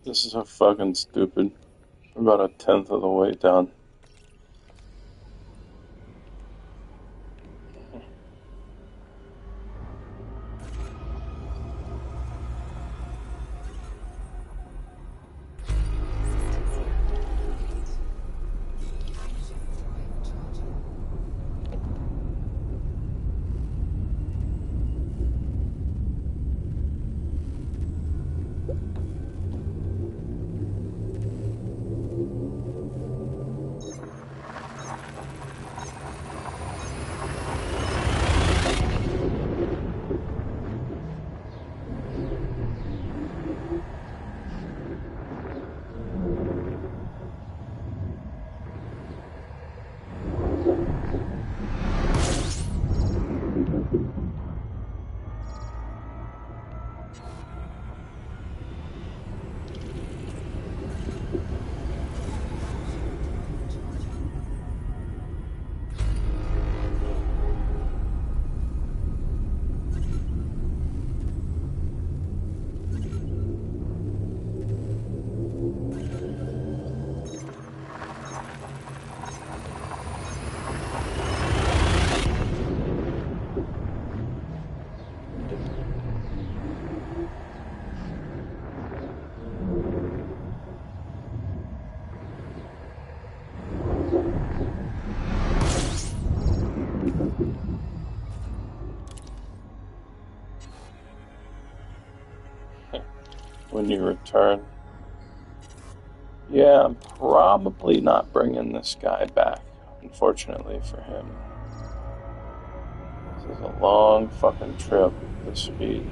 This is so fucking stupid. We're about a tenth of the way down. When you return. Yeah, I'm probably not bringing this guy back, unfortunately for him. This is a long fucking trip, this speed.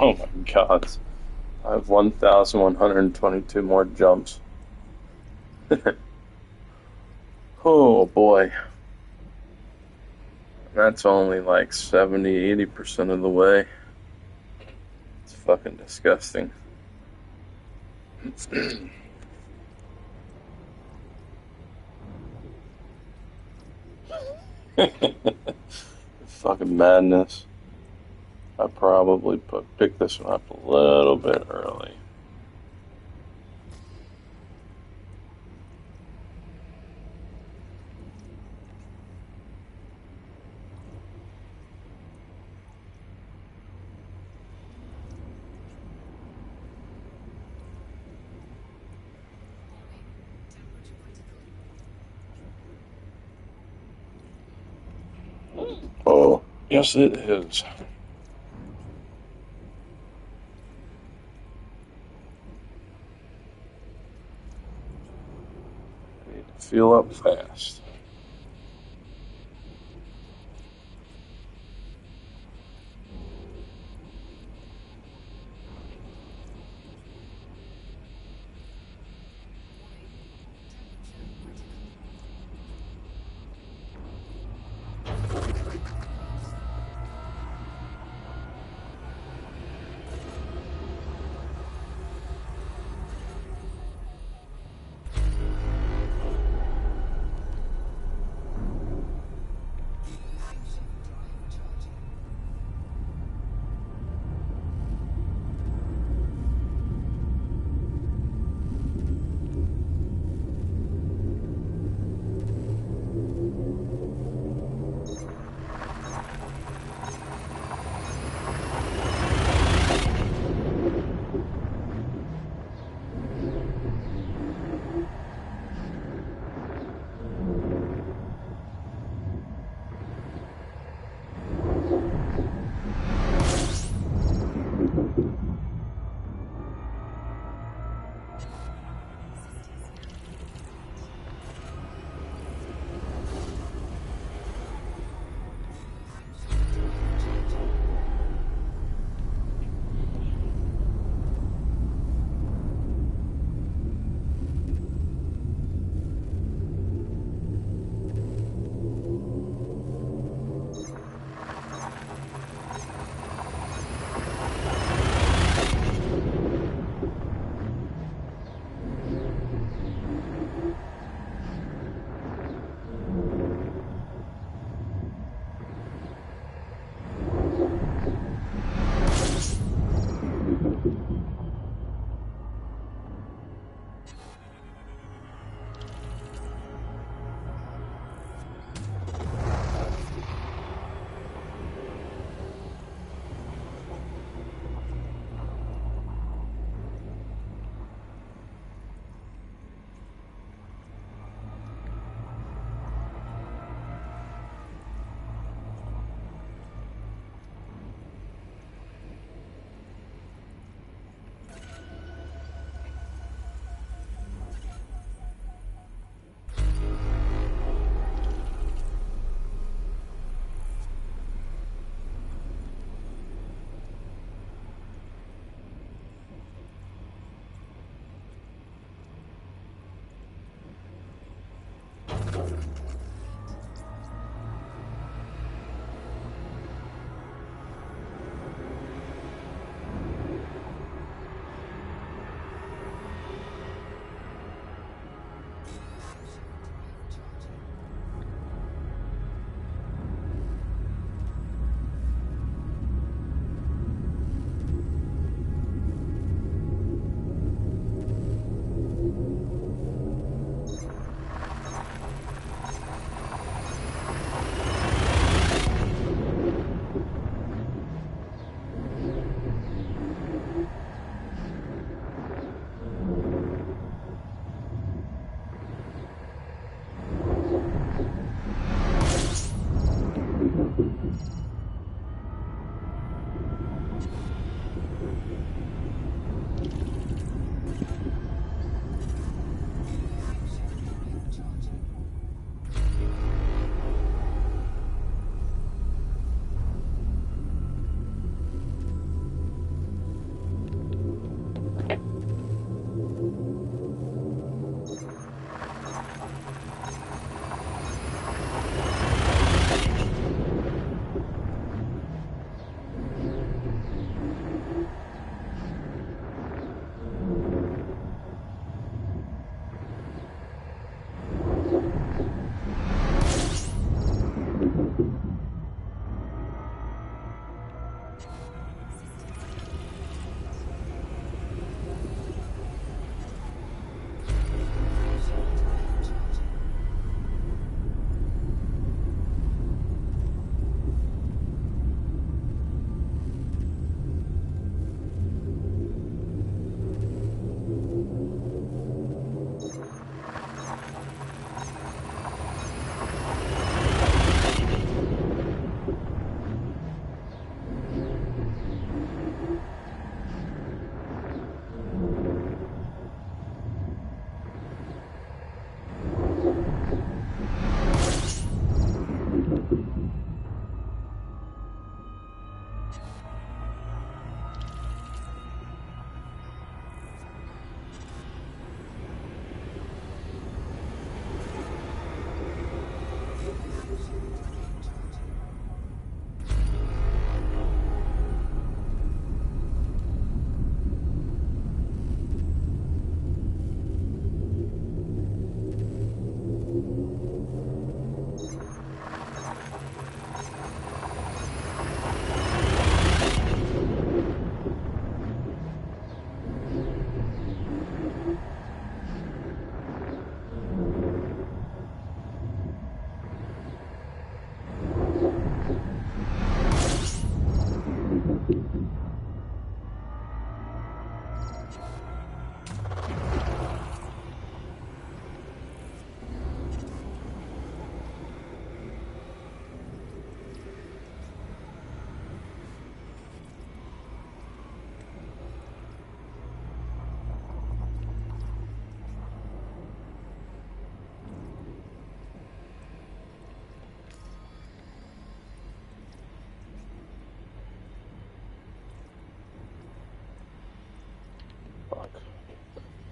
Oh my god. I have 1,122 more jumps. Oh boy. That's only like 70–80% of the way. It's fucking disgusting. Fucking madness. I probably picked this one up a little bit early. Oh, yes it is. I need to fuel up fast.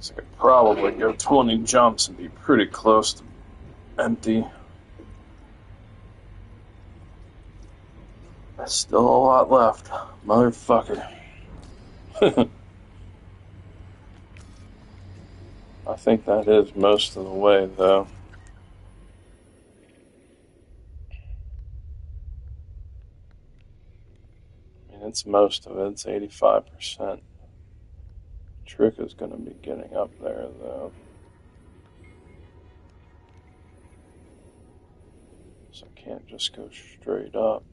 So I could probably go 20 jumps and be pretty close to empty. There's still a lot left, motherfucker. I think that is most of the way, though. I mean, it's most of it. It's 85%. Trick is going to be getting up there, though. So I can't just go straight up.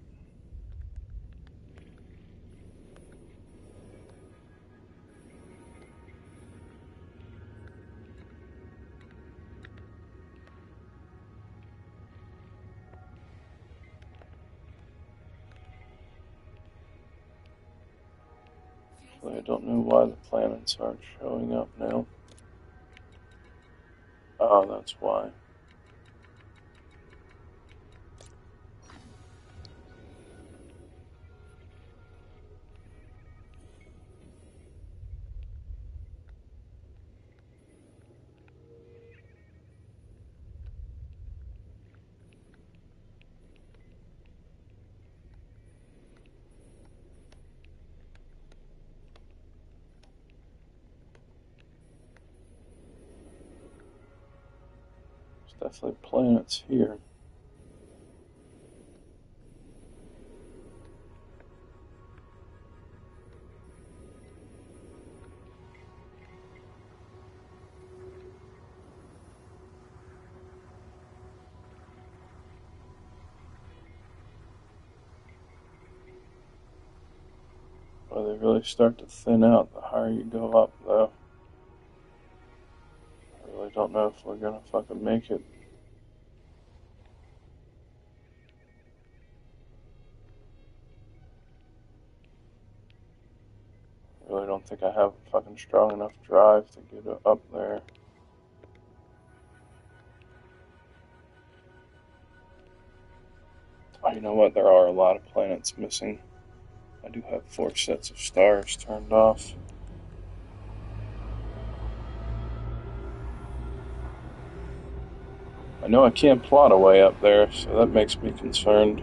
I don't know why the planets aren't showing up now. Oh, that's why. There's definitely planets here. Well, they really start to thin out the higher you go up, though. I really don't know if we're gonna fucking make it. I really don't think I have a fucking strong enough drive to get up there. Oh, you know what? There are a lot of planets missing. I do have 4 sets of stars turned off. I know I can't plot away up there, so that makes me concerned.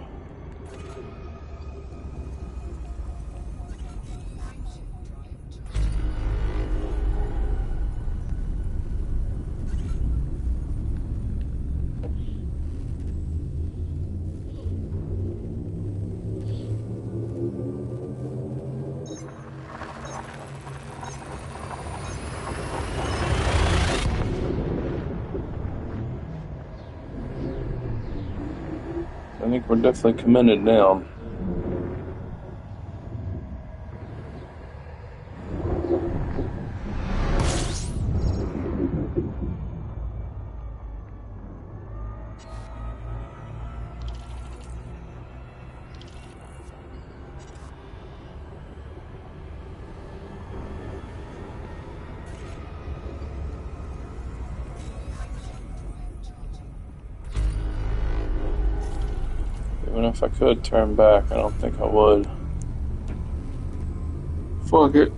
we're definitely commended down. Even if I could turn back, I don't think I would. Fuck it.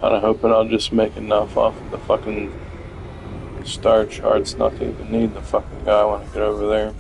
Kinda hoping I'll just make enough off of the fucking star charts not to even need the fucking guy when I get over there.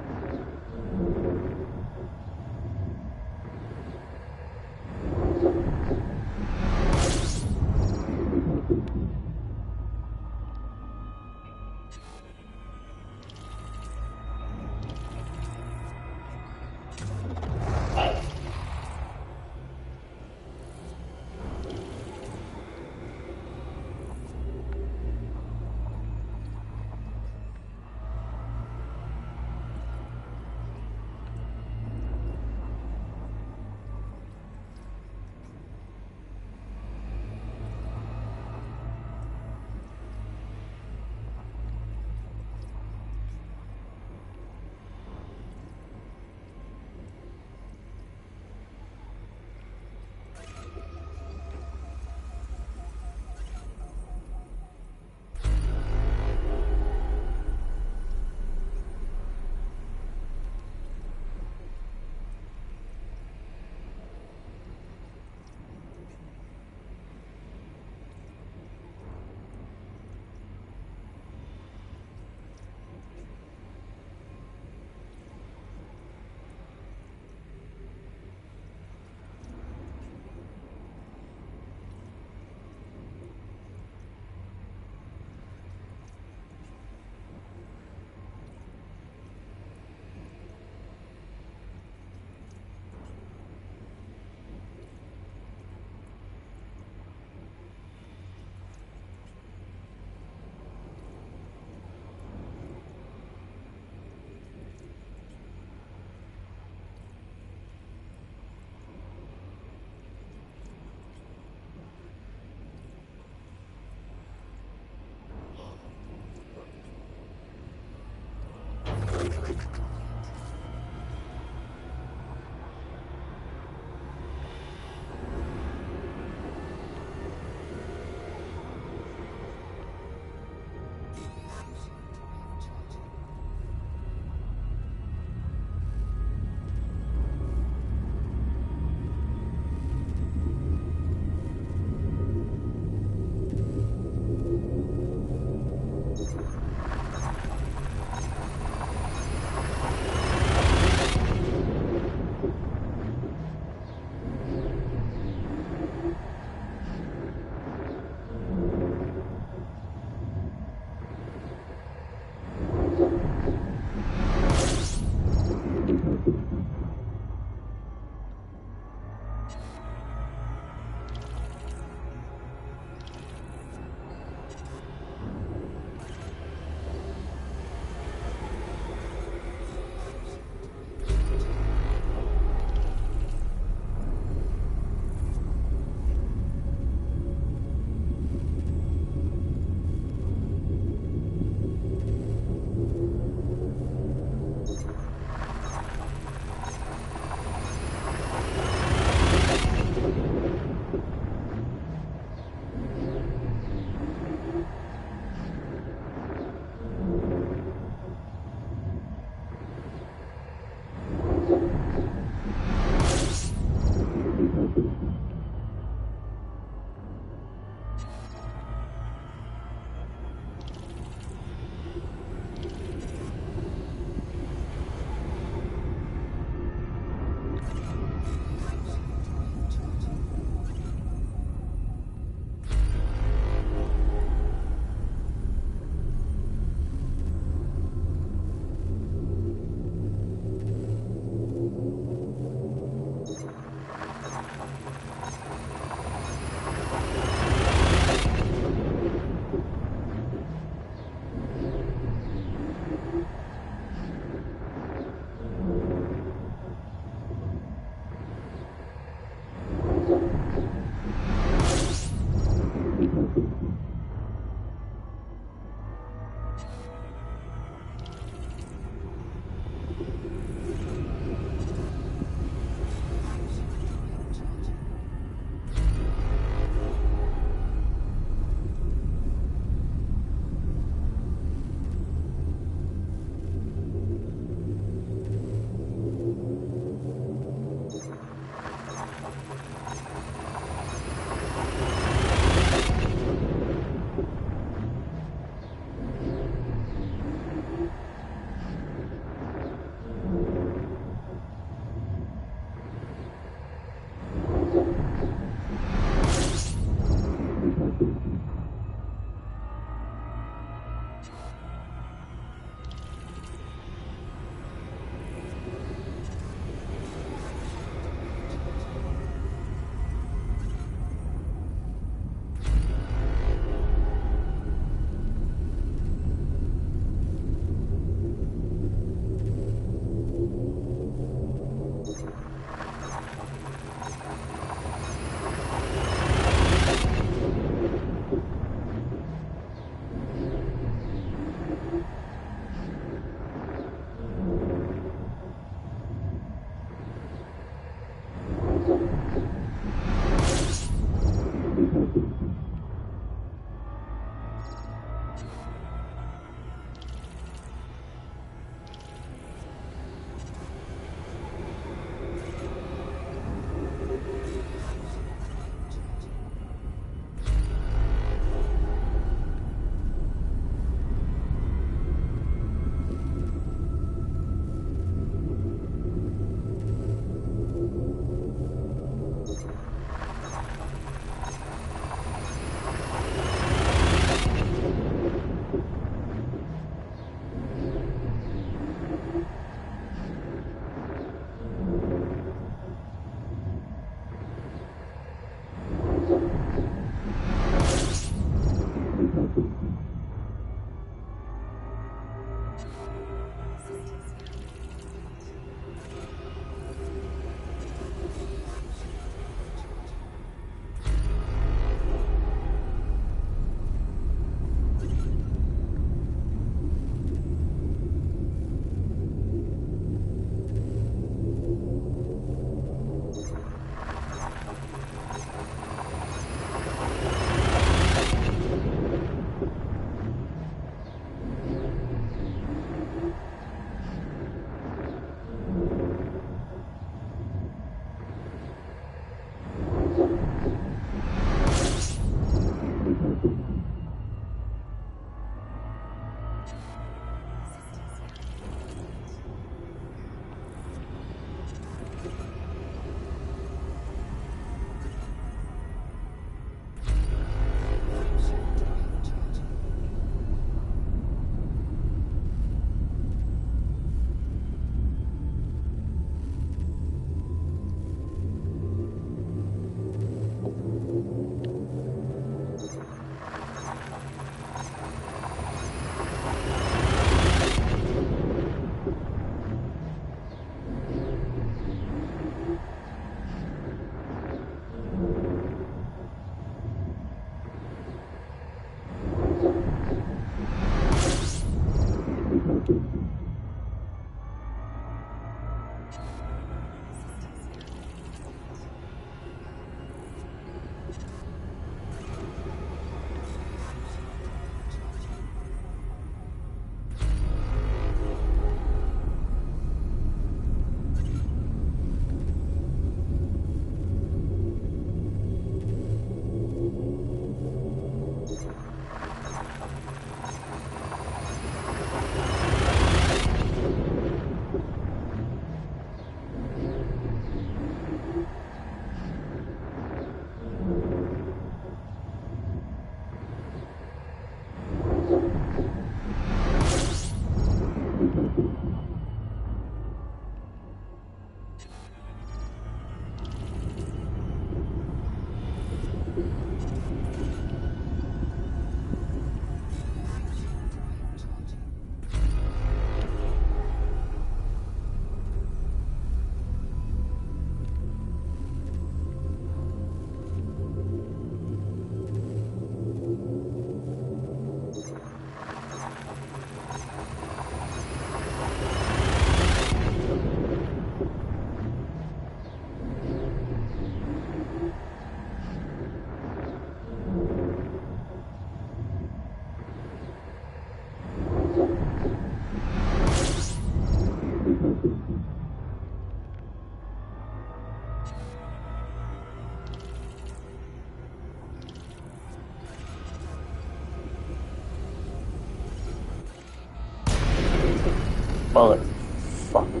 Motherfucker.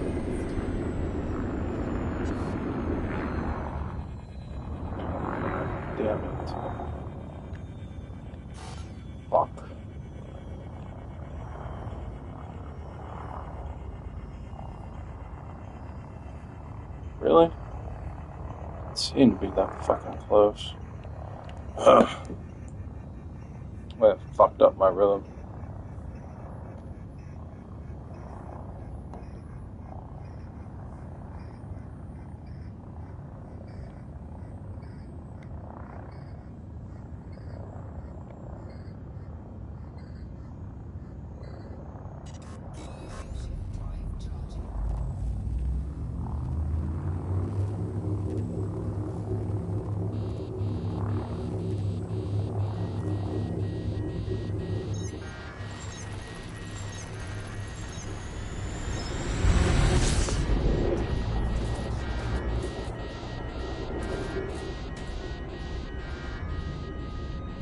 Damn it. Fuck. Really? It seemed to be that fucking close. Ugh. That fucked up my rhythm.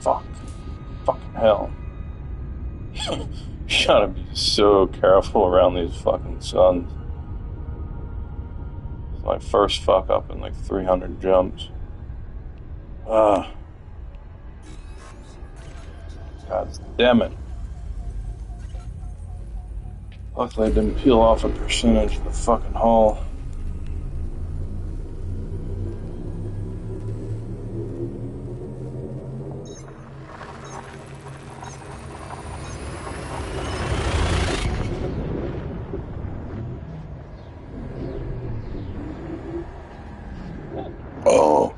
Fuck. Fucking hell. You gotta be so careful around these fucking suns. It's my first fuck up in like 300 jumps. Ah. God damn it. Luckily I didn't peel off a percentage of the fucking hull. Oh.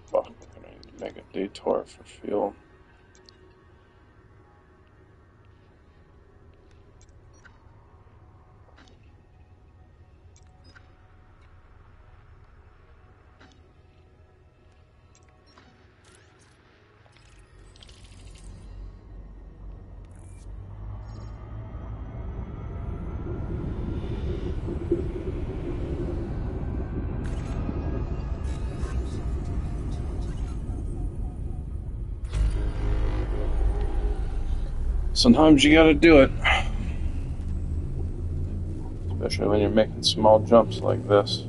Fuck, I'm gonna make a detour for fuel. Sometimes you gotta do it. Especially when you're making small jumps like this.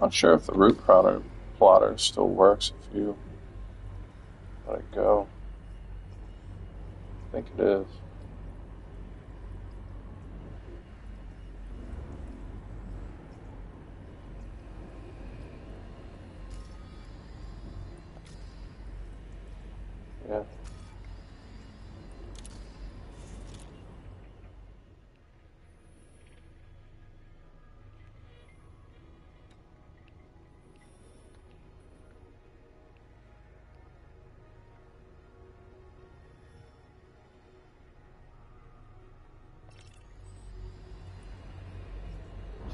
Not sure if the root plotter still works if you let it go. I think it is. Yeah.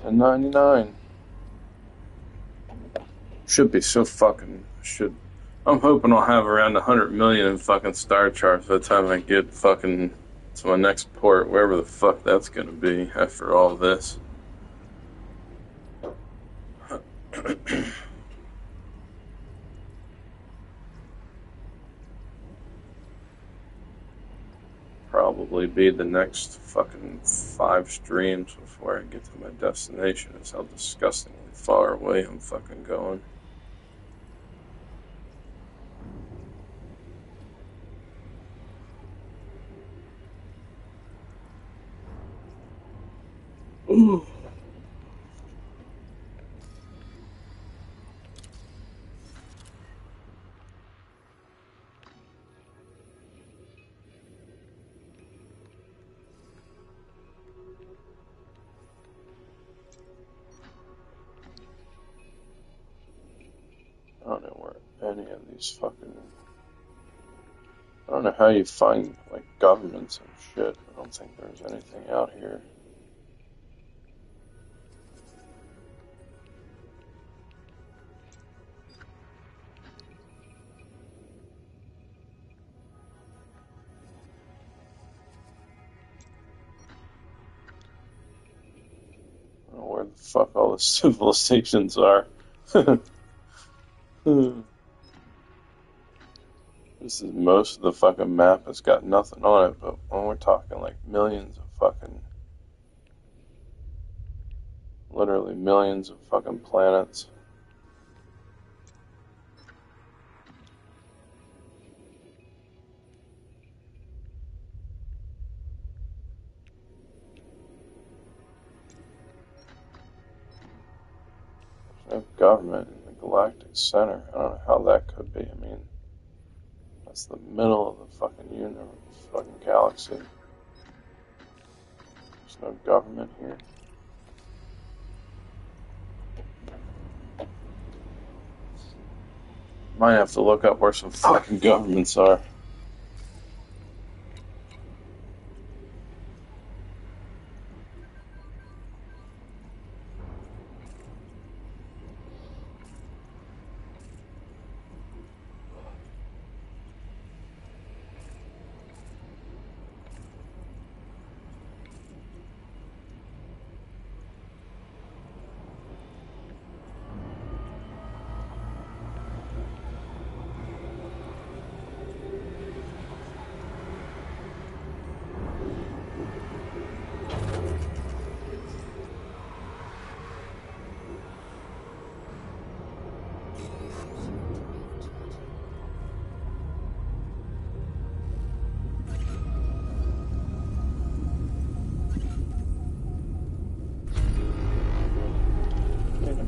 $10.99. Should be so fucking should. I'm hoping I'll have around 100 million in fucking star charts by the time I get fucking to my next port, wherever the fuck that's gonna be after all this. Probably be the next fucking 5 streams before I get to my destination. Is how disgustingly far away I'm fucking going. Ooh. I don't know where any of these fucking... I don't know how you find, like, governments and shit. I don't think there's anything out here. I don't know where the fuck all the civilizations are. This is most of the fucking map. It's got nothing on it, but when we're talking like millions of fucking... literally millions of fucking planets. There's no government in the galactic center. I don't know how that could be. I mean, that's the middle of the fucking universe, fucking galaxy. There's no government here. Might have to look up where some fucking governments are.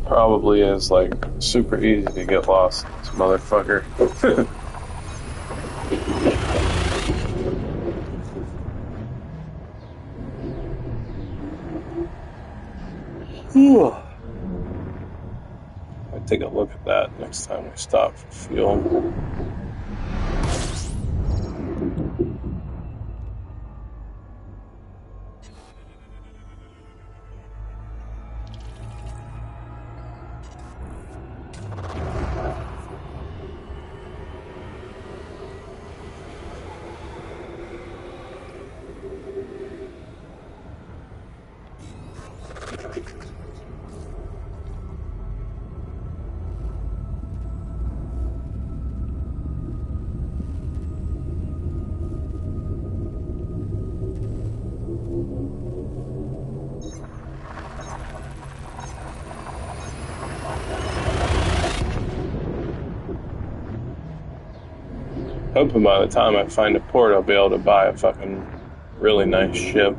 Probably is like super easy to get lost in this motherfucker. I'll take a look at that next time we stop for fuel. Hoping by the time I find a port, I'll be able to buy a fucking really nice ship.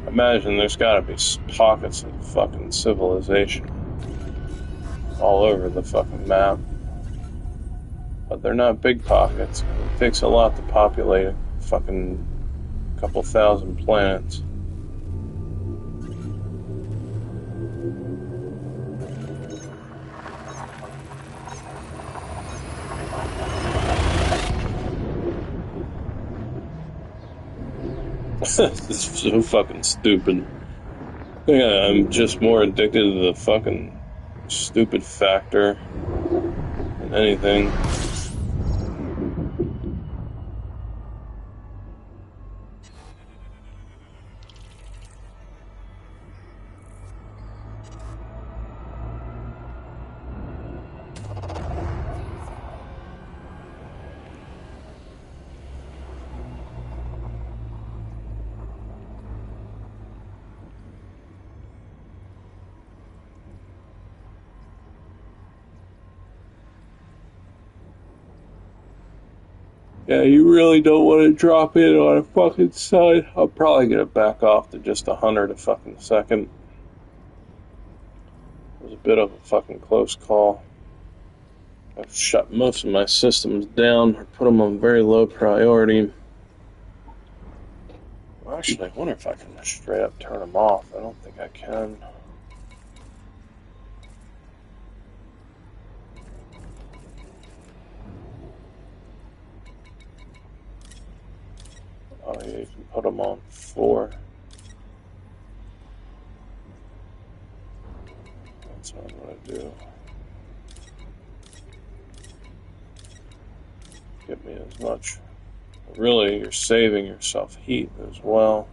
Imagine there's gotta be pockets of fucking civilization all over the fucking map. But they're not big pockets. It takes a lot to populate a fucking couple thousand planets. This is so fucking stupid. Yeah, I'm just more addicted to the fucking stupid factor than anything. Yeah, you really don't want to drop in on a fucking side. I'm probably gonna back off to just 100 a fucking second. It was a bit of a fucking close call. I've shut most of my systems down or put them on very low priority. Well, actually, I wonder if I can just straight up turn them off. I don't think I can. Oh, yeah, you can put them on 4. That's what I'm going to do. Get me as much. Really, you're saving yourself heat as well.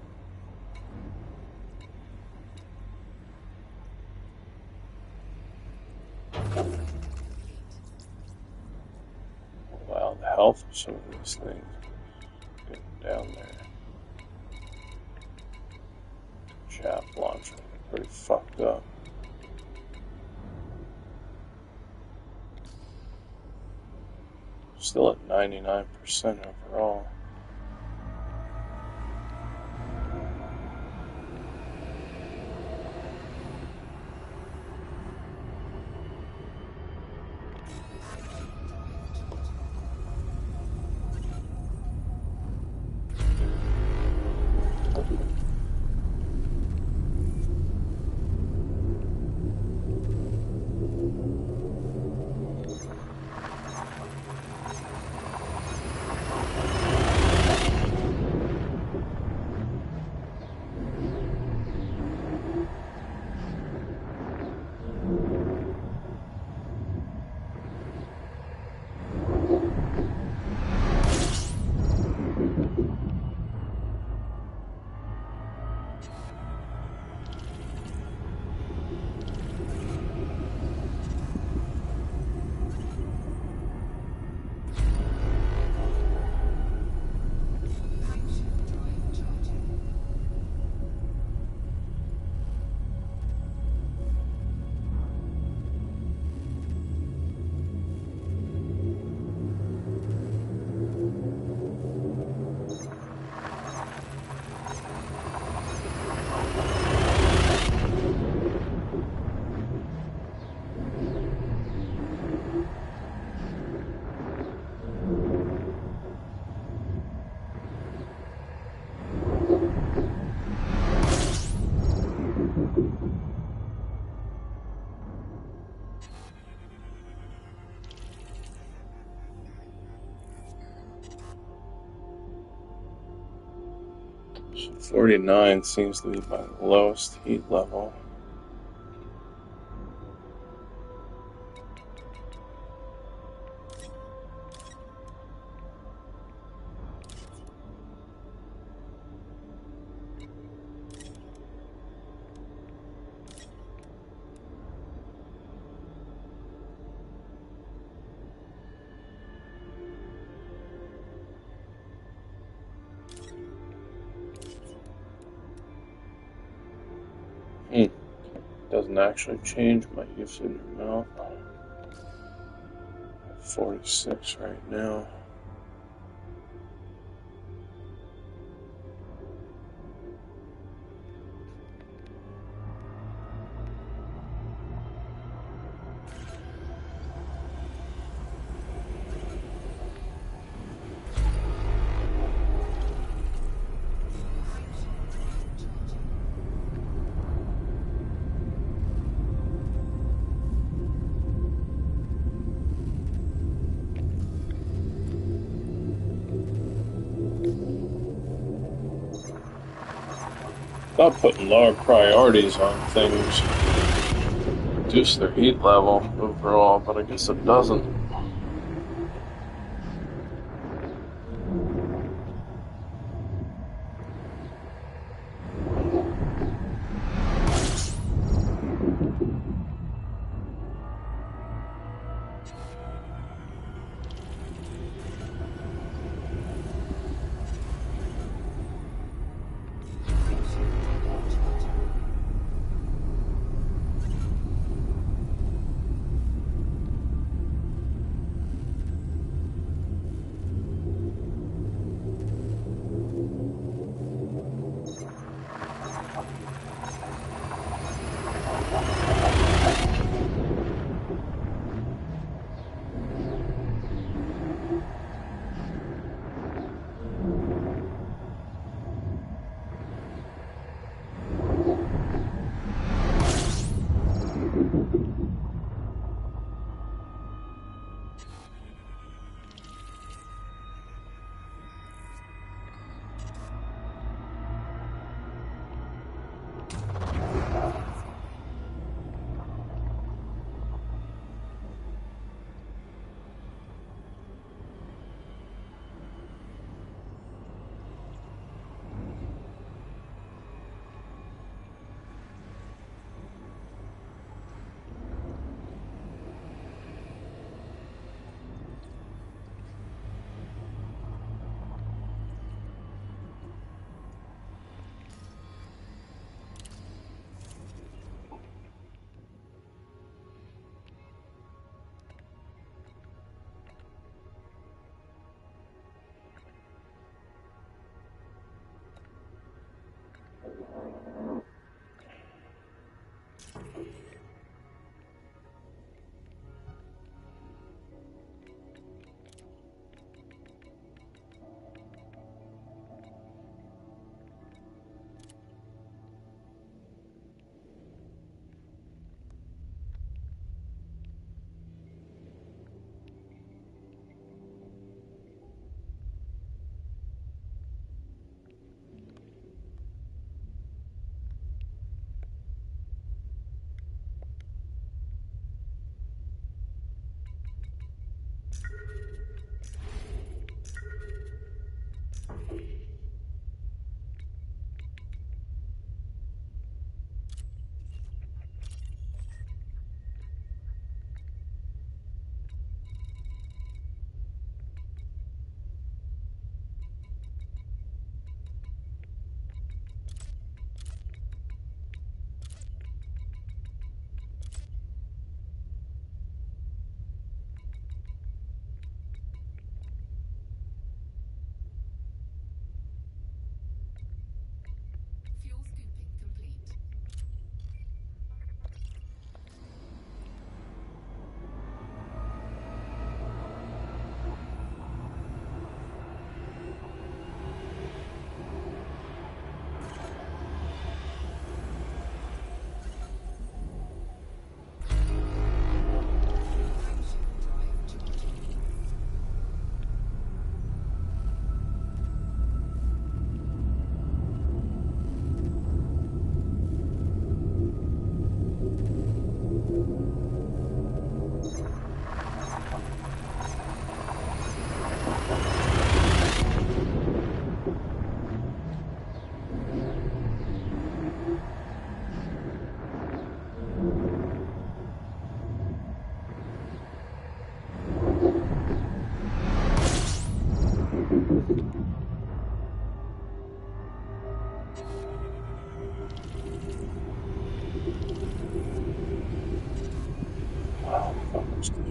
Wow, the health of some of these things. Getting down there. Shaft launcher. Pretty fucked up. Still at 99% overall. So 49 seems to be my lowest heat level. Doesn't actually change my usage amount. 46 right now. Thought putting lower priorities on things reduce their heat level overall, but I guess it doesn't.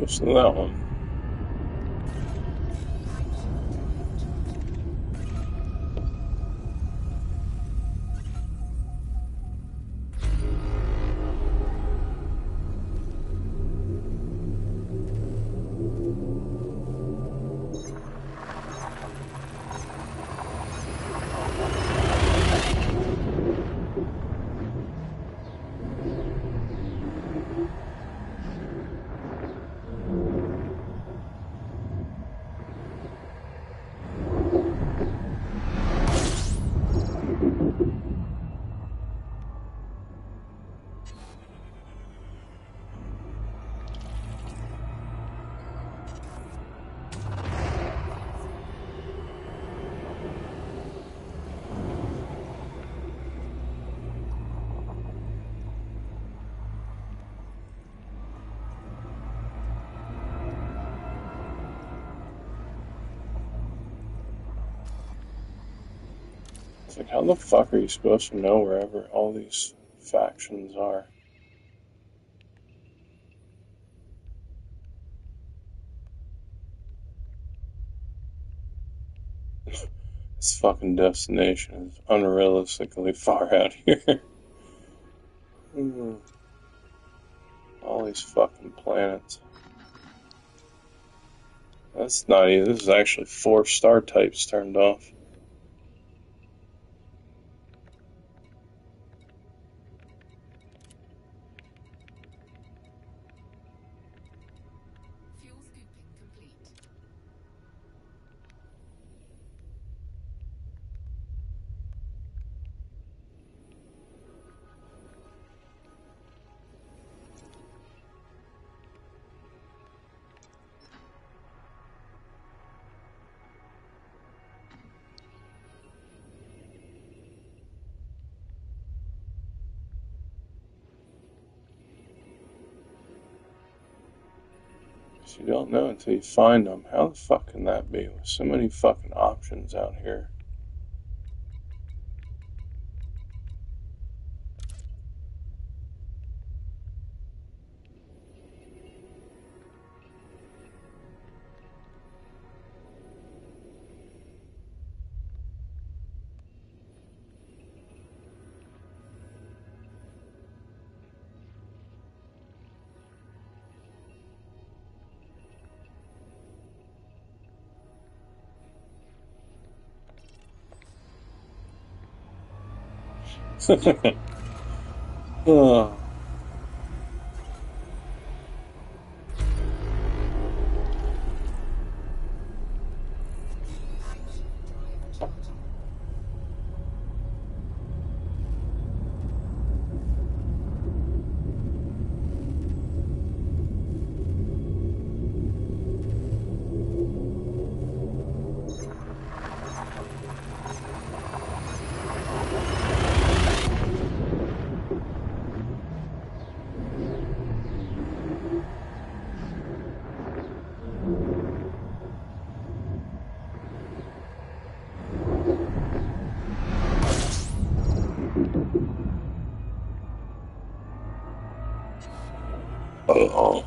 Listen to that one. It's like, how the fuck are you supposed to know wherever all these factions are? This fucking destination is unrealistically far out here. All these fucking planets. That's not even. This is actually 4 star types turned off. Fuel scooping complete. You don't know until you find them. How the fuck can that be with so many fucking options out here? Oh. Oh.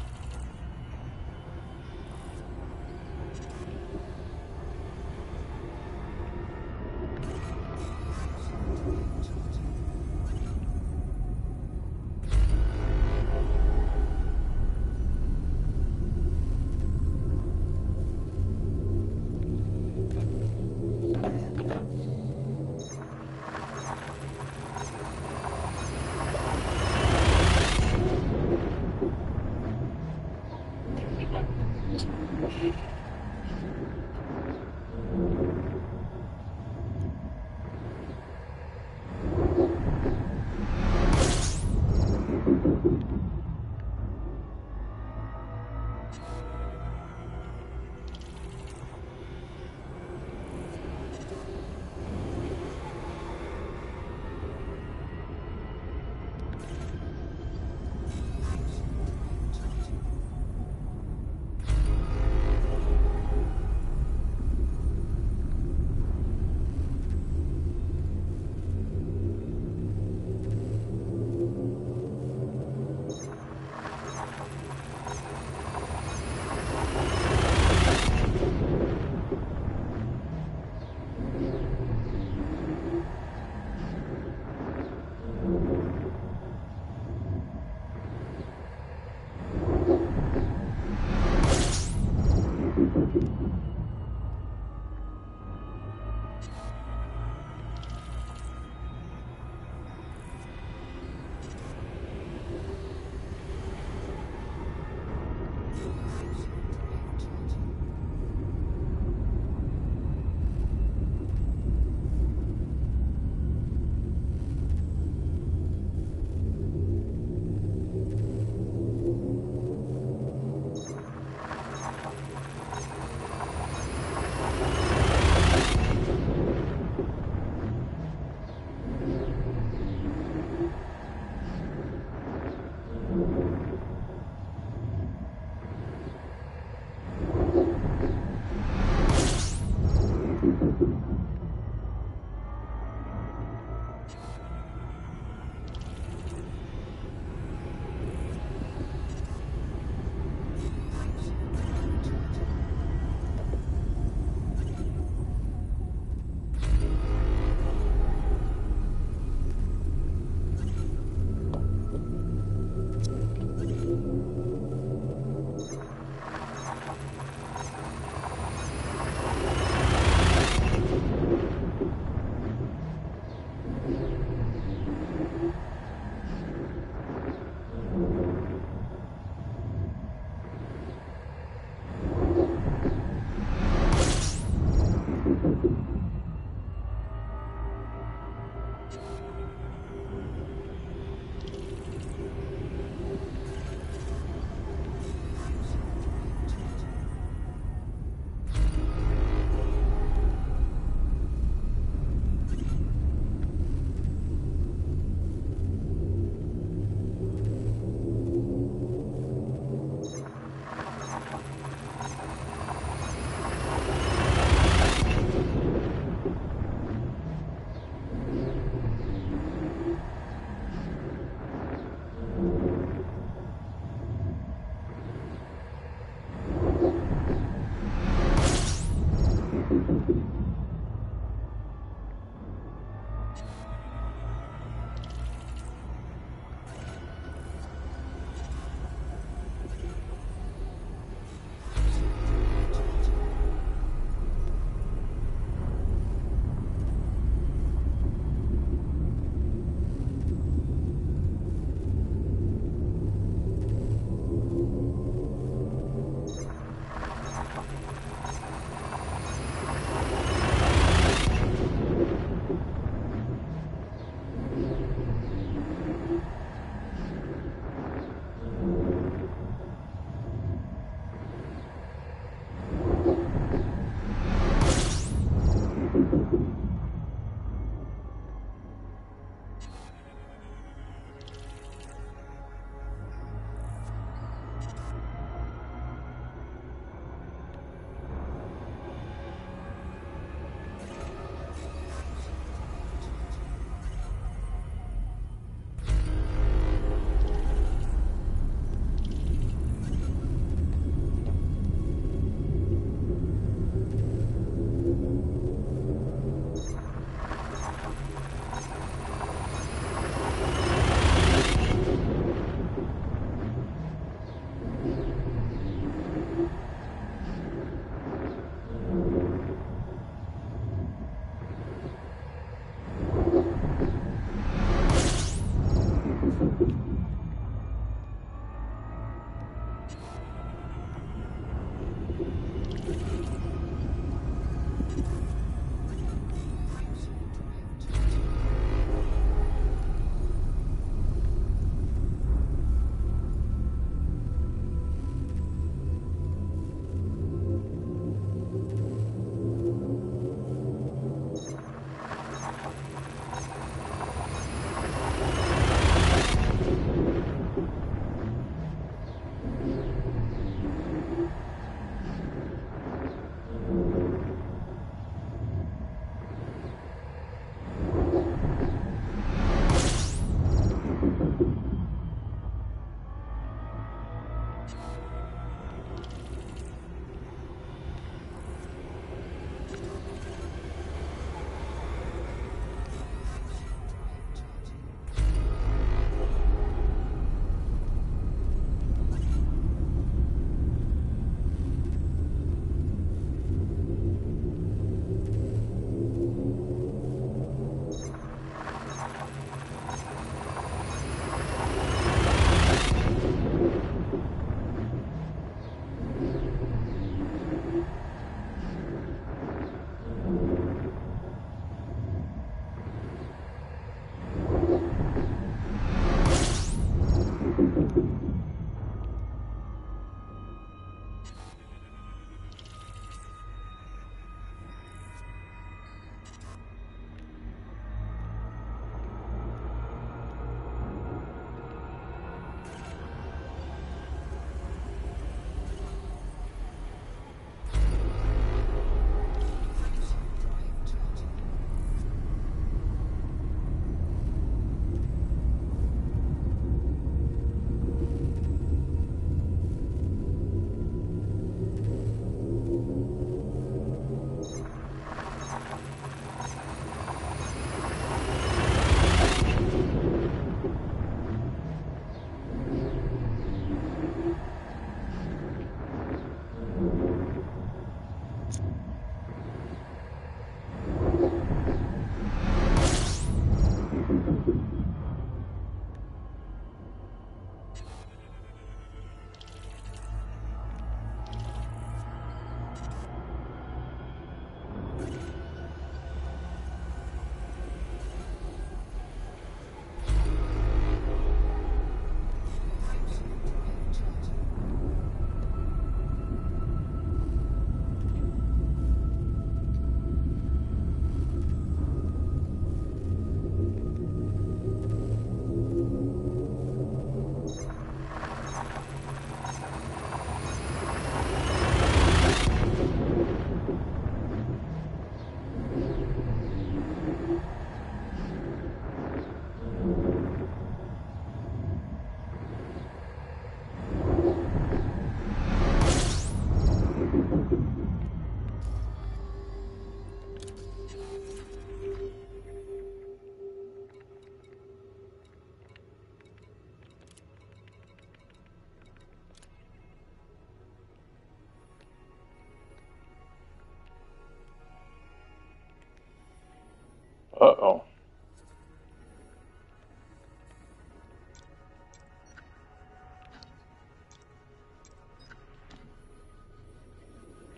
Uh-oh.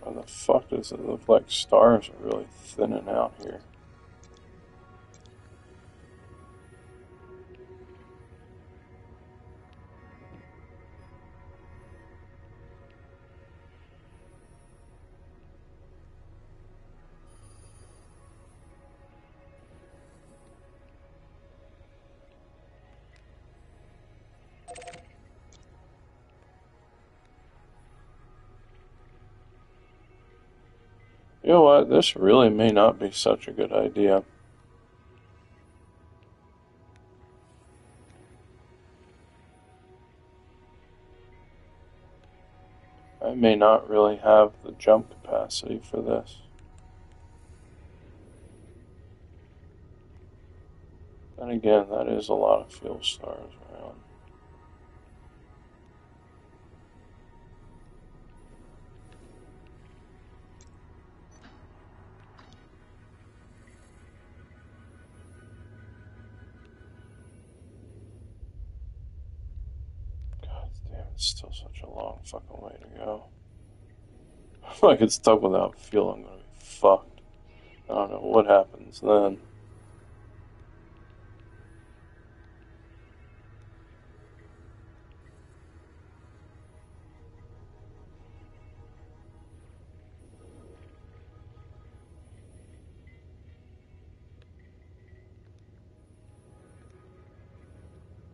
Why the fuck does it look like stars are really thinning out here? You know what? This really may not be such a good idea. I may not really have the jump capacity for this. Then again, that is a lot of fuel stars around. God damn, it's still such a long fucking way to go. If I get stuck without fuel, I'm gonna be fucked. I don't know what happens then.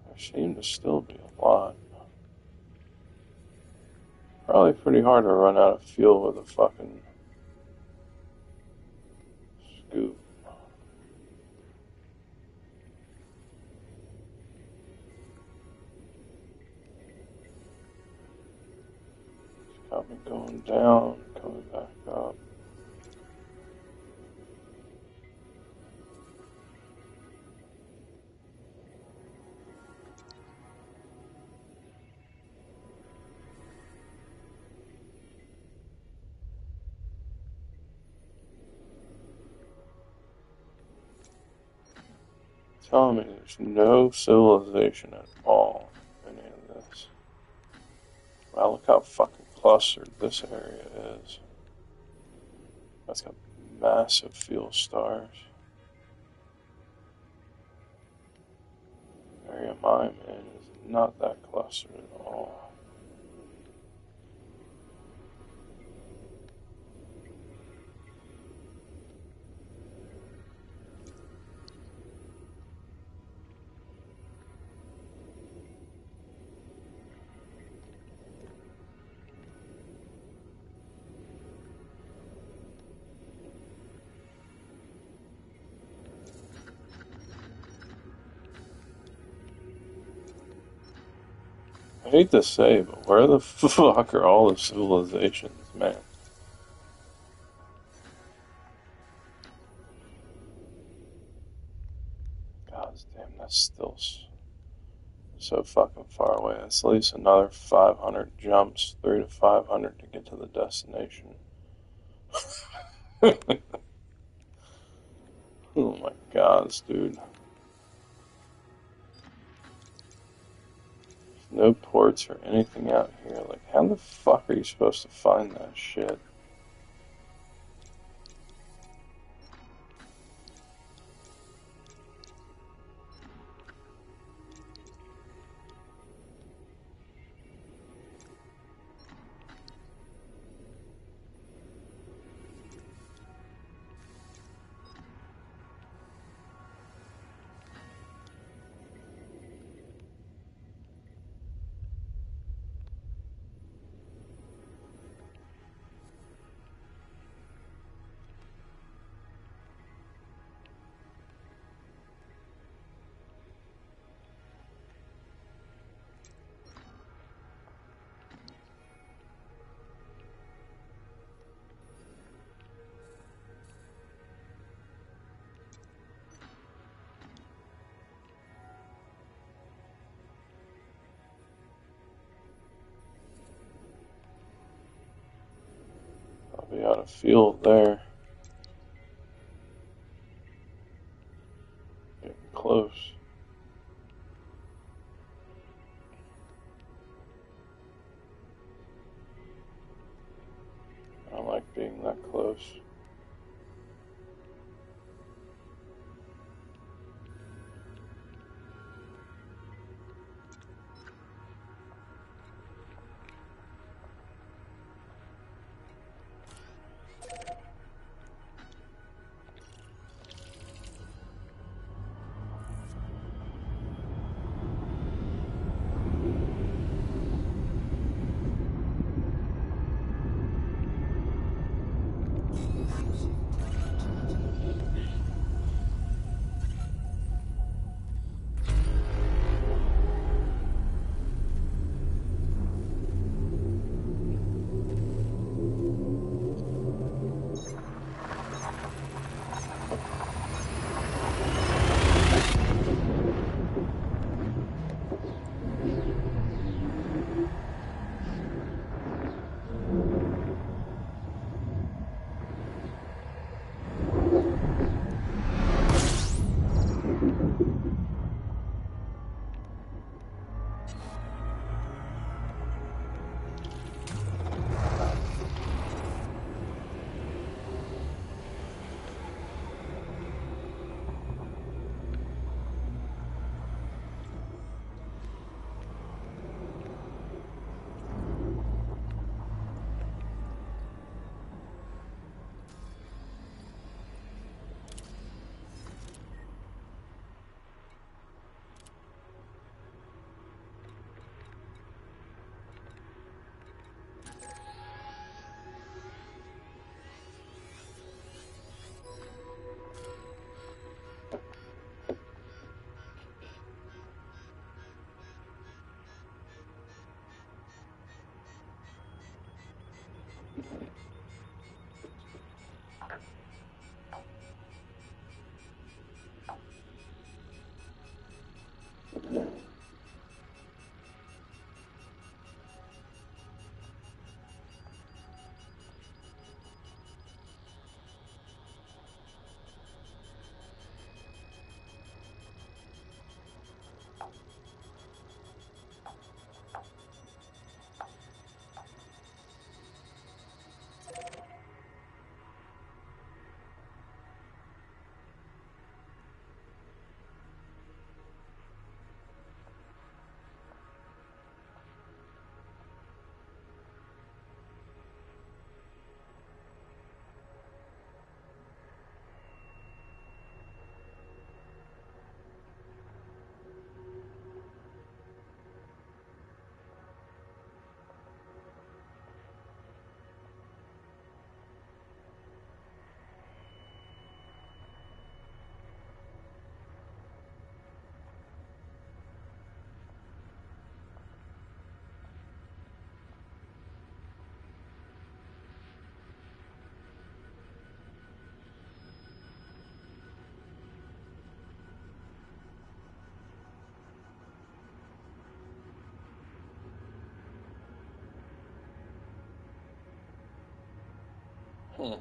There seem to still be a lot. Probably pretty hard to run out of fuel with a fucking scoop. It's got me going down, coming back up. Telling me there's no civilization at all in any of this. Wow, look how fucking clustered this area is. That's got massive fuel stars. The area I'm in is not that clustered at all. I hate to say, but where the fuck are all the civilizations, man? God damn, that's still so fucking far away. That's at least another 500 jumps, 3 to 500 to get to the destination. Oh my god, dude. No ports or anything out here. Like, how the fuck are you supposed to find that shit? I'll be out of fuel there. close. I don't like being that close. Hmm.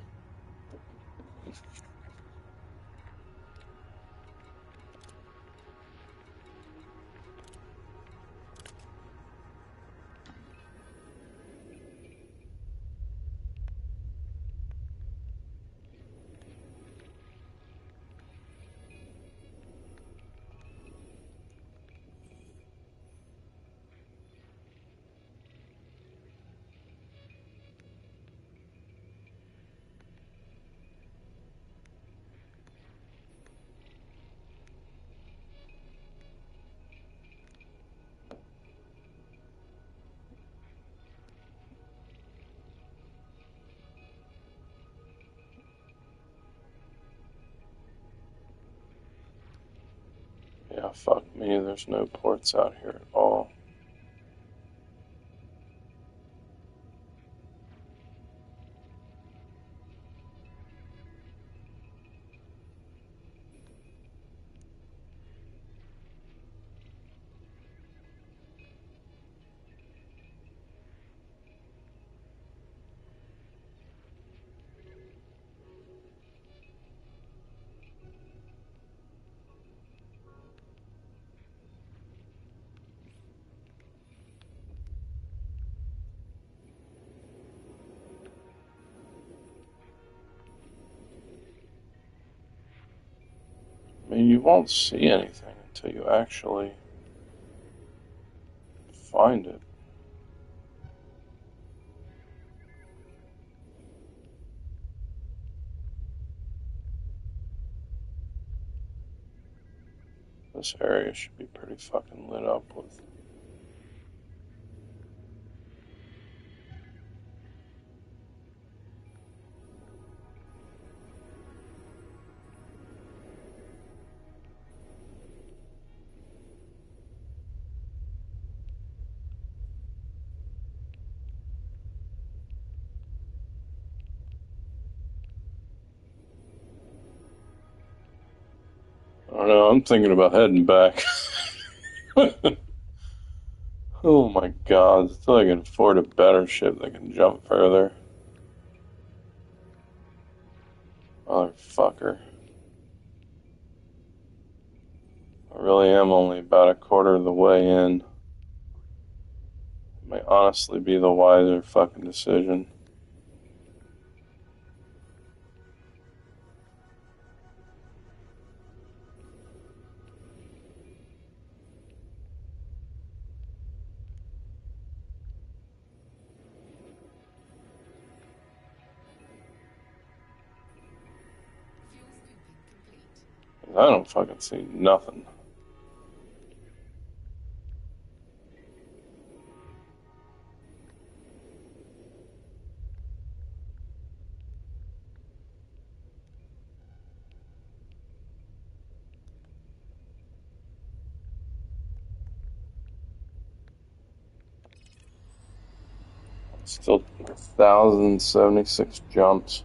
Yeah, fuck me, there's no ports out here at all. mean, you won't see anything until you actually find it. This area should be pretty fucking lit up with. I don't know, I'm thinking about heading back. Oh my god, until I can afford a better ship that can jump further. Motherfucker. I really am only about a quarter of the way in. It may honestly be the wiser fucking decision. Fuel scooping complete. I don't fucking see nothing. Still 1,076 jumps.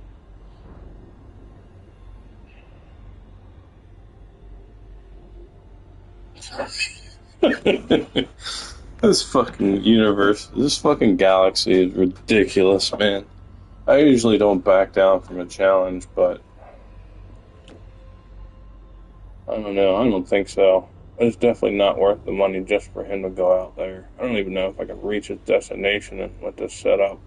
This fucking universe, this fucking galaxy is ridiculous, man. I usually don't back down from a challenge, but I don't know. I don't think so. It's definitely not worth the money just for him to go out there. I don't even know if I can reach his destination with this setup.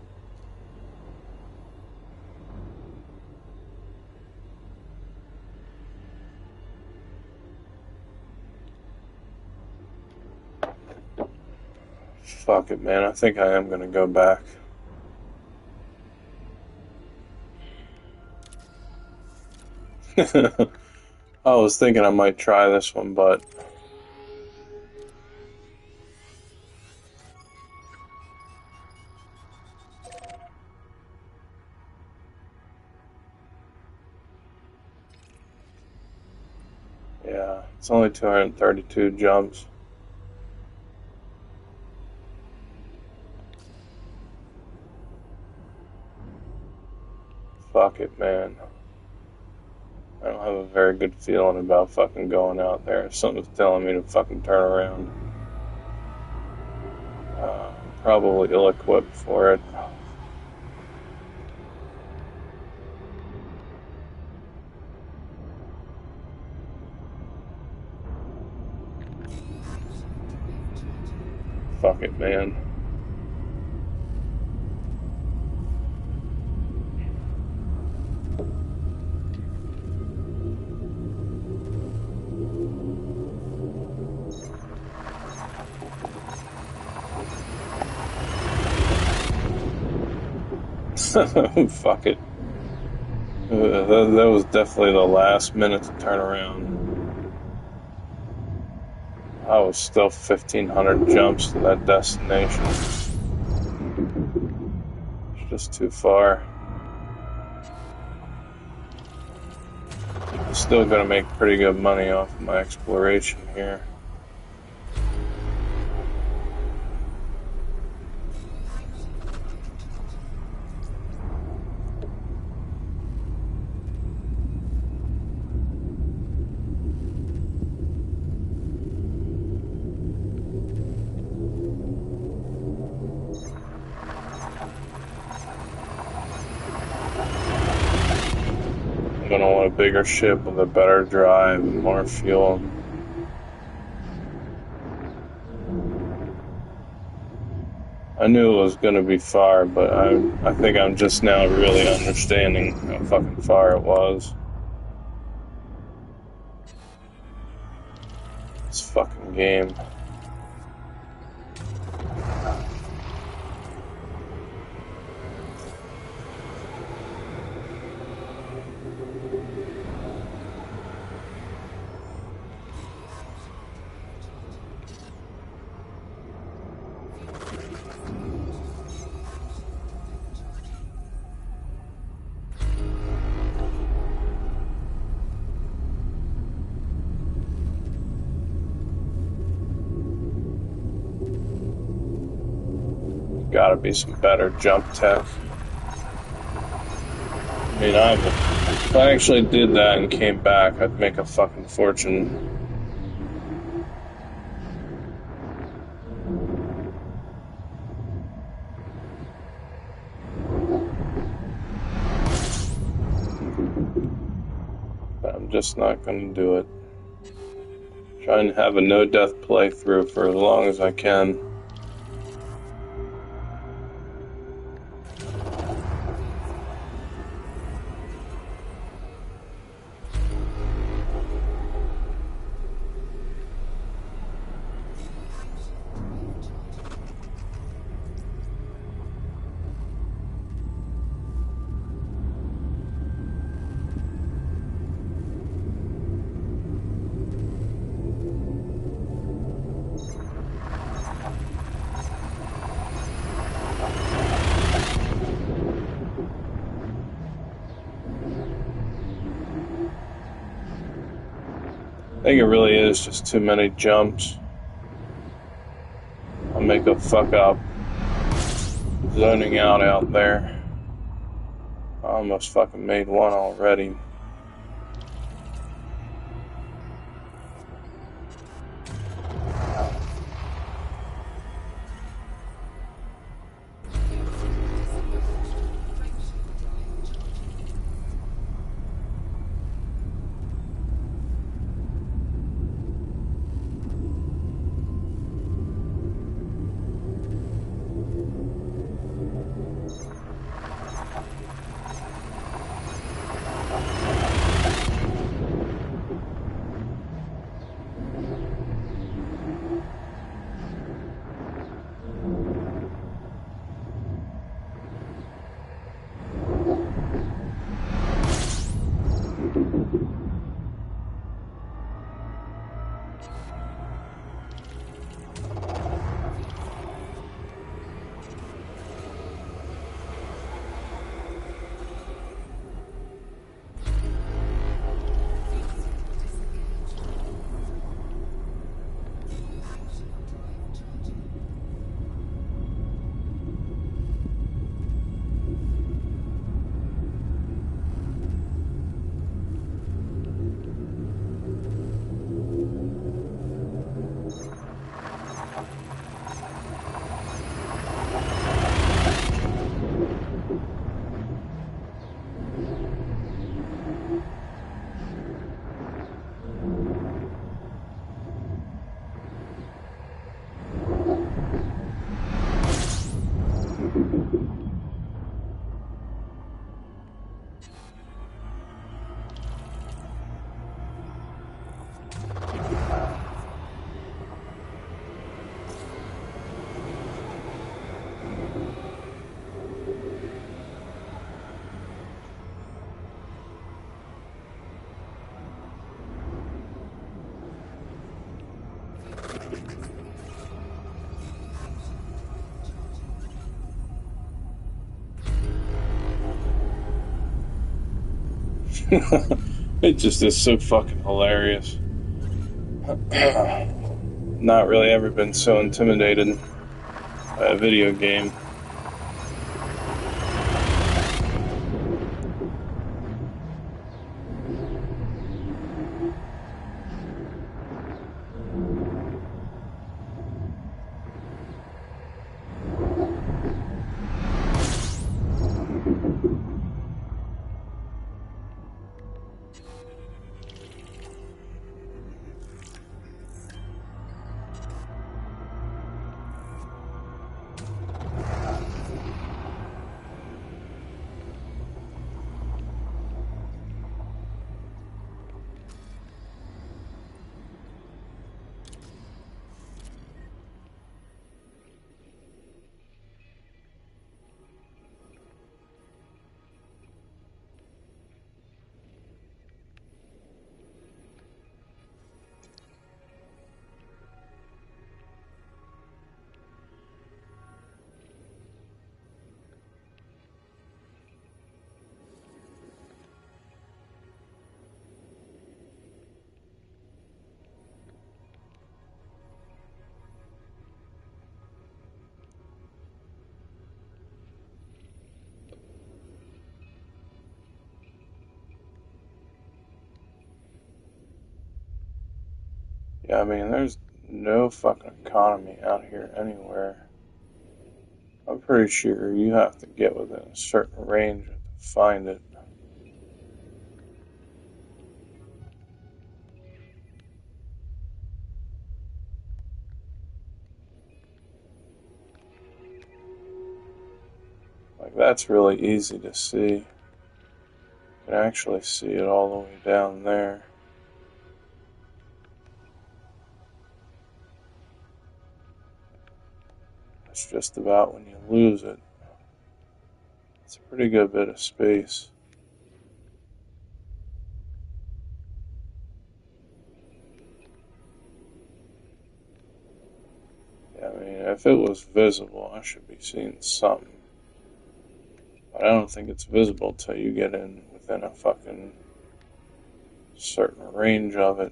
Fuck it, man. I think I am gonna go back. I was thinking I might try this one, but yeah, it's only 232 jumps. Fuck it, man. I don't have a very good feeling about fucking going out there. Something's telling me to fucking turn around. Probably ill-equipped for it. Fuck it, man. Fuck it. That was definitely the last minute to turn around. I was still 1,500 jumps to that destination. It's just too far. I'm still gonna make pretty good money off of my exploration here. I'm gonna want a bigger ship with a better drive and more fuel. I knew it was gonna be far, but I think I'm just now really understanding how fucking far it was. fucking game. Gotta be some better jump tech. I mean, if I actually did that and came back, I'd make a fucking fortune. But I'm just not gonna do it. Trying to have a no-death playthrough for as long as I can. I think it really is just too many jumps. I'll make a fuck up. Zoning out there. I almost fucking made one already. It just is so fucking hilarious. Not really ever been so intimidated by a video game. Yeah, I mean, there's no fucking economy out here anywhere. I'm pretty sure you have to get within a certain range to find it. Like, that's really easy to see. You can actually see it all the way down there. It's just about when you lose it. It's a pretty good bit of space. Yeah, I mean, if it was visible, I should be seeing something. But I don't think it's visible till you get in within a fucking certain range of it.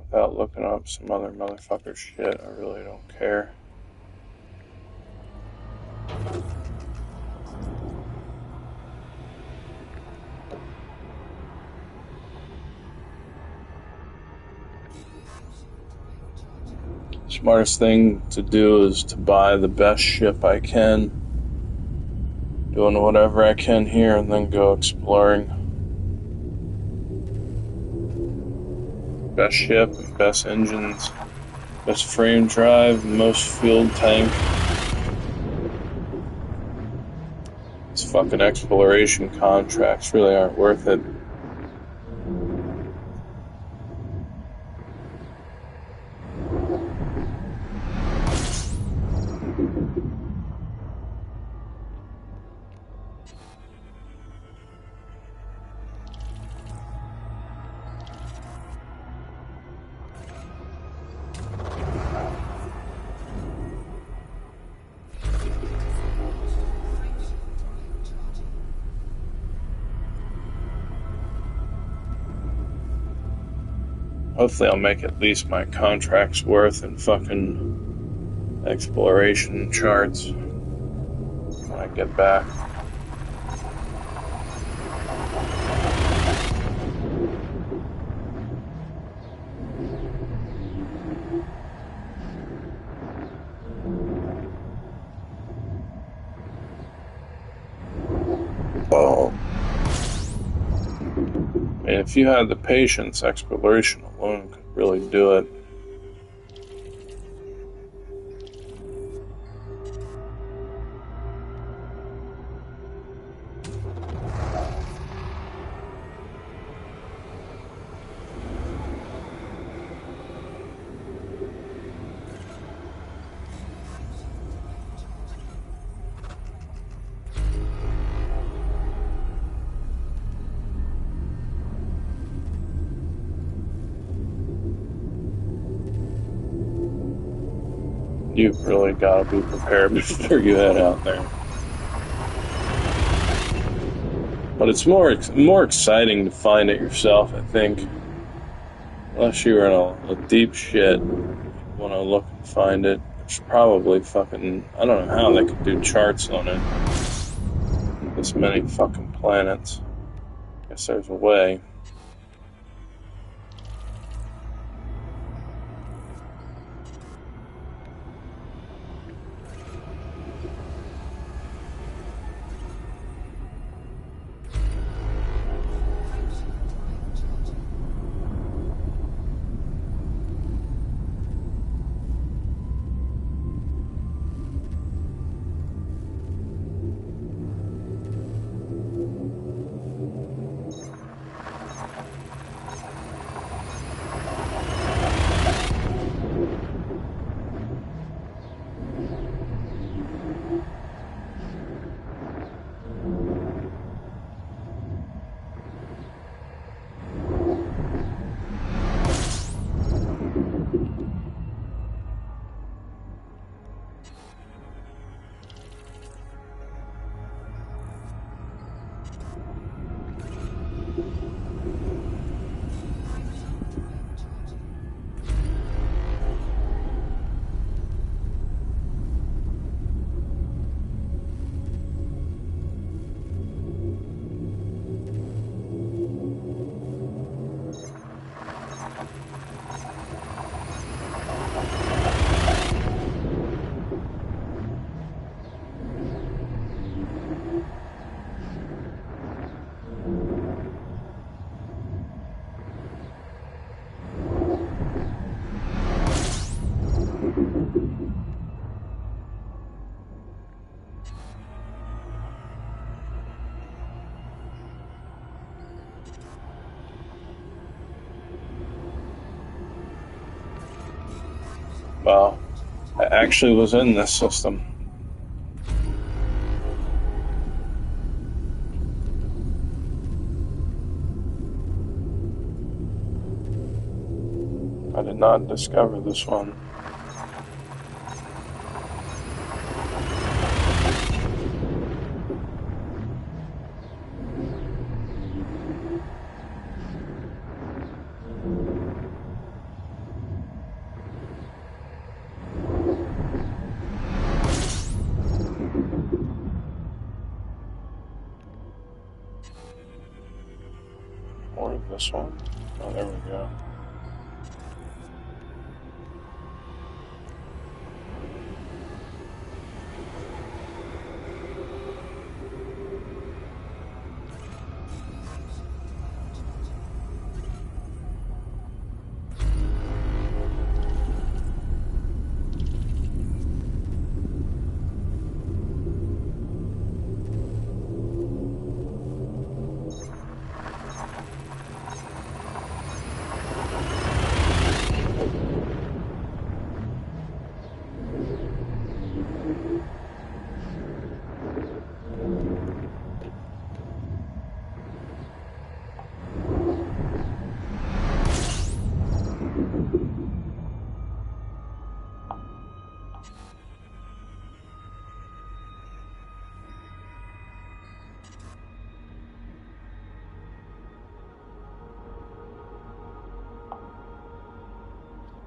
Without looking up some other motherfucker shit, I really don't care. Smartest thing to do is to buy the best ship I can, doing whatever I can here, and then go exploring. Best ship, best engines, best frame drive, most fuel tank. These fucking exploration contracts really aren't worth it. Hopefully I'll make at least my contract's worth in fucking exploration charts when I get back. Oh. I mean, if you had the patience, exploration alone could really do it. You've really got to be prepared before you head out there. But it's more exciting to find it yourself, I think. Unless you're in a deep shit, you want to look and find it. There's probably fucking, I don't know how they could do charts on it. This many fucking planets. Guess there's a way. Well, I actually was in this system. I did not discover this one. Or this one. Oh, there we go.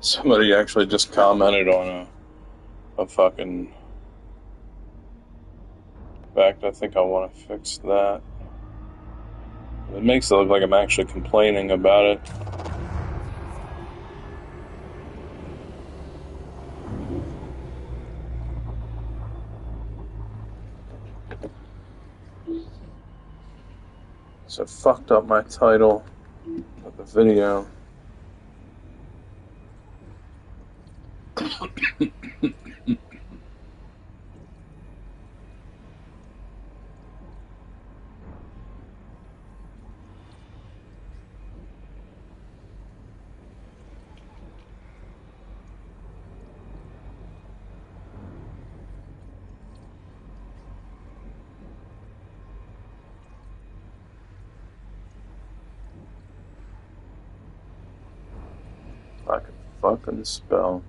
Somebody actually just commented on a fucking fact. I think I want to fix that. It makes it look like I'm actually complaining about it. So it fucked up my title of the video. I could fucking spell.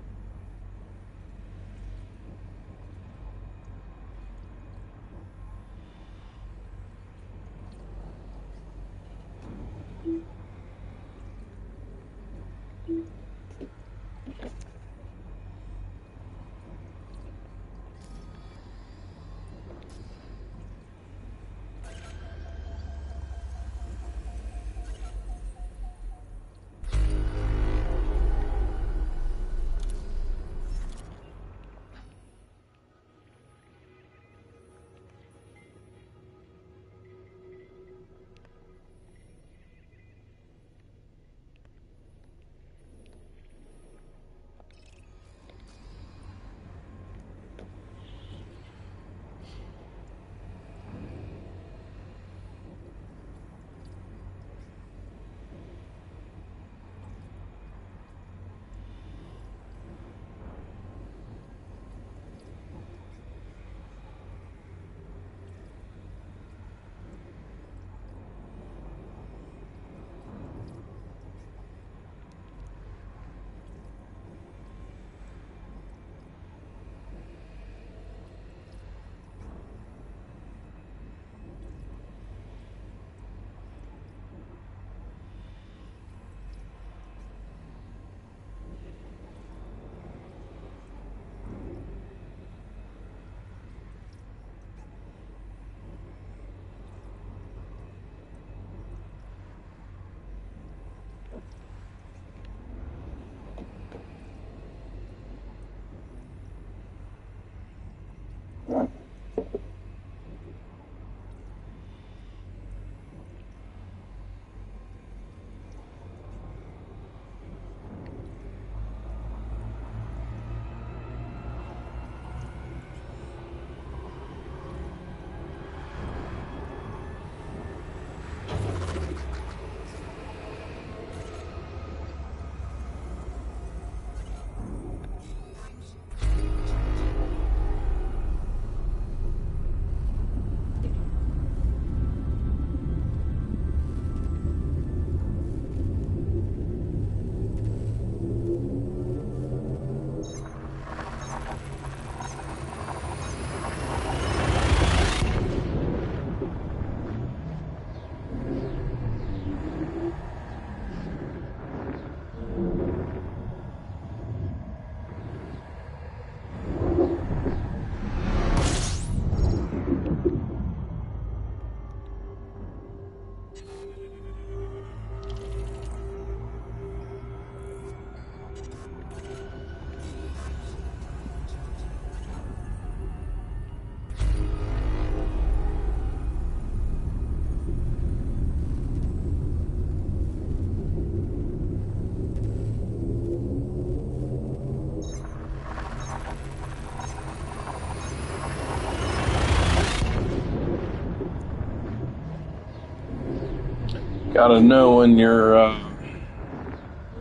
Gotta know when you're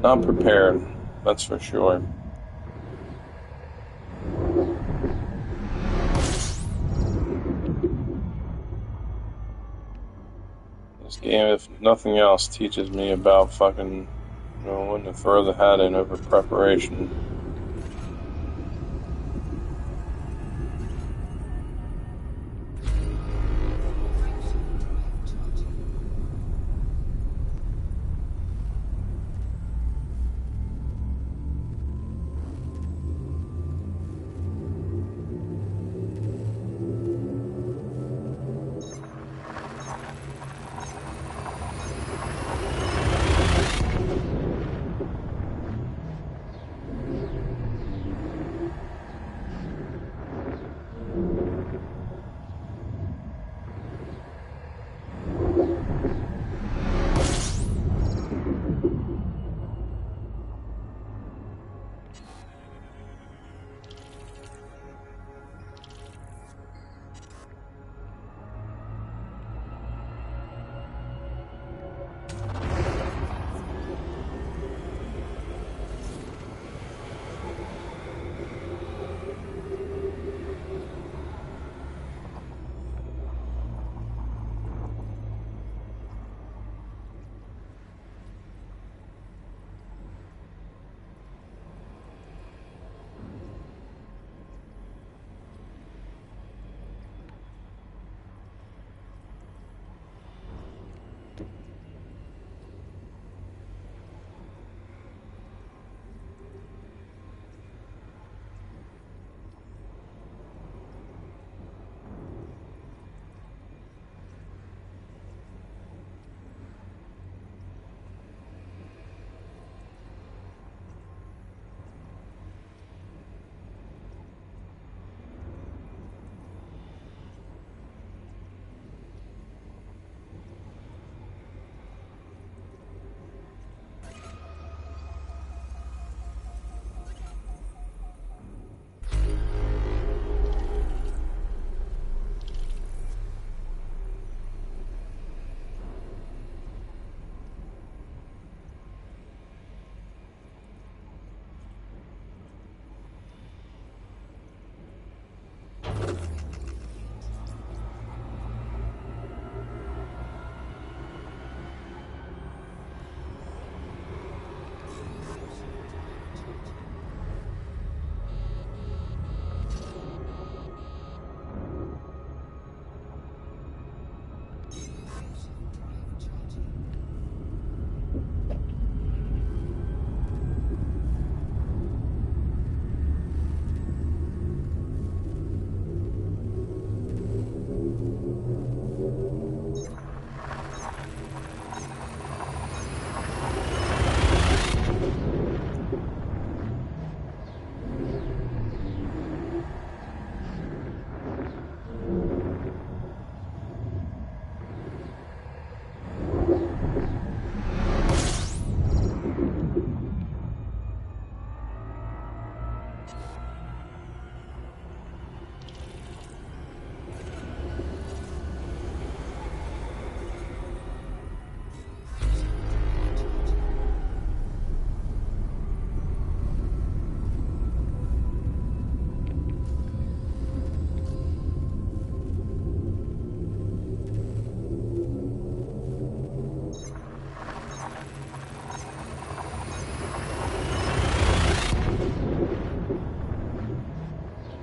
not prepared. That's for sure. This game, if nothing else, teaches me about fucking, when to throw the hat in over preparation.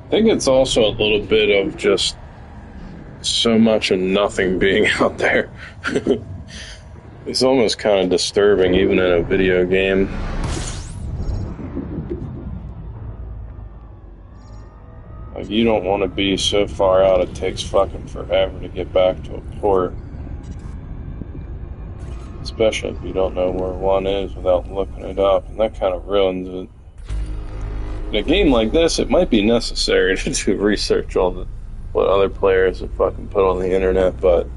I think it's also a little bit of just so much of nothing being out there. It's almost kind of disturbing, even in a video game. Like, you don't want to be so far out it takes fucking forever to get back to a port. Especially if you don't know where one is without looking it up, and that kind of ruins it. In a game like this, it might be necessary to do research on what other players have fucking put on the internet, but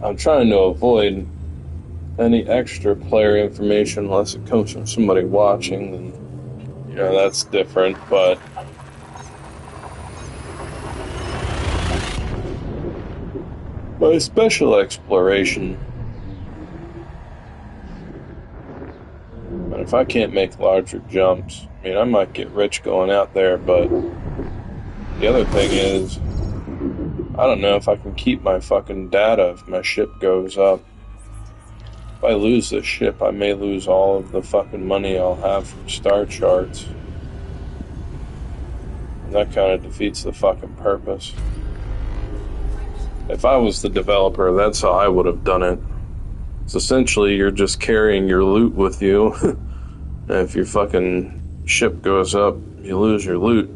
I'm trying to avoid any extra player information unless it comes from somebody watching, then, that's different, but my special exploration if I can't make larger jumps, I mean, I might get rich going out there, but the other thing is, I don't know if I can keep my fucking data if my ship goes up. If I lose this ship, I may lose all of the fucking money I'll have from star charts. And that kind of defeats the fucking purpose. If I was the developer, that's how I would have done it. So essentially, you're just carrying your loot with you. And if your fucking ship goes up, you lose your loot.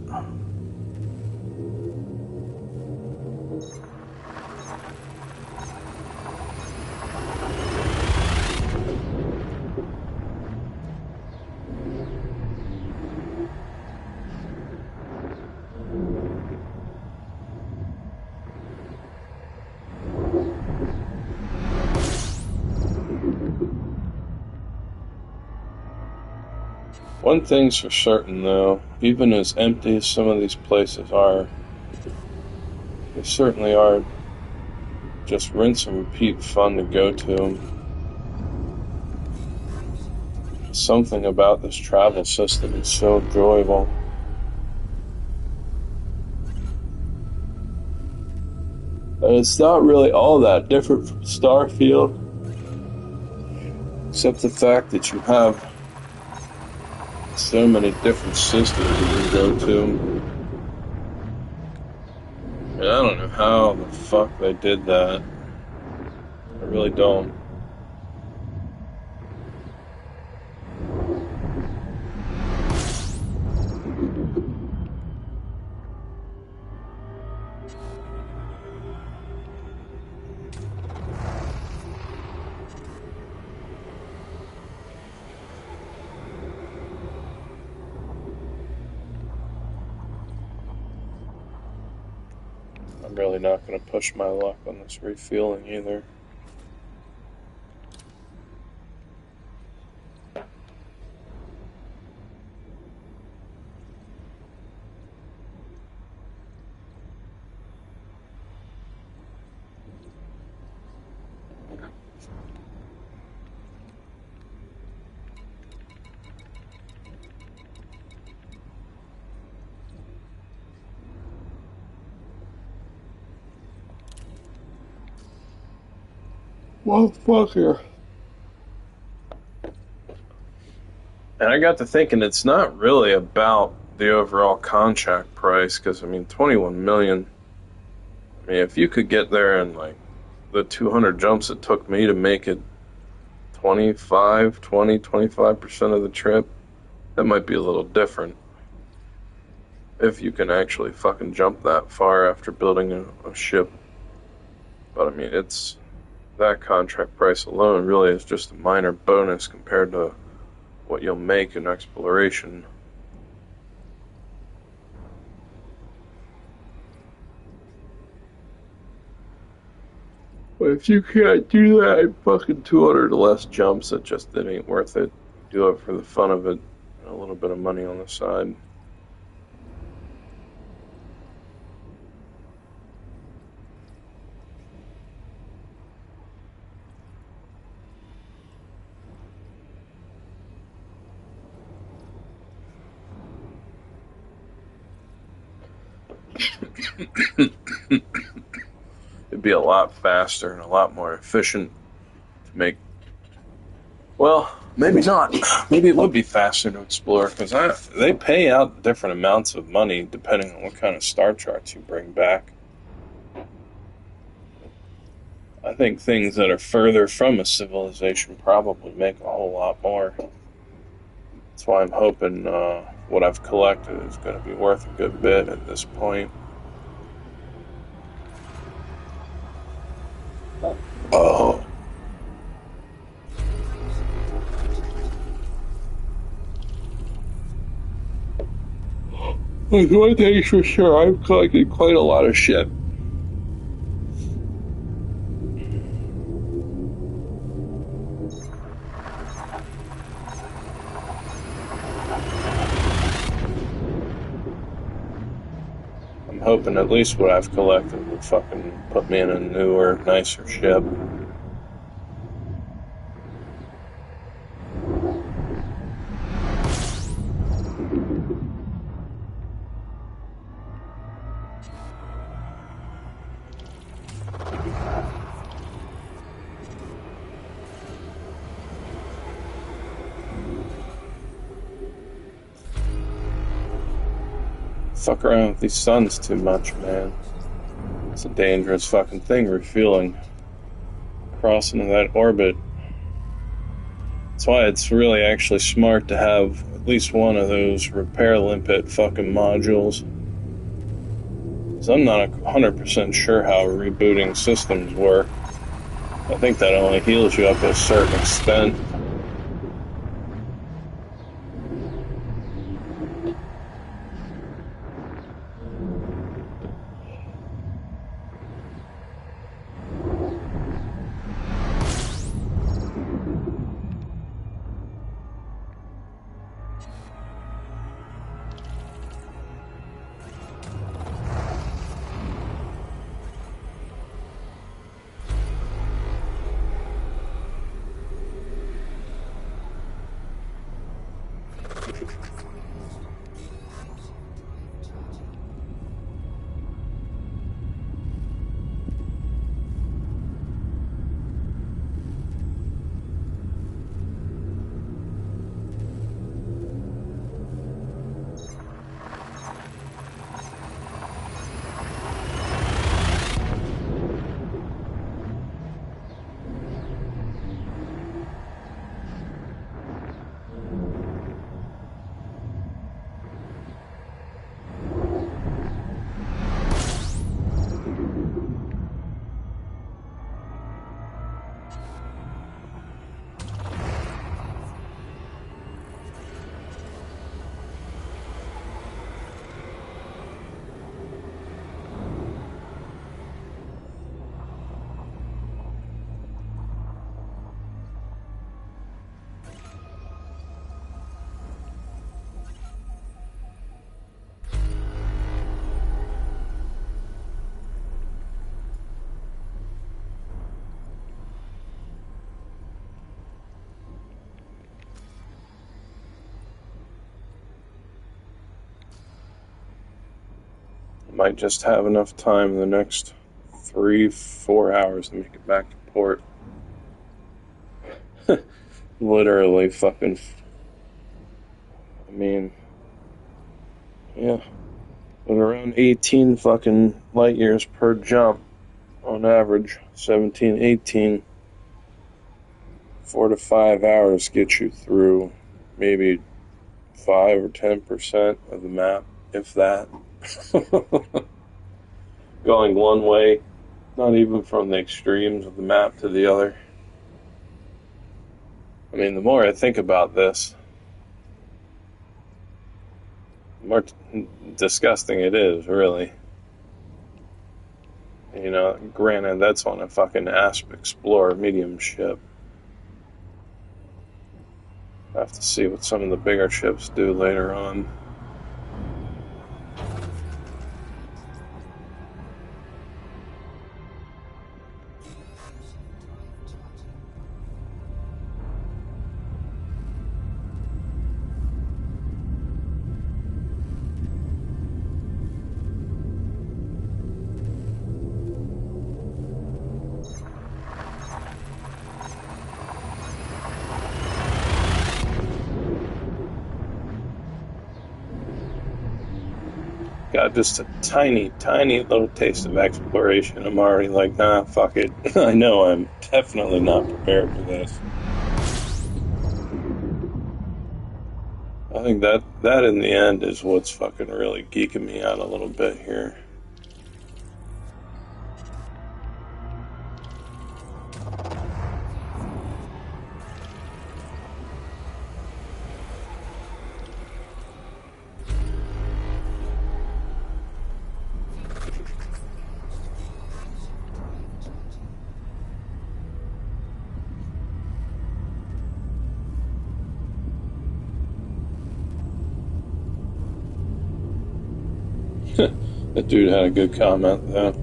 One thing's for certain, though, even as empty as some of these places are, they certainly are just rinse and repeat fun to go to. Something about this travel system is so enjoyable. And it's not really all that different from Starfield, except the fact that you have so many different systems you can go to. And I don't know how the fuck they did that. I really don't. I'm really not going to push my luck on this refueling either. Motherfucker. And I got to thinking, it's not really about the overall contract price, because, I mean, 21 million. I mean, if you could get there in, like, the 200 jumps it took me to make it 25% of the trip, that might be a little different. If you can actually fucking jump that far after building a ship. But, I mean, it's... that contract price alone really is just a minor bonus compared to what you'll make in exploration. But if you can't do that in fucking 200 less jumps, it ain't worth it. Do it for the fun of it and a little bit of money on the side. It'd be a lot faster and a lot more efficient to make. Well, maybe not. Maybe it would be faster to explore, because they pay out different amounts of money depending on what kind of star charts you bring back. I think things that are further from a civilization probably make a whole lot more. That's why I'm hoping what I've collected is going to be worth a good bit at this point. Oh. One thing's for sure, I've collected quite a lot of shit. I'm hoping at least what I've collected will fucking put me in a newer, nicer ship. fuck around with these suns too much, man. It's a dangerous fucking thing, refueling. Crossing that orbit. That's why it's really actually smart to have at least one of those repair limpet fucking modules. Because I'm not 100% sure how rebooting systems work. I think that only heals you up to a certain extent. Might just have enough time in the next 3-4 hours to make it back to port. Literally fucking. I mean, yeah. But around 18 fucking light years per jump on average. 17, 18. 4 to 5 hours get you through maybe 5 or 10% of the map, if that. Going one way, not even from the extremes of the map to the other. I mean, the more I think about this, the more disgusting it is, really. You know, granted, that's on a fucking Asp Explorer medium ship. I have to see what some of the bigger ships do later on. Got just a tiny, tiny little taste of exploration. I'm already like, nah, fuck it. I know I'm definitely not prepared for this. I think that in the end is what's fucking really geeking me out a little bit here. That dude had a good comment, though.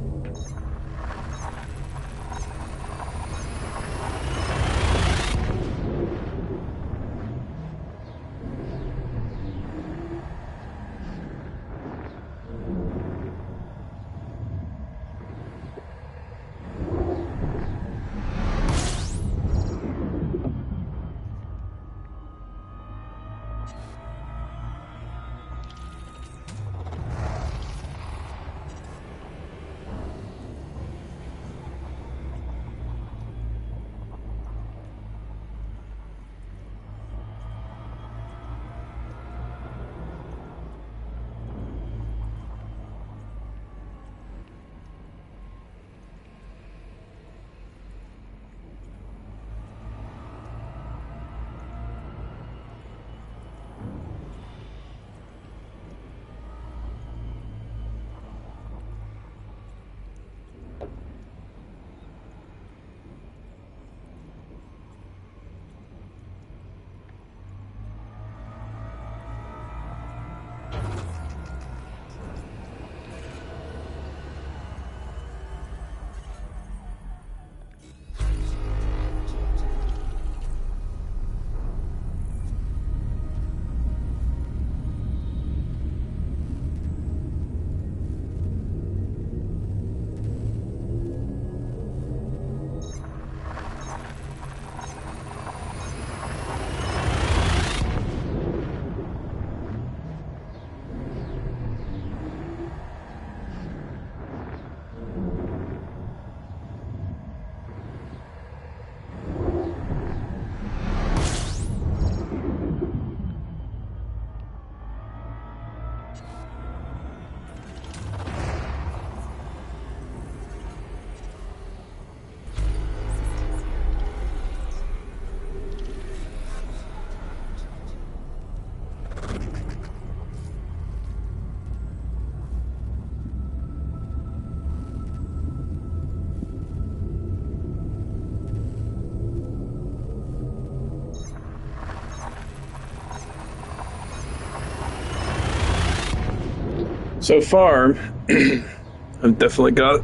So far, I've definitely got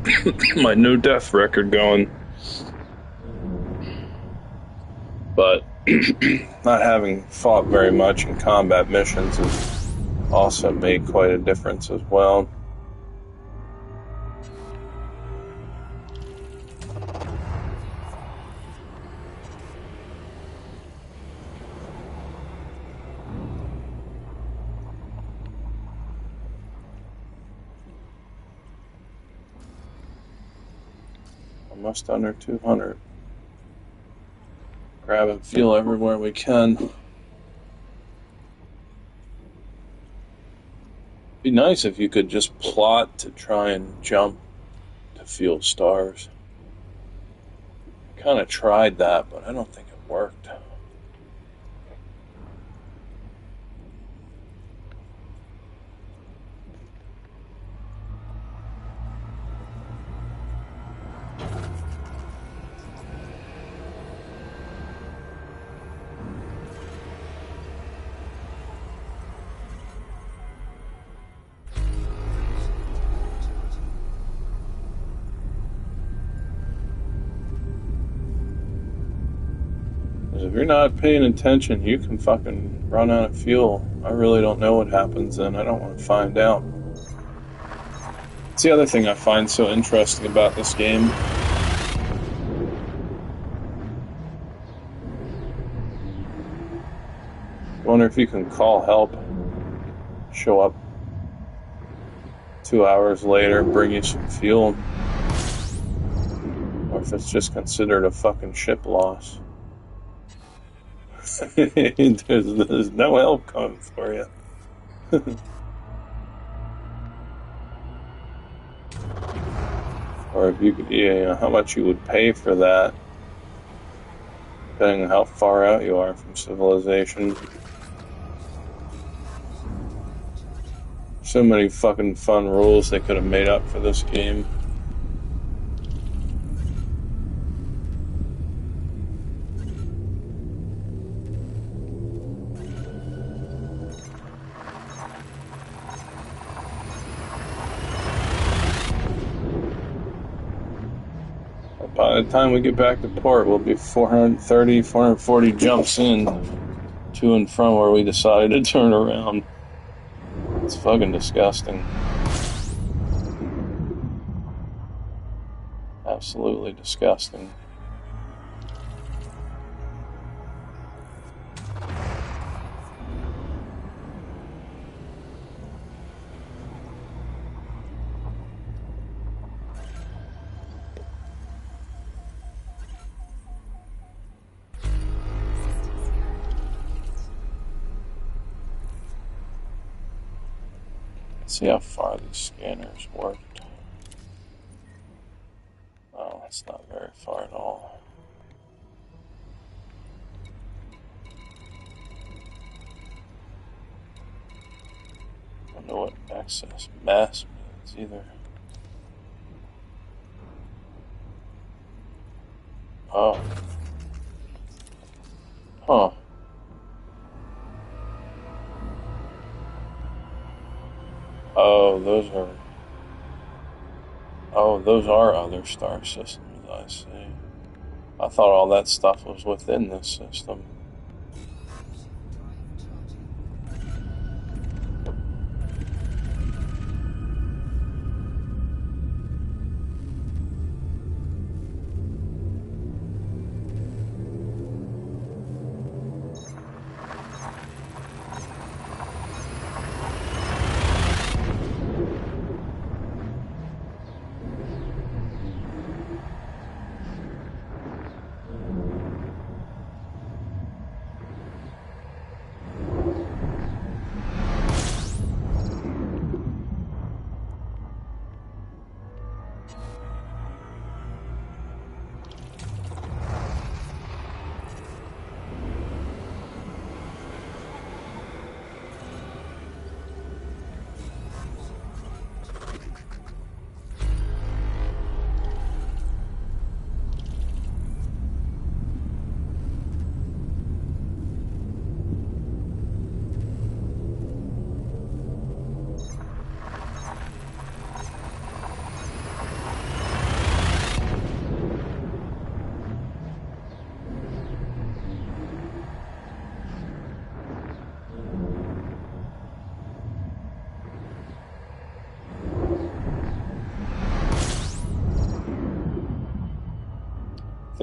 my no death record going. But not having fought very much in combat missions has also made quite a difference as well. Almost under 200. Grab and fuel everywhere we can. Be nice if you could just plot to try and jump to fuel stars. I kind of tried that, but I don't think it worked. If you're not paying attention, you can fucking run out of fuel. I really don't know what happens then. I don't want to find out. It's the other thing I find so interesting about this game. I wonder if you can call help, show up 2 hours later, bring you some fuel, or if it's just considered a fucking ship loss. there's no help coming for you. Or if you could, how much you would pay for that, depending on how far out you are from civilization. So many fucking fun rules they could have made up for this game. By the time we get back to port, we'll be 430, 440 jumps in to and from where we decided to turn around. It's fucking disgusting. Absolutely disgusting. See how far these scanners worked. Oh, it's not very far at all. I don't know what excess mass means either. Oh. Huh. Oh, those are other star systems, I see. I thought all that stuff was within this system.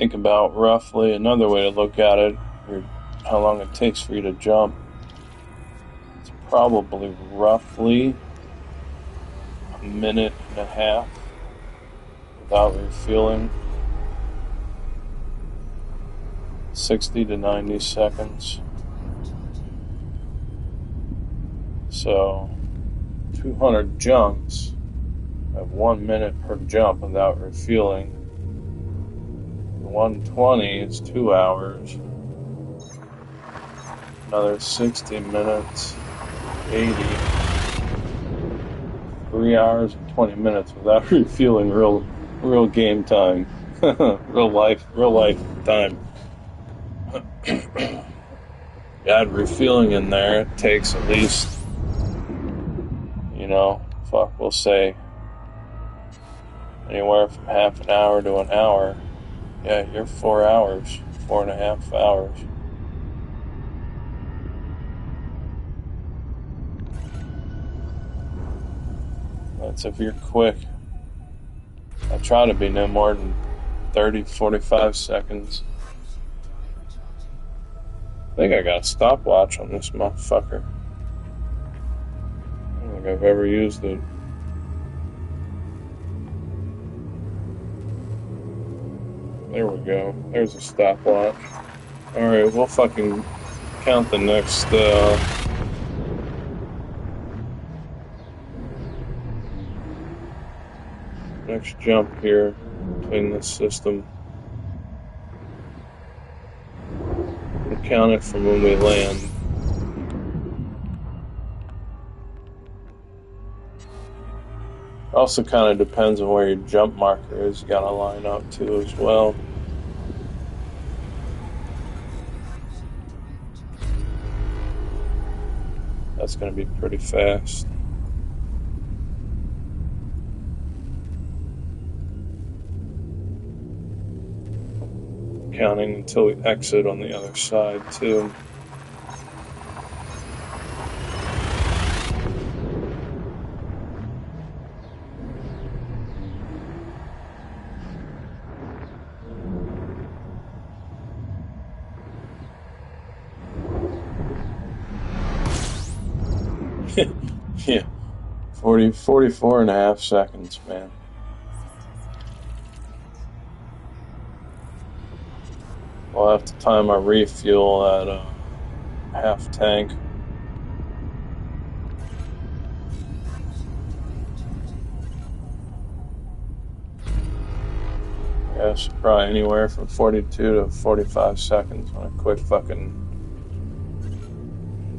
think about roughly another way to look at it, or how long it takes for you to jump. It's probably roughly a minute and a half without refueling. 60 to 90 seconds. So 200 jumps at 1 minute per jump without refueling. 120 is 2 hours. Another 60 minutes, 80. 3 hours and 20 minutes without refueling. Real game time. real life time. Add refueling in there, it takes at least, we'll say anywhere from half an hour to an hour. Yeah, you're 4 hours, 4.5 hours. That's if you're quick. I try to be no more than 30, 45 seconds. I think I got a stopwatch on this motherfucker. I don't think I've ever used it. There we go. There's a stopwatch. Alright, we'll fucking count the next jump here between this system. We'll count it from when we land. Also kind of depends on where your jump marker is. You gotta line up too as well. That's gonna be pretty fast. Counting until we exit on the other side too. Yeah, 44.5 seconds, man. We'll have to time our refuel at half tank. Yeah, so probably anywhere from 42 to 45 seconds on a quick fucking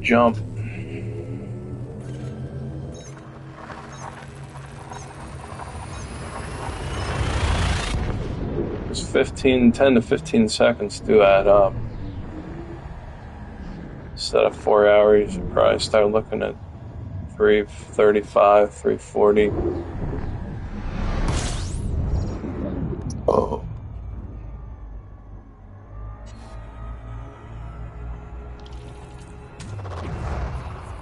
jump. It's 10 to 15 seconds to add up. Instead of 4 hours, you probably start looking at 3:35, 3:40. Oh.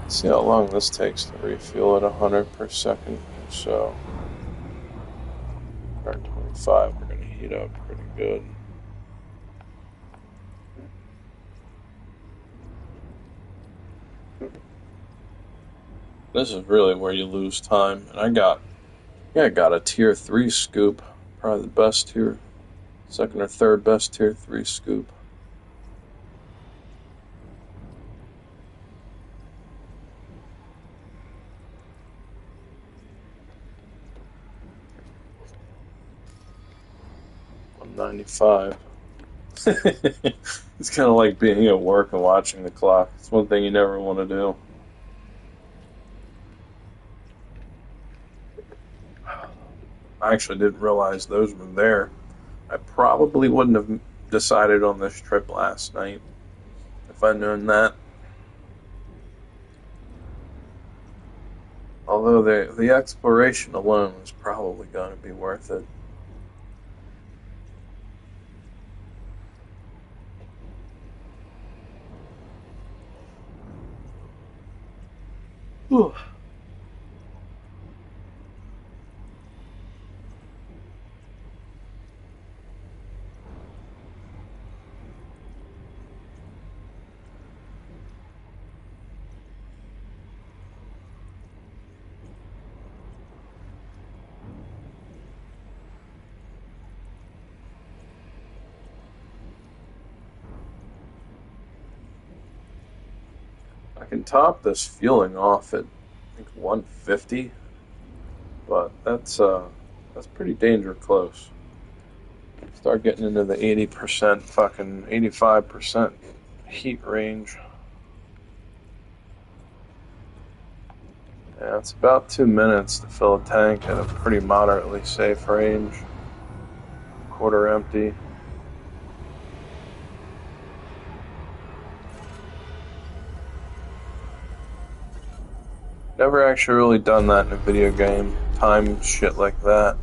See how long this takes to refuel at 100 per second or so. Or 25, we're going to heat up pretty good. This is really where you lose time. And I got a tier 3 scoop. Probably the best tier, second or third best tier 3 scoop. $195. It's kind of like being at work and watching the clock. It's one thing you never want to do. I actually didn't realize those were there. I probably wouldn't have decided on this trip last night if I'd known that. Although the exploration alone was probably going to be worth it. Whew. I can top this fueling off at I think 150, but that's pretty danger close. Start getting into the 80%, fucking 85% heat range. Yeah, it's about 2 minutes to fill a tank at a pretty moderately safe range. Quarter empty. Never actually really done that in a video game. Time shit like that.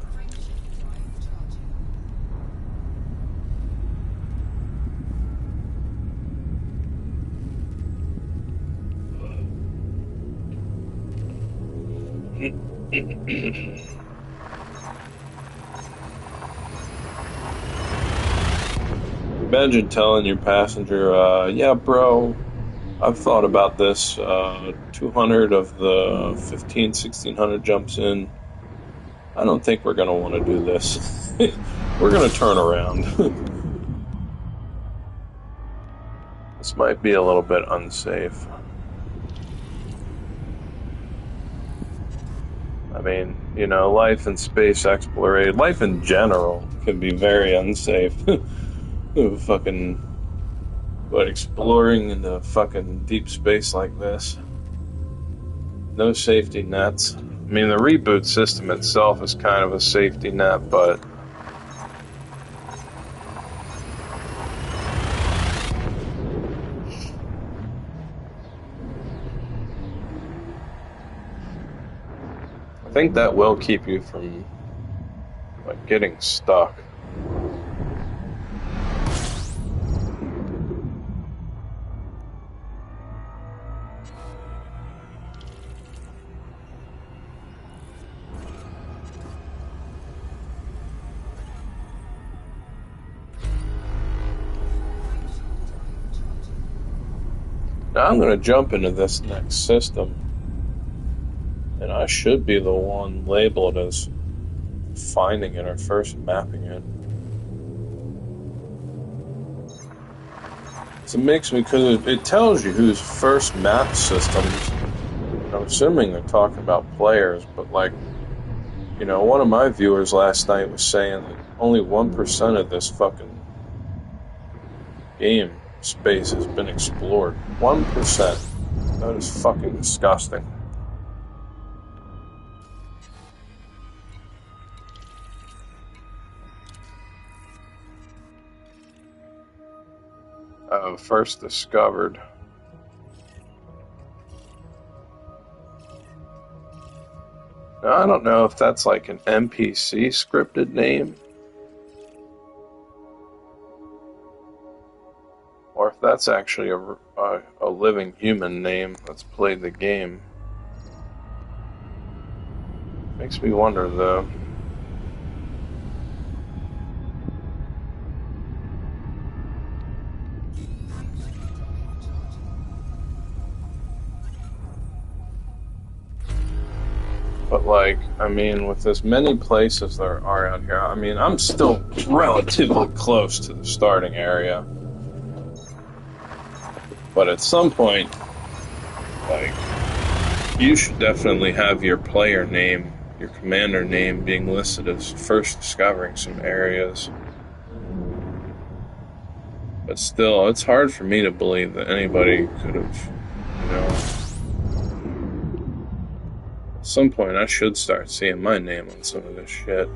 Imagine telling your passenger, yeah, bro, I've thought about this. 200 of the 1600 jumps in. I don't think we're going to want to do this. We're going to turn around. This might be a little bit unsafe. I mean, you know, life in space exploration, life in general can be very unsafe. Fucking, but exploring into fucking deep space like this, no safety nets. I mean, the reboot system itself is kind of a safety net, but I think that will keep you from like getting stuck. Now I'm going to jump into this next system, and I should be the one labeled as finding it or first mapping it. So it makes me, because it tells you who's first map systems. I'm assuming they're talking about players, but like, you know, one of my viewers last night was saying that only 1% of this fucking game space has been explored. 1%. That is fucking disgusting. First discovered. Now, I don't know if that's like an NPC scripted name, or if that's actually a living human name that's played the game. Makes me wonder, though. But like, I mean, with as many places there are out here, I mean, I'm still relatively close to the starting area. But at some point, like, you should definitely have your player name, your commander name being listed as first discovering some areas. But still, it's hard for me to believe that anybody could have, you know. At some point, I should start seeing my name on some of this shit.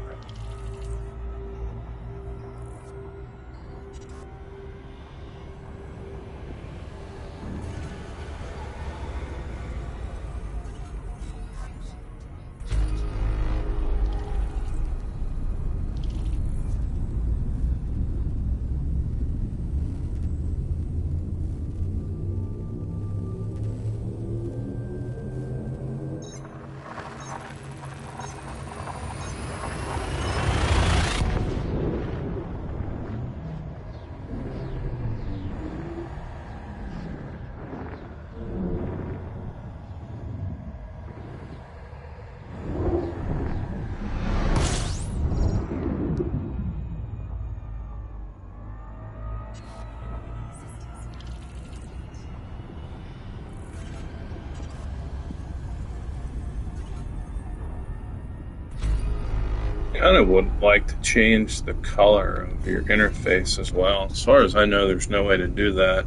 kind of would like to change the color of your interface as well. As far as I know, there's no way to do that.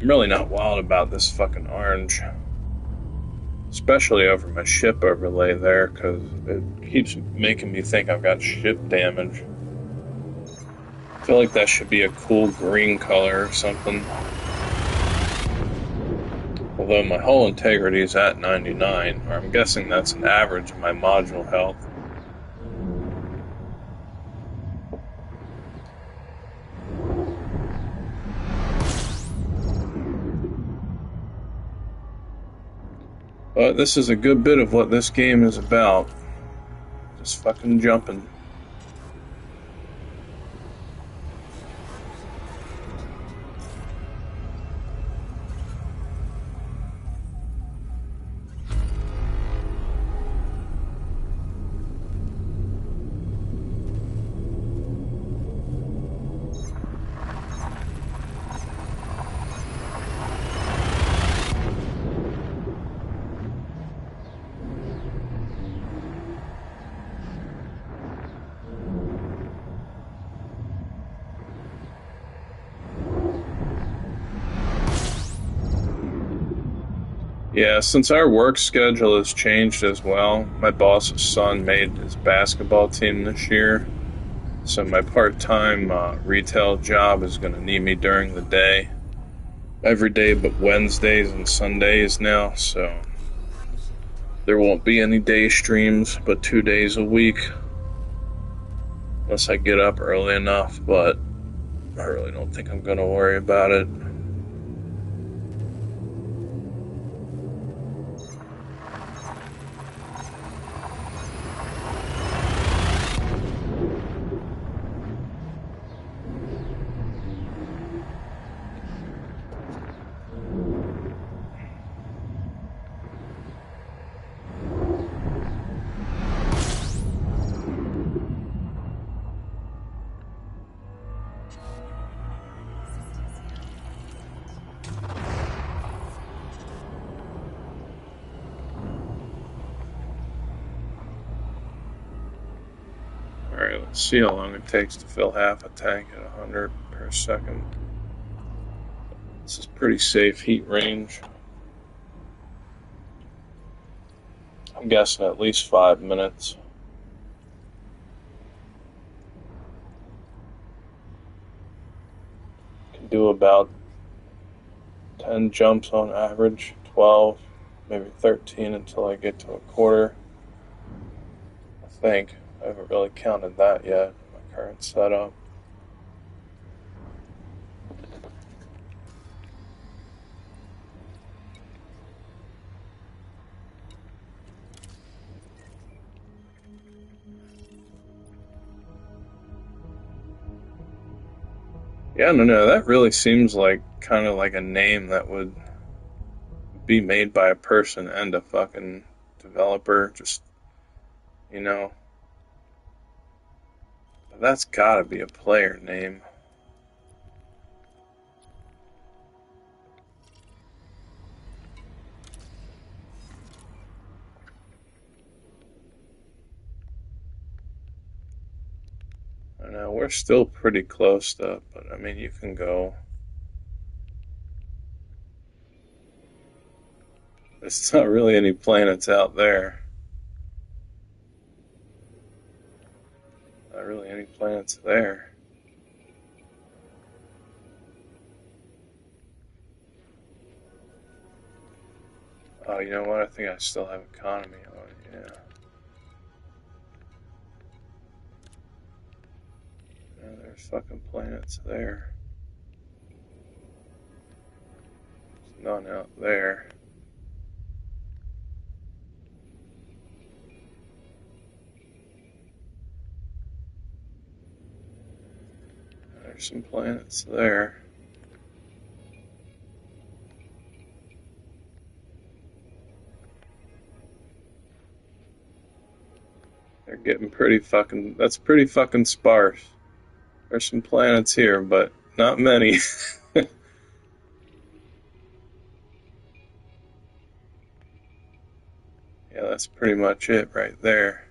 I'm really not wild about this fucking orange, especially over my ship overlay there, because it keeps making me think I've got ship damage. I feel like that should be a cool green color or something. Although my hull integrity is at 99, or I'm guessing that's an average of my module health. But this is a good bit of what this game is about. Just fucking jumping. Yeah, since our work schedule has changed as well, my boss's son made his basketball team this year. So my part-time retail job is going to need me during the day. Every day but Wednesdays and Sundays now, so there won't be any day streams but 2 days a week. Unless I get up early enough, but I really don't think I'm going to worry about it. Alright, let's see how long it takes to fill half a tank at 100 per second. This is pretty safe heat range. I'm guessing at least 5 minutes. Can do about 10 jumps on average, 12, maybe 13 until I get to a quarter. I think. I haven't really counted that yet in my current setup. Yeah, no, that really seems like kind of like a name that would be made by a person and a fucking developer. Just, you know, that's gotta be a player name. I know we're still pretty close though, but I mean, you can go. There's not really any planets out there. Not really any planets there. Oh, you know what? I think I still have economy on. Yeah. Yeah, there's fucking planets there. There's none out there. There's some planets there. They're getting pretty fucking. That's pretty fucking sparse. There's some planets here, but not many. Yeah, that's pretty much it right there.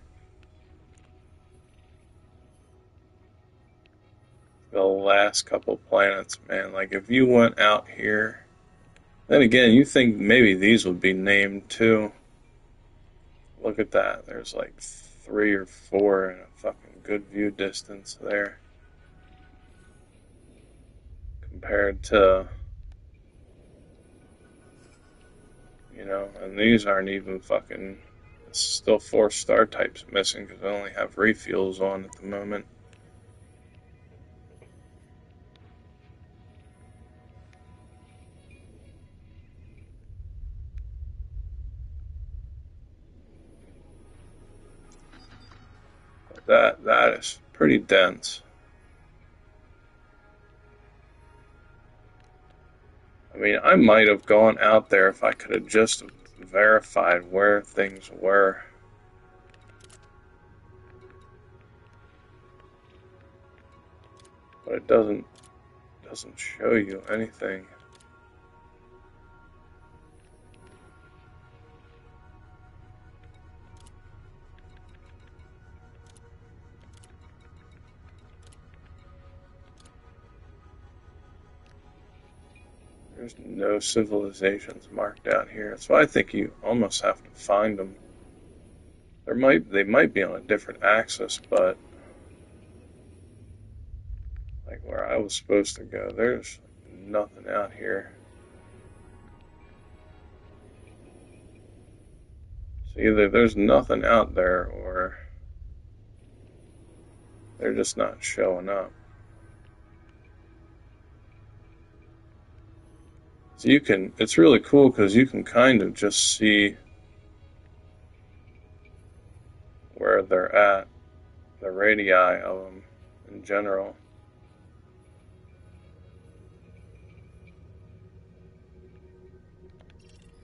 the last couple planets, man. Like, if you went out here, then again, you think maybe these would be named too. Look at that. There's like 3 or 4 in a fucking good view distance there. Compared to, and these aren't even fucking, still 4 star types missing because I only have refuels on at the moment. That is pretty dense. I mean, I might have gone out there if I could have just verified where things were. But it doesn't show you anything. There's no civilizations marked out here, so I think you almost have to find them. They might be on a different axis, but like where I was supposed to go, there's nothing out here. So either there's nothing out there, or they're just not showing up. So it's really cool because you can kind of just see where they're at, the radii of them in general.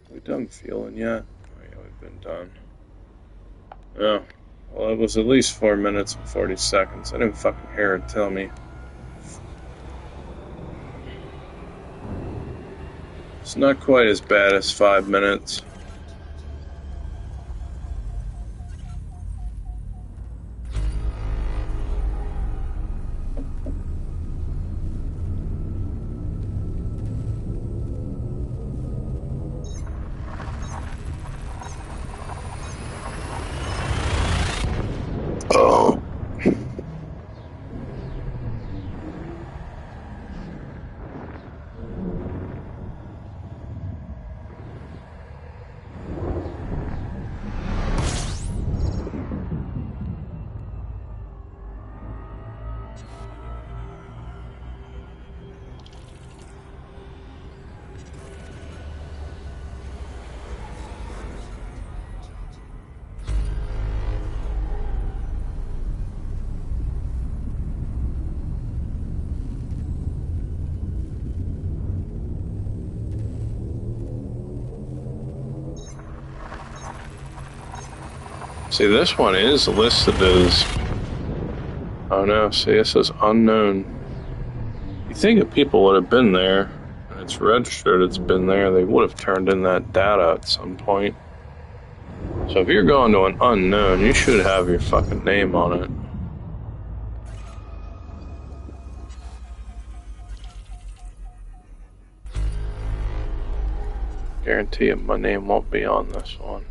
We done fueling yet? Oh yeah, we've been done. Oh, well, it was at least 4 minutes and 40 seconds. I didn't fucking hear it tell me. It's not quite as bad as 5 minutes. Oh. See, this one is listed as... Oh no, see, it says unknown. You think if people would have been there, and it's registered it's been there, they would have turned in that data at some point. So if you're going to an unknown, you should have your fucking name on it. Guarantee you my name won't be on this one.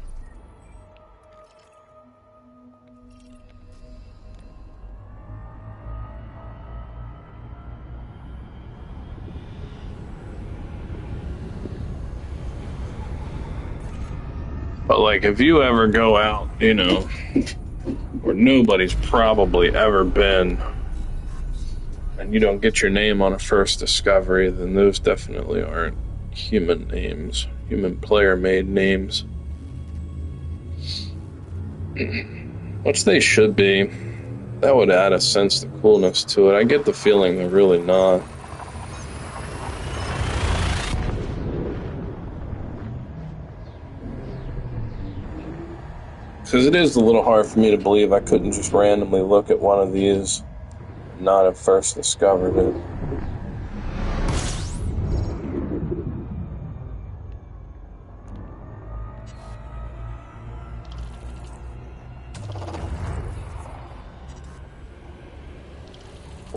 But like, if you ever go out, where nobody's probably ever been, and you don't get your name on a first discovery, then those definitely aren't human names, human player-made names. Which they should be. That would add a sense of coolness to it. I get the feeling they're really not. Because it is a little hard for me to believe I couldn't just randomly look at one of these and not have first discovered it.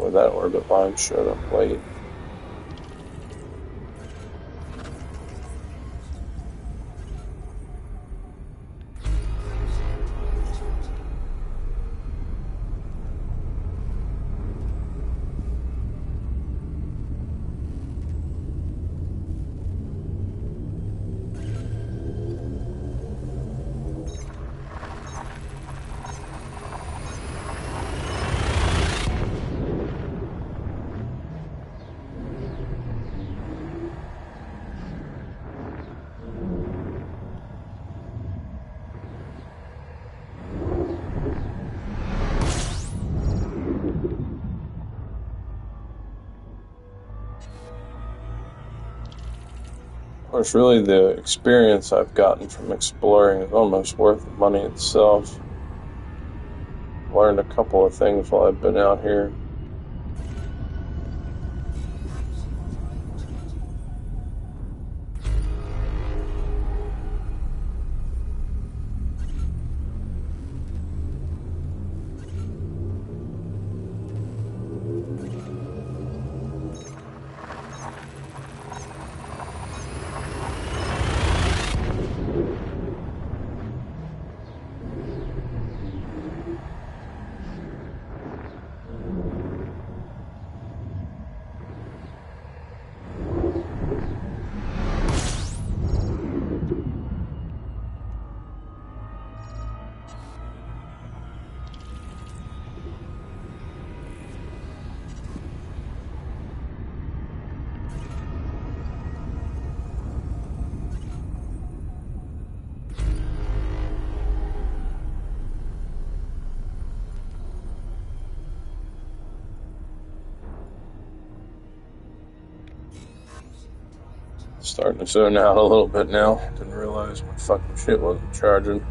Boy, that orbit line showed up late. Of course, really the experience I've gotten from exploring is almost worth the money itself. Learned a couple of things while I've been out here. Starting to zone out a little bit now. Didn't realize my fucking shit wasn't charging.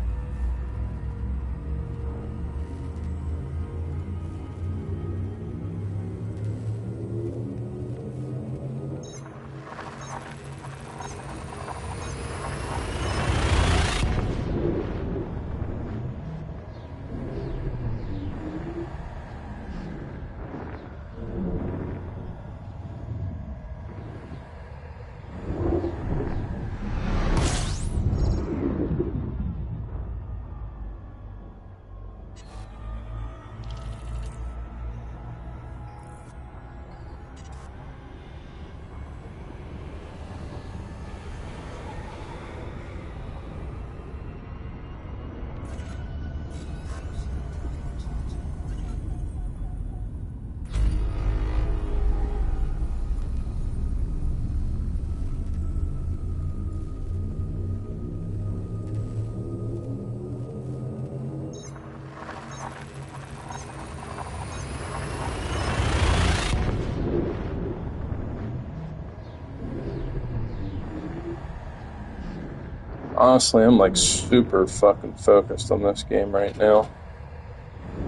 Honestly, I'm like super fucking focused on this game right now.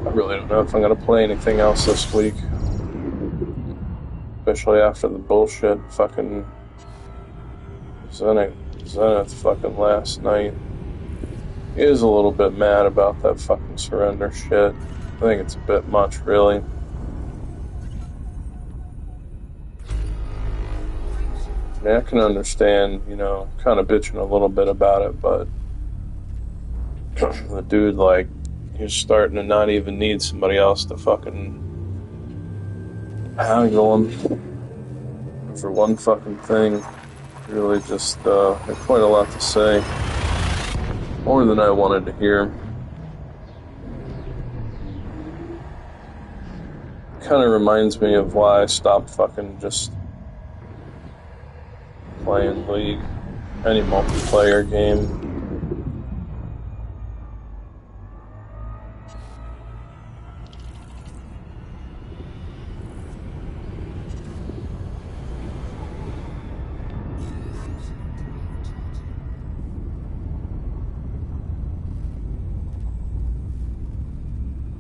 I really don't know if I'm gonna play anything else this week. Especially after the bullshit fucking Zenith fucking last night. He is a little bit mad about that fucking surrender shit. I think it's a bit much, really. I mean, I can understand, kind of bitching a little bit about it, but the dude, like, he's starting to not even need somebody else to fucking haggle him for one fucking thing. Really just had quite a lot to say. More than I wanted to hear. Kind of reminds me of why I stopped fucking just playing League, any multiplayer game.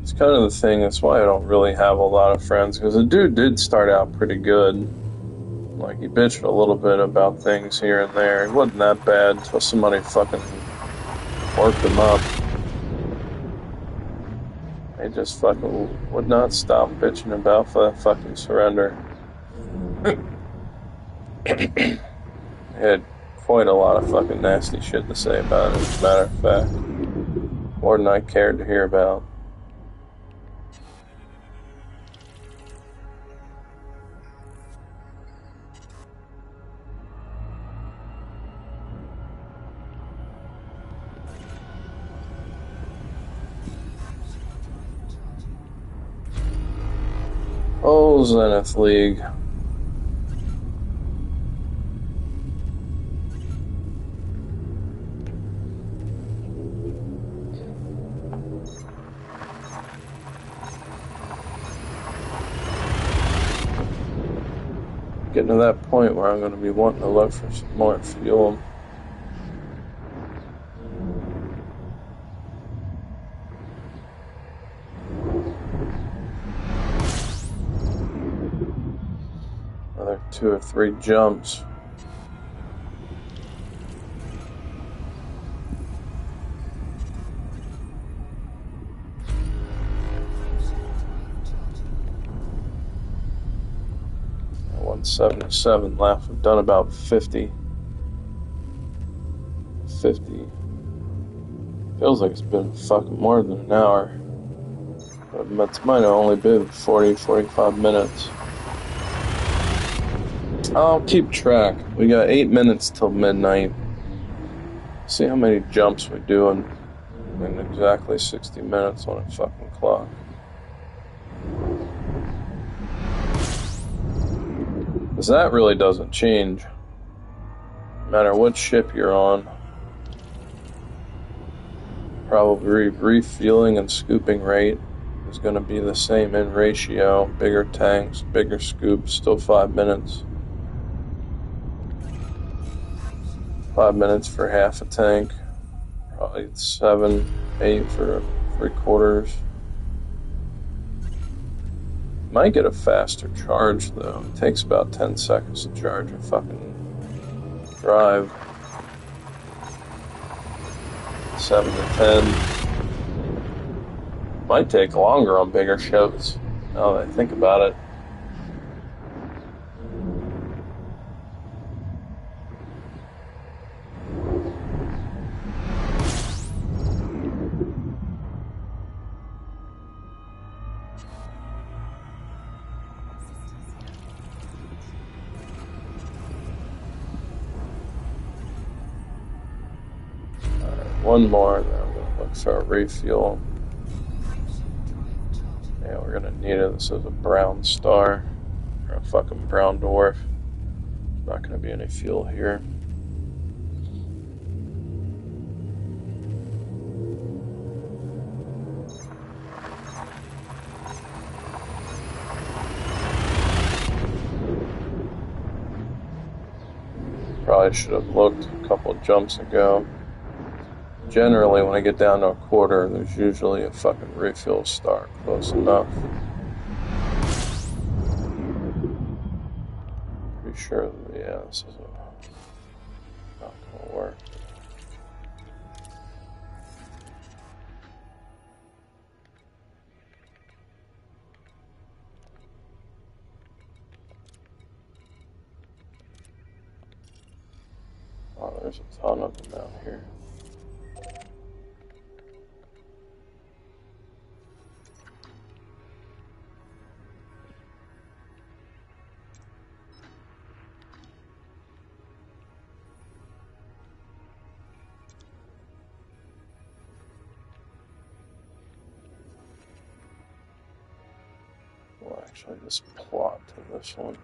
It's kind of the thing, that's why I don't really have a lot of friends, because the dude did start out pretty good. Like, he bitched a little bit about things here and there. It wasn't that bad until somebody fucking worked him up. They just fucking would not stop bitching about fucking surrender. They had quite a lot of fucking nasty shit to say about it, as a matter of fact. More than I cared to hear about. Oh, Zenith League. Getting to that point where I'm going to be wanting to look for some more fuel. Another 2 or 3 jumps. At 177 left. We've done about 50. Feels like it's been fucking more than an hour. But it might have only been 40, 45 minutes. I'll keep track. We got 8 minutes till midnight. See how many jumps we do in exactly 60 minutes on a fucking clock. Because that really doesn't change. No matter what ship you're on. Probably refueling and scooping rate is going to be the same in ratio. Bigger tanks, bigger scoops, still 5 minutes. 5 minutes for half a tank. Probably 7, 8 for 3/4. Might get a faster charge though. It takes about 10 seconds to charge a fucking drive. 7 to 10. Might take longer on bigger ships, now that I think about it. One more, then I'm going to look for a refuel. Yeah, we're going to need it. This is a brown star, or a fucking brown dwarf. There's not going to be any fuel here. Probably should have looked a couple of jumps ago. Generally, when I get down to a quarter, there's usually a fucking refuel star close enough. Pretty sure that, yeah, this is not gonna work. Oh, there's a ton of them out here. We'll actually just plot to this one.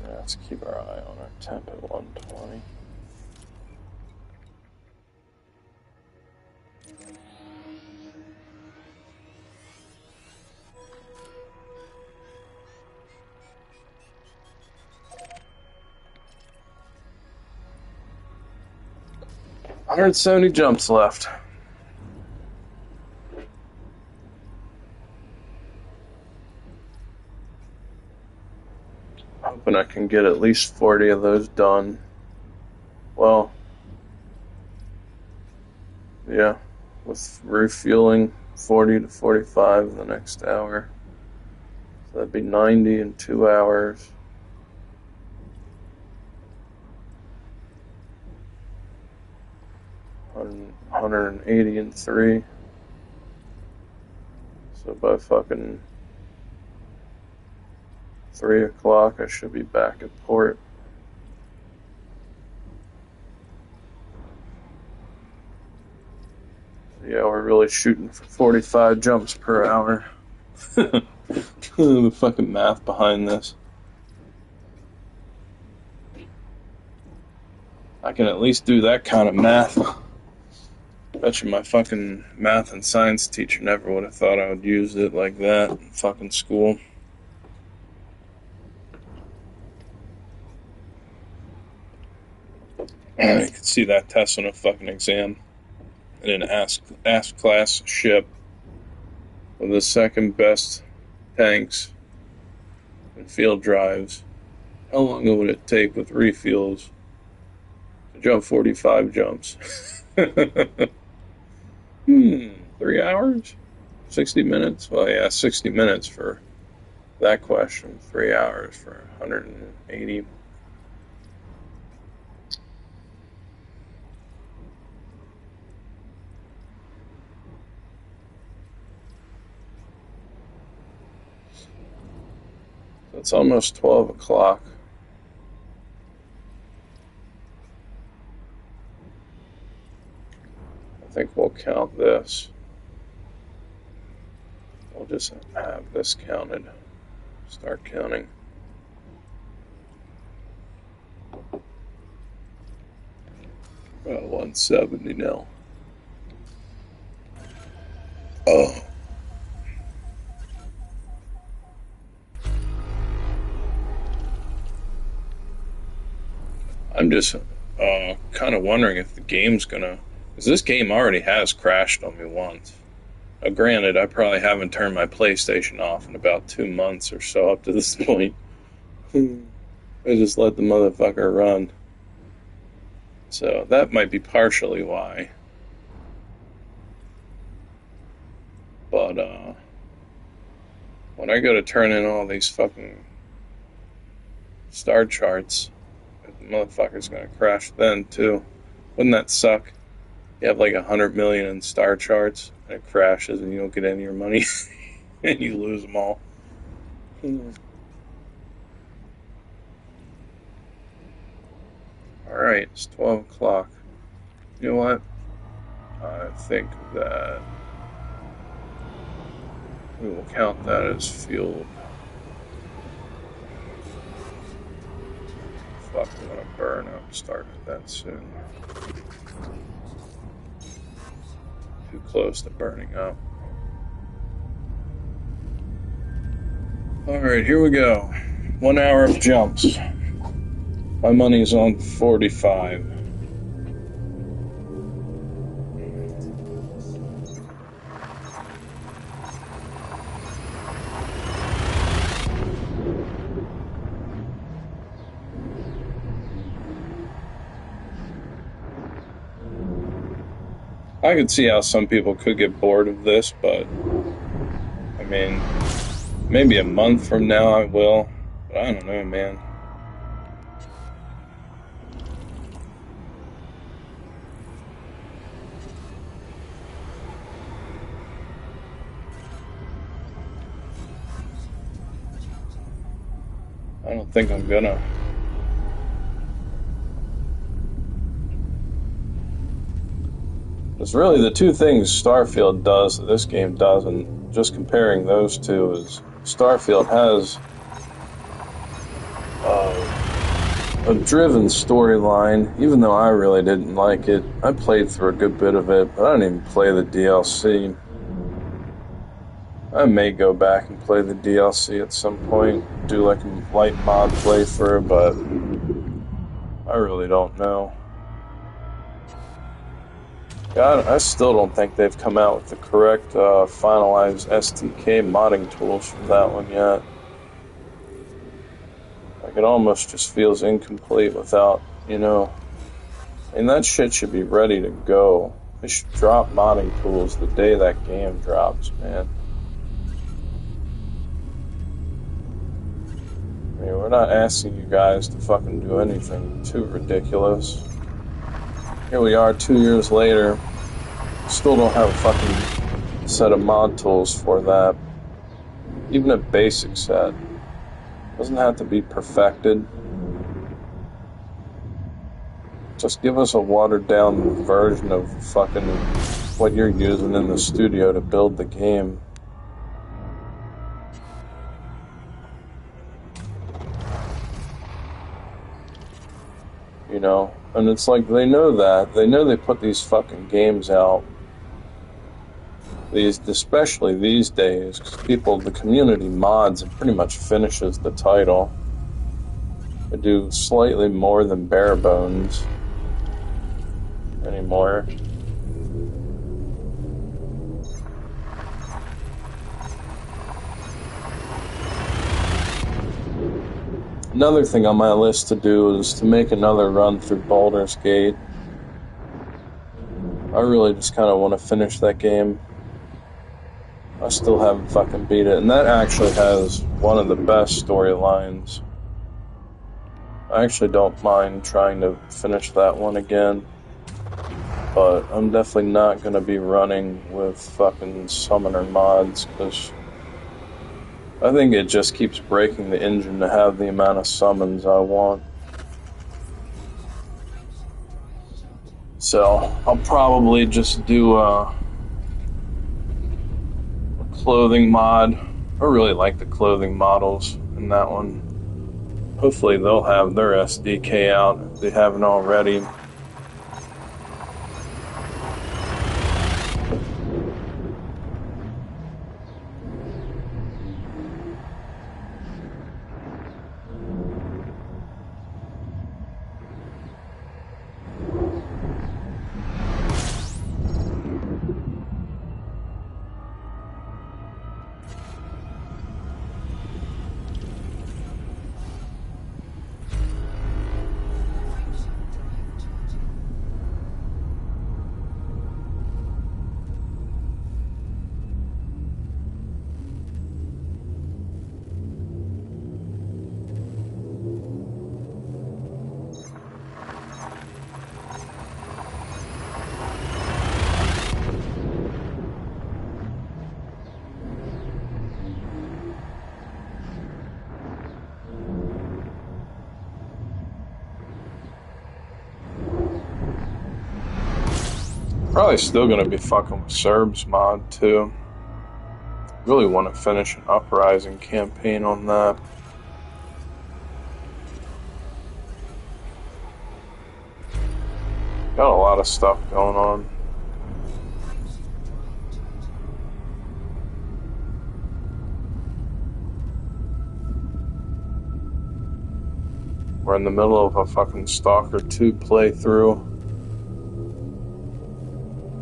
Yeah, let's keep our eye on our temp at 120. $170 jumps left. Hoping I can get at least 40 of those done. Well, yeah, with refueling 40 to 45 in the next hour. So that'd be 90 in 2 hours. $180 in 3. So by fucking 3 o'clock, I should be back at port. Yeah, we're really shooting for 45 jumps per hour. The fucking math behind this. I can at least do that kind of math. Bet you my fucking math and science teacher never would have thought I would use it like that in fucking school. You could see that test on a fucking exam. In an ask class ship with the second best tanks and field drives. How long would it take with refuels to jump 45 jumps? 3 hours? 60 minutes? Well, yeah, 60 minutes for that question. 3 hours for 180. It's almost 12 o'clock. I think we'll count this. We'll just have this counted. Start counting. About 170 now. Oh. I'm just kind of wondering if the game's gonna... Because this game already has crashed on me once. Now, granted, I probably haven't turned my PlayStation off in about 2 months or so up to this point. I just let the motherfucker run. So that might be partially why. But when I go to turn in all these fucking star charts, the motherfucker's gonna crash then too. Wouldn't that suck? You have like 100 million in star charts and it crashes and you don't get any of your money and you lose them all. Alright, it's 12 o'clock. You know what? I think that we will count that as fuel. Fuck, I'm gonna burn up. Start that soon. Too close to burning up. Alright, here we go. 1 hour of jumps. My money's on 45. I could see how some people could get bored of this, but I mean, maybe a month from now I will, but I don't know, man. I don't think I'm gonna. It's really the two things Starfield does that this game doesn't. Just comparing those two is Starfield has a driven storyline, even though I really didn't like it. I played through a good bit of it, but I didn't even play the DLC. I may go back and play the DLC at some point, do like a light mod playthrough, but I really don't know. God, I still don't think they've come out with the correct finalized SDK modding tools for that one yet. Like, it almost just feels incomplete without, I mean, that shit should be ready to go. They should drop modding tools the day that game drops, man. I mean, we're not asking you guys to fucking do anything too ridiculous. Here we are 2 years later, still don't have a fucking set of mod tools for that. Even a basic set. Doesn't have to be perfected. Just give us a watered down version of fucking what you're using in the studio to build the game. And it's like they know that. They know they put these fucking games out. Especially these days, because the community mods and pretty much finishes the title. They do slightly more than bare bones anymore. Another thing on my list to do is to make another run through Baldur's Gate. I really just kind of want to finish that game. I still haven't fucking beat it, and that actually has one of the best storylines. I actually don't mind trying to finish that one again, but I'm definitely not going to be running with fucking summoner mods, because I think it just keeps breaking the engine to have the amount of summons I want. So, I'll probably just do a clothing mod. I really like the clothing models in that one. Hopefully they'll have their SDK out if they haven't already. Probably still gonna be fucking with Serb's mod too. Really want to finish an Uprising campaign on that. Got a lot of stuff going on. We're in the middle of a fucking Stalker 2 playthrough.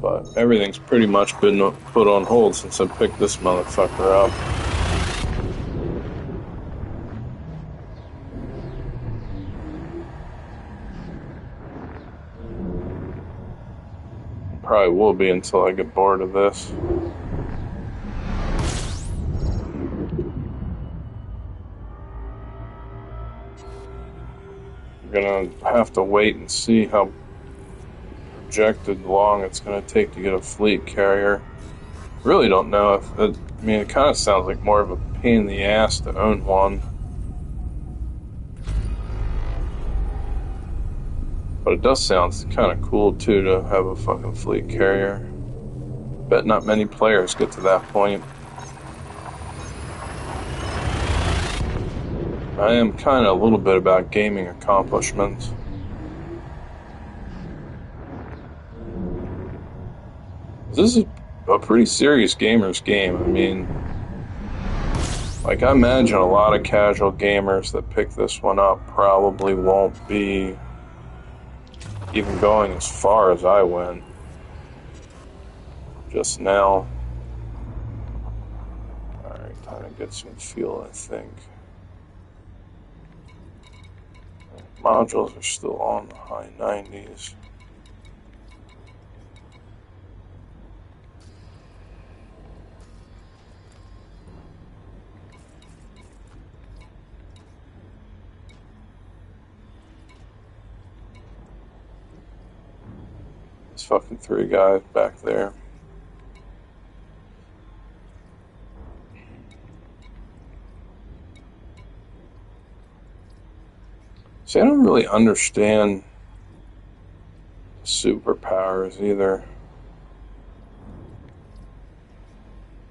But everything's pretty much been put on hold since I picked this motherfucker up. Probably will be until I get bored of this. I'm gonna have to wait and see how projected long it's going to take to get a fleet carrier. Really don't know if it kind of sounds like more of a pain in the ass to own one, but it does sound kind of cool too to have a fucking fleet carrier. Bet not many players get to that point. I am kind of a little bit about gaming accomplishments. This is a pretty serious gamer's game. I mean, like, I imagine a lot of casual gamers that pick this one up probably won't be even going as far as I went just now. Alright, time to get some feel, I think. Modules are still on the high 90s. There's fucking 3 guys back there. See, I don't really understand superpowers either.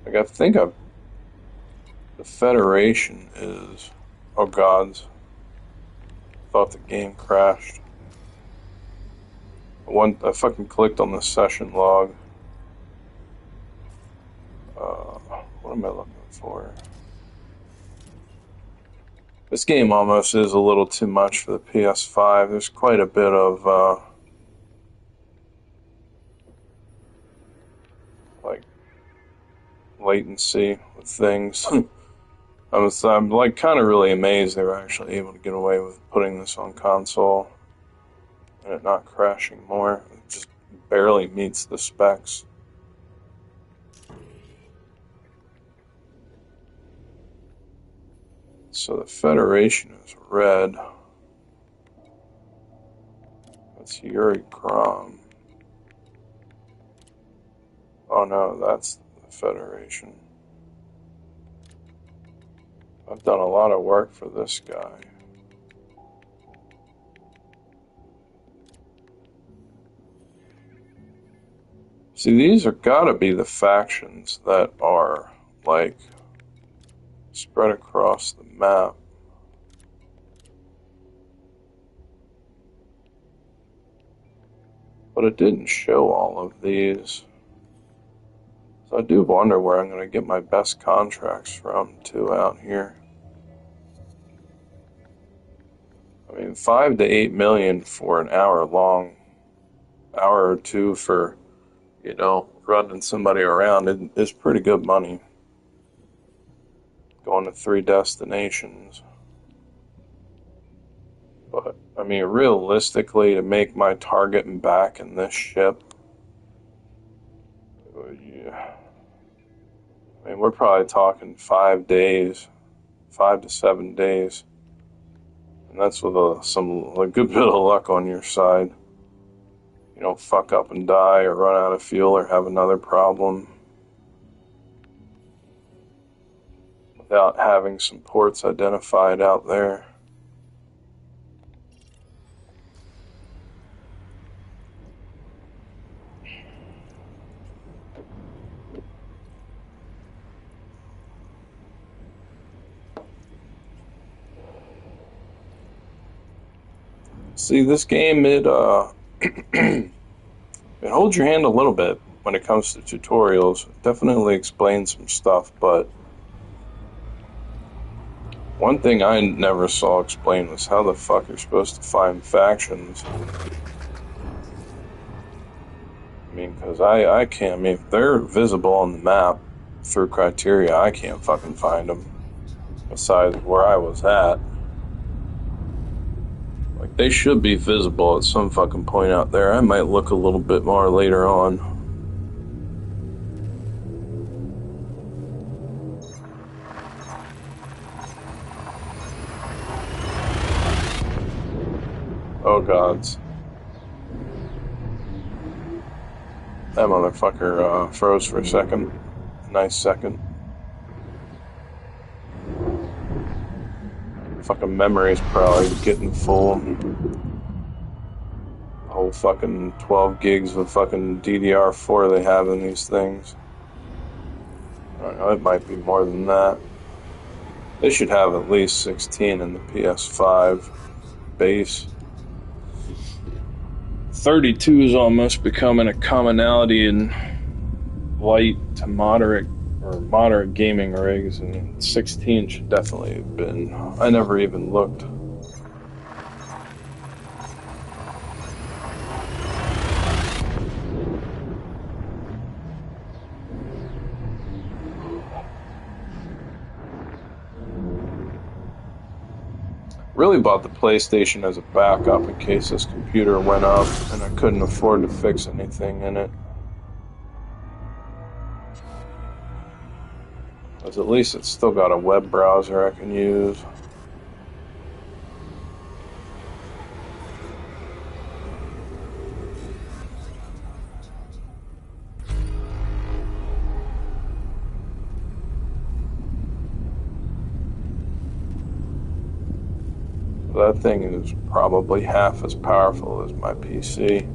Like, I think the Federation is... Oh, gods. Thought the game crashed. I fucking clicked on the session log. What am I looking for? This game almost is a little too much for the PS5. There's quite a bit of, like, latency with things. I'm like kind of really amazed they were actually able to get away with putting this on console and it not crashing more. It just barely meets the specs. So the Federation is red. That's Yuri Grom. Oh no, that's the Federation. I've done a lot of work for this guy. See, these are gotta be the factions that are, like, spread across the map. But it didn't show all of these. So I do wonder where I'm going to get my best contracts from, too, out here. I mean, 5 to 8 million for an hour or two for, you know, running somebody around is pretty good money. Going to 3 destinations. But, I mean, realistically, to make my target and back in this ship, yeah. I mean, we're probably talking 5 days, 5 to 7 days. And that's with a good bit of luck on your side. You don't fuck up and die or run out of fuel or have another problem. Without having some ports identified out there. See, this game, it holds your hand a little bit when it comes to tutorials. It definitely explains some stuff, but one thing I never saw explained was how the fuck you're supposed to find factions. I mean, because I can't, I mean, if they're visible on the map through criteria, I can't fucking find them, besides where I was at. Like, they should be visible at some fucking point out there. I might look a little bit more later on. Oh gods. That motherfucker froze for a second. Nice second. Fucking memory's probably getting full. The whole fucking 12 gigs of fucking DDR4 they have in these things. I don't know, it might be more than that. They should have at least 16 in the PS5 base. 32 is almost becoming a commonality in light to moderate or moderate gaming rigs, and 16 should definitely have been. I never even looked. Really bought the PlayStation as a backup in case this computer went up and I couldn't afford to fix anything in it. Because at least it's still got a web browser I can use. That thing is probably half as powerful as my PC.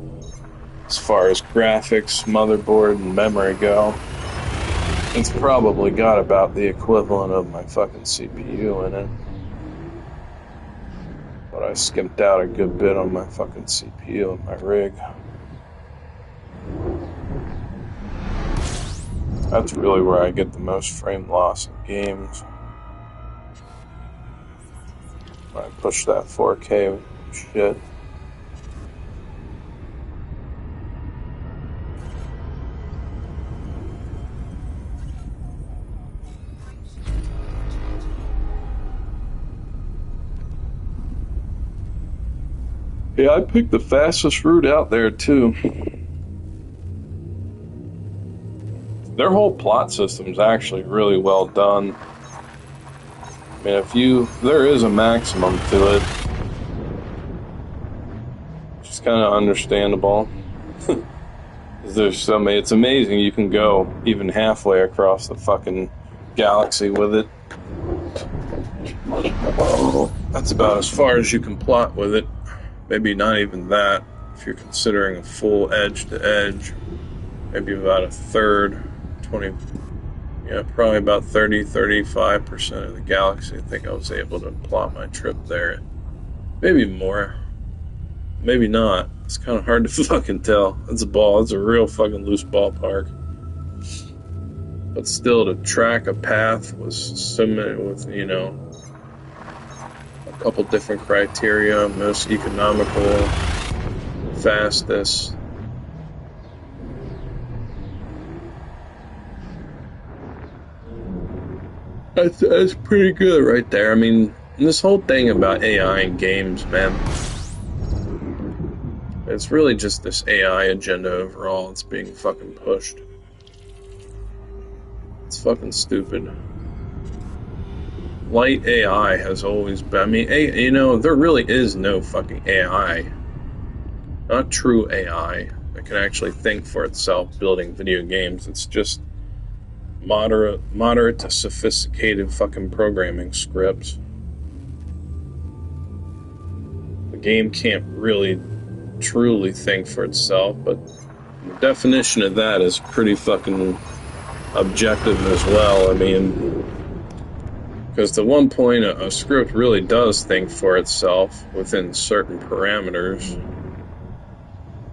As far as graphics, motherboard, and memory go, it's probably got about the equivalent of my fucking CPU in it. But I skimped out a good bit on my fucking CPU and my rig. That's really where I get the most frame loss in games. When I push that 4K shit. Yeah, I picked the fastest route out there too. Their whole plot system's actually really well done. I mean, there is a maximum to it. Which is kind of understandable. There's so many, it's amazing you can go even halfway across the fucking galaxy with it. That's about as far as you can plot with it. Maybe not even that, if you're considering a full edge to edge. Maybe about a third, 20, yeah, probably about 35% of the galaxy. I think I was able to plot my trip there. Maybe more. Maybe not. It's kind of hard to fucking tell. It's a ball. It's a real fucking loose ballpark. But still, to track a path was similar with, a couple different criteria. Most economical, fastest. That's pretty good right there. I mean, this whole thing about AI in games, man, it's really just this AI agenda overall. It's being fucking pushed. It's fucking stupid. Light AI has always been, I mean, there really is no fucking AI. Not true AI that can actually think for itself building video games. It's just moderate to sophisticated fucking programming scripts. The game can't really truly think for itself, but the definition of that is pretty fucking objective as well. I mean, because to one point a script really does think for itself within certain parameters,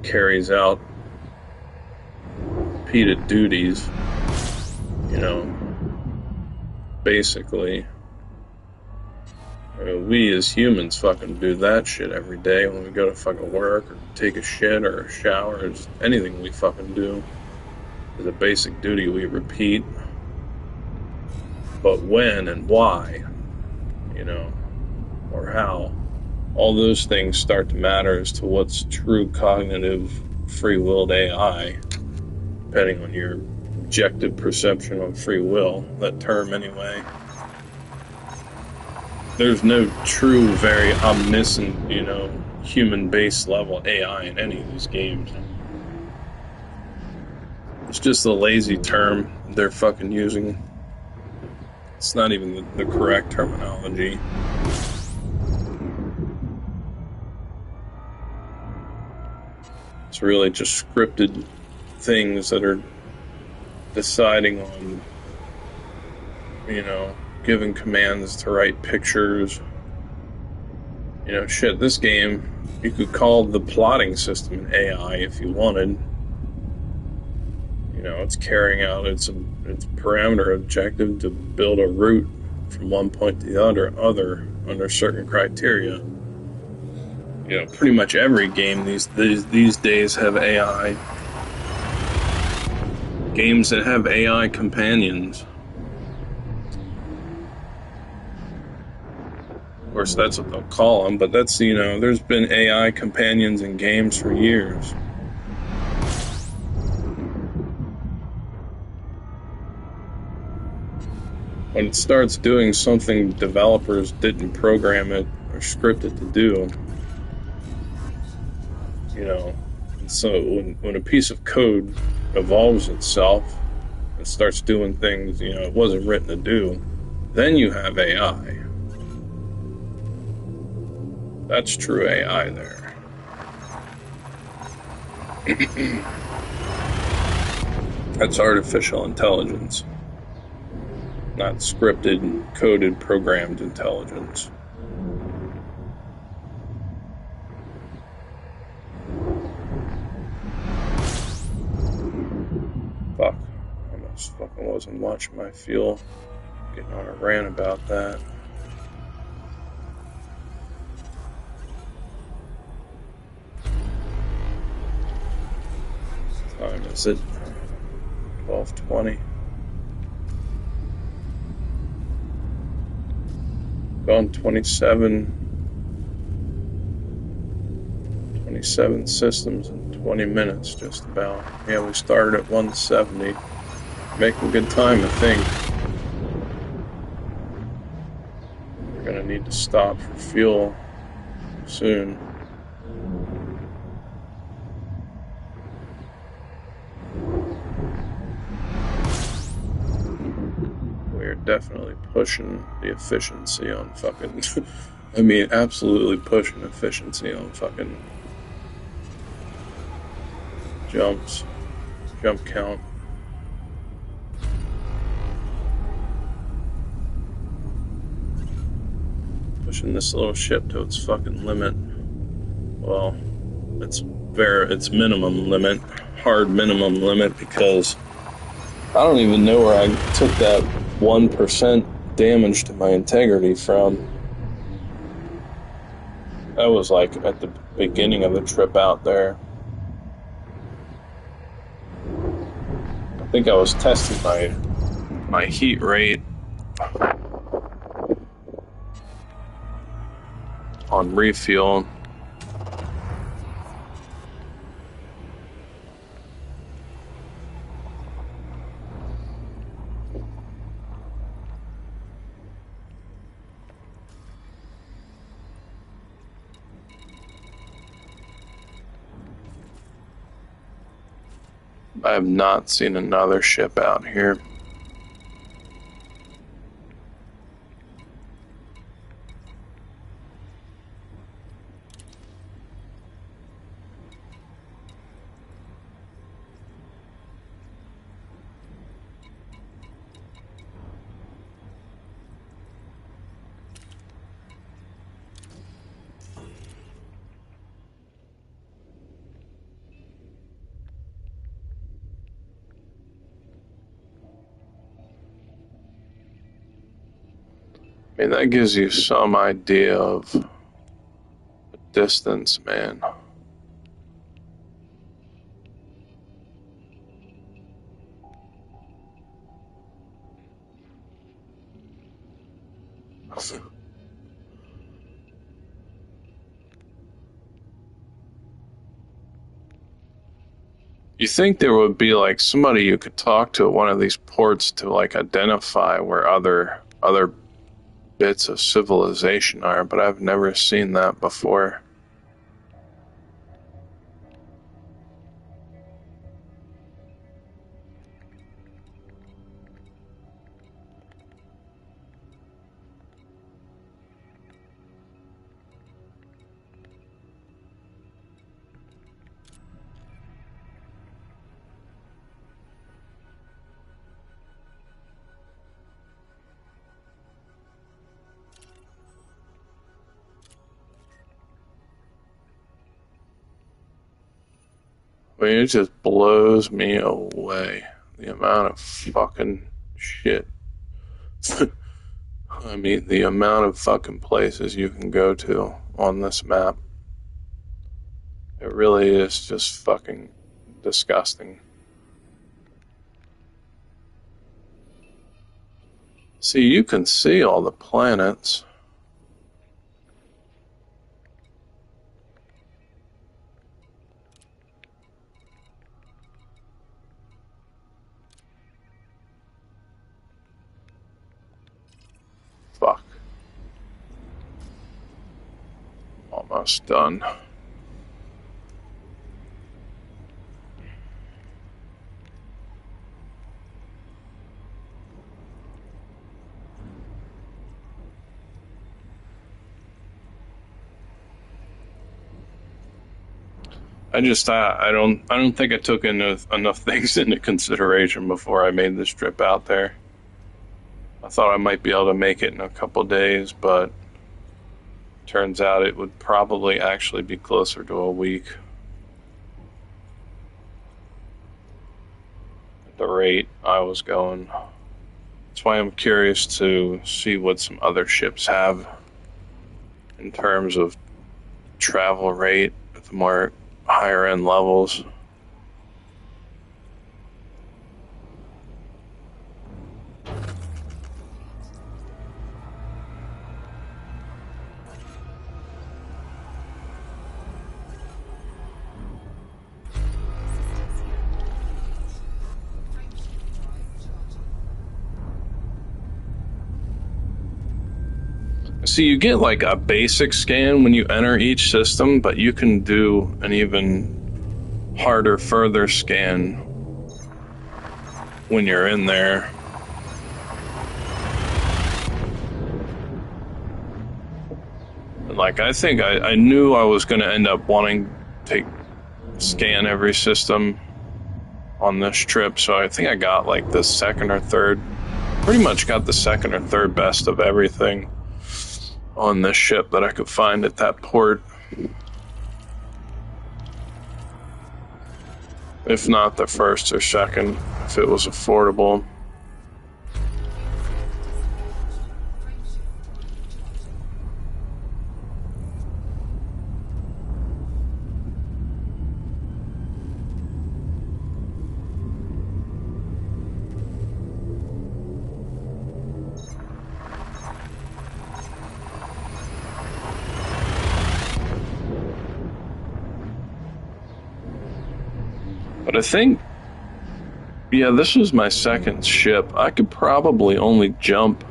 carries out repeated duties, basically. I mean, we as humans fucking do that shit every day when we go to fucking work or take a shit or a shower or just anything we fucking do is a basic duty we repeat. But when and why, or how, all those things start to matter as to what's true cognitive free-willed AI, depending on your objective perception on free will, that term anyway. There's no true, very omniscient, human-based level AI in any of these games. It's just a lazy term they're fucking using. It's not even the correct terminology. It's really just scripted things that are deciding on, giving commands to write pictures. You know, shit, this game, you could call the plotting system an AI if you wanted. You know, it's carrying out its parameter objective to build a route from one point to the other under certain criteria. You know, pretty much every game these days have AI. Games that have AI companions. Of course, that's what they'll call them, but that's, you know, there's been AI companions in games for years. When it starts doing something developers didn't program it or script it to do, you know, and so when a piece of code evolves itself and starts doing things, you know, it wasn't written to do, then you have AI. That's true AI there. That's artificial intelligence, not scripted, coded, programmed intelligence. Fuck. I almost fucking wasn't watching my fuel. Getting on a rant about that. What time is it? 12:20. Gone 27 systems in 20 minutes, just about. Yeah, we started at 170. Making good time, I think. We're gonna need to stop for fuel soon. We're definitely pushing the efficiency on fucking... I mean, absolutely pushing efficiency on fucking jumps. Jump count. Pushing this little ship to its fucking limit. Well, it's minimum limit. Hard minimum limit, because I don't even know where I took that 1% damage to my integrity from. That was like at the beginning of the trip out there. I think I was testing my heat rate on refuel. I have not seen another ship out here. I mean, that gives you some idea of the distance, man. You think there would be like somebody you could talk to at one of these ports to like identify where other bits of civilization are, but I've never seen that before. I mean, it just blows me away. The amount of fucking shit. I mean, the amount of fucking places you can go to on this map. It really is just fucking disgusting. See, you can see all the planets. Fuck. Almost done. I don't think I took enough things into consideration before I made this trip out there. I thought I might be able to make it in a couple days, but turns out it would probably actually be closer to a week. At the rate I was going. That's why I'm curious to see what some other ships have in terms of travel rate at the more higher end levels. So you get like a basic scan when you enter each system, but you can do an even harder, further scan when you're in there. And like, I think I knew I was going to end up wanting to scan every system on this trip, so I think I got like the second or third, pretty much got the second or third best of everything on this ship that I could find at that port. If not the first or second, if it was affordable. But I think, yeah, this was my second ship. I could probably only jump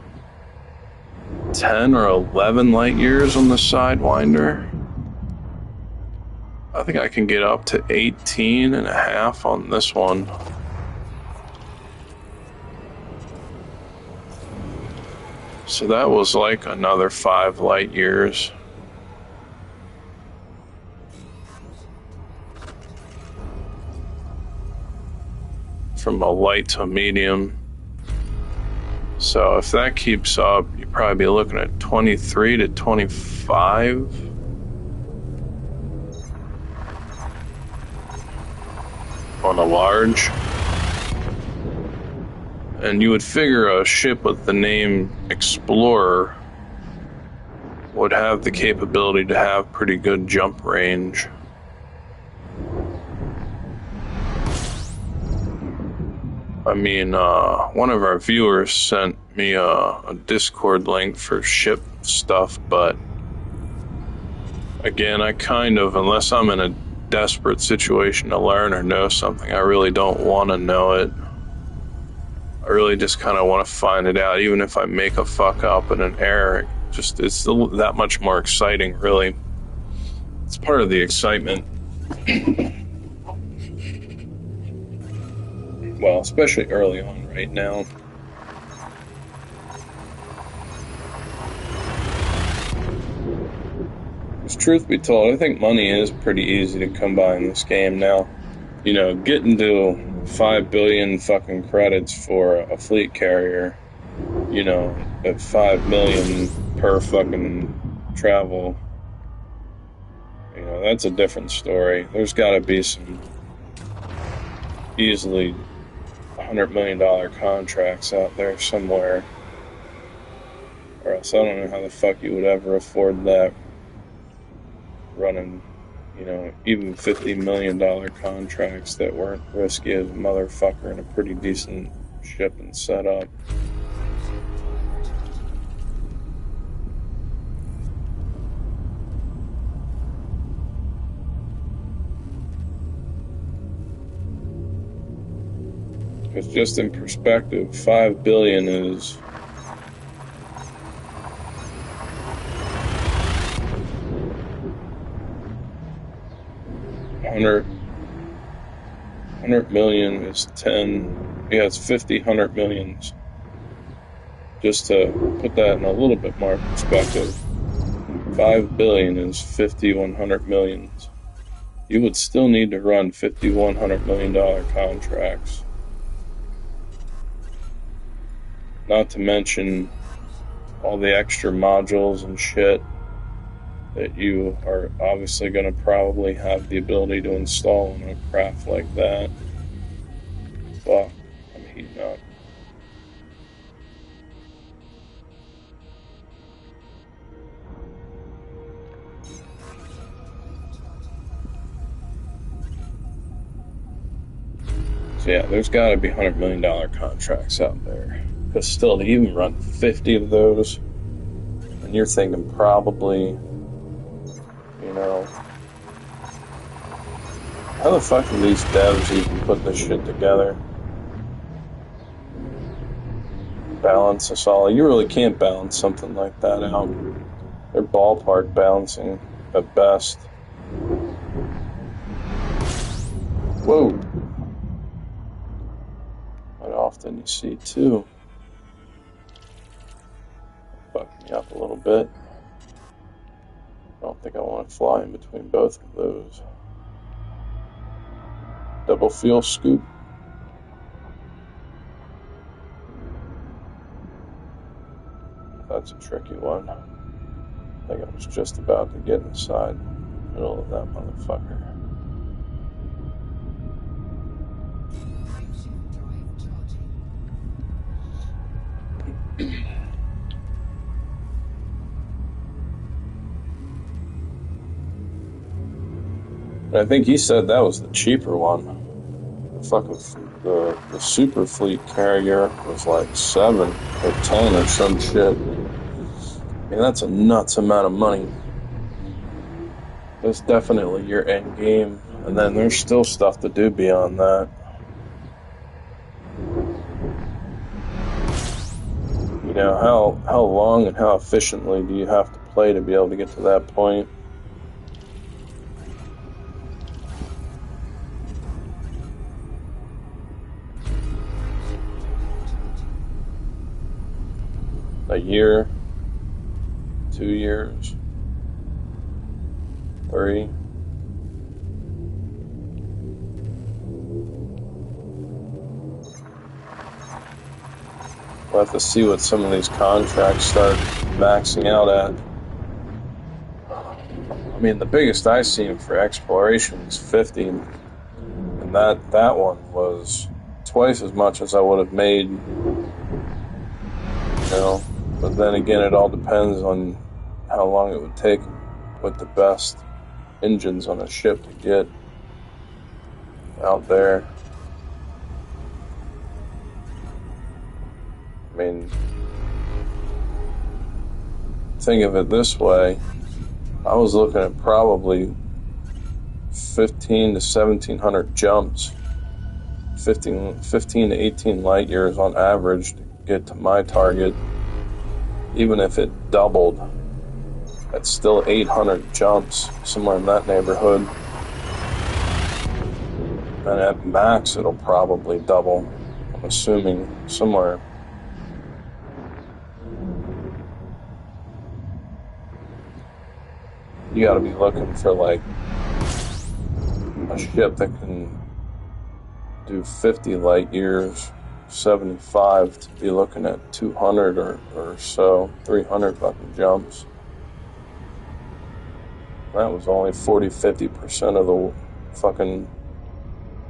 10 or 11 light years on the Sidewinder. I think I can get up to 18 and a half on this one. So that was like another 5 light years. From a light to a medium. So if that keeps up, you'd probably be looking at 23 to 25 on a large. And you would figure a ship with the name Explorer would have the capability to have pretty good jump range. I mean, one of our viewers sent me a Discord link for ship stuff, but again, I kind of, unless I'm in a desperate situation to learn or know something, I really don't want to know it. I really just kind of want to find it out, even if I make a fuck up and an error. It's still that much more exciting, really. It's part of the excitement. Well, especially early on right now. Because truth be told, I think money is pretty easy to come by in this game now. You know, getting to 5 billion fucking credits for a fleet carrier, you know, at 5 million per fucking travel, you know, that's a different story. There's gotta be some easily $100 million contracts out there somewhere. Or else I don't know how the fuck you would ever afford that running, even $50 million contracts that weren't risky as a motherfucker and a pretty decent ship and setup. Because just in perspective, $5 billion is $100 million is 10. Yeah, it's 50 100 millions. Just to put that in a little bit more perspective, 5 billion is 50 100 millions. You would still need to run $50 $100 million contracts. Not to mention all the extra modules and shit that you are obviously going to probably have the ability to install in a craft like that. Fuck, I'm heating up. So yeah, there's got to be $100 million contracts out there. Because still, to even run 50 of those, and you're thinking probably, how the fuck do these devs even put this shit together? Balance this all. You really can't balance something like that out. They're ballpark balancing at best. Whoa. Quite often you see too. Fuck me up a little bit. I don't think I want to fly in between both of those. Double fuel scoop. That's a tricky one. I think I was just about to get inside the middle of that motherfucker. I think he said that was the cheaper one. The fucking the super fleet carrier was like 7 or 10 or some shit. I mean, that's a nuts amount of money. That's definitely your end game, and then there's still stuff to do beyond that. How long and how efficiently do you have to play to be able to get to that point? A year, 2 years, 3. We'll have to see what some of these contracts start maxing out at. I mean, the biggest I've seen for exploration is 50, and that one was twice as much as I would have made. But then again, it all depends on how long it would take with the best engines on a ship to get out there. I mean, think of it this way. I was looking at probably 15 to 1700 jumps, 15 to 18 light years on average to get to my target. Even if it doubled, that's still 800 jumps, somewhere in that neighborhood. And at max, it'll probably double. I'm assuming somewhere. You gotta be looking for like a ship that can do 50 light years, 75 to be looking at 200 or so, 300 fucking jumps. That was only 40-50% of the fucking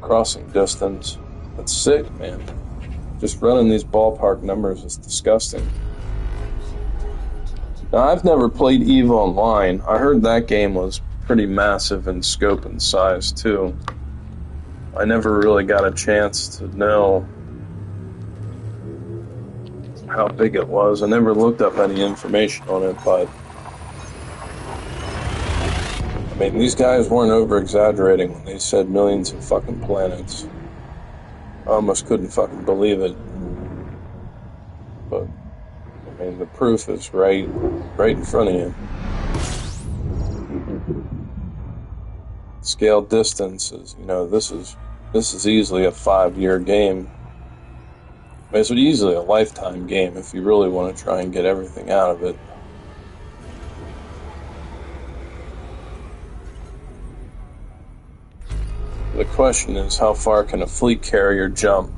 crossing distance. That's sick, man. Just running these ballpark numbers is disgusting. Now, I've never played EVE Online. I heard that game was pretty massive in scope and size, too. I never really got a chance to know how big it was. I never looked up any information on it, but I mean, these guys weren't over-exaggerating when they said millions of fucking planets. I almost couldn't fucking believe it. But, I mean, the proof is right in front of you. Scale distances, you know, this is easily a 5-year game. I mean, it's easily a lifetime game if you really want to try and get everything out of it. The question is, how far can a fleet carrier jump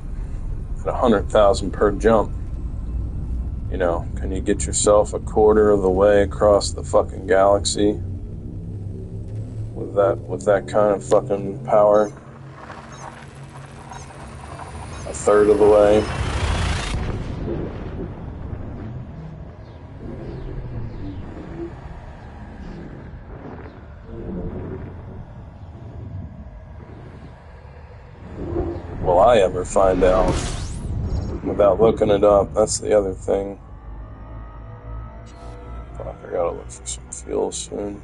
at 100,000 per jump? You know, can you get yourself a quarter of the way across the fucking galaxy with that kind of fucking power? A third of the way? Will I ever find out without looking it up? That's the other thing. Fuck, I gotta look for some fuel soon.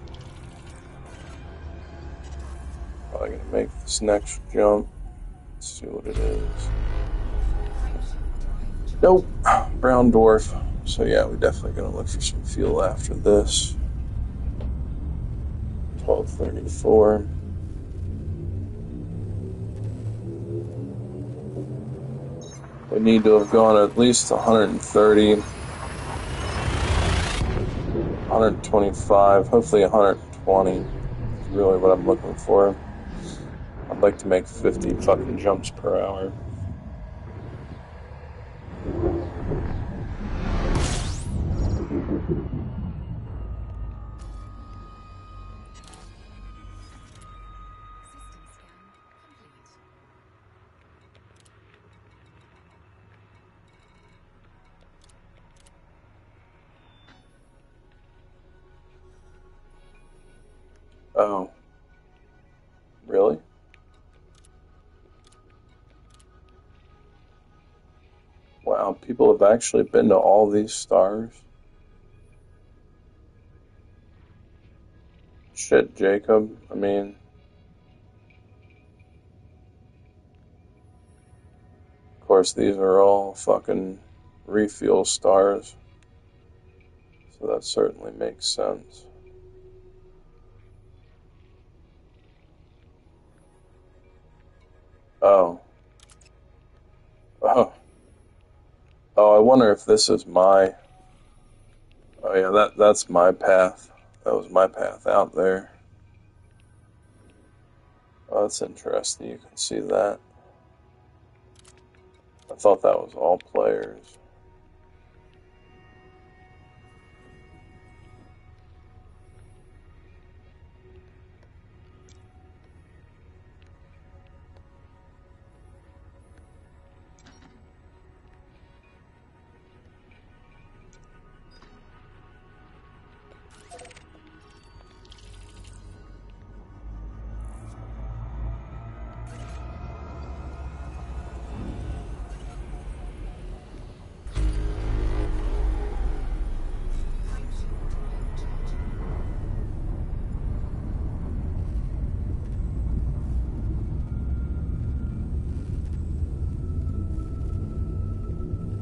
Probably gonna make this next jump. Let's see what it is. Nope, brown dwarf. So yeah, we're definitely gonna look for some fuel after this. 1234. We need to have gone at least 130, 125, hopefully 120 is really what I'm looking for. I'd like to make 50 fucking jumps per hour. Oh. Really? Wow, people have actually been to all these stars? Shit, Jacob. I mean, of course, these are all fucking refuel stars. So that certainly makes sense. Oh. Oh. Oh, I wonder if this is my... Oh yeah, that's my path. That was my path out there. Oh, that's interesting. You can see that. I thought that was all players.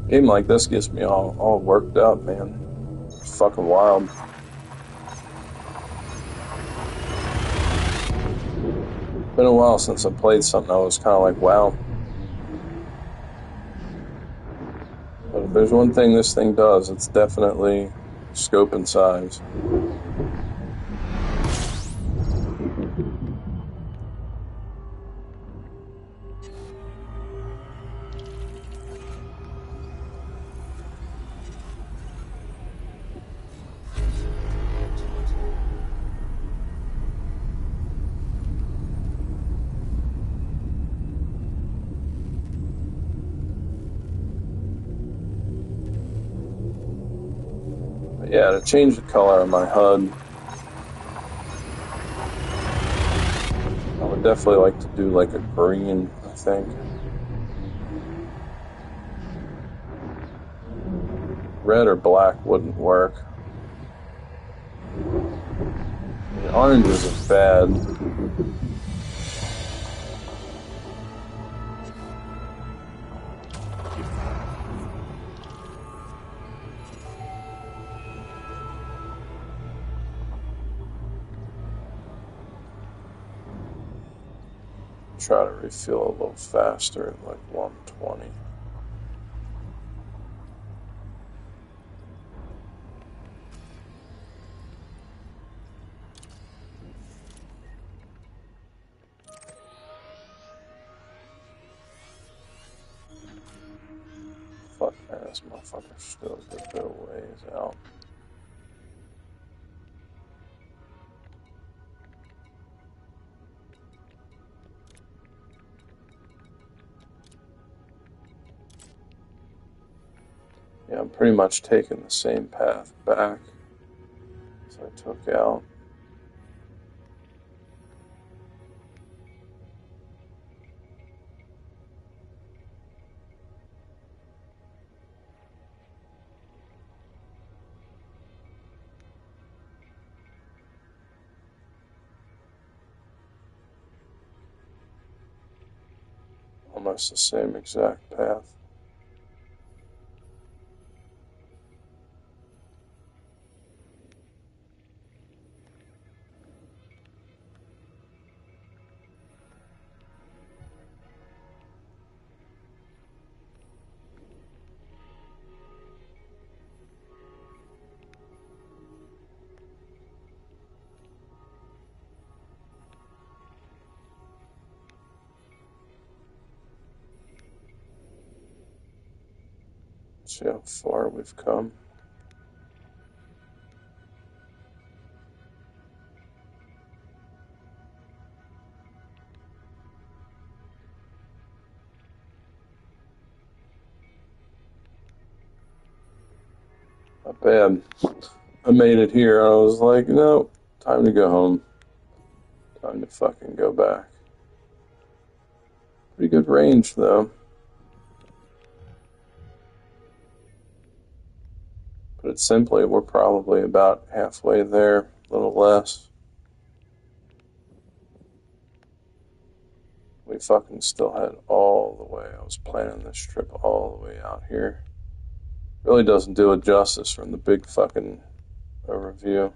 A game like this gets me all worked up, man. It's fucking wild. Been a while since I played something I was kind of like, wow. But if there's one thing this thing does, it's definitely scope and size. Yeah, to change the color of my HUD, I would definitely like to do like a green, I think. Red or black wouldn't work. I mean, oranges are bad. Try to refill a little faster at like 120. Fuck man, this motherfucker's still a good bit of ways out. Yeah, I'm pretty much taking the same path back as I took out. Almost the same exact path. See how far we've come. Not bad. I made it here. I was like, no, time to go home. Time to fucking go back. Pretty good range, though. Put it simply, we're probably about halfway there, a little less. We fucking still had all the way. I was planning this trip all the way out here. Really doesn't do it justice from the big fucking overview.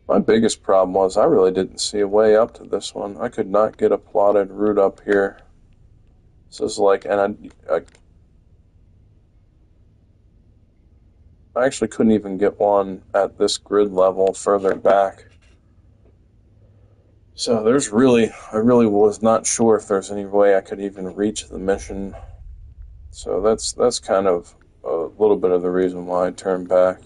My biggest problem was I really didn't see a way up to this one. I could not get a plotted route up here. So it's like, and I actually couldn't even get one at this grid level further back. So I really was not sure if there's any way I could even reach the mission. So that's kind of a little bit of the reason why I turned back.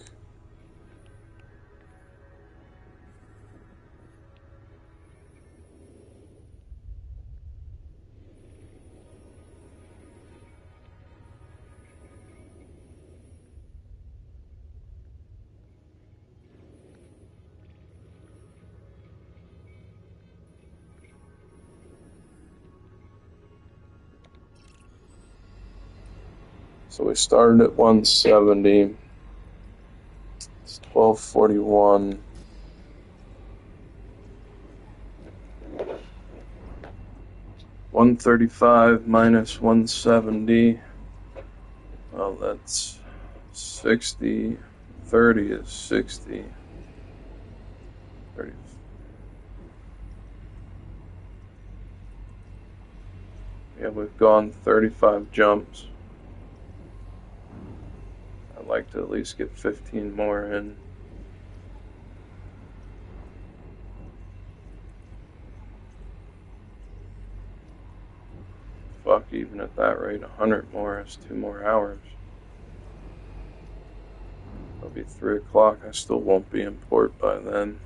So we started at 170. It's 1241. $135 minus 170. Well, that's 60. 30 is 60. 30. Yeah, we've gone 35 jumps. I'd like to at least get 15 more in. Fuck, even at that rate, 100 more is 2 more hours. It'll be 3 o'clock. I still won't be in port by then.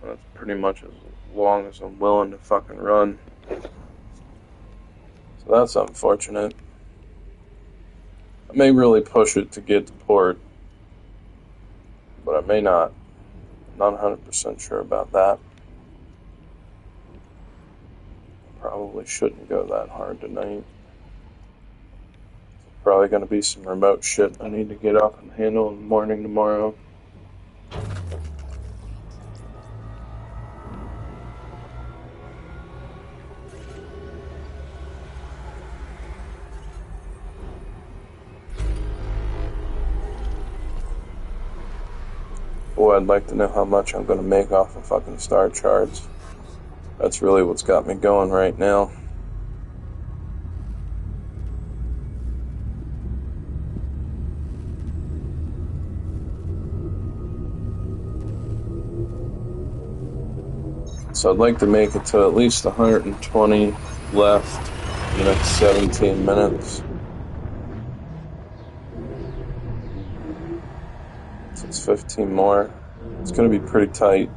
That's pretty much as long as I'm willing to fucking run. So that's unfortunate. I may really push it to get to port, but I may not. Not 100% sure about that. Probably shouldn't go that hard tonight. Probably going to be some remote shit I need to get up and handle in the morning tomorrow. Boy, I'd like to know how much I'm going to make off of fucking star charts. That's really what's got me going right now. So I'd like to make it to at least 120 left in the next 17 minutes. So it's 15 more. It's going to be pretty tight.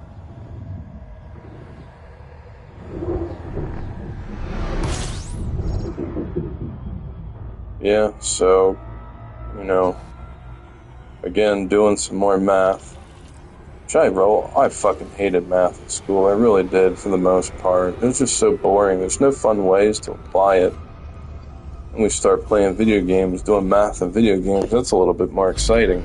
Yeah, so, again, doing some more math. I fucking hated math in school. I really did, for the most part. It was just so boring. There's no fun ways to apply it. When we start playing video games, doing math in video games, that's a little bit more exciting.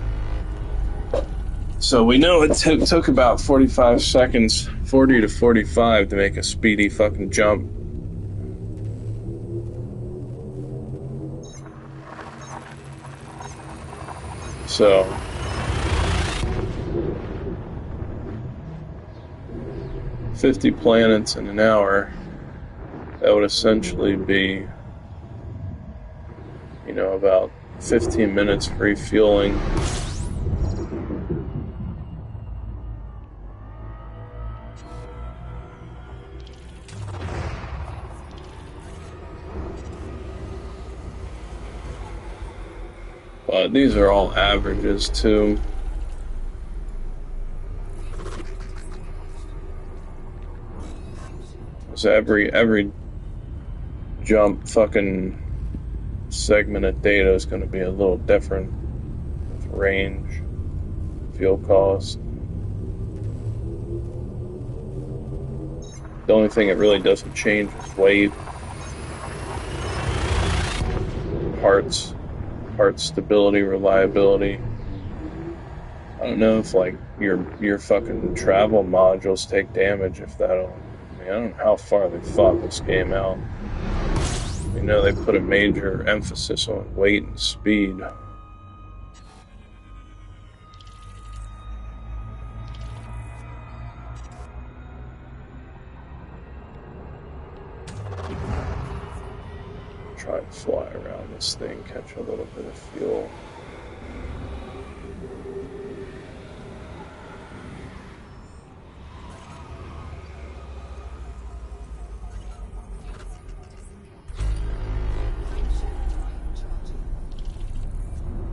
So we know it took about 45 seconds, 40 to 45, to make a speedy fucking jump. So, "50 planets in an hour," that would essentially be, about 15 minutes refueling. But these are all averages too. So every jump fucking segment of data is going to be a little different with range, fuel cost. The only thing it really doesn't change is weight, parts stability, reliability. I don't know if like your fucking travel modules take damage, if that'll. I don't know how far they thought this game out. They put a major emphasis on weight and speed. Try to fly around this thing, catch a little bit of fuel.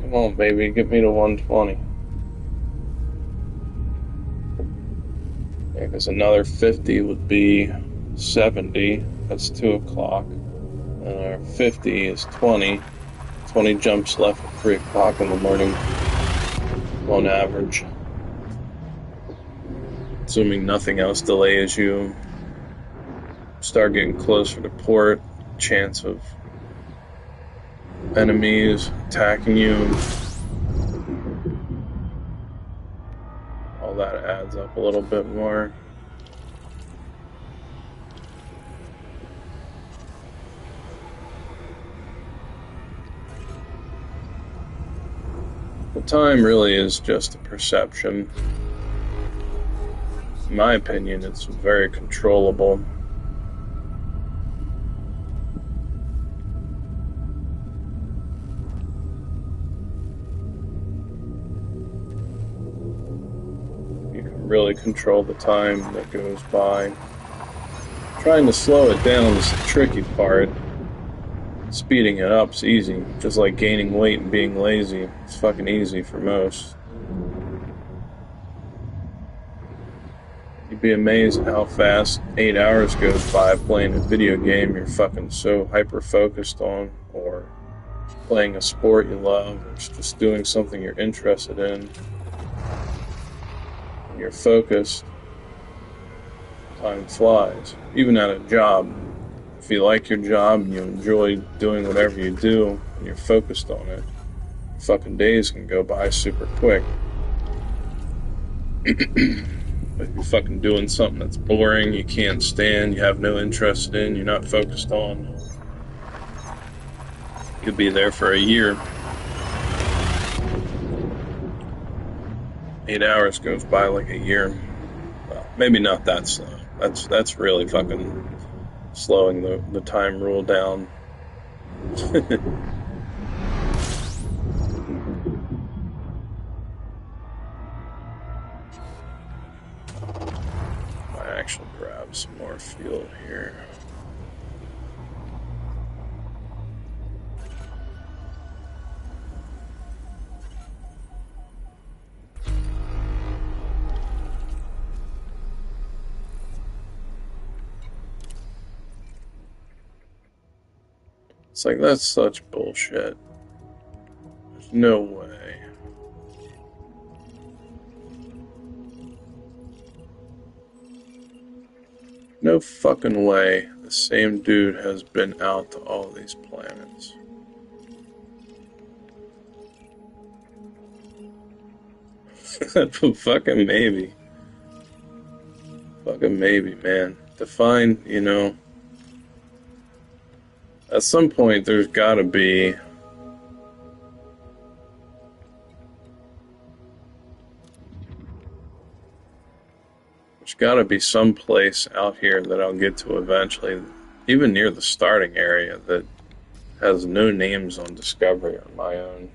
Come on, baby, get me to 120. Yeah, because another 50 would be 70. That's 2 o'clock. And our 50 is 20. 20 jumps left at 3 o'clock in the morning on average. Assuming nothing else delays you. Start getting closer to port. Chance of enemies attacking you. All that adds up a little bit more. The time really is just a perception. In my opinion, it's very controllable. Really control the time that goes by. Trying to slow it down is the tricky part. Speeding it up's easy, just like gaining weight and being lazy. It's fucking easy for most. You'd be amazed at how fast 8 hours goes by playing a video game you're fucking so hyper-focused on, or playing a sport you love, or just doing something you're interested in, and you're focused, time flies. Even at a job, if you like your job and you enjoy doing whatever you do and you're focused on it, fucking days can go by super quick. If you're fucking doing something that's boring, you can't stand, you have no interest in, you're not focused on, you could be there for a year. 8 hours goes by like a year. Well, maybe not that slow. That's really fucking slowing the time rule down. I actually grab some more fuel here. It's like, that's such bullshit. There's no way. No fucking way the same dude has been out to all these planets. Fucking maybe. Fucking maybe, man. To find, at some point there's gotta be some place out here that I'll get to eventually, even near the starting area, that has no names on Discovery on my own.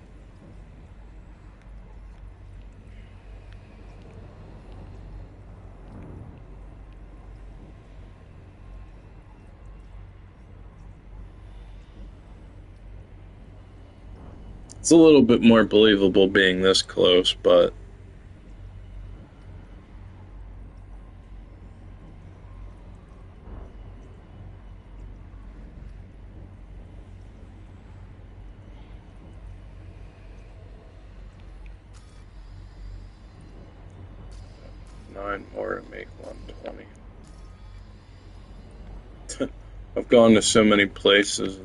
It's a little bit more believable being this close, but more to make 120. I've gone to so many places,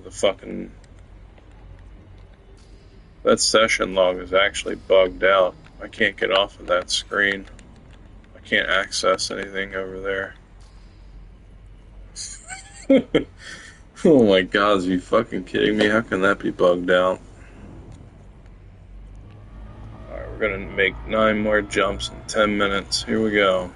that session log is actually bugged out. I can't get off of that screen. I can't access anything over there. Oh my god, are you fucking kidding me? How can that be bugged out? Alright, we're gonna make 9 more jumps in 10 minutes. Here we go.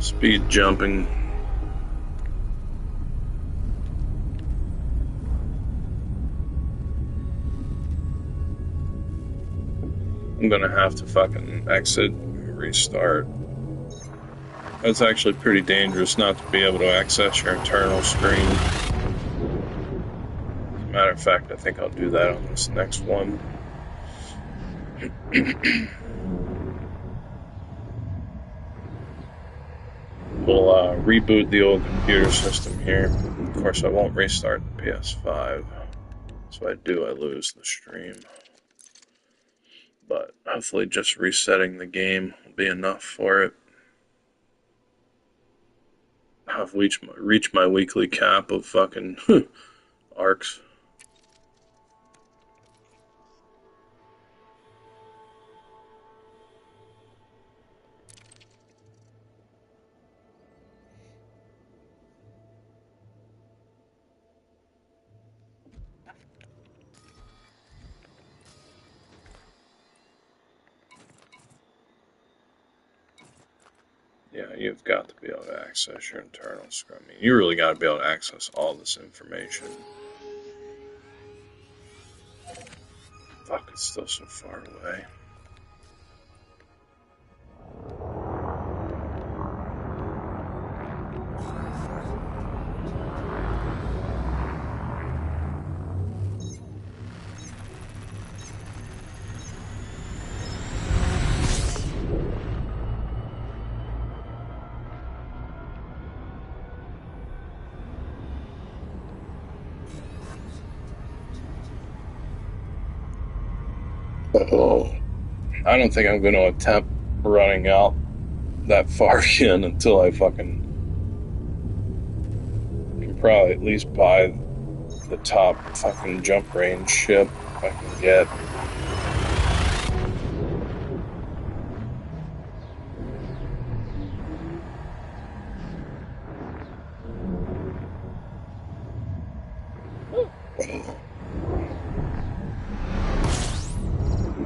Speed jumping. I'm gonna have to fucking exit and restart. That's actually pretty dangerous not to be able to access your internal screen. As a matter of fact, I think I'll do that on this next one. We'll reboot the old computer system here. Of course, I won't restart the PS5. So I lose the stream. But hopefully just resetting the game will be enough for it. I've reached my weekly cap of fucking arcs. Yeah, you've got to be able to access your internal screen. I mean, you really got to be able to access all this information. Fuck, it's still so far away. Oh, I don't think I'm going to attempt running out that far again until I fucking can probably at least buy the top fucking jump range ship I can get.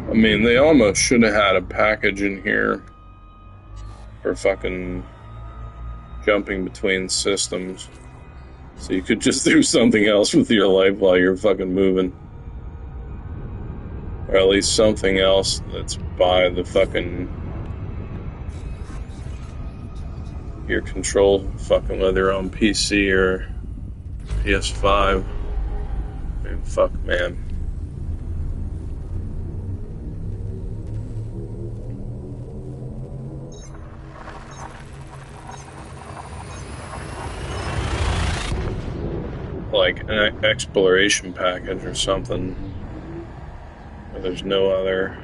I mean, they almost should have had a package in here for fucking jumping between systems. So you could just do something else with your life while you're fucking moving. Or at least something else that's by the fucking... your control, fucking whether on PC or PS5. I mean, fuck, man. Like an exploration package or something where there's no other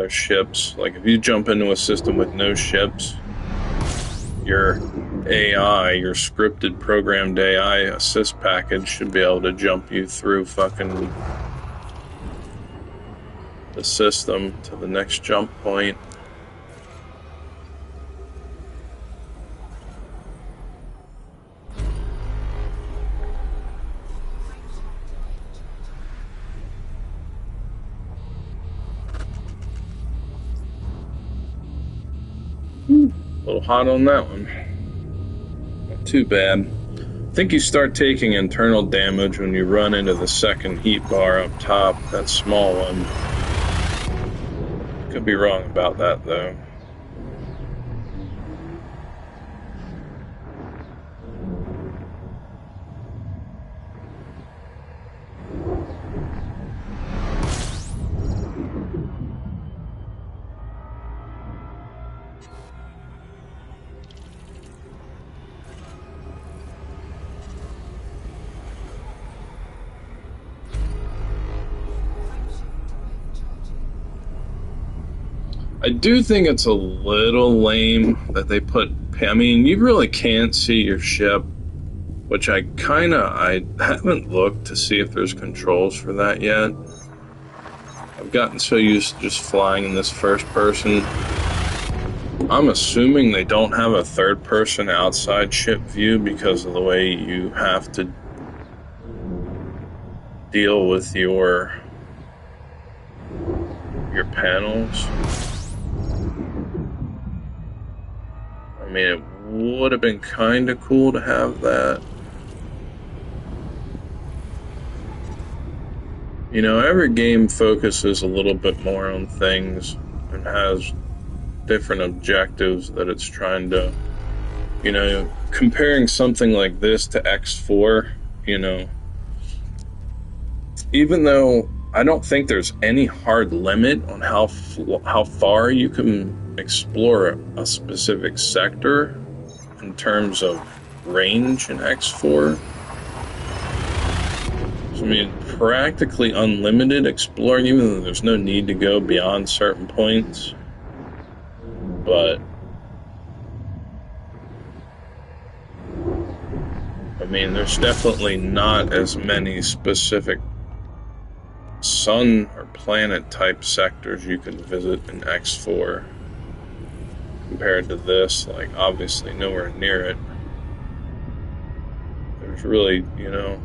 ships. Like if you jump into a system with no ships, your AI, your scripted programmed AI assist package should be able to jump you through fucking the system to the next jump point. A little hot on that one. Not too bad. I think you start taking internal damage when you run into the second heat bar up top, that small one. Could be wrong about that though. I do think it's a little lame that they put... I mean, you really can't see your ship, which I haven't looked to see if there's controls for that yet. I've gotten so used to just flying in this first person. I'm assuming they don't have a third person outside ship view because of the way you have to deal with your panels. I mean, it would have been kind of cool to have that. You know, every game focuses a little bit more on things and has different objectives that it's trying to, you know, comparing something like this to X4, you know, even though I don't think there's any hard limit on how far you can explore a specific sector in terms of range in X4. So, I mean, practically unlimited exploring, even though there's no need to go beyond certain points. But I mean, there's definitely not as many specific sun or planet type sectors you can visit in X4 compared to this. Like, obviously nowhere near it. There's really, you know,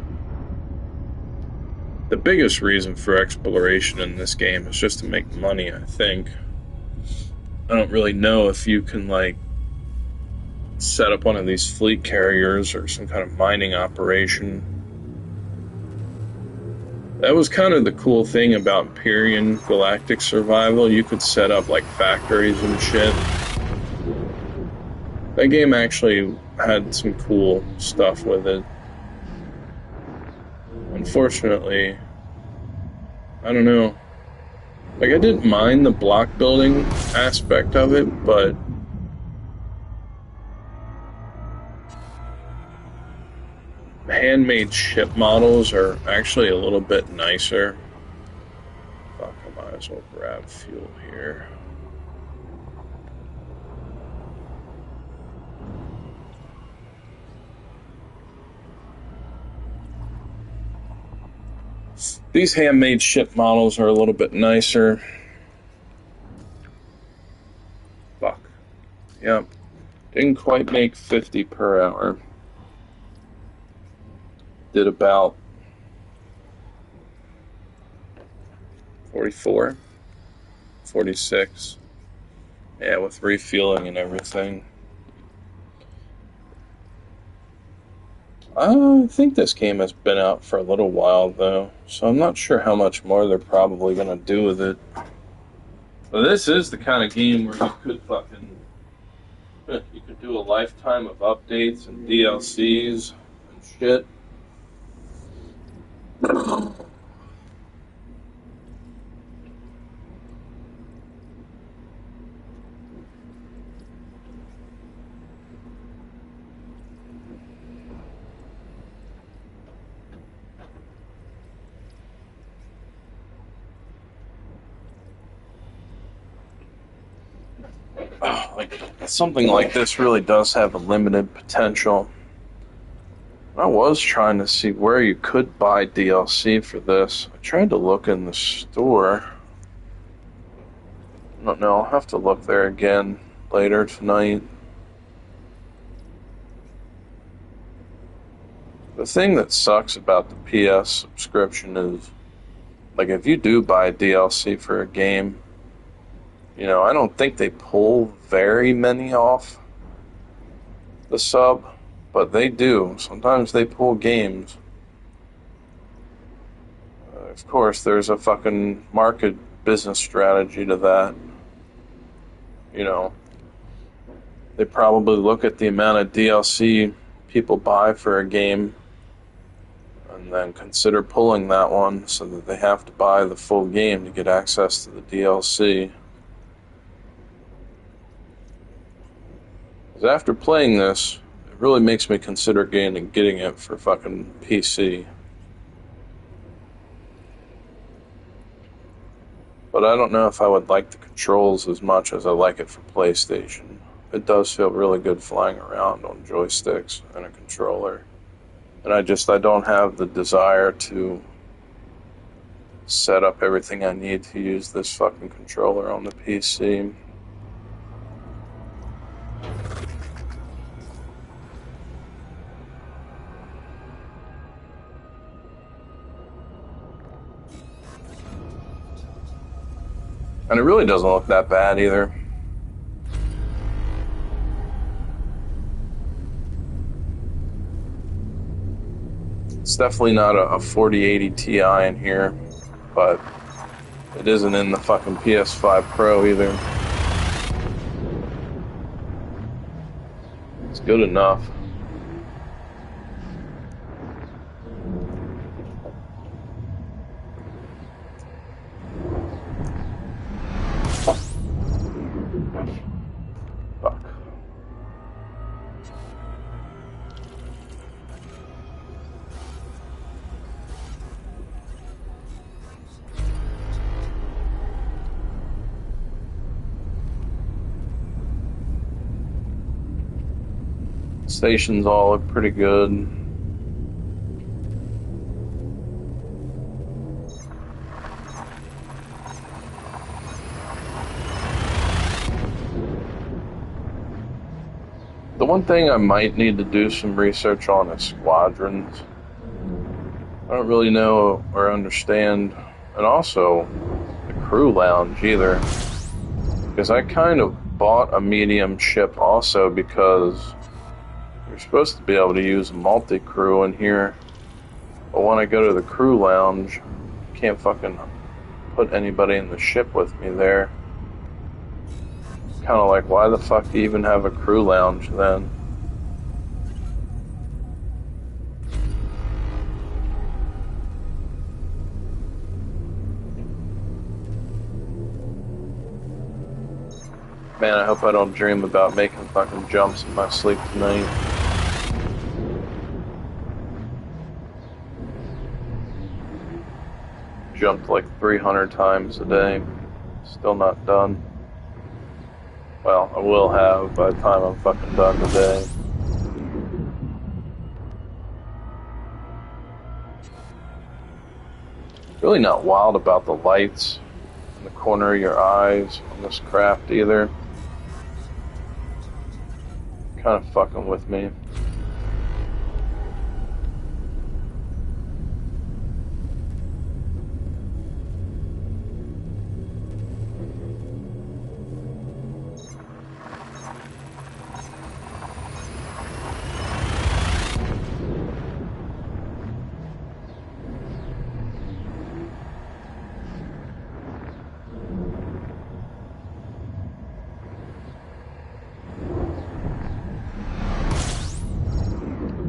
the biggest reason for exploration in this game is just to make money, I think. I don't really know if you can, like, set up one of these fleet carriers or some kind of mining operation. That was kind of the cool thing about Empyrean Galactic Survival. You could set up, like, factories and shit. That game actually had some cool stuff with it. Unfortunately, I don't know. Like, I didn't mind the block building aspect of it, but handmade ship models are actually a little bit nicer Might as well grab fuel here. These handmade ship models are a little bit nicer. Fuck. Yep. Didn't quite make 50 per hour. Did about 44, 46. Yeah, with refueling and everything. I think this game has been out for a little while, though, so I'm not sure how much more they're probably going to do with it. But this is the kind of game where you could do a lifetime of updates and DLCs and shit. Like something like this really does have a limited potential. I was trying to see where you could buy DLC for this. I tried to look in the store. I don't know, I'll have to look there again later tonight. The thing that sucks about the PS subscription is, like, if you do buy DLC for a game, you know, I don't think they pull very many off the sub, but they do. Sometimes they pull games. Of course, there's a fucking market business strategy to that. You know, they probably look at the amount of DLC people buy for a game and then consider pulling that one so that they have to buy the full game to get access to the DLC. Because after playing this, it really makes me consider getting it for fucking PC. But I don't know if I would like the controls as much as I like it for PlayStation. It does feel really good flying around on joysticks and a controller. And I don't have the desire to set up everything I need to use this fucking controller on the PC. And it really doesn't look that bad either. It's definitely not a 4080 Ti in here, but it isn't in the fucking PS5 Pro either. It's good enough. Fuck. Stations all look pretty good. The one thing I might need to do some research on is squadrons. I don't really know or understand, and also the crew lounge either. Because I kind of bought a medium ship also because you're supposed to be able to use a multi-crew in here. But when I go to the crew lounge, I can't fucking put anybody in the ship with me there. Kind of like, why the fuck do you even have a crew lounge then? Man, I hope I don't dream about making fucking jumps in my sleep tonight. jumped like 300 times a day. Still not done. Well, I will have by the time I'm fucking done today. Really not wild about the lights in the corner of your eyes on this craft either. Kind of fucking with me.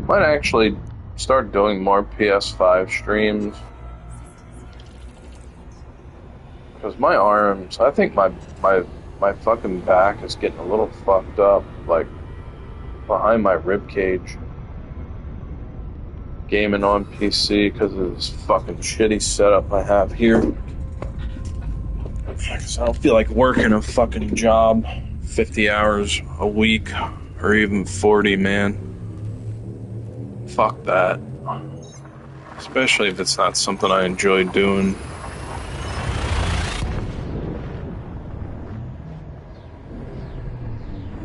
Might actually start doing more PS5 streams. Because my arms, I think my fucking back is getting a little fucked up, like behind my rib cage. Gaming on PC because of this fucking shitty setup I have here. Because I don't feel like working a fucking job 50 hours a week or even 40, man. Fuck that. Especially if it's not something I enjoy doing.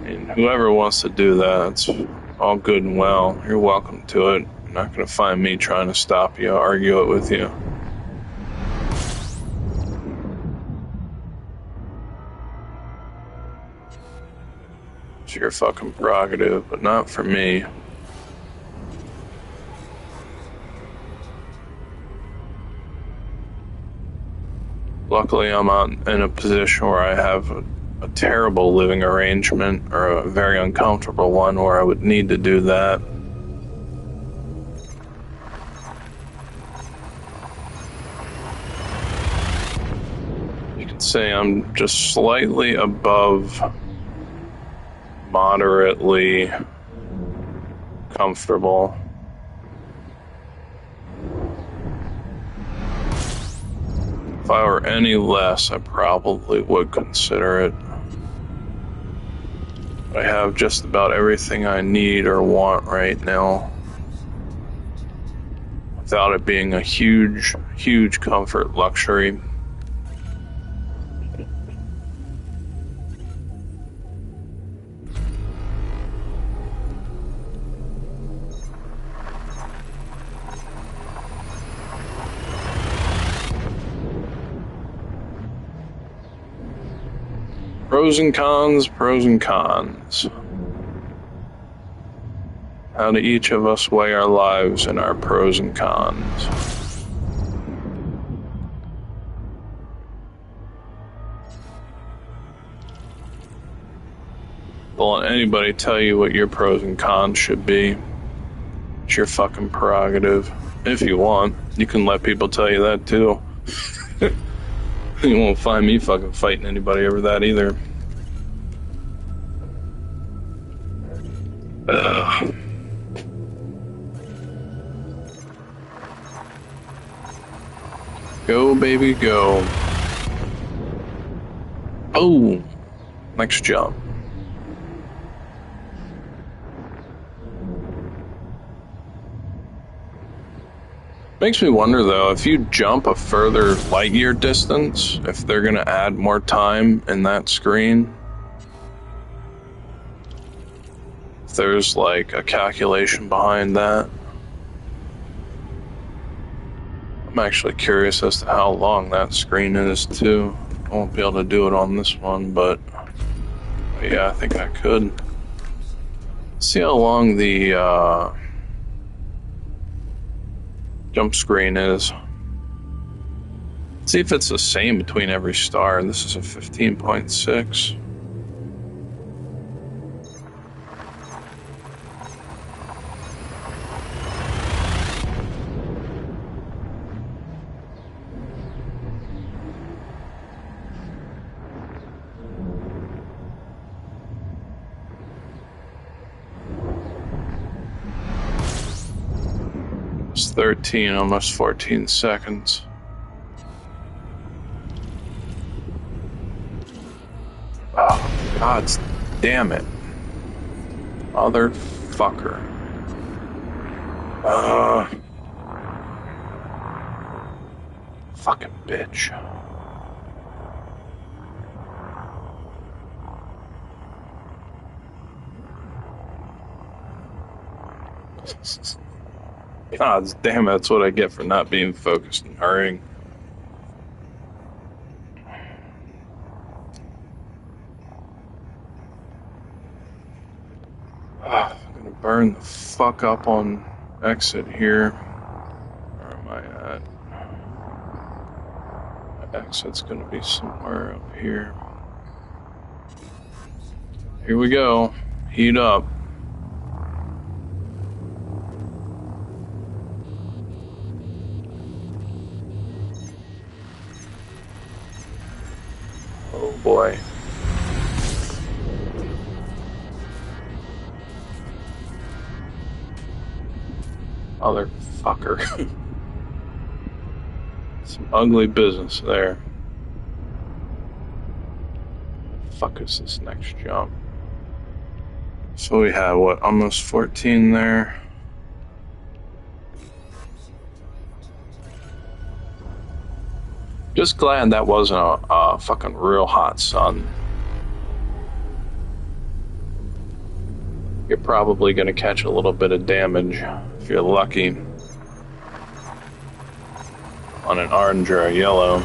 And whoever wants to do that, it's all good and well. You're welcome to it. You're not going to find me trying to stop you, argue it with you. It's your fucking prerogative, but not for me. Luckily, I'm out in a position where I have a terrible living arrangement, or a very uncomfortable one, where I would need to do that. You could say I'm just slightly above moderately comfortable. If I were any less, I probably would consider it. I have just about everything I need or want right now, without it being a huge, huge comfort luxury. Pros and cons, pros and cons. How do each of us weigh our lives and our pros and cons? Don't let anybody tell you what your pros and cons should be. It's your fucking prerogative. If you want, you can let people tell you that too. You won't find me fucking fighting anybody over that either. Ugh. Go, baby, go. Oh, next jump. Makes me wonder though, if you jump a further light year distance, if they're gonna add more time in that screen. If there's like a calculation behind that. I'm actually curious as to how long that screen is too. I won't be able to do it on this one, but yeah, I think I could. See how long the jump screen is. See if it's the same between every star. This is a 15.6. It's 13, almost 14 seconds. God damn it. Motherfucker. Fucking bitch. God damn it, that's what I get for not being focused and hurrying. I'm gonna burn the fuck up on exit here. Where am I at? My exit's gonna be somewhere up here. Here we go. Heat up. Oh boy. Motherfucker. Some ugly business there. Fuck is this next jump? So we had what, almost 14 there. Just glad that wasn't a fucking real hot sun. You're probably gonna catch a little bit of damage if you're lucky on an orange or a yellow.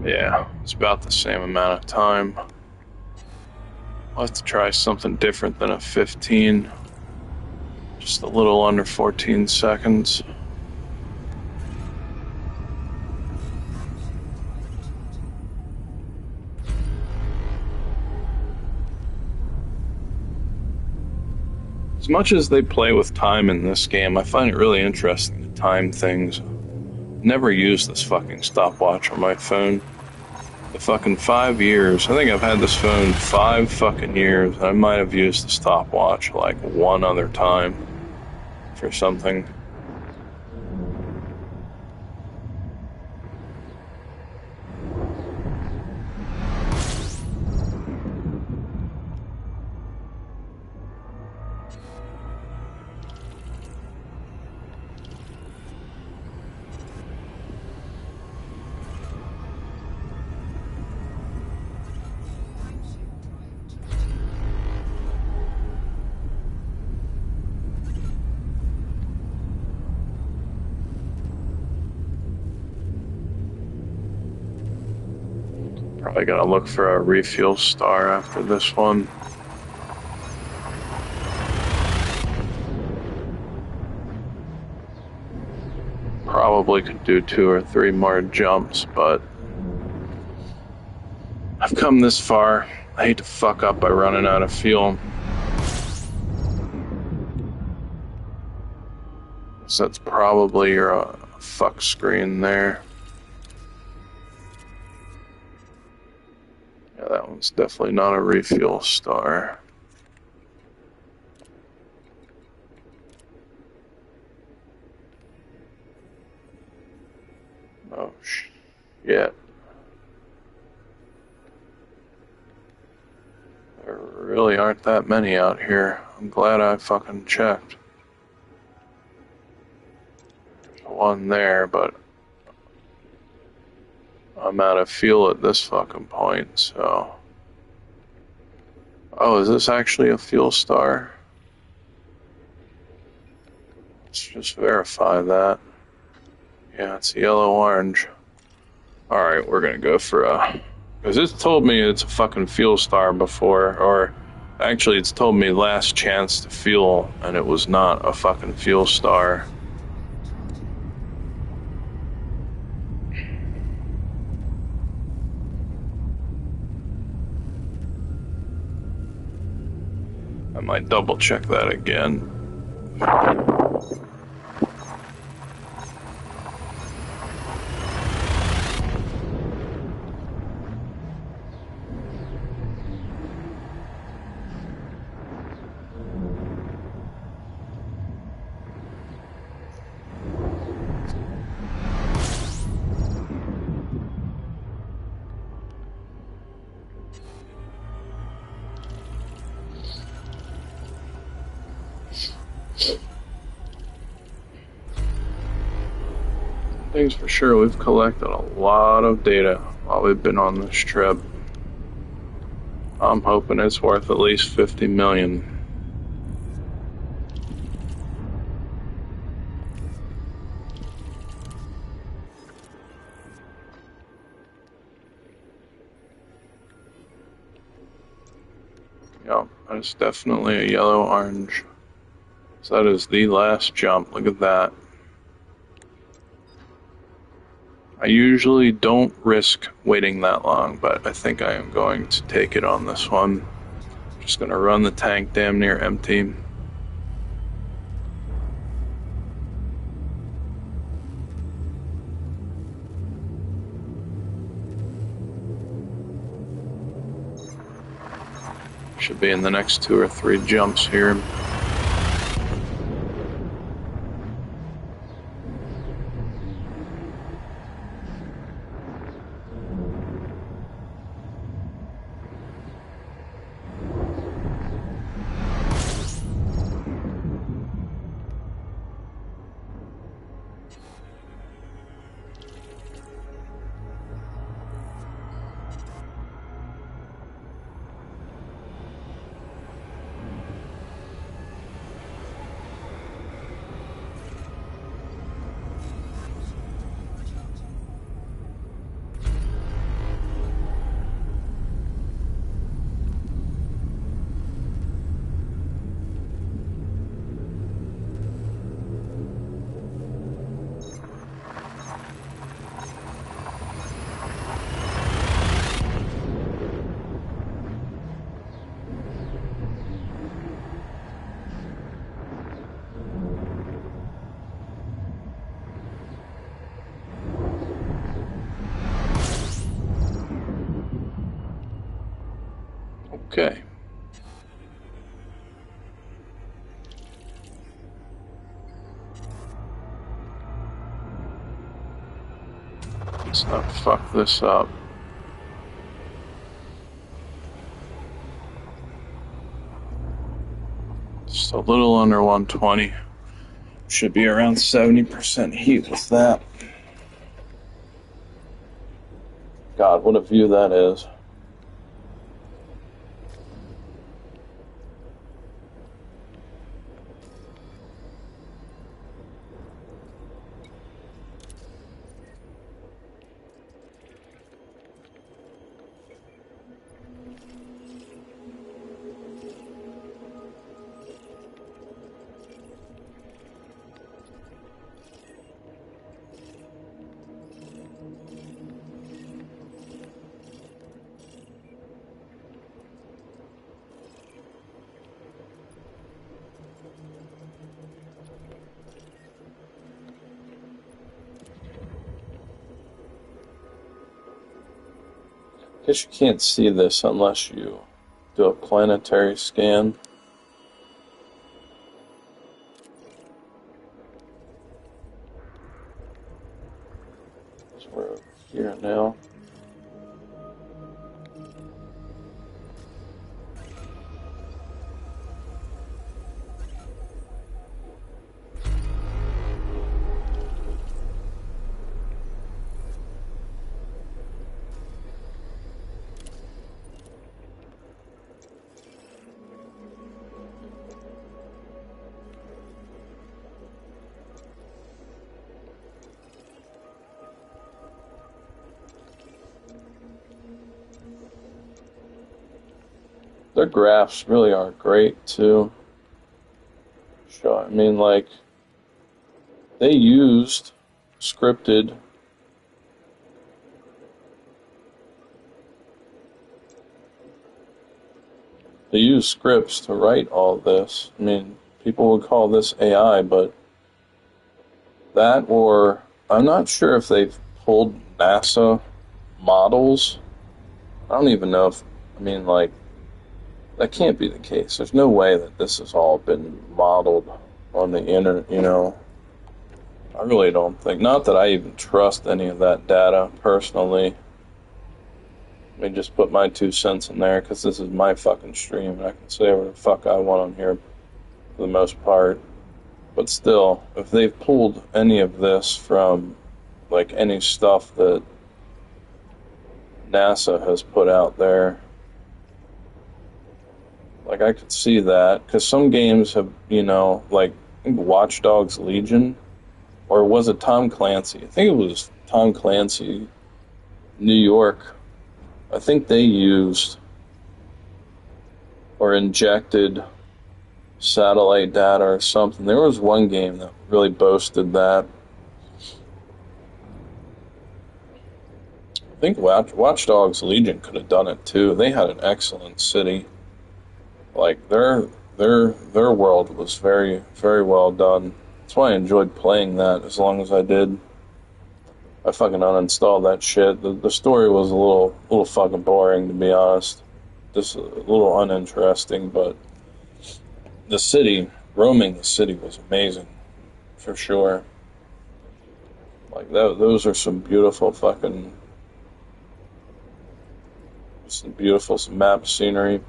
Yeah, it's about the same amount of time. I'll have to try something different than a 15. Just a little under 14 seconds. As much as they play with time in this game, I find it really interesting to time things. Never used this fucking stopwatch on my phone. The fucking 5 years. I think I've had this phone 5 fucking years. I might have used the stopwatch like one other time for something. Probably gotta look for a refuel star after this one. Probably could do 2 or 3 more jumps, but I've come this far. I hate to fuck up by running out of fuel. So that's probably your fuck screen there. Yeah, that one's definitely not a refuel star. Oh, shit. There really aren't that many out here. I'm glad I fucking checked. There's one there, but I'm out of fuel at this fucking point, so... Oh, is this actually a fuel star? Let's just verify that. Yeah, it's yellow-orange. Alright, we're gonna go for a... Because it's told me it's a fucking fuel star before, or... Actually, it's told me last chance to fuel, and it was not a fucking fuel star. I might double check that again. things for sure, we've collected a lot of data while we've been on this trip. I'm hoping it's worth at least 50 million. Yep, that's definitely a yellow-orange. So that is the last jump. Look at that. I usually don't risk waiting that long, but I think I am going to take it on this one. Just gonna run the tank damn near empty. Should be in the next 2 or 3 jumps here. Okay. Let's not fuck this up. Just a little under 120. Should be around 70% heat with that. God, what a view that is. Guess you can't see this unless you do a planetary scan. So we're here now. Their graphs really are great too. Sure, I mean, like, they used scripted. They use scripts to write all this. I mean, people would call this AI, but that, or I'm not sure if they've pulled NASA models. I don't even know if, I mean, like, that can't be the case. There's no way that this has all been modeled on the internet, you know. I really don't think. Not that I even trust any of that data personally. Let me just put my 2 cents in there because this is my fucking stream and I can say whatever the fuck I want on here for the most part. But still, if they've pulled any of this from like any stuff that NASA has put out there. Like I could see that because some games have, like I think Watch Dogs Legion, or was it Tom Clancy? I think it was Tom Clancy, New York. I think they used or injected satellite data or something. There was one game that really boasted that. I think Watch Dogs Legion could have done it too. They had an excellent city. Like their world was very very well done. That's why I enjoyed playing that as long as I did. I fucking uninstalled that shit. The story was a little fucking boring, to be honest. Just a little uninteresting, but the city, roaming the city was amazing, for sure. Like those are some beautiful some map scenery.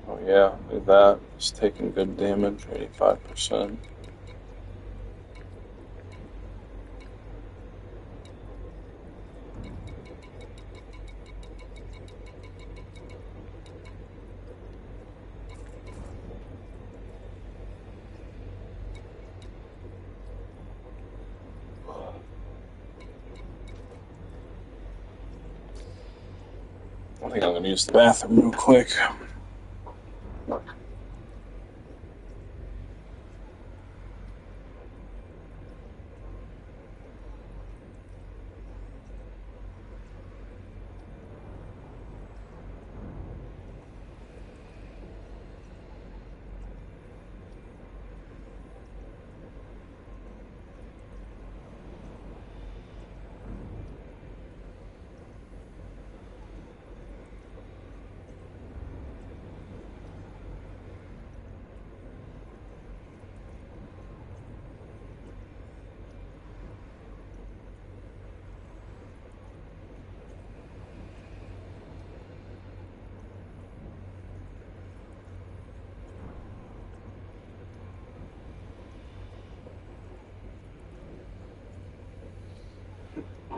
Oh yeah, look at that. It's taking good damage, 85%. I think I'm gonna use the bathroom real quick.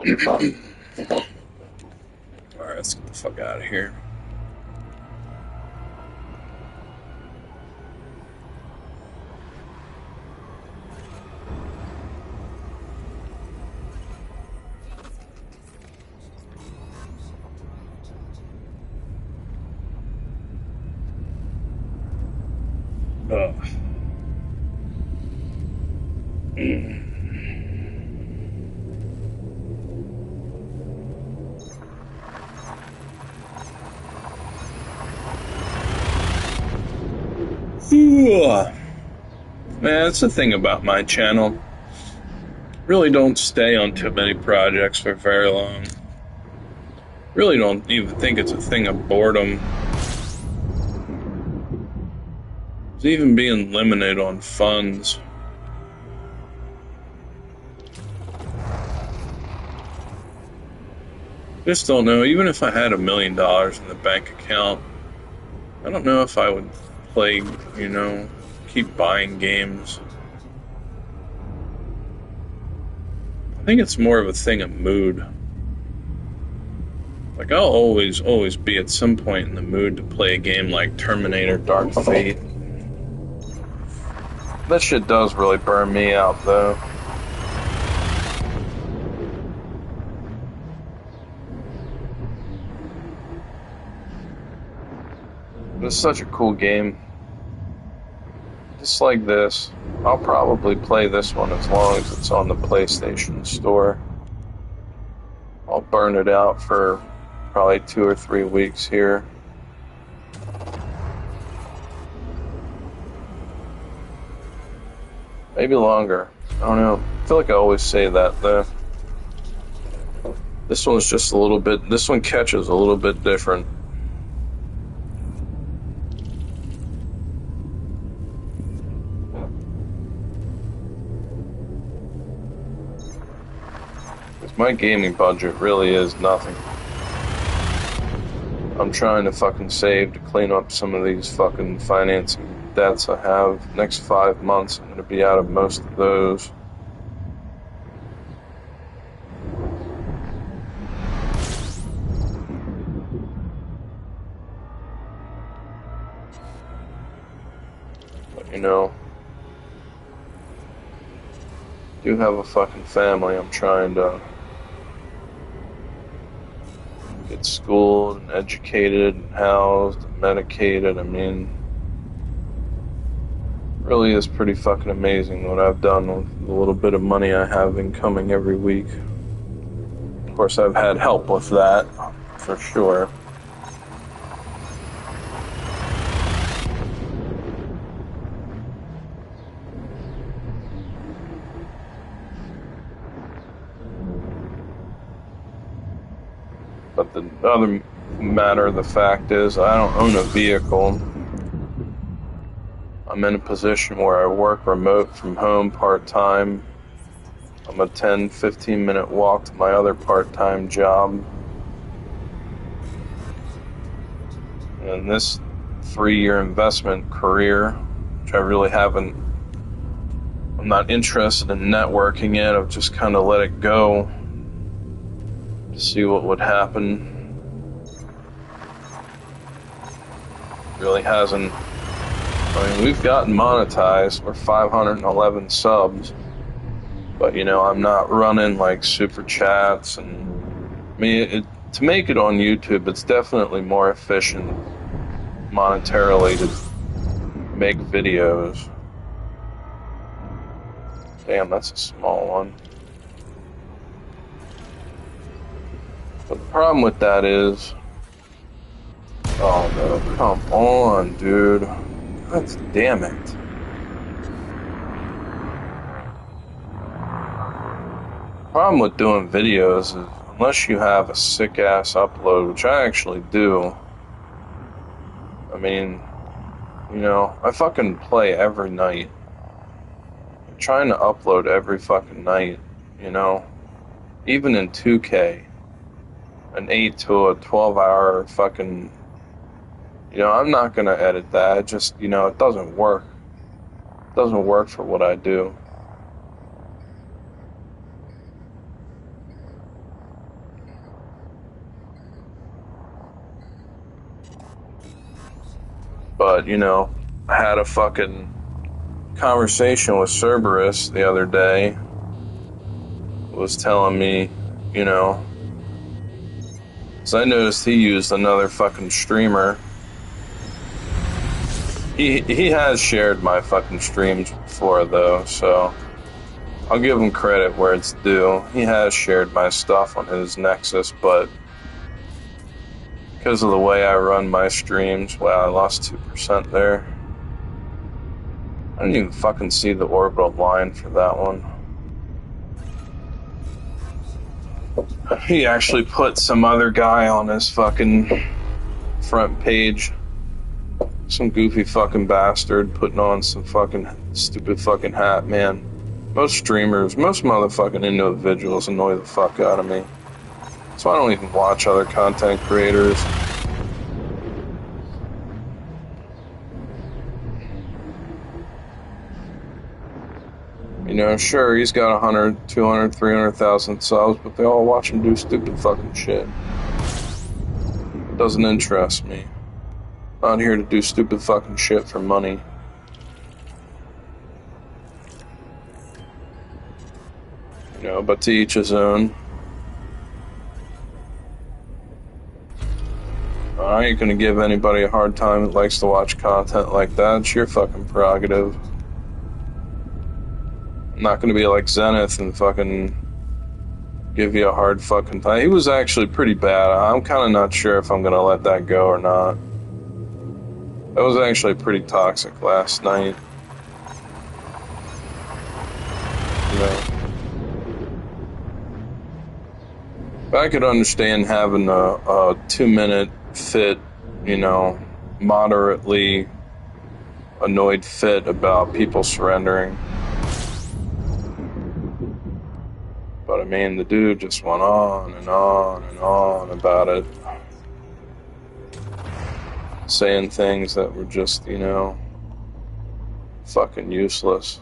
Alright, let's get the fuck out of here. Ugh. Man, that's the thing about my channel. Really don't stay on too many projects for very long. Really don't even think it's a thing of boredom. It's even being limited on funds. Just don't know. Even if I had $1 million in the bank account, I don't know if I would play, keep buying games. I think it's more of a thing of mood. Like, I'll always be at some point in the mood to play a game like Terminator Dark Fate. That shit does really burn me out, though. It's such a cool game. Just like this. I'll probably play this one as long as it's on the PlayStation Store. I'll burn it out for probably 2 or 3 weeks here. Maybe longer. I don't know. I feel like I always say that, though. This one's just a little bit... This one catches a little bit different. My gaming budget really is nothing. I'm trying to fucking save to clean up some of these fucking financing debts I have. Next 5 months, I'm gonna be out of most of those. But you know, I do have a fucking family. I'm trying to get schooled and educated and housed and medicated. I mean, really is pretty fucking amazing what I've done with the little bit of money I have incoming every week. Of course, I've had help with that, for sure. But the other matter of the fact is, I don't own a vehicle. I'm in a position where I work remote from home part-time. I'm a 10-15 minute walk to my other part-time job. And this 3-year investment career, which I really haven't, I'm not interested in networking yet. I've just kind of let it go to see what would happen. Really hasn't. I mean, we've gotten monetized. We're 511 subs. But, you know, I'm not running like super chats. And I mean, to make it on YouTube, it's definitely more efficient monetarily to make videos. Damn, that's a small one. But the problem with that is, oh no, come on, dude. God damn it. The problem with doing videos is, unless you have a sick ass upload, which I actually do, I mean, you know, I fucking play every night. I'm trying to upload every fucking night, you know, even in 2K. An 8 to a 12-hour fucking, you know, I'm not gonna edit that. It just, you know, it doesn't work. It doesn't work for what I do. But, you know, I had a fucking conversation with Cerberus the other day. Was telling me, you know, because I noticed he used another fucking streamer. He has shared my fucking streams before, though, so I'll give him credit where it's due. He has shared my stuff on his Nexus, but because of the way I run my streams, wow, I lost 2% there. I didn't even fucking see the orbital line for that one. He actually put some other guy on his fucking front page. Some goofy fucking bastard putting on some fucking stupid fucking hat, man. Most streamers, most motherfucking individuals annoy the fuck out of me. So I don't even watch other content creators. You know, sure, he's got 100, 200, 300,000 subs, but they all watch him do stupid fucking shit. It doesn't interest me. I'm not here to do stupid fucking shit for money. You know, but to each his own. I ain't gonna give anybody a hard time that likes to watch content like that. It's your fucking prerogative. I'm not gonna be like Zenith and fucking give you a hard fucking time. He was actually pretty bad. I'm kind of not sure if I'm gonna let that go or not. That was actually pretty toxic last night. You know, but I could understand having a 2-minute fit, you know, moderately annoyed fit about people surrendering. But I mean, the dude just went on and on and on about it. saying things that were just, fucking useless.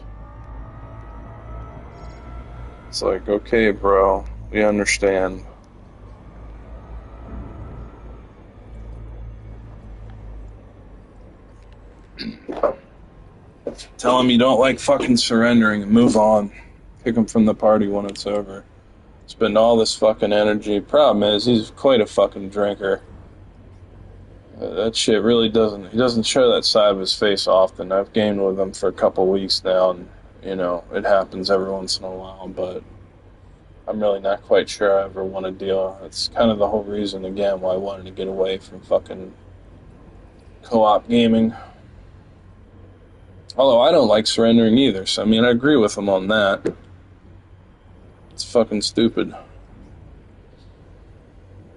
It's like, okay, bro, we understand. Tell him you don't like fucking surrendering and move on. Kick him from the party when it's over. Spend all this fucking energy. Problem is, he's quite a fucking drinker. That shit really doesn't. He doesn't show that side of his face often. I've gamed with him for a couple weeks now, and it happens every once in a while. But I'm really not quite sure I ever want to deal. It's kind of the whole reason again why I wanted to get away from fucking co-op gaming. Although I don't like surrendering either. So I mean, I agree with him on that. It's fucking stupid.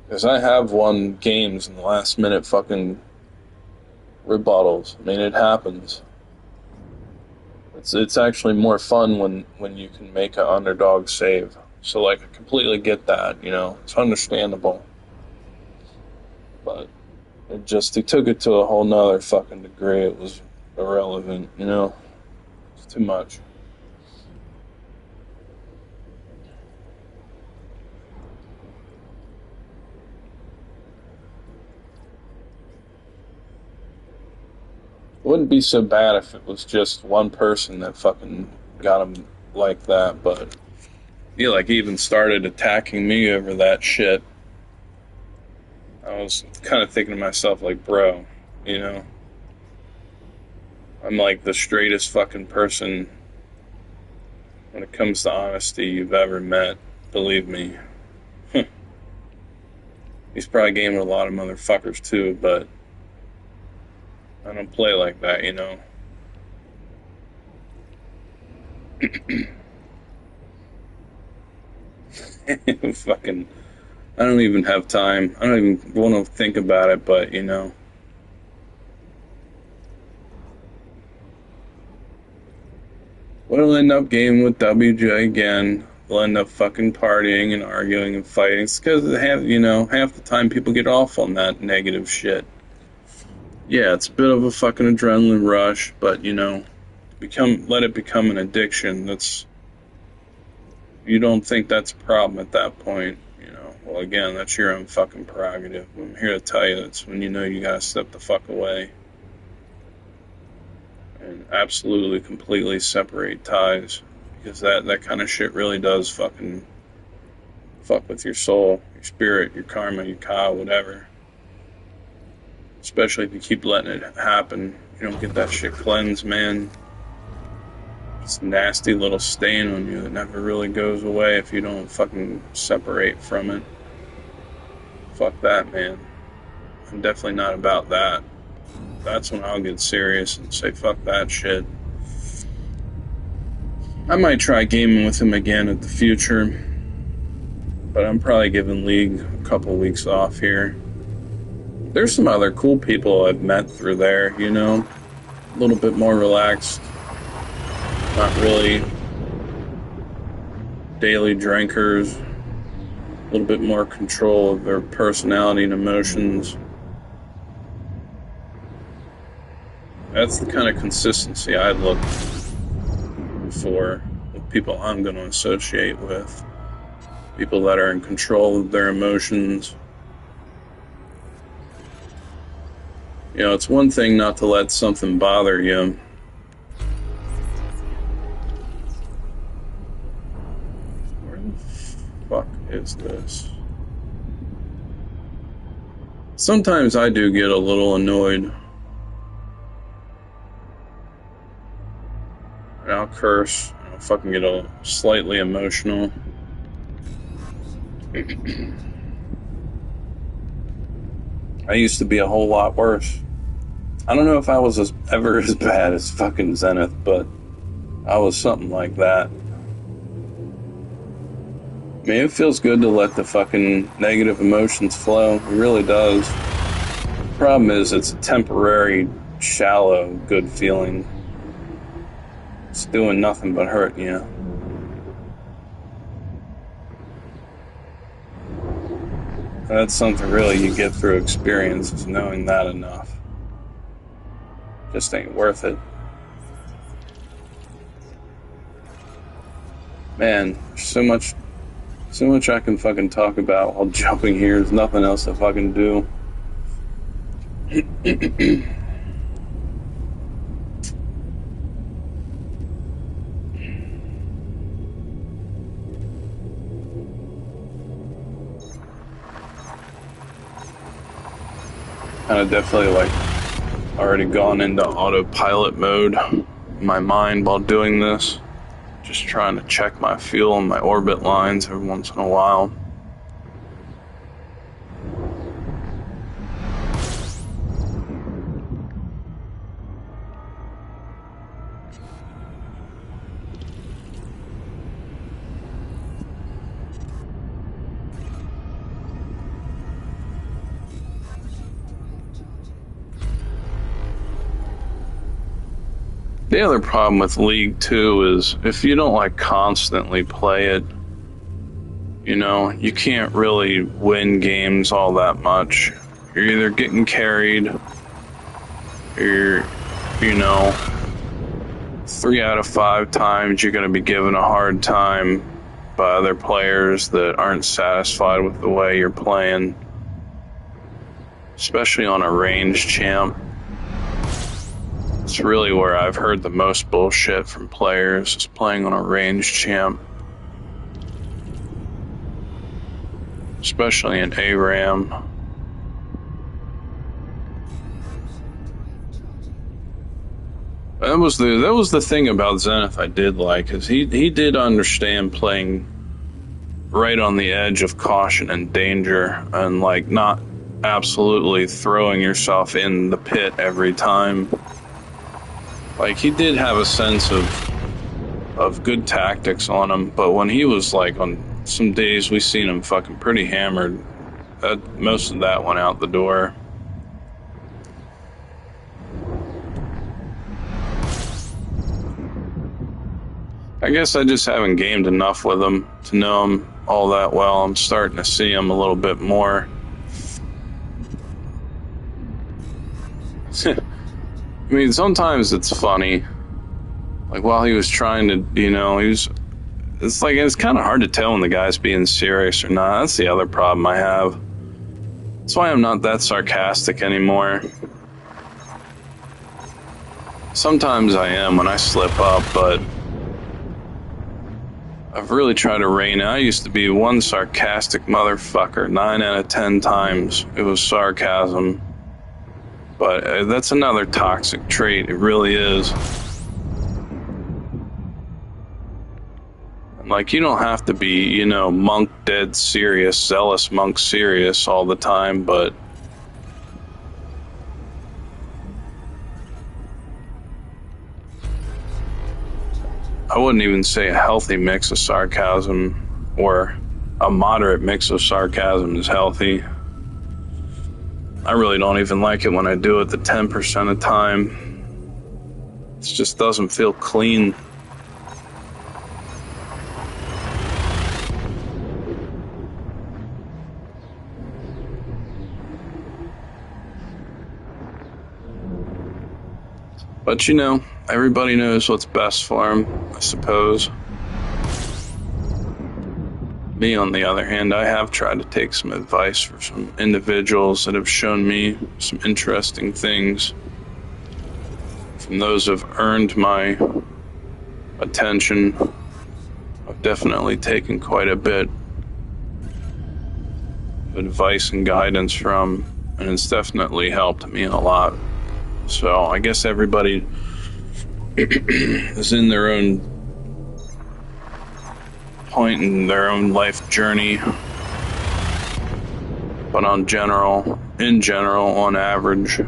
Because I have won games in the last minute fucking rebuttals. I mean, it happens. It's actually more fun when you can make an underdog save. So, like, I completely get that, It's understandable. But he took it to a whole nother fucking degree. It was irrelevant, It's too much. It wouldn't be so bad if it was just one person that fucking got him like that, but he even started attacking me over that shit. I was kind of thinking to myself, like, bro, I'm like the straightest fucking person when it comes to honesty you've ever met. Believe me. He's probably gaming with a lot of motherfuckers too, but I don't play like that, Fucking, I don't even have time. I don't even want to think about it, but we'll end up gaming with WJ again. We'll end up fucking partying and arguing and fighting. It's because half the time people get off on that negative shit. Yeah, it's a bit of a fucking adrenaline rush, but let it become an addiction. You don't think that's a problem at that point, Well, again, that's your own fucking prerogative. I'm here to tell you that's when you gotta step the fuck away and absolutely, completely separate ties, because that kind of shit really does fucking fuck with your soul, your spirit, your karma, your ka, whatever. Especially if you keep letting it happen. You don't get that shit cleansed, man. It's a nasty little stain on you that never really goes away if you don't fucking separate from it. Fuck that, man. I'm definitely not about that. That's when I'll get serious and say fuck that shit. I might try gaming with him again in the future, but I'm probably giving League a couple weeks off here. There's some other cool people I've met through there, a little bit more relaxed. Not really daily drinkers, a little bit more control of their personality and emotions. That's the kind of consistency I look for with people I'm going to associate with. People that are in control of their emotions. It's one thing not to let something bother you. Fuck is this? Sometimes I do get a little annoyed. And I'll curse. I'll fucking get slightly emotional. I used to be a whole lot worse. I don't know if I was ever as bad as fucking Zenith, but I was something like that. I mean, it feels good to let the fucking negative emotions flow. It really does. The problem is it's a temporary, shallow, good feeling. It's doing nothing but hurting you. That's something really you get through experience, is knowing that enough. Just ain't worth it. Man, there's so much I can fucking talk about while jumping here. There's nothing else to fucking do. Kind of definitely like already gone into autopilot mode in my mind while doing this. Just trying to check my fuel and my orbit lines every once in a while. The other problem with League 2 is if you don't like constantly play it, you know, you can't really win games all that much. You're either getting carried, or, you know, 3 out of 5 times you're going to be given a hard time by other players that aren't satisfied with the way you're playing, especially on a ranged champ. It's really where I've heard the most bullshit from players, is playing on a ranged champ. Especially in ARAM. That was the thing about Zenith I did like, is he did understand playing right on the edge of caution and danger, and like not absolutely throwing yourself in the pit every time. Like, he did have a sense of good tactics on him, but when he was like on some days we seen him fucking pretty hammered, most of that went out the door. I guess I just haven't gamed enough with him to know him all that well. I'm starting to see him a little bit more. I mean, sometimes it's funny. Like, while he was trying to, you know, it's kind of hard to tell when the guy's being serious or not. That's the other problem I have. That's why I'm not that sarcastic anymore. Sometimes I am when I slip up, but I've really tried to rein it. I used to be one sarcastic motherfucker. 9 out of 10 times it was sarcasm. But that's another toxic trait. It really is. Like, you don't have to be, you know, monk dead serious, zealous monk serious all the time, but I wouldn't even say a healthy mix of sarcasm, or a moderate mix of sarcasm is healthy. I really don't even like it when I do it the 10% of the time. It just doesn't feel clean. But, you know, everybody knows what's best for them, I suppose. Me, on the other hand, I have tried to take some advice from some individuals that have shown me some interesting things. From those who have earned my attention, I've definitely taken quite a bit of advice and guidance from, and it's definitely helped me a lot. So I guess everybody is in their own point in their own life journey, but in general, on average,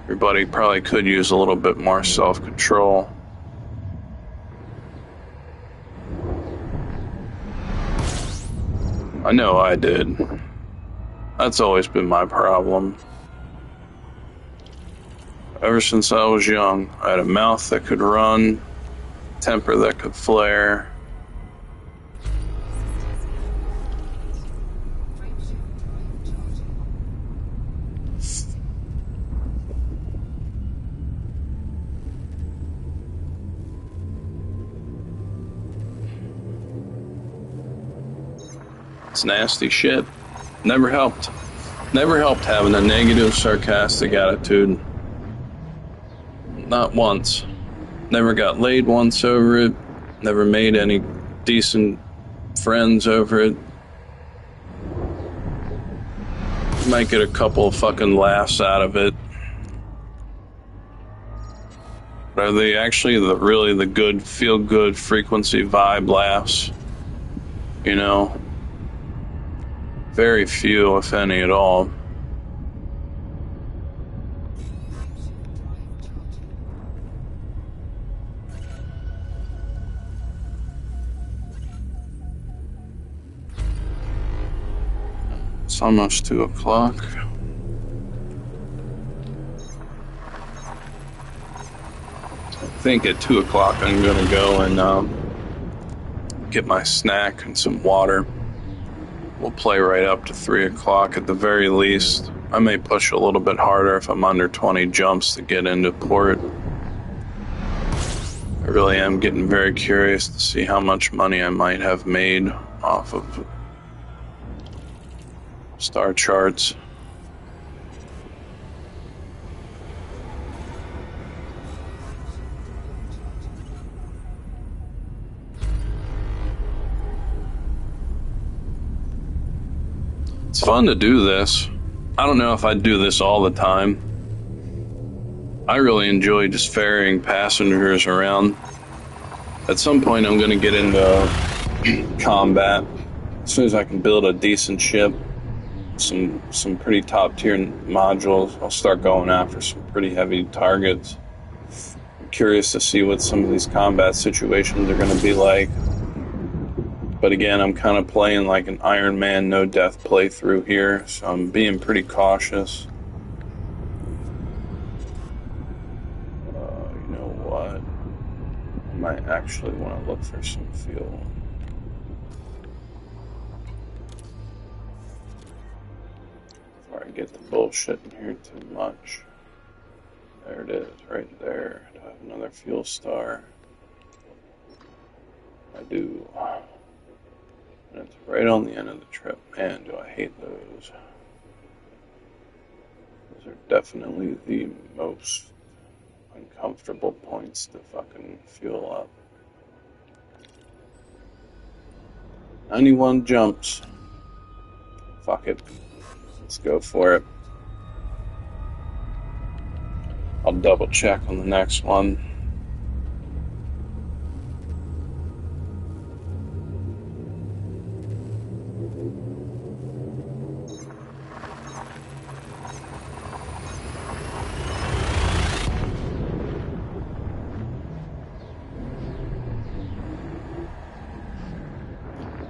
everybody probably could use a little bit more self-control. I know I did. That's always been my problem. Ever since I was young, I had a mouth that could run, temper that could flare. It's nasty shit. Never helped. Never helped having a negative, sarcastic attitude. Not once. Never got laid once over it. Never made any decent friends over it. Might get a couple of fucking laughs out of it. But are they actually really the good, feel-good frequency vibe laughs? You know? Very few, if any at all. It's almost 2 o'clock. I think at 2 o'clock I'm gonna go and get my snack and some water. We'll play right up to 3 o'clock at the very least. I may push a little bit harder if I'm under 20 jumps to get into port. I really am getting very curious to see how much money I might have made off of star charts. It's fun to do this. I don't know if I'd do this all the time. I really enjoy just ferrying passengers around. At some point I'm going to get into combat. As soon as I can build a decent ship, some pretty top tier modules, I'll start going after some pretty heavy targets. I'm curious to see what some of these combat situations are going to be like. But again, I'm kind of playing like an Iron Man no death playthrough here, so I'm being pretty cautious. You know what? I might actually want to look for some fuel. Before I get the bullshit in here too much. There it is, right there. Do I have another fuel star? I do. And it's right on the end of the trip. Man, do I hate those. Those are definitely the most uncomfortable points to fucking fuel up. 91 jumps. Fuck it. Let's go for it. I'll double check on the next one.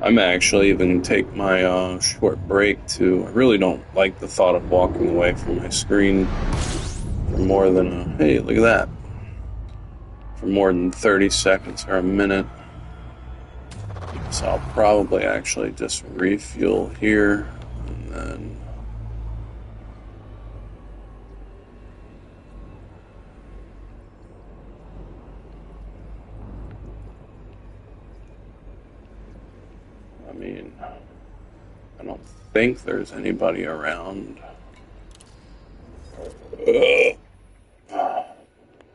I may actually even take my short break to. I really don't like the thought of walking away from my screen for more than hey, look at that. For more than 30 seconds or a minute. So I'll probably actually just refuel here and then. I mean, I don't think there's anybody around.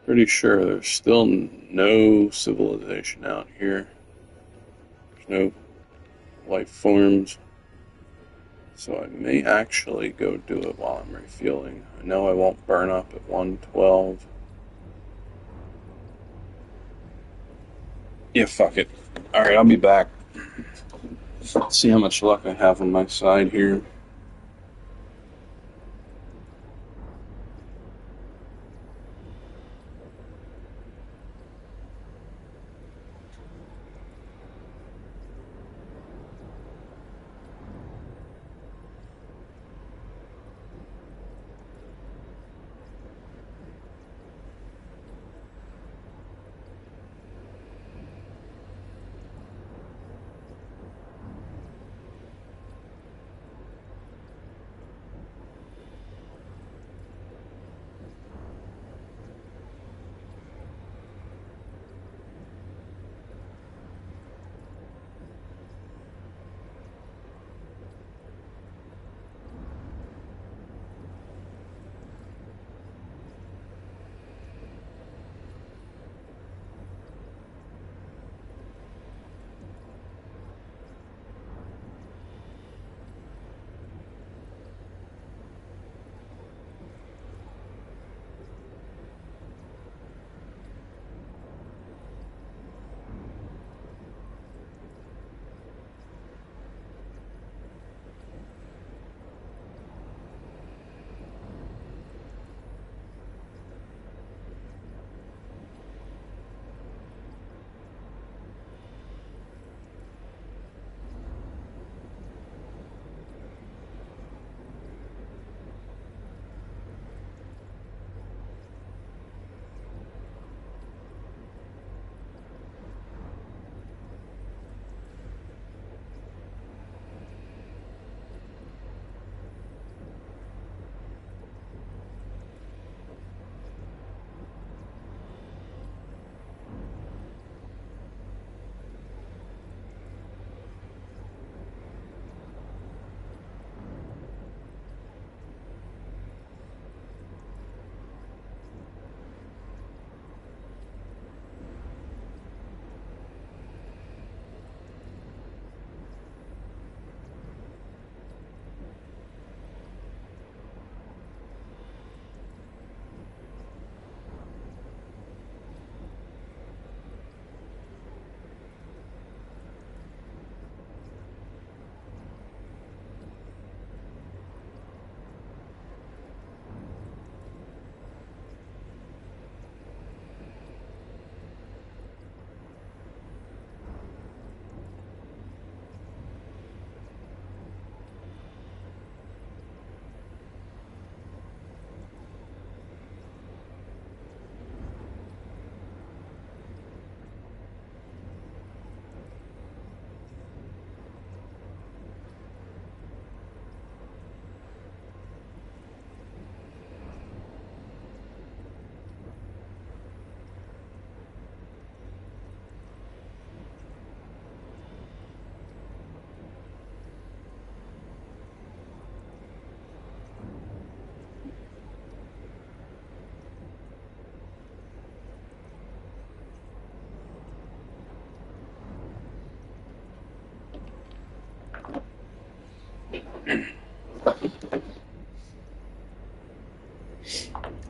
Pretty sure there's still no civilization out here. There's no life forms. So I may actually go do it while I'm refueling. I know I won't burn up at 112. Yeah, fuck it. Alright, I'll be back. Let's see how much luck I have on my side here.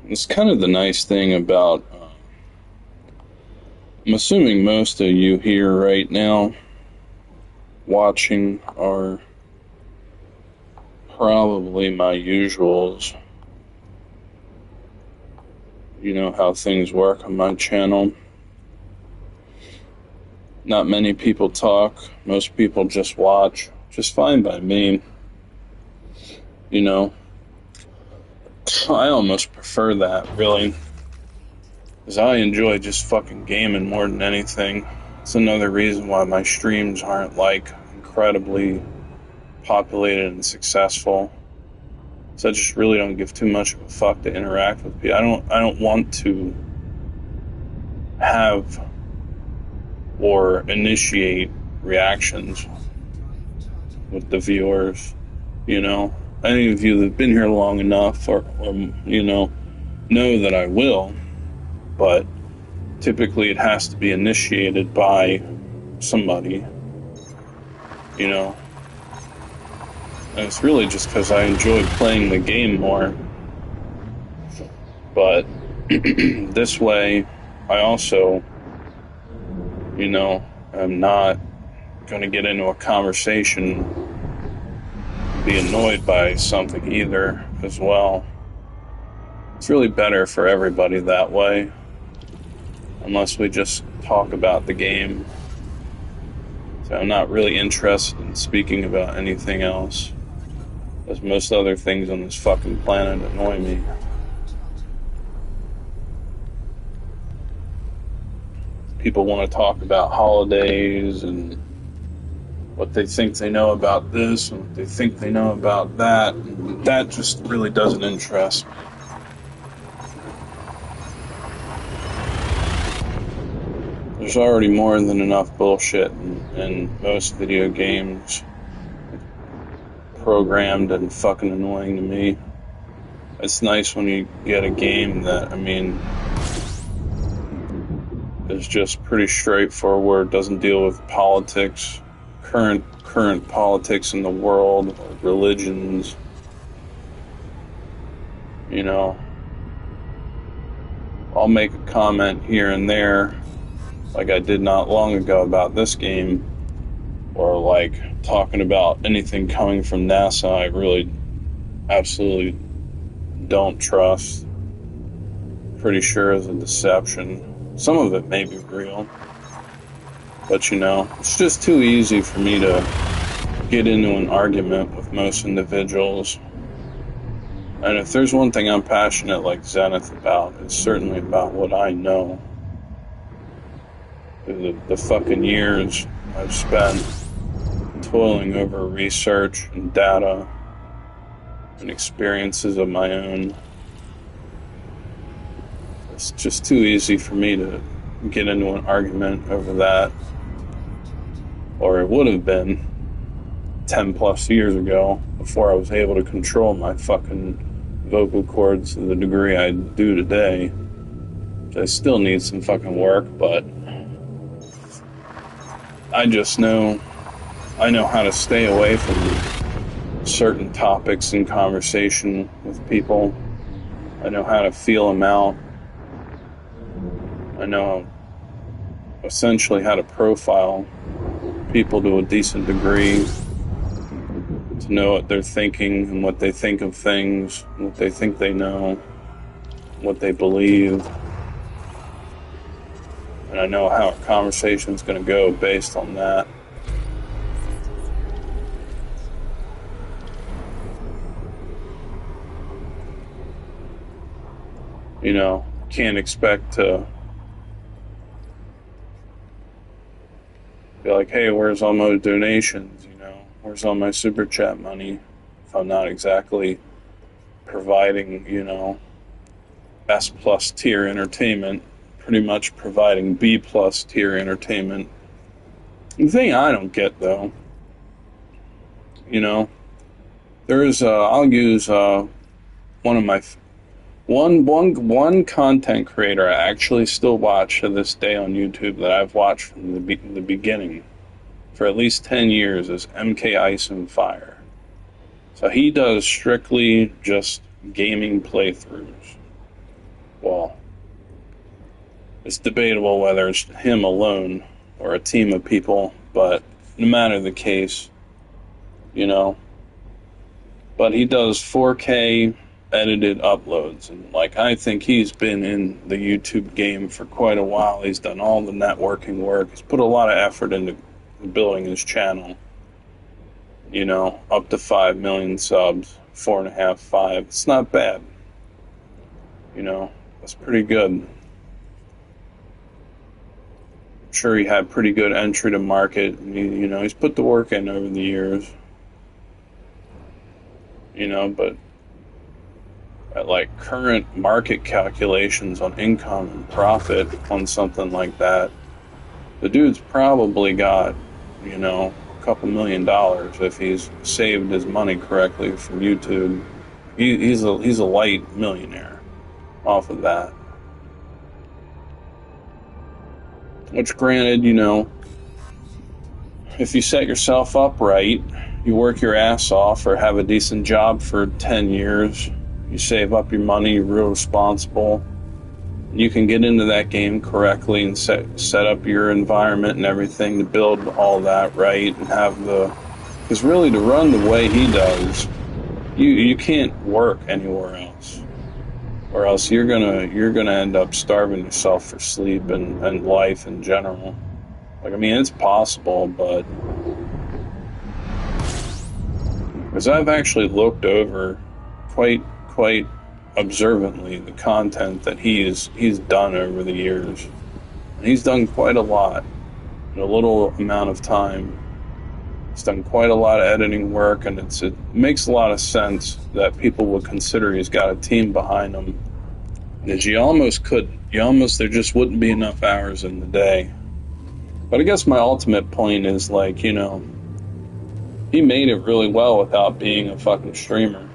It's kind of the nice thing about. I'm assuming most of you here right now watching are probably my usuals. You know how things work on my channel. Not many people talk. Most people just watch. Just fine by me. You know, I almost prefer that, really. Because I enjoy just fucking gaming more than anything. It's another reason why my streams aren't, like, incredibly populated and successful. So I just really don't give too much of a fuck to interact with people. I don't want to have or initiate reactions with the viewers, you know. Any of you that have been here long enough or you know that I will, but typically it has to be initiated by somebody, you know. And it's really just because I enjoy playing the game more. But this way, I also, you know, I'm not going to get into a conversation, be annoyed by something either as well. It's really better for everybody that way, unless we just talk about the game. So I'm not really interested in speaking about anything else, as most other things on this fucking planet annoy me. People want to talk about holidays and what they think they know about this and what they think they know about that. And that just really doesn't interest me. There's already more than enough bullshit in most video games, programmed and fucking annoying to me. It's nice when you get a game that, I mean, is just pretty straightforward, doesn't deal with politics, current politics in the world, or religions, you know. I'll make a comment here and there, like I did not long ago about this game, or like talking about anything coming from NASA. I really absolutely don't trust. Pretty sure is a deception. Some of it may be real, but you know, it's just too easy for me to get into an argument with most individuals. And if there's one thing I'm passionate like Zenith about, it's certainly about what I know. The fucking years I've spent toiling over research and data and experiences of my own. It's just too easy for me to get into an argument over that. Or it would have been 10 plus years ago, before I was able to control my fucking vocal cords to the degree I do today. I still need some fucking work, but I just know I know how to stay away from certain topics in conversation with people. I know how to feel them out. I know essentially how to profile people to a decent degree, to know what they're thinking and what they think of things, what they think they know, what they believe. And I know how a conversation's going to go based on that. You know, can't expect to be like, hey, where's all my donations? You know, where's all my super chat money? If I'm not exactly providing, you know, S plus tier entertainment, pretty much providing B plus tier entertainment. The thing I don't get, though, you know, there is I'll use one of my one content creator I actually still watch to this day on YouTube that I've watched from the beginning for at least 10 years is MK Ice and Fire. So he does strictly just gaming playthroughs. Well, it's debatable whether it's him alone or a team of people, but no matter the case, you know. But he does 4K edited uploads, and like I think he's been in the YouTube game for quite a while. He's done all the networking work. He's put a lot of effort into building his channel. You know, up to 5 million subs, 4.5, 5. It's not bad. You know, that's pretty good. I'm sure he had pretty good entry to market. And he's put the work in over the years. But at like current market calculations on income and profit on something like that, the dude's probably got, a couple $1,000,000 if he's saved his money correctly from YouTube. He's a light millionaire off of that. Which, granted, if you set yourself up right, you work your ass off or have a decent job for 10 years, you save up your money, you're real responsible, you can get into that game correctly and set up your environment and everything to build all that right and have because really to run the way he does, you can't work anywhere else, or else you're gonna end up starving yourself for sleep and life in general. Like, I mean, it's possible, but because I've actually looked over quite observantly the content that he's done over the years. And he's done quite a lot in a little amount of time. He's done quite a lot of editing work, and it makes a lot of sense that people would consider he's got a team behind him. And you almost couldn't. There just wouldn't be enough hours in the day. But I guess my ultimate point is, like, he made it really well without being a fucking streamer.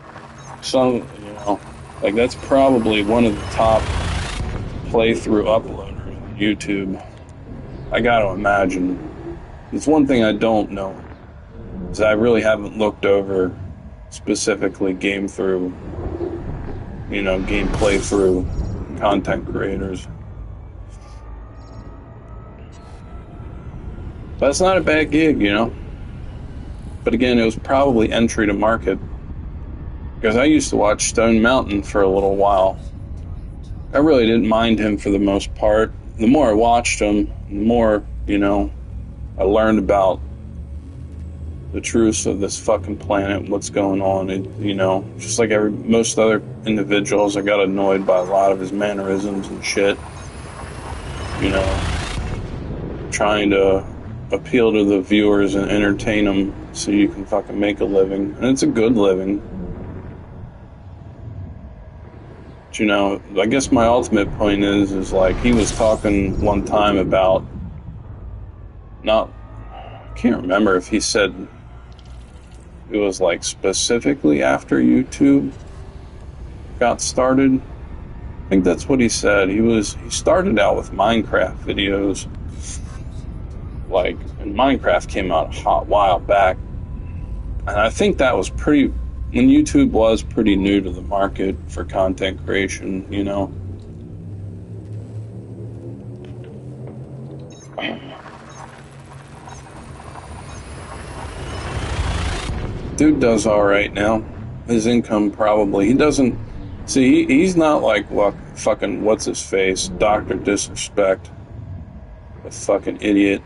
So, like, that's probably one of the top playthrough uploaders on YouTube. I gotta imagine. It's one thing I don't know, is I really haven't looked over specifically game playthrough content creators. But it's not a bad gig, But again, it was probably entry to market. Because I used to watch Stone Mountain for a little while. I really didn't mind him for the most part. The more I watched him, the more, I learned about the truths of this fucking planet, what's going on. Just like most other individuals, I got annoyed by a lot of his mannerisms and shit. Trying to appeal to the viewers and entertain them so you can fucking make a living. And it's a good living. But, I guess my ultimate point is like, he was talking one time about I can't remember if he said it was like specifically after YouTube got started. I think that's what he said. He started out with Minecraft videos. Like, and Minecraft came out a hot while back. And I think that was when YouTube was pretty new to the market for content creation, Dude does alright now. His income probably, he doesn't, see, he's not like fucking, what's his face, Dr. Disrespect. A fucking idiot.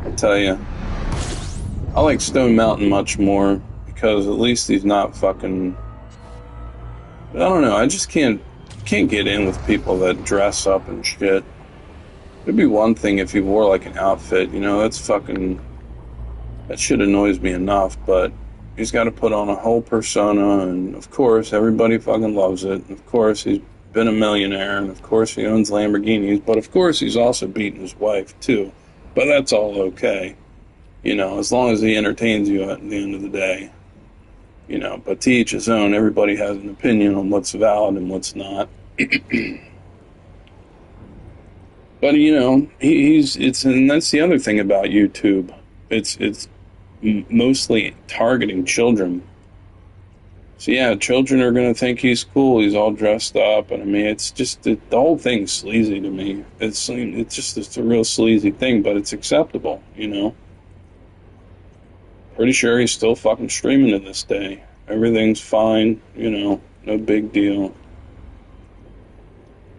I tell you. I like Stone Mountain much more, because at least he's not fucking, I don't know, I just can't get in with people that dress up and shit. It'd be one thing if he wore like an outfit, that shit annoys me enough, but he's got to put on a whole persona, and of course everybody fucking loves it, and of course he's been a millionaire, and of course he owns Lamborghinis, but of course he's also beating his wife too. But that's all okay, as long as he entertains you at the end of the day. But to each his own. Everybody has an opinion on what's valid and what's not. But and that's the other thing about YouTube. It's mostly targeting children. So yeah, children are gonna think he's cool. He's all dressed up, and I mean, it's just the whole thing's sleazy to me. It's a real sleazy thing, but it's acceptable, you know. Pretty sure he's still fucking streaming to this day. Everything's fine, you know, no big deal.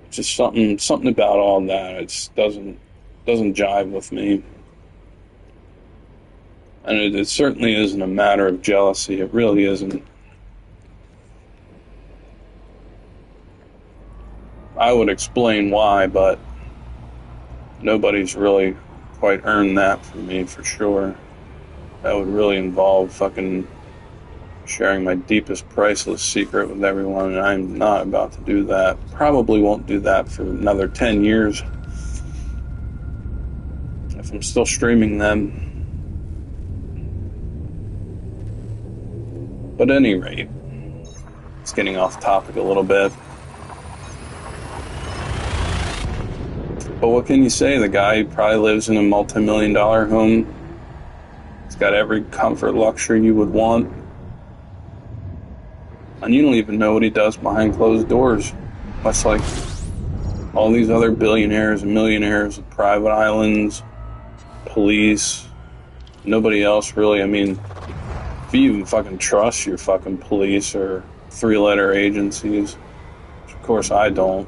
Just something about all that. It just doesn't jive with me. And it certainly isn't a matter of jealousy. It really isn't. I would explain why, but nobody's really quite earned that from me for sure. That would really involve fucking sharing my deepest, priceless secret with everyone, and I'm not about to do that. Probably won't do that for another 10 years. If I'm still streaming them. But at any rate, it's getting off topic a little bit. But what can you say? The guy probably lives in a multi-million-dollar home. He's got every comfort, luxury you would want. And you don't even know what he does behind closed doors. Much like all these other billionaires and millionaires with private islands, police, nobody else really. I mean, if you even fucking trust your fucking police or three-letter agencies, which of course I don't.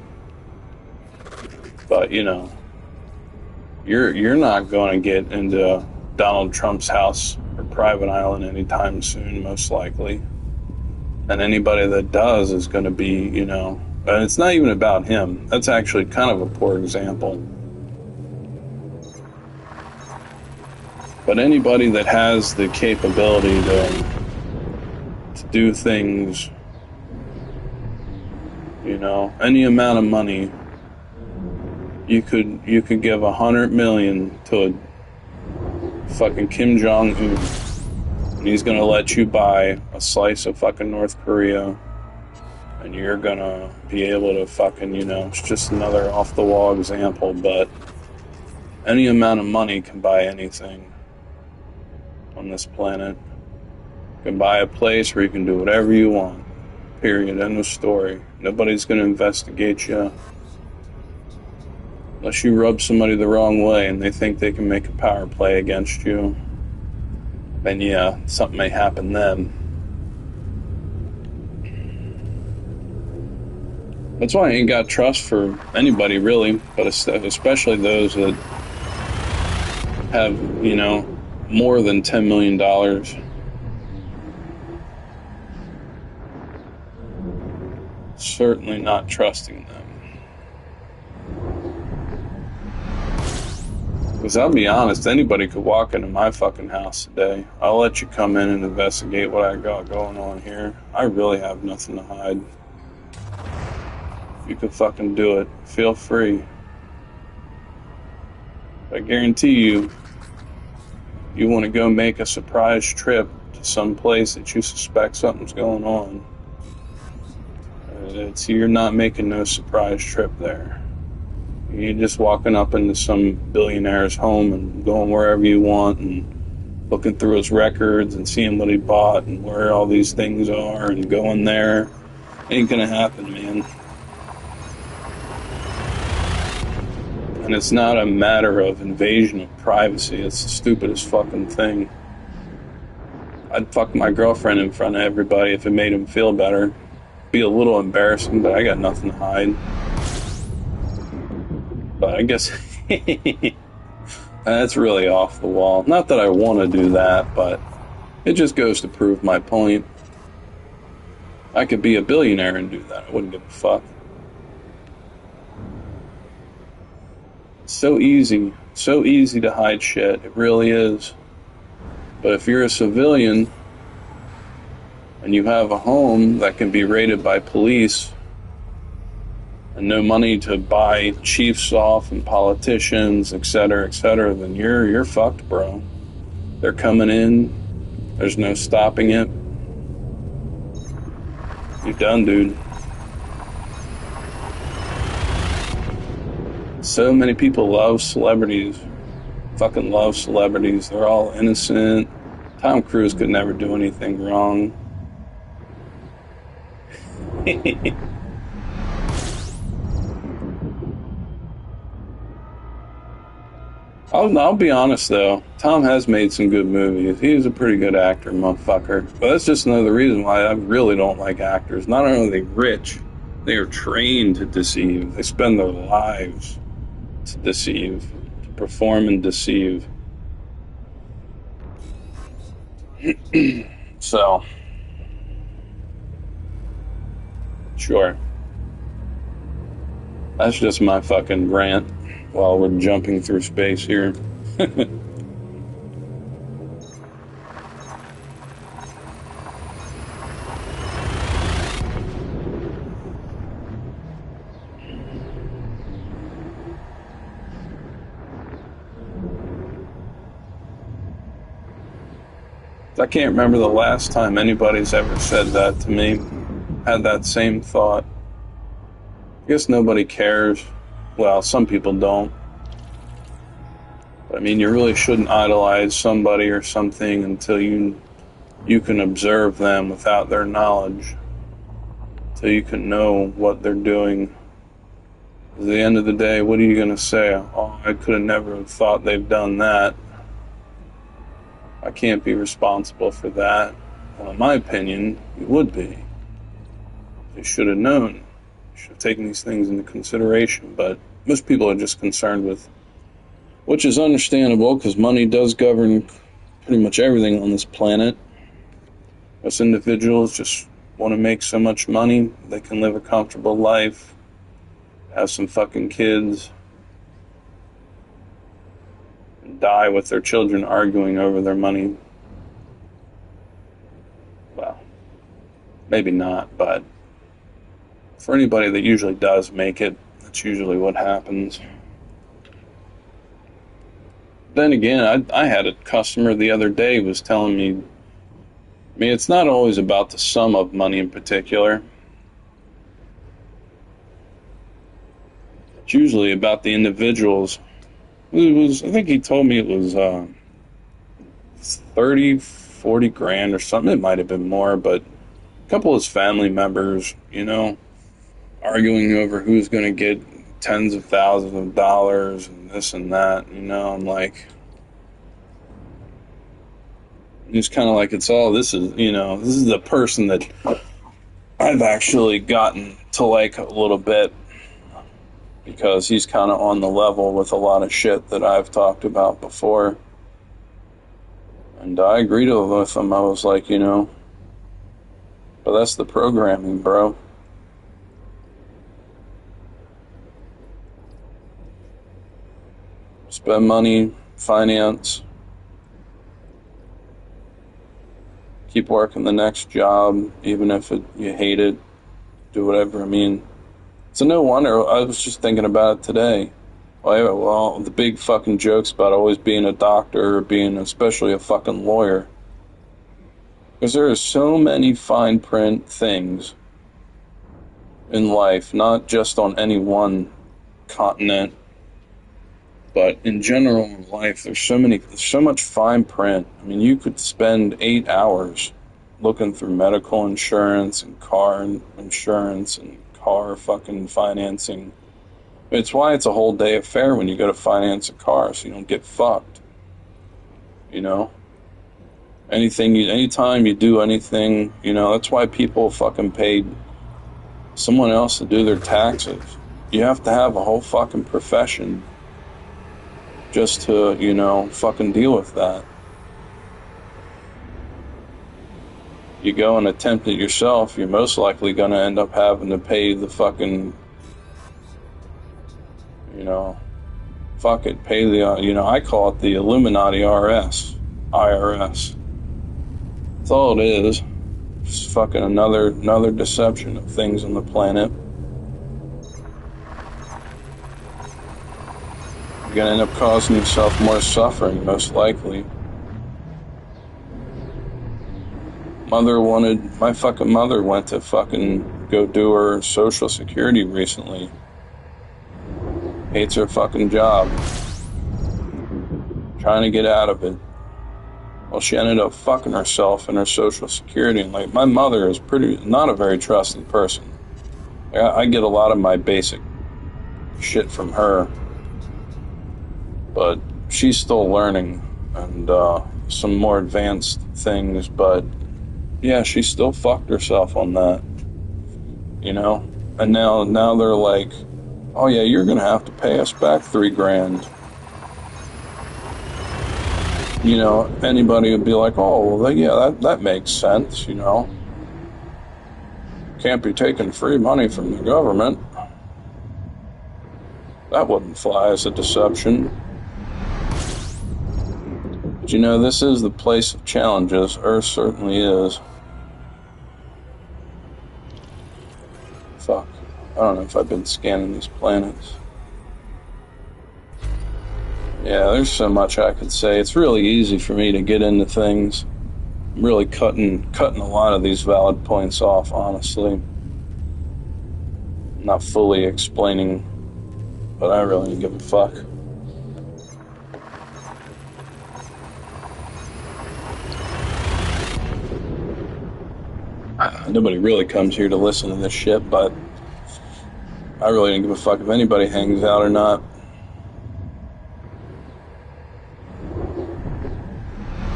But, you know, you're not going to get into Donald Trump's house or private island anytime soon, most likely. And anybody that does is going to be, you know, and it's not even about him. That's actually kind of a poor example. But anybody that has the capability to do things, you know, any amount of money, you could give $100 million to a fucking Kim Jong-un, and he's gonna let you buy a slice of fucking North Korea, and you're gonna be able to fucking, you know, it's just another off-the-wall example, but any amount of money can buy anything on this planet. You can buy a place where you can do whatever you want. Period. End of story. Nobody's gonna investigate you. Unless you rub somebody the wrong way and they think they can make a power play against you, then yeah, something may happen then. That's why I ain't got trust for anybody really, but especially those that have, you know, more than $10 million. Certainly not trusting them. Because I'll be honest, anybody could walk into my fucking house today. I'll let you come in and investigate what I got going on here. I really have nothing to hide. You can fucking do it. Feel free. I guarantee you, you want to go make a surprise trip to some place that you suspect something's going on. You're not making no surprise trip there. You're just walking up into some billionaire's home and going wherever you want and looking through his records and seeing what he bought and where all these things are and going there. Ain't gonna happen, man. And it's not a matter of invasion of privacy. It's the stupidest fucking thing. I'd fuck my girlfriend in front of everybody if it made him feel better. Be a little embarrassing, but I got nothing to hide. But I guess that's really off the wall. Not that I want to do that, but it just goes to prove my point. I could be a billionaire and do that. I wouldn't give a fuck. It's so easy to hide shit. It really is. But if you're a civilian and you have a home that can be raided by police and no money to buy chiefs off and politicians, etc., then you're fucked, bro. They're coming in. There's no stopping it. You're done, dude. So many people love celebrities. Fucking love celebrities. They're all innocent. Tom Cruise could never do anything wrong. I'll be honest though, Tom has made some good movies. He's a pretty good actor, motherfucker. But that's just another reason why I really don't like actors. Not only are they rich, they are trained to deceive. They spend their lives to deceive, to perform and deceive. So, sure. That's just my fucking rant while we're jumping through space here. I can't remember the last time anybody's ever said that to me, had that same thought. I guess nobody cares. Well, some people don't. But I mean, you really shouldn't idolize somebody or something until you can observe them without their knowledge. Until you can know what they're doing. At the end of the day, what are you going to say? Oh, I could have never thought they've done that. I can't be responsible for that. Well, in my opinion, you would be. You should have known. You should have taken these things into consideration. But most people are just concerned with, which is understandable because money does govern pretty much everything on this planet. Most individuals just want to make so much money they can live a comfortable life, have some fucking kids, and die with their children arguing over their money. Well, maybe not, but for anybody that usually does make it, that's usually what happens. Then again, I had a customer the other day was telling me, I mean, it's not always about the sum of money in particular. It's usually about the individuals. I think he told me it was 30, 40 grand or something. It might have been more, but a couple of his family members, arguing over who's going to get tens of thousands of dollars and this and that, I'm like, it's kind of like, it's all, this is a person that I've actually gotten to like a little bit, because he's kind of on the level with a lot of shit that I've talked about before. And I agreed with him. I was like, but that's the programming, bro. Spend money, finance, keep working the next job, even if you hate it, do whatever. I mean, so no wonder, I was just thinking about it today. Well, the big fucking jokes about always being a doctor or being especially a fucking lawyer. Because there are so many fine print things in life, not just on any one continent, but in general in life, there's so much fine print. I mean, you could spend 8 hours looking through medical insurance and car insurance and car fucking financing. It's why it's a whole day affair when you go to finance a car, so you don't get fucked. Anytime you do anything, that's why people fucking paid someone else to do their taxes. You have to have a whole fucking profession just to, fucking deal with that. You go and attempt it yourself, you're most likely going to end up having to pay the fucking, pay the, I call it the Illuminati IRS. That's all it is. It's fucking another deception of things on the planet. You're going to end up causing yourself more suffering, most likely. My fucking mother went to fucking go do her Social Security recently. Hates her fucking job. Trying to get out of it. Well, she ended up fucking herself in her Social Security. And like, my mother is not a very trusting person. I get a lot of my basic shit from her, but she's still learning and some more advanced things, but yeah, she still fucked herself on that, you know? And now they're like, oh yeah, you're gonna have to pay us back $3,000. You know, anybody would be like, oh, well, yeah, that makes sense, you know? Can't be taking free money from the government. That wouldn't fly as a deception. But you know, this is the place of challenges. Earth certainly is. Fuck. I don't know if I've been scanning these planets. Yeah, there's so much I could say. It's really easy for me to get into things. I'm really cutting a lot of these valid points off, honestly. Not fully explaining, but I really don't give a fuck. Nobody really comes here to listen to this shit, but I really don't give a fuck if anybody hangs out or not.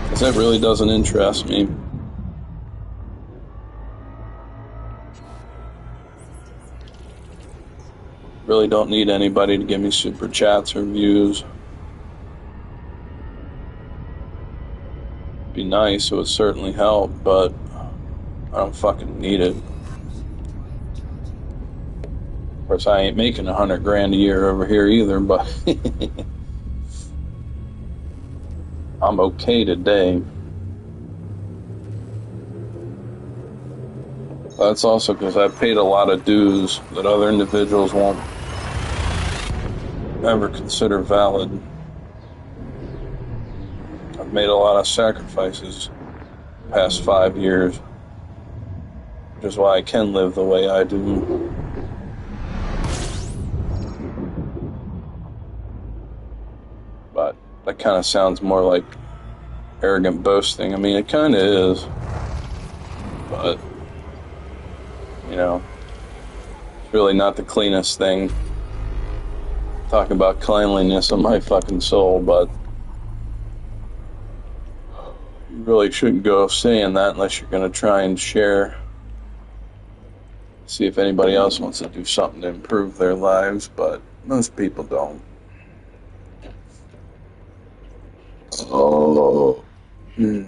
Because that really doesn't interest me. Really don't need anybody to give me super chats or views. Be nice, it would certainly help, but I don't fucking need it. Of course, I ain't making $100,000 a year over here either, but I'm okay today. That's also because I paid a lot of dues that other individuals won't ever consider valid. I've made a lot of sacrifices the past 5 years, which is why I can live the way I do. But that kind of sounds more like arrogant boasting. I mean, it kind of is, but you know, it's really not the cleanest thing. Talk about cleanliness of my fucking soul, but you really shouldn't go saying that unless you're going to try and share. See if anybody else wants to do something to improve their lives, but most people don't. Oh. This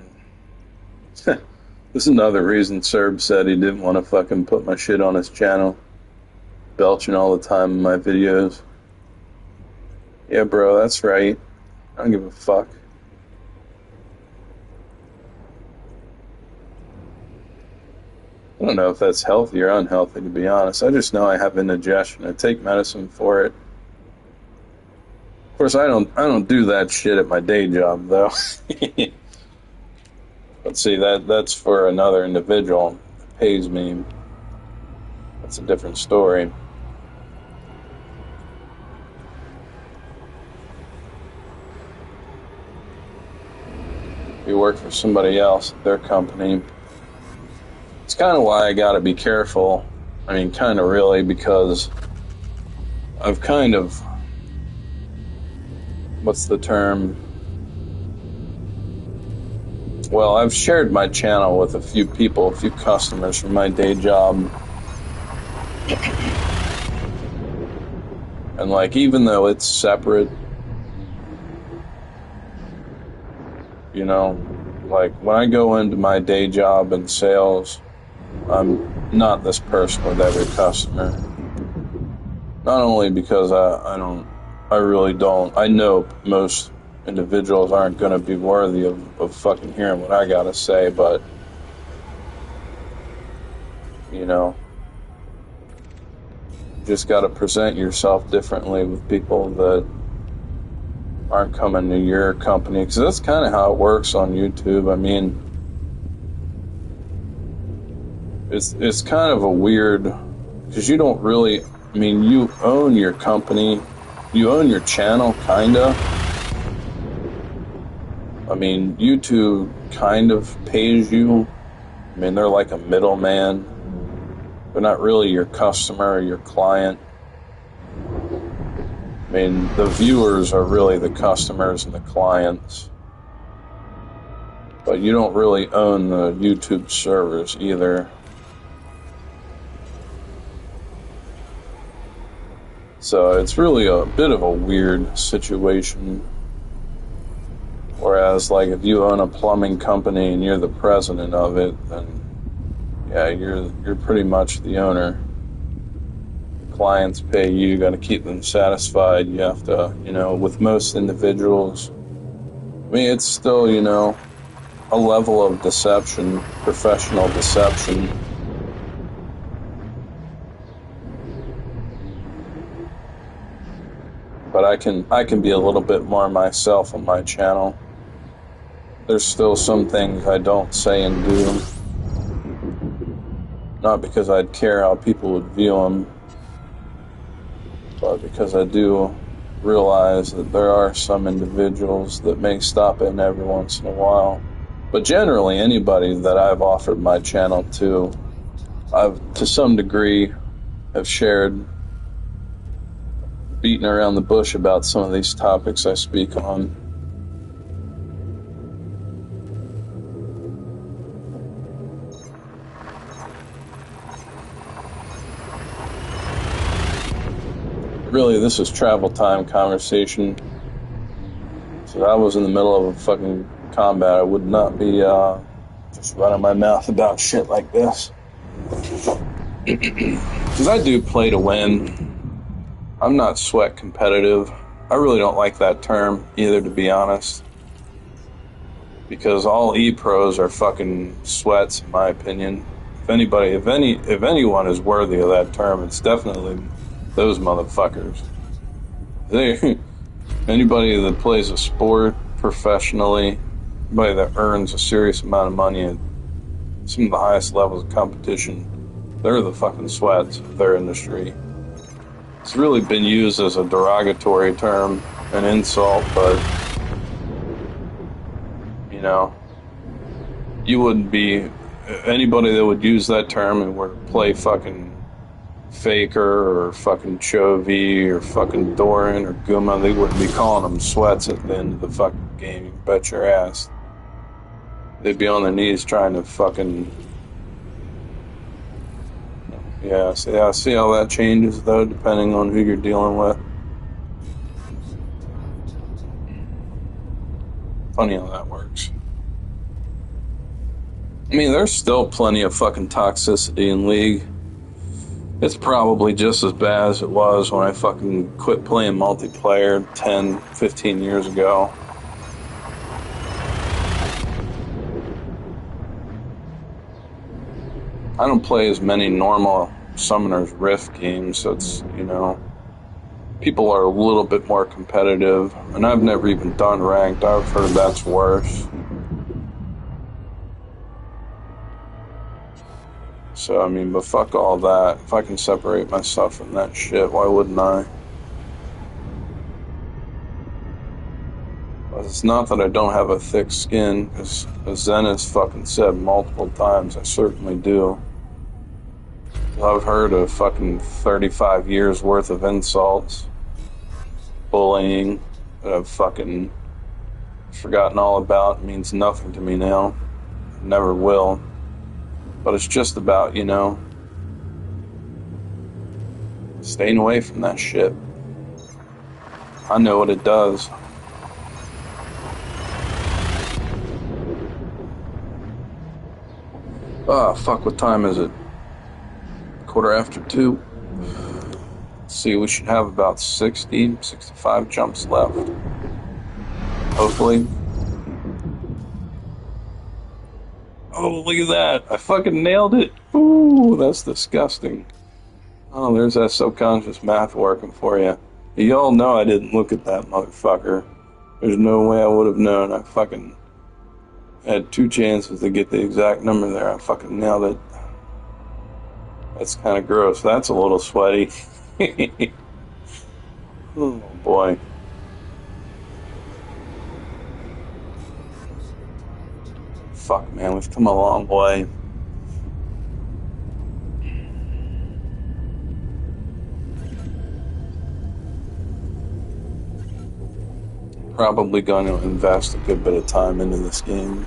is another reason Serb said he didn't want to fucking put my shit on his channel. Belching all the time in my videos. Yeah, bro, that's right. I don't give a fuck. I don't know if that's healthy or unhealthy, to be honest. I just know I have indigestion. I take medicine for it. Of course, I don't do that shit at my day job, though. But see, that's for another individual that pays me. That's a different story. You work for somebody else at their company. It's kind of why I gotta be careful. I mean, kind of really, because I've kind of, what's the term? Well, I've shared my channel with a few people, a few customers from my day job. And like, even though it's separate, you know, like when I go into my day job in sales, I'm not this person with every customer. Not only because I really don't, I know most individuals aren't going to be worthy of fucking hearing what I gotta say, but, you know, you just gotta present yourself differently with people that aren't coming to your company, because that's kind of how it works on YouTube. I mean, it's kind of a weird, because you don't really, I mean, you own your company, you own your channel, kinda. I mean, YouTube kind of pays you. I mean, they're like a middleman. They're not really your customer or your client. I mean, the viewers are really the customers and the clients. But you don't really own the YouTube servers either. So it's really a bit of a weird situation. Whereas, like, if you own a plumbing company and you're the president of it, then yeah, you're pretty much the owner. Clients pay you, you got to keep them satisfied. You have to, with most individuals, I mean, it's still, a level of deception, professional deception. But I can be a little bit more myself on my channel. There's still some things I don't say and do. Not because I'd care how people would view them, but because I do realize that there are some individuals that may stop in every once in a while. But generally, anybody that I've offered my channel to, I've, to some degree, have shared, beaten around the bush about some of these topics I speak on. Really, this is travel time conversation. So I was in the middle of a fucking combat. I would not be just running my mouth about shit like this. Because I do play to win. I'm not sweat competitive. I really don't like that term either, to be honest. Because all E-pros are fucking sweats, in my opinion. If anyone is worthy of that term, it's definitely those motherfuckers. Anybody that plays a sport professionally, anybody that earns a serious amount of money at some of the highest levels of competition, they're the fucking sweats of their industry. It's really been used as a derogatory term, an insult, but you wouldn't be anybody that would use that term and were to play fucking Faker or fucking Chovy or fucking Doran or Guma, they wouldn't be calling them sweats at the end of the fucking game. You bet your ass. They'd be on their knees trying to fucking... Yeah, see how that changes, though, depending on who you're dealing with. Funny how that works. I mean, there's still plenty of fucking toxicity in League. It's probably just as bad as it was when I fucking quit playing multiplayer 10, 15 years ago. I don't play as many normal Summoner's Rift games, so it's, people are a little bit more competitive, and I've never even done ranked. I've heard that's worse. So, I mean, but fuck all that. If I can separate myself from that shit, why wouldn't I? But it's not that I don't have a thick skin, because as Zen has fucking said multiple times, I certainly do. I've heard of fucking 35 years worth of insults, bullying, that I've fucking forgotten all about. It means nothing to me now. Never will. But it's just about, staying away from that shit. I know what it does. Ah, fuck, what time is it? 2:15. Let's see, we should have about 65 jumps left. Hopefully. Oh, look at that. I fucking nailed it. Ooh, that's disgusting. Oh, there's that subconscious math working for you. You all know I didn't look at that motherfucker. There's no way I would have known. I fucking had 2 chances to get the exact number there. I fucking nailed it. That's kind of gross. That's a little sweaty. Oh, boy. Fuck, man, we've come a long way. probably going to invest a good bit of time into this game.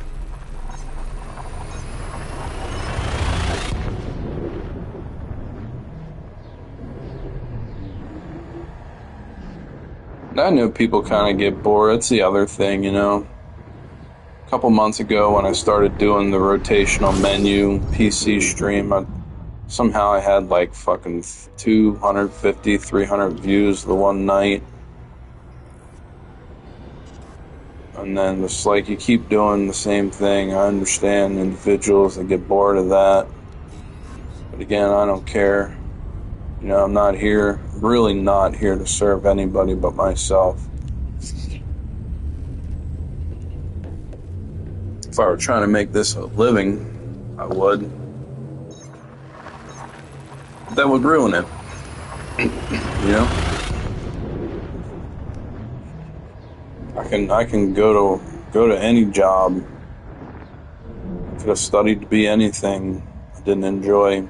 I know people kind of get bored. It's the other thing, you know. A couple months ago when I started doing the rotational menu PC stream, somehow I had like fucking 250, 300 views the one night. And then it's like you keep doing the same thing. I understand individuals that get bored of that. But again, I don't care. You know, I'm not here, really not here to serve anybody but myself. If I were trying to make this a living, I would. That would ruin it. You know? I can go to any job. Could have studied to be anything I didn't enjoy.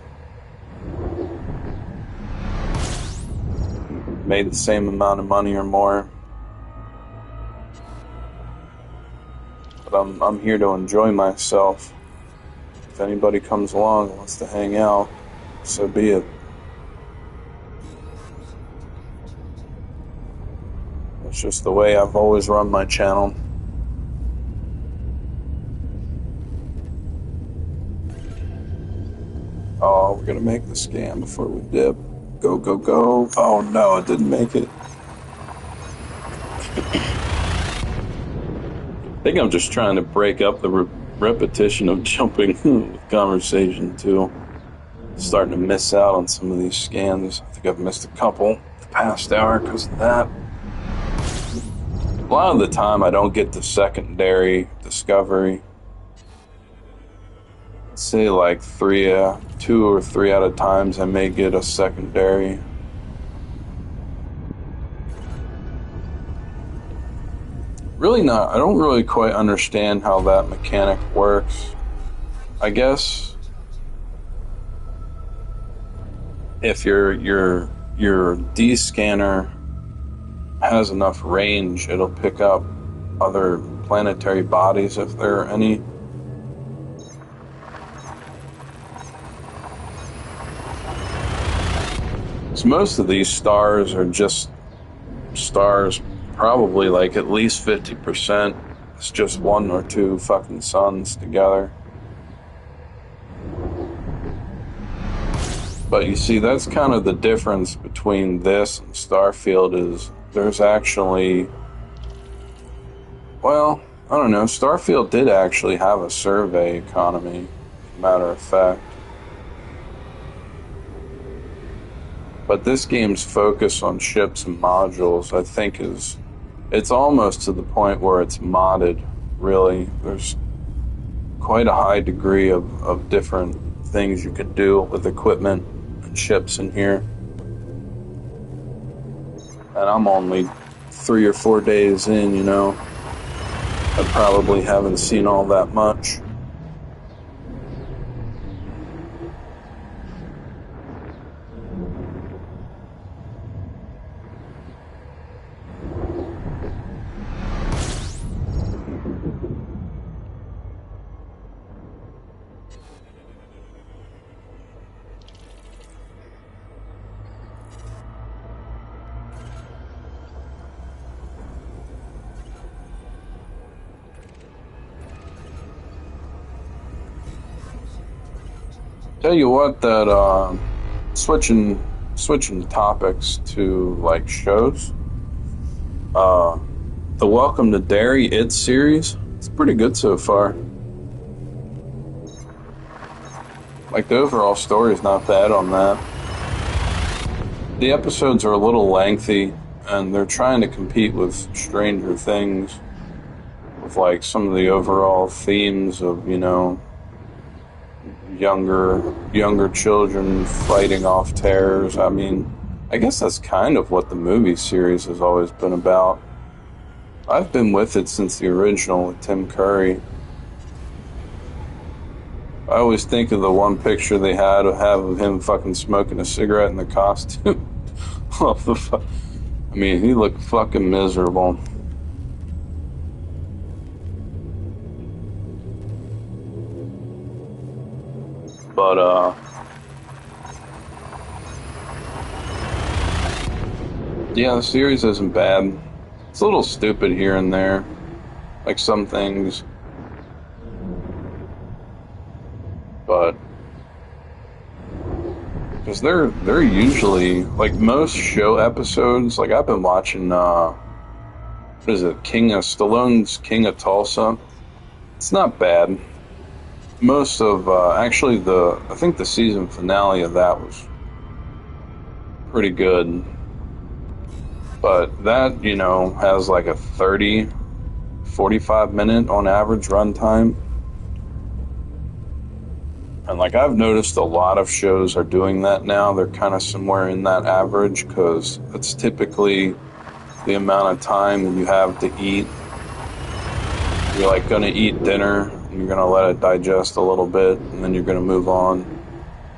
Made the same amount of money or more. But I'm here to enjoy myself. If anybody comes along and wants to hang out, so be it. It's just the way I've always run my channel. Oh, we're gonna make the scan before we dip. Go, go, go. Oh no, it didn't make it. I think I'm just trying to break up the repetition of jumping with conversation too. Starting to miss out on some of these scans. I think I've missed a couple the past hour because of that. A lot of the time I don't get the secondary discovery. Let's say like 2 or 3 out of times I may get a secondary. Really not. I don't really quite understand how that mechanic works. I guess if your D scanner has enough range, it'll pick up other planetary bodies if there are any. So most of these stars are just stars, probably like at least 50%. It's just 1 or 2 fucking suns together. But you see, that's kind of the difference between this and Starfield is there's actually, well, I don't know, Starfield did actually have a survey economy, as a matter of fact. But this game's focus on ships and modules, I think, it's almost to the point where it's modded, really. There's quite a high degree of different things you could do with equipment and ships in here. And I'm only 3 or 4 days in, you know. I probably haven't seen all that much. Tell you what, that switching topics to like shows. The Welcome to Derry It series, it's pretty good so far. Like the overall story is not bad on that. The episodes are a little lengthy, and they're trying to compete with Stranger Things, with like some of the overall themes of, you know, younger children fighting off terrors. I mean, I guess that's kind of what the movie series has always been about. I've been with it since the original with Tim Curry. I always think of the one picture they had of him fucking smoking a cigarette in the costume. I mean, he looked fucking miserable. But, yeah, the series isn't bad. It's a little stupid here and there. Like some things. But because they're usually like most show episodes. Like I've been watching, what is it, Stallone's King of Tulsa. It's not bad. Most of actually I think the season finale of that was pretty good. But that has like a 30-45 minute on average runtime. And like I've noticed a lot of shows are doing that now. They're kind of somewhere in that average because it's typically the amount of time you have to eat. You're like going to eat dinner, and you're going to let it digest a little bit, and then you're going to move on.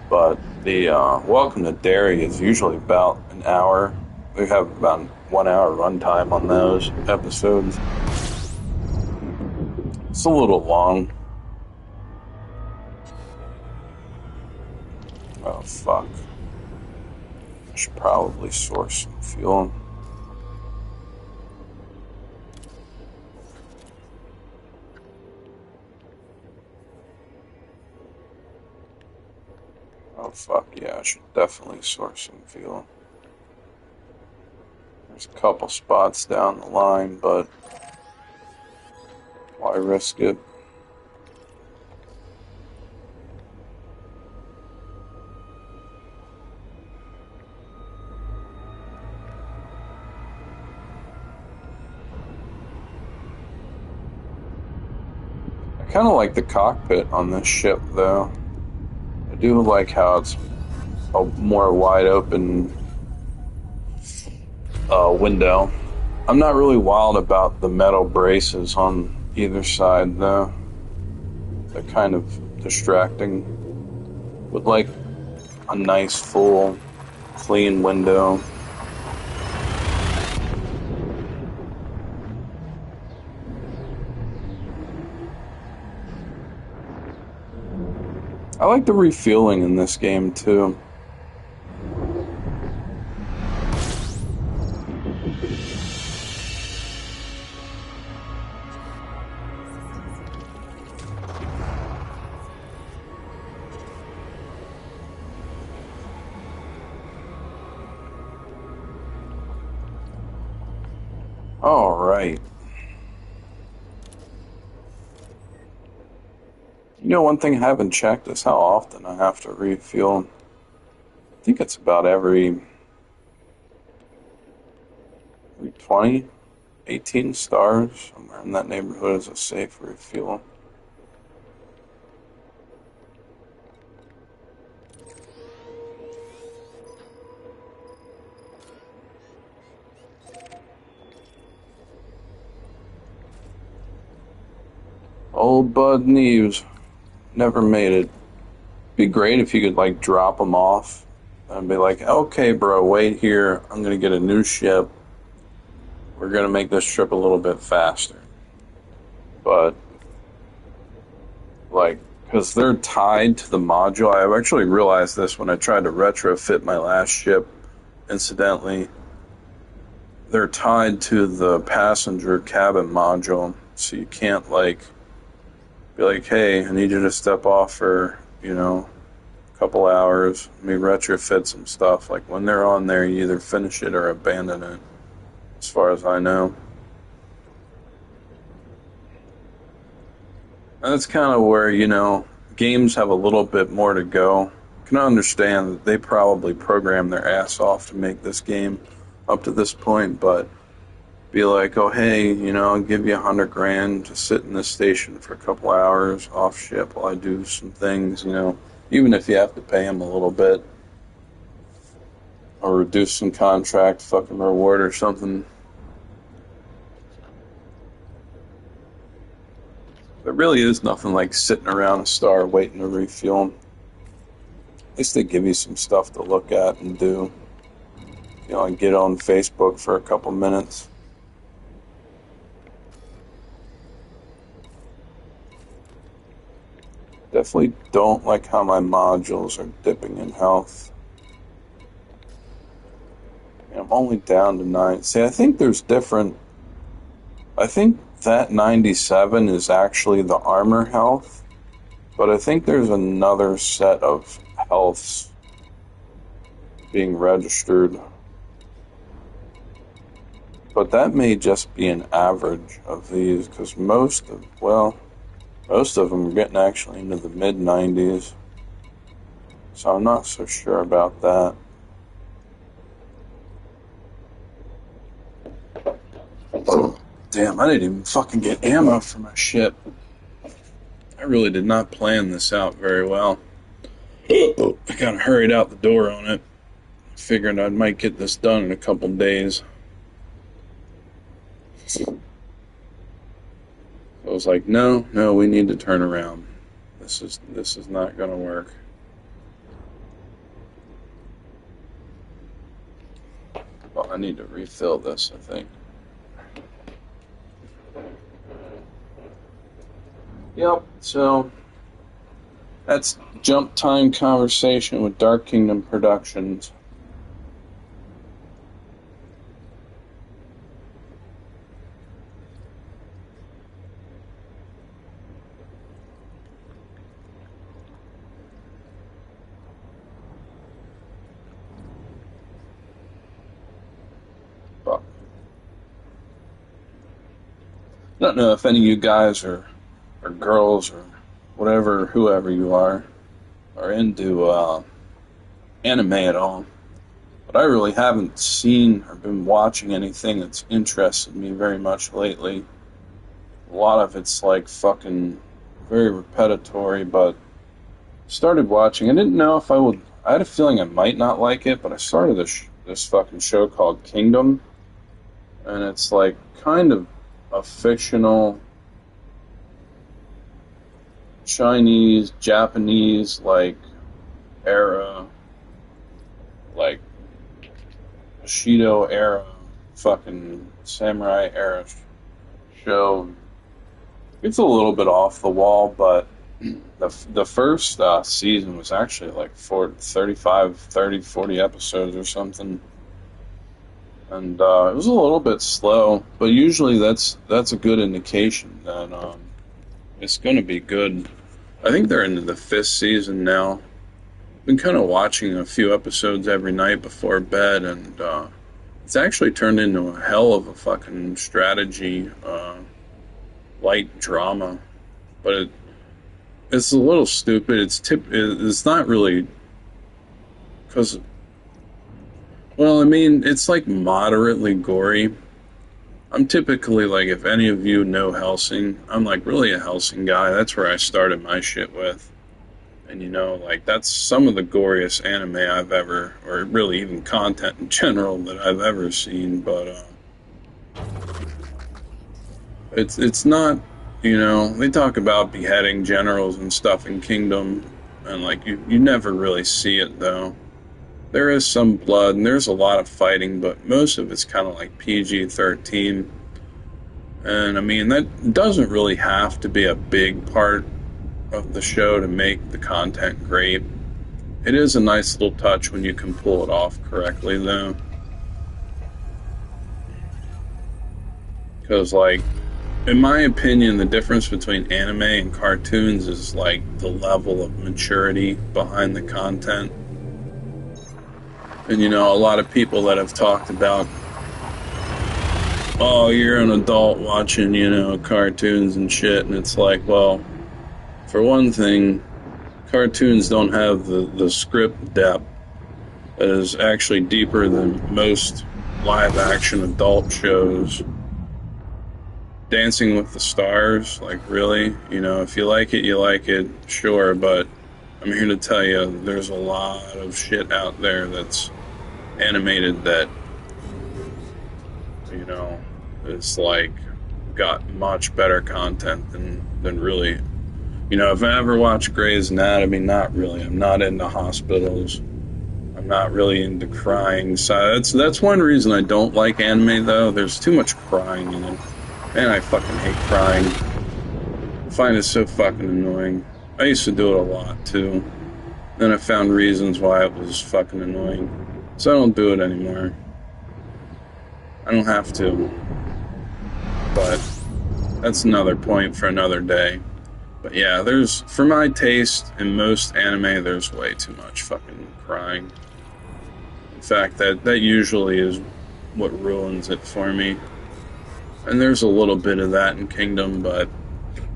But the Welcome to Derry is usually about an hour. We have about 1 hour runtime on those episodes. It's a little long. Oh, fuck. I should probably source some fuel. Oh, fuck, yeah, I should definitely source some fuel. There's a couple spots down the line, but why risk it? I kind of like the cockpit on this ship, though. I do like how it's a more wide open window. I'm not really wild about the metal braces on either side, though. They're kind of distracting. Would like a nice, full, clean window. I like the refueling in this game, too. All right. One thing I haven't checked is how often I have to refuel. I think it's about every 20, 18 stars, somewhere in that neighborhood is a safe refuel. Old Bud Neves never made it. Be great if you could like drop them off and be like, okay, bro, wait here. I'm gonna get a new ship. We're gonna make this trip a little bit faster. But like, because they're tied to the module. I actually realized this when I tried to retrofit my last ship. Incidentally, they're tied to the passenger cabin module, so you can't like be like, hey, I need you to step off for, a couple hours. Let me retrofit some stuff. Like, when they're on there, you either finish it or abandon it, as far as I know. And that's kind of where, games have a little bit more to go. I can understand that they probably programmed their ass off to make this game up to this point, but be like, oh, hey, I'll give you $100,000 to sit in this station for a couple hours off ship while I do some things, even if you have to pay them a little bit or reduce some contract fucking reward or something. There really is nothing like sitting around a star waiting to refuel. At least they give you some stuff to look at and do. And get on Facebook for a couple minutes. Definitely don't like how my modules are dipping in health. I'm only down to 9. See, I think there's different... I think that 97 is actually the armor health, but I think there's another set of healths being registered. But that may just be an average of these, because most of them are getting actually into the mid-90s. So I'm not so sure about that. Damn, I didn't even fucking get ammo for my shit. I really did not plan this out very well. I kind of hurried out the door on it, figuring I might get this done in a couple days. I was like, no, we need to turn around. This is not gonna work. Well, I need to refill this, I think. Yep, so that's Jump Time Conversation with Dark Kingdom Productions. Fuck. I don't know if any of you guys or girls or whatever, whoever you are into anime at all. But I really haven't seen or been watching anything that's interested me very much lately. A lot of it's like fucking very repetitory, but started watching. I didn't know if I would. I had a feeling I might not like it, but I started this fucking show called Kingdom, and it's like kind of a fictional Chinese, Japanese, like, era, like, Bushido era, fucking samurai era show. It's a little bit off the wall, but the first season was actually like 40 episodes or something. And it was a little bit slow, but usually that's a good indication that it's going to be good. I think they're into the 5th season now. Been kind of watching a few episodes every night before bed, and it's actually turned into a hell of a fucking strategy, light drama. But it's a little stupid. It's not really, because, well, I mean, it's like moderately gory. I'm typically like, if any of you know Hellsing, I'm like really a Hellsing guy. That's where I started my shit with. And you know, like, that's some of the goriest anime I've ever, or really even content in general that I've ever seen. But it's not, you know, they talk about beheading generals and stuff in Kingdom, and like you never really see it though. There is some blood and there's a lot of fighting, but most of it's kind of like PG-13. And I mean, that doesn't really have to be a big part of the show to make the content great. It is a nice little touch when you can pull it off correctly though. Because, like, in my opinion, the difference between anime and cartoons is like the level of maturity behind the content. And you know, a lot of people that have talked about, oh, you're an adult watching, you know, cartoons and shit, and it's like, well, for one thing, cartoons don't have the script depth that is actually deeper than most live action adult shows. Dancing with the Stars, like, really, you know, if you like it, sure, but I'm here to tell you there's a lot of shit out there that's animated that, you know, it's like got much better content than really, you know, if I ever watched Grey's Anatomy, not really. I'm not into hospitals. I'm not really into crying. So that's one reason I don't like anime though. There's too much crying in it. Man, I fucking hate crying. I find it so fucking annoying. I used to do it a lot too. Then I found reasons why it was fucking annoying. So I don't do it anymore. I don't have to. But that's another point for another day. But yeah, for my taste, in most anime, there's way too much fucking crying. In fact, that usually is what ruins it for me. And there's a little bit of that in Kingdom, but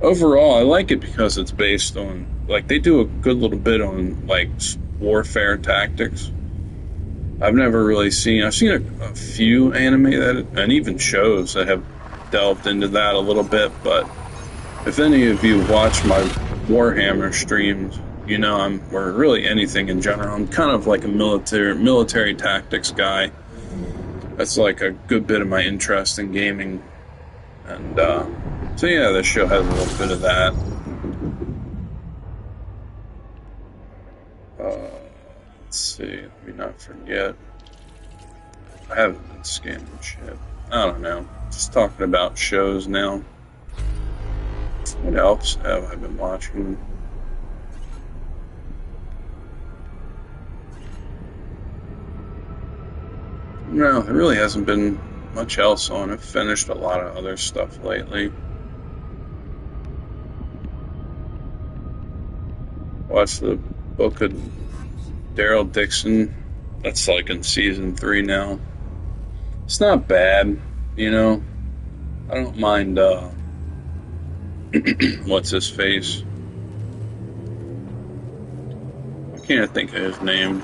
overall, I like it because it's based on, like, they do a good little bit on, like, warfare tactics. I've seen a few anime and even shows that have delved into that a little bit, but if any of you watch my Warhammer streams, you know or really anything in general, I'm kind of like a military tactics guy. That's like a good bit of my interest in gaming. And, so yeah, this show has a little bit of that. Let's see, let me not forget. I haven't been scanning shit. I don't know. Just talking about shows now. What else have I been watching? No, there really hasn't been much else on. I've finished a lot of other stuff lately. Watched the book of Daryl Dixon. That's like in season 3 now. It's not bad, you know. I don't mind, what's his face? I can't think of his name.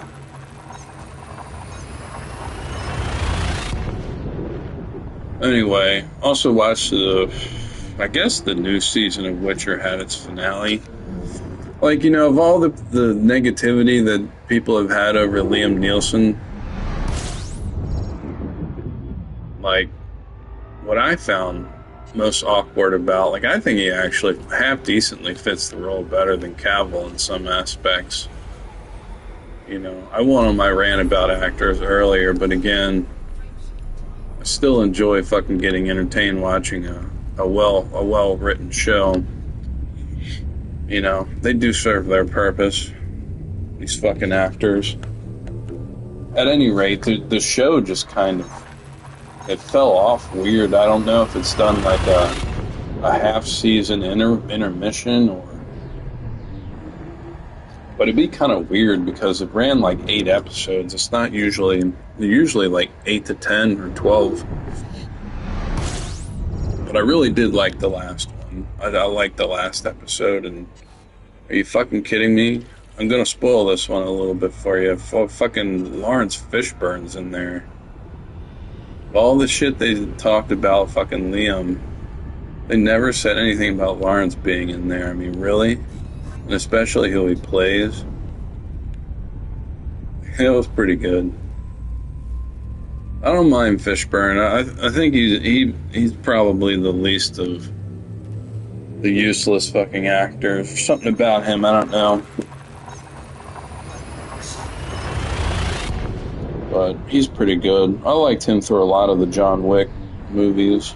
Anyway, also watched I guess the new season of Witcher had its finale. Like, you know, of all the negativity that people have had over Liam Neeson, like, what I found most awkward about, like, I think he actually half decently fits the role better than Cavill in some aspects. You know, I went on my rant about actors earlier, but again, I still enjoy fucking getting entertained watching a well written show. You know, they do serve their purpose, these fucking actors. At any rate, the show just kind of, it fell off weird. I don't know if it's done like a half-season intermission but it'd be kind of weird because it ran like 8 episodes. It's not usually like 8 to 10 or 12. But I really did like the last one. I liked the last episode, and are you fucking kidding me? I'm gonna spoil this one a little bit for you. Fucking Lawrence Fishburne's in there. All the shit they talked about fucking Liam, they never said anything about Lawrence being in there. I mean, really? And especially who he plays. It was pretty good. I don't mind Fishburne. I think he's probably the least of the useless fucking actors. There's something about him, I don't know. But he's pretty good. I liked him through a lot of the John Wick movies.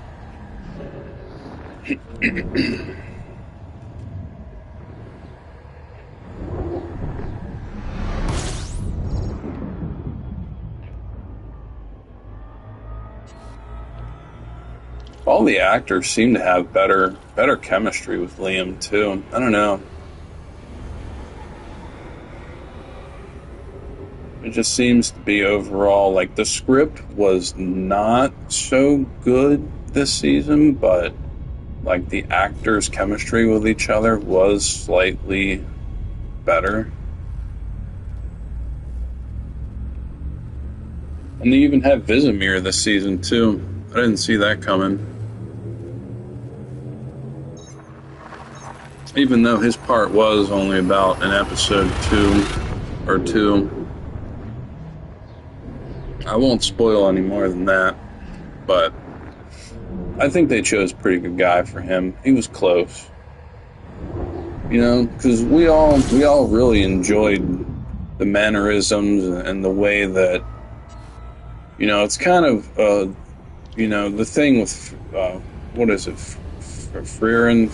All the actors seem to have better chemistry with Liam too. I don't know. It just seems to be overall, like, the script was not so good this season, but like the actors' chemistry with each other was slightly better. And they even had Vizimir this season too. I didn't see that coming. Even though his part was only about an episode 2. I won't spoil any more than that, but I think they chose a pretty good guy for him. He was close. You know, because we all really enjoyed the mannerisms and the way that, you know, it's kind of, you know, the thing with, what is it, Farron,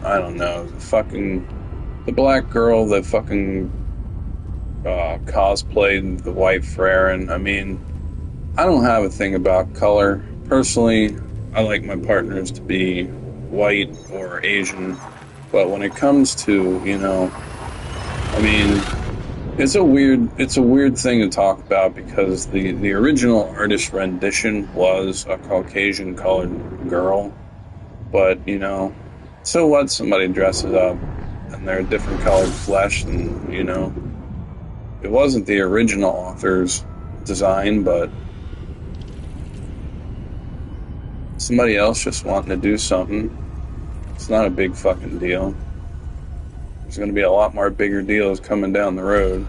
I don't know, the The black girl that fucking cosplayed the white Frerin. I mean, I don't have a thing about color. Personally, I like my partners to be white or Asian. But when it comes to, I mean, it's a weird thing to talk about because the original artist rendition was a Caucasian colored girl. But, so what? Somebody dresses up and they're a different colored flesh and, it wasn't the original author's design, but somebody else just wanting to do something. It's not a big fucking deal. There's going to be a lot more bigger deals coming down the road.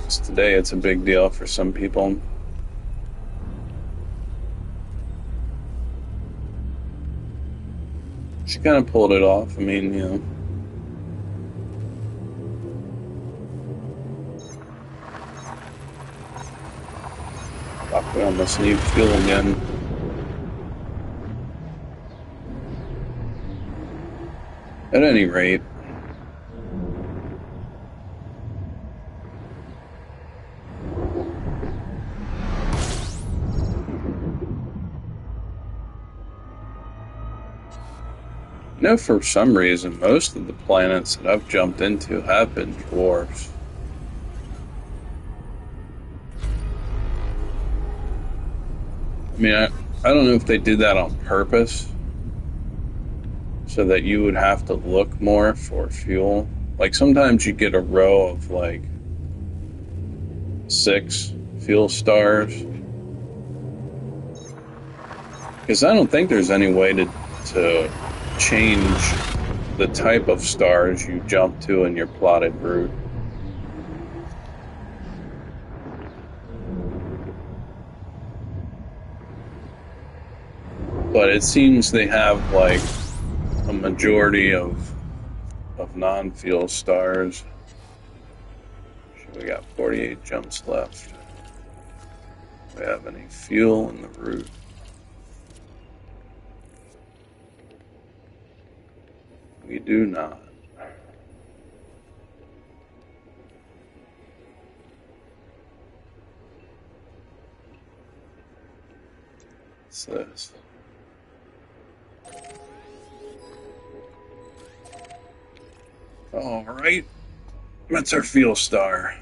Just today, it's a big deal for some people. She kind of pulled it off. I mean, Fuck, we almost need fuel again. At any rate, for some reason, most of the planets that I've jumped into have been dwarfs. I mean, I don't know if they did that on purpose so that you would have to look more for fuel. Like, sometimes you get a row of, 6 fuel stars. Because I don't think there's any way to change the type of stars you jump to in your plotted route. But it seems they have a majority of non-fuel stars. We got 48 jumps left. Do we have any fuel in the route? We do not. What's this? All right, that's our fuel star.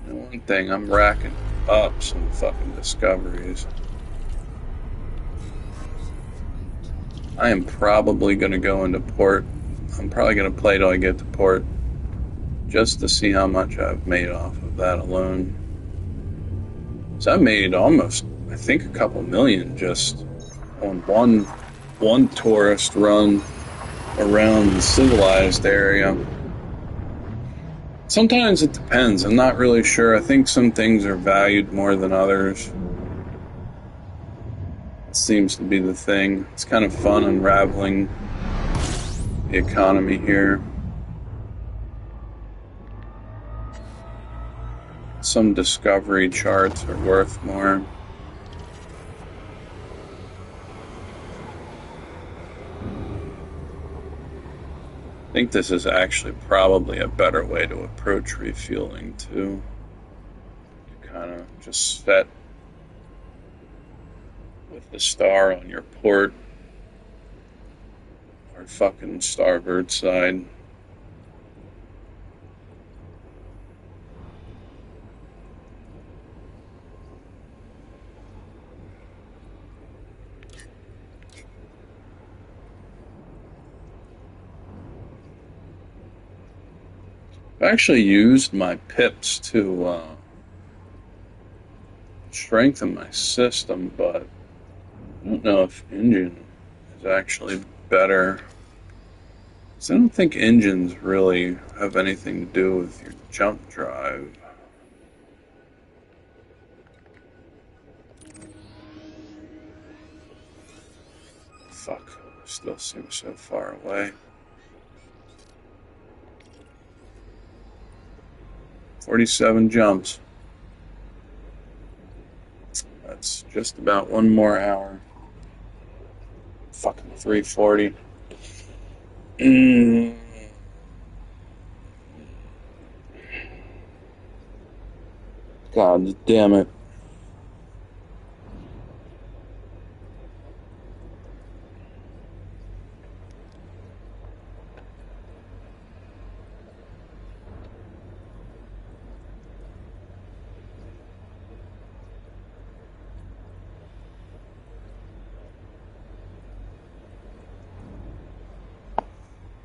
And one thing, I'm racking up some fucking discoveries. I am probably going to go into port. I'm probably going to play till I get to port just to see how much I've made off of that alone. So I made almost, I think, a couple million just on one tourist run around the civilized area. Sometimes it depends. I'm not really sure. I think some things are valued more than others. It seems to be the thing. It's kind of fun unraveling the economy here. Some discovery charts are worth more. I think this is actually probably a better way to approach refueling too. You kind of just set with the star on your port or fucking starboard side. I've actually used my pips to strengthen my system, but I don't know if engine is actually better. So I don't think engines really have anything to do with your jump drive. Fuck, still seems so far away. 47 jumps. That minutes. Just about one more hour. Fucking 3:40. God damn it.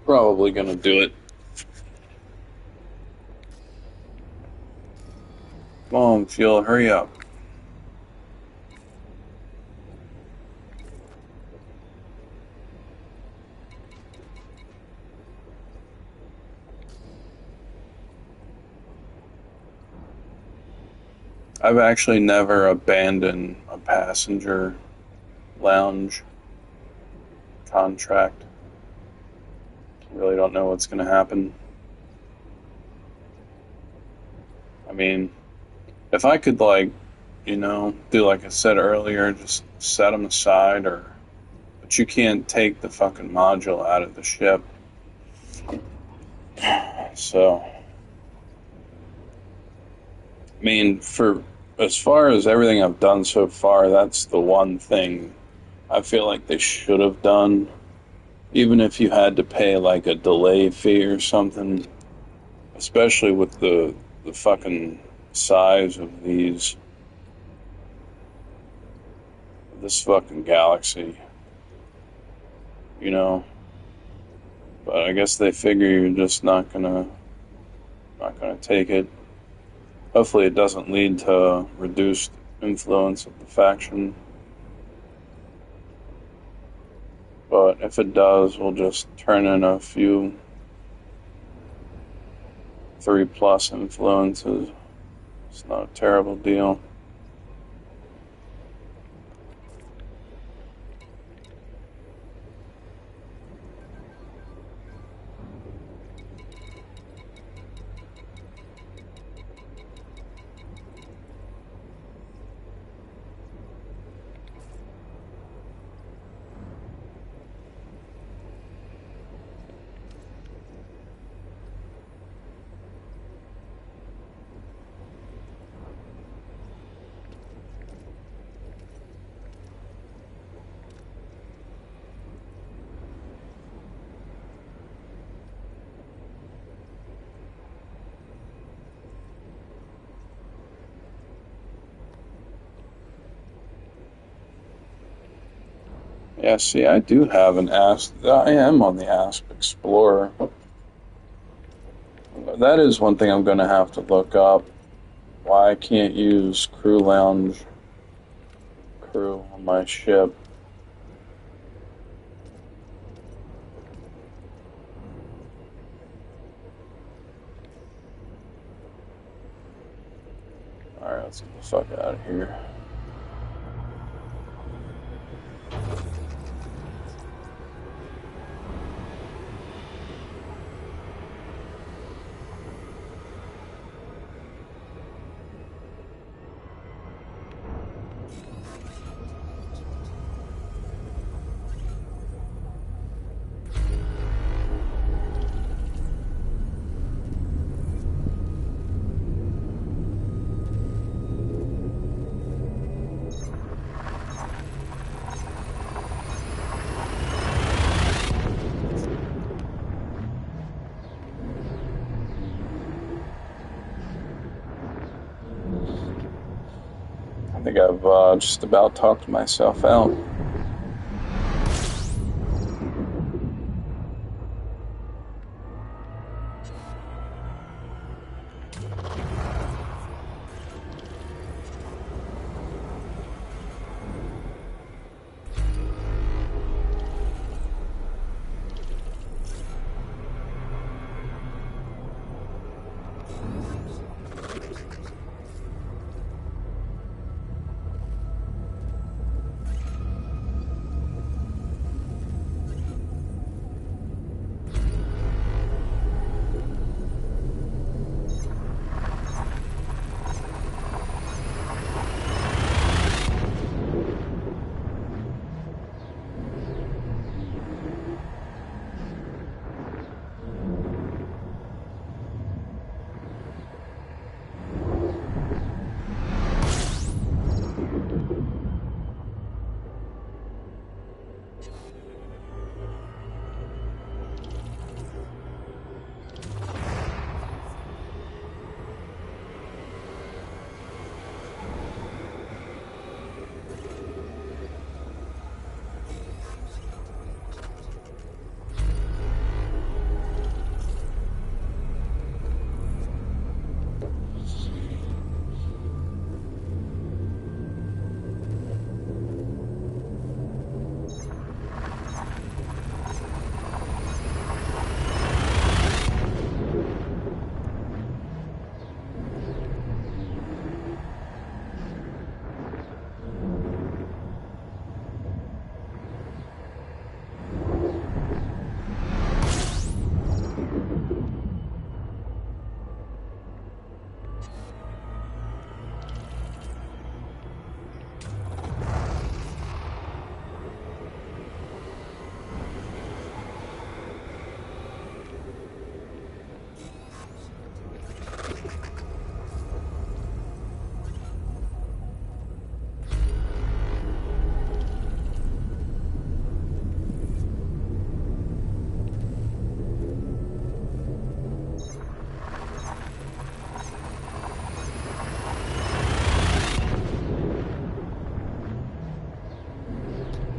Probably gonna do it. Come on, Fuel, hurry up. I've actually never abandoned a passenger lounge contract. Really don't know what's gonna happen. I mean, if I could, like, do like I said earlier, just set them aside, but you can't take the fucking module out of the ship. So, I mean, for as far as everything I've done so far, that's the one thing I feel like they should have done. Even if you had to pay like a delay fee or something, especially with the fucking size of this fucking galaxy, you know. But I guess they figure you're just not gonna take it. Hopefully it doesn't lead to reduced influence of the faction. But if it does, we'll just turn in a few 3+ influences. It's not a terrible deal. Yeah, see, I do have an Asp. I am on the Asp Explorer. That is one thing I'm going to have to look up. Why I can't use crew lounge crew on my ship. Alright, let's get the fuck out of here. I think I've just about talked myself out.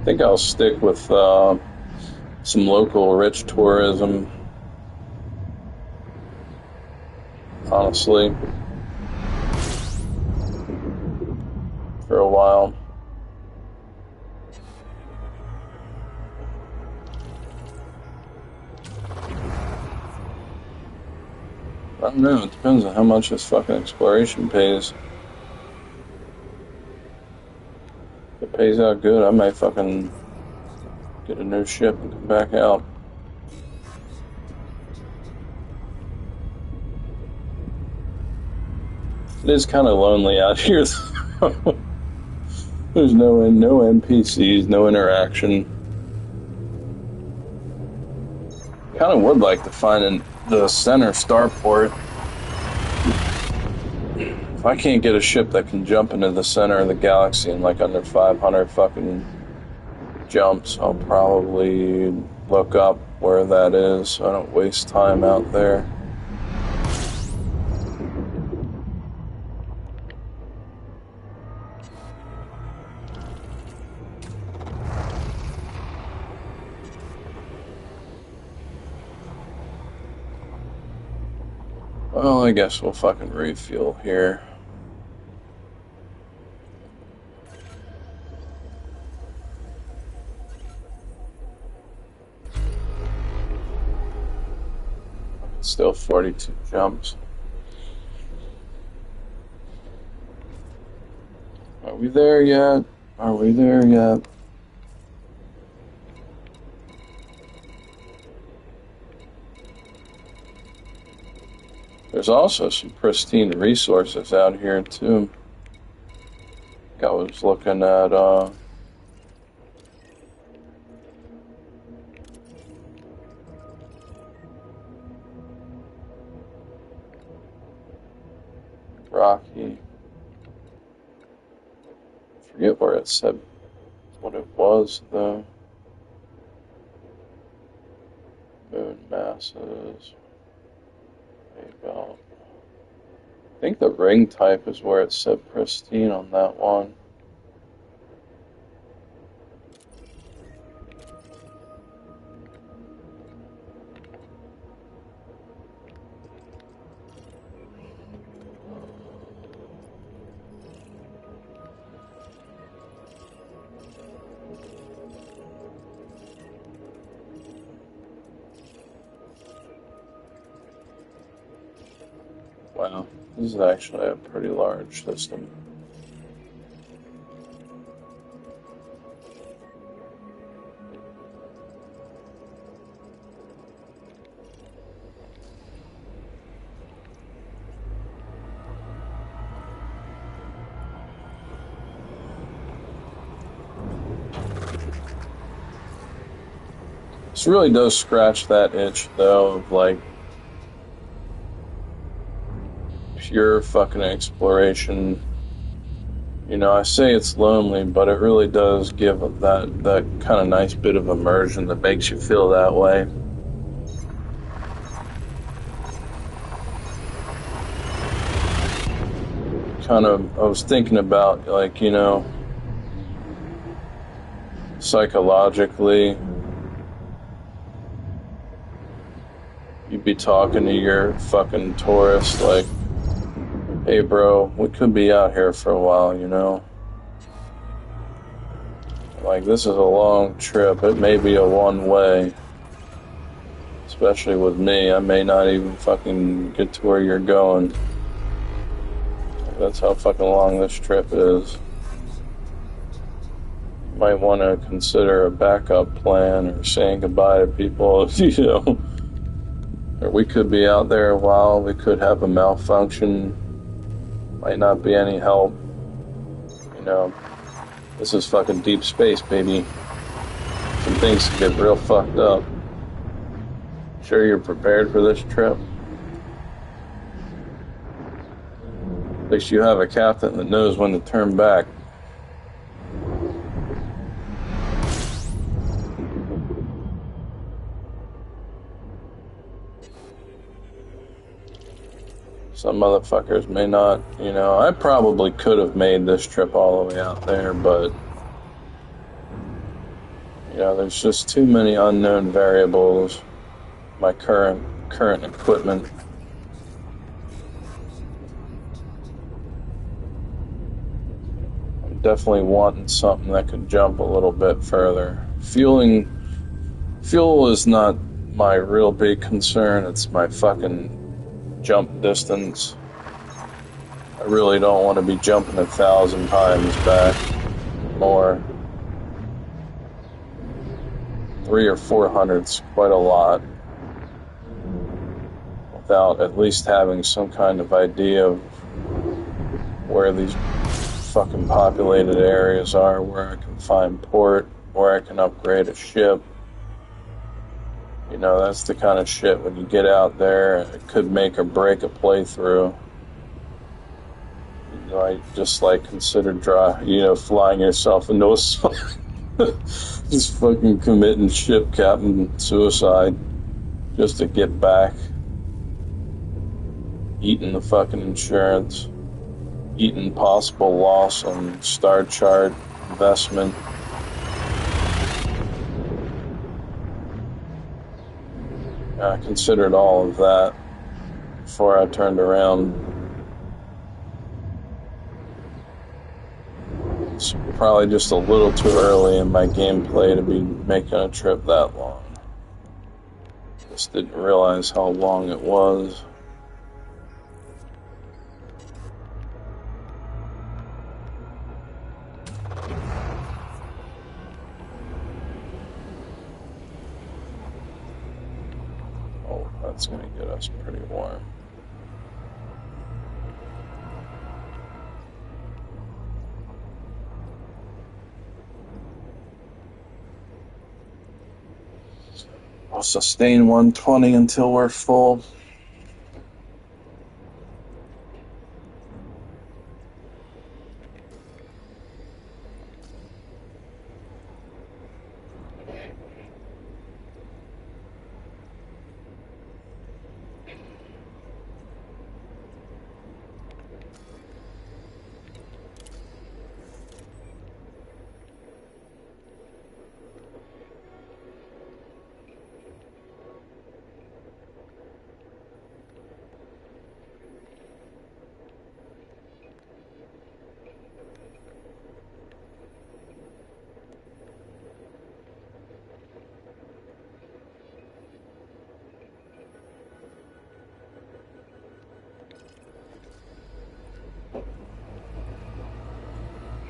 think I'll stick with some local rich tourism, honestly, for a while. I don't know, it depends on how much this fucking exploration pays. If it pays out good, I might fucking get a new ship and come back out. It is kind of lonely out here. There's no NPCs, no interaction. Kind of would like to find the center starport. If I can't get a ship that can jump into the center of the galaxy in like under 500 fucking jumps, I'll probably look up where that is so I don't waste time out there. Well, I guess we'll fucking refuel here. Still 42 jumps. Are we there yet? Are we there yet? There's also some pristine resources out here too. I was looking at Rocky. I forget where it said what it was though. Moon masses. About. I think the ring type is where it said pristine on that one. Wow, this is actually a pretty large system. This really does scratch that itch, though, of like pure fucking exploration. You know, I say it's lonely, but it really does give that kind of nice bit of immersion that makes you feel that way. I was thinking about, like, you know, psychologically, you'd be talking to your fucking tourist, like, hey bro, we could be out here for a while, you know? Like, this is a long trip. It may be a one-way. Especially with me. I may not even fucking get to where you're going. That's how fucking long this trip is. You might want to consider a backup plan or saying goodbye to people, you know. Or we could be out there a while. We could have a malfunction. Might not be any help. You know, this is fucking deep space, baby. Some things can get real fucked up. Sure you're prepared for this trip? At least you have a captain that knows when to turn back. Some motherfuckers may not, you know. I probably could have made this trip all the way out there, but Yeah, there's just too many unknown variables. My current equipment. I'm definitely wanting something that could jump a little bit further. Fuel is not my real big concern. It's my fucking jump distance. I really don't want to be jumping 1,000 times back. More. 300 or 400's quite a lot. Without at least having some kind of idea of where these fucking populated areas are, where I can find port, where I can upgrade a ship. You know, that's the kind of shit when you get out there, it could make or break a playthrough. You know, I just like consider flying yourself into a just fucking committing ship captain suicide just to get back. Eating the fucking insurance. Eating possible loss on star chart investment. I considered all of that before I turned around. It's probably just a little too early in my gameplay to be making a trip that long. Just didn't realize how long it was. Oh, that's gonna get us pretty warm. I'll sustain 120 until we're full.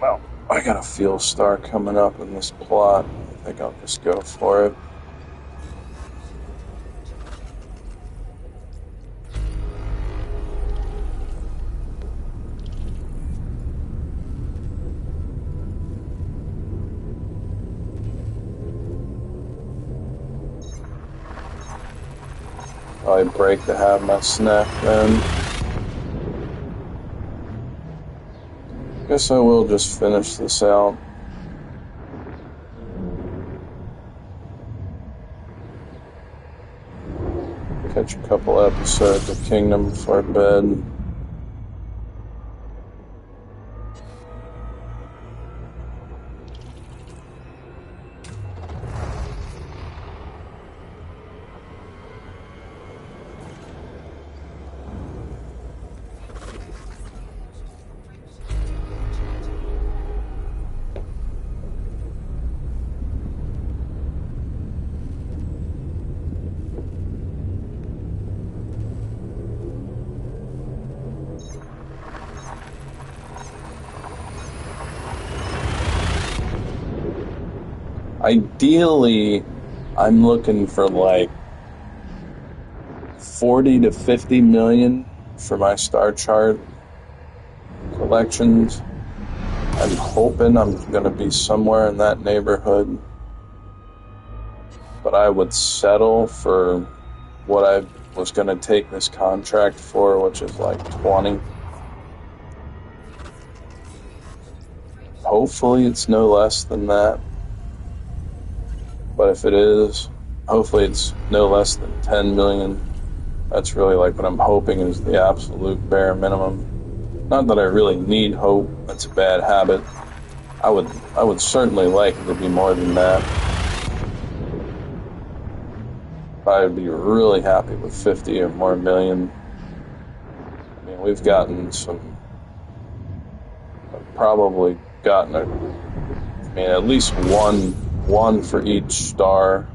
Well, I got a fuel star coming up in this plot. I think I'll just go for it. Probably break to have my snack then. Guess I will just finish this out. Catch a couple episodes of Kingdom before bed. Ideally, I'm looking for like 40 to 50 million for my star chart collections. I'm hoping I'm going to be somewhere in that neighborhood, but I would settle for what I was going to take this contract for, which is like 20. Hopefully it's no less than that. But if it is, hopefully it's no less than 10 million. That's really like what I'm hoping is the absolute bare minimum. Not that I really need hope. That's a bad habit. I would certainly like it to be more than that. I'd be really happy with 50 or more million. I mean, we've gotten some, probably gotten at least one for each star.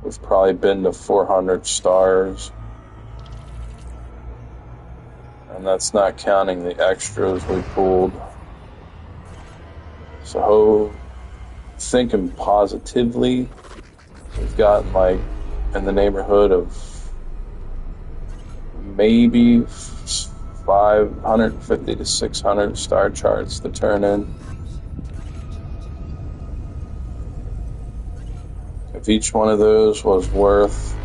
We've probably been to 400 stars. And that's not counting the extras we pulled. So, thinking positively, we've gotten like in the neighborhood of maybe 550 to 600 star charts to turn in. If each one of those was worth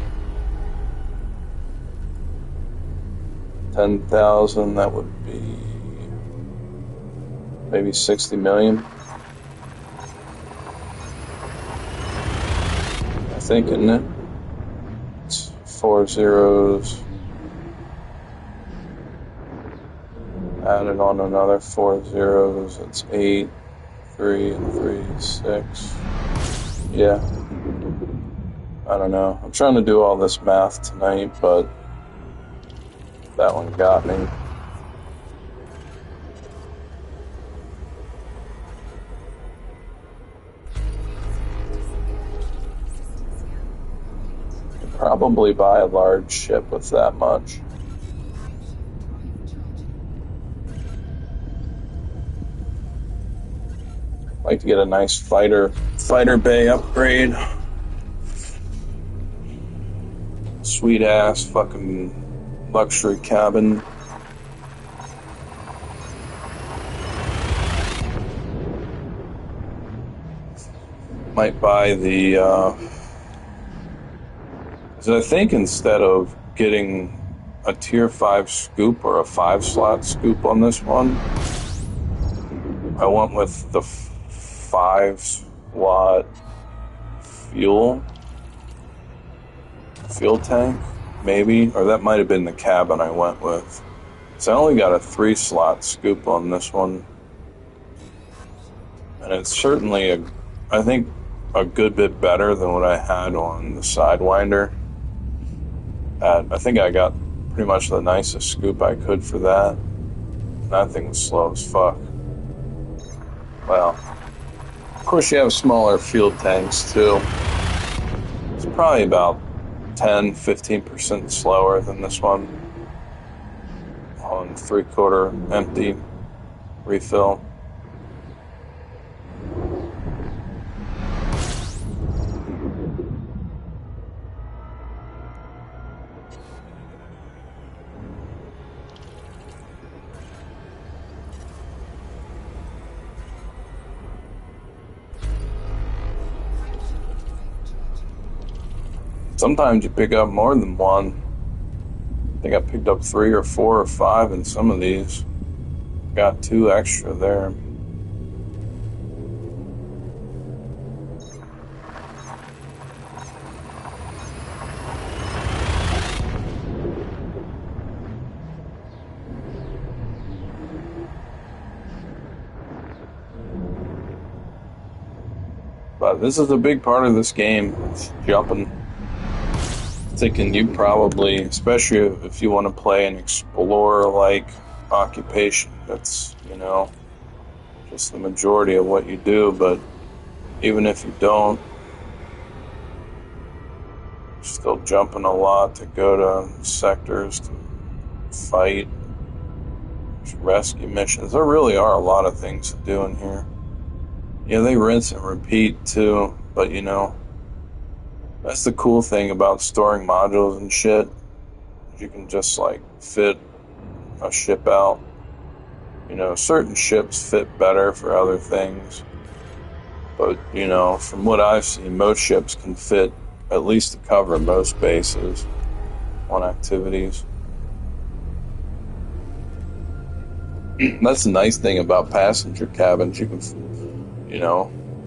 10,000, that would be maybe 60 million. I think, isn't it? It's 4 zeros. Added on another 4 zeros. It's 8, 3, and 3, 6. Yeah. I don't know. I'm trying to do all this math tonight, but that one got me. I'd probably buy a large ship with that much. I'd like to get a nice fighter bay upgrade. Sweet ass fucking luxury cabin. Might buy the, because I think instead of getting a tier 5 scoop or a 5-slot scoop on this one, I went with the 5-slot fuel tank, maybe, or that might have been the cabin I went with. So I only got a 3-slot scoop on this one, and it's certainly I think a good bit better than what I had on the Sidewinder. I think I got pretty much the nicest scoop I could for that. That thing was slow as fuck. Well, of course you have smaller fuel tanks too. It's probably about 10-15% slower than this one on 3/4 empty refill. Sometimes you pick up more than one. I think I picked up 3 or 4 or 5 in some of these. Got 2 extra there. But this is a big part of this game. It's jumping. Thinking you probably, especially if you want to play an explorer-like occupation, that's, just the majority of what you do. But even if you don't, you're still jumping a lot to go to sectors to fight. There's rescue missions. There really are a lot of things to do in here. Yeah, they rinse and repeat too, but that's the cool thing about storing modules and shit. You can just fit a ship out. Certain ships fit better for other things. But, from what I've seen, most ships can fit at least to cover most bases on activities. That's the nice thing about passenger cabins. You can,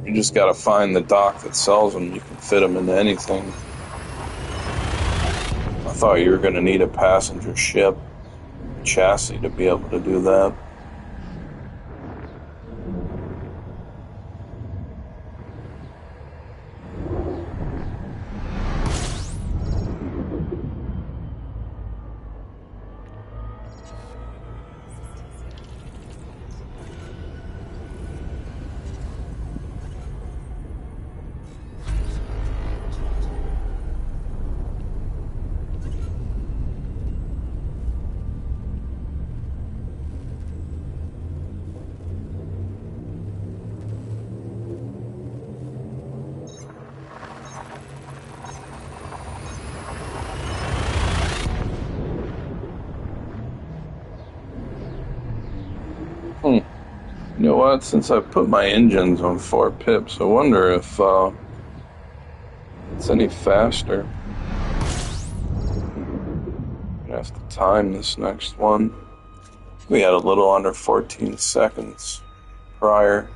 you just gotta find the dock that sells them. You can fit them into anything. I thought you were gonna need a passenger ship chassis to be able to do that. Hmm. You know what? Since I put my engines on 4 pips, I wonder if it's any faster. I'm gonna have to time this next one. We had a little under 14 seconds prior.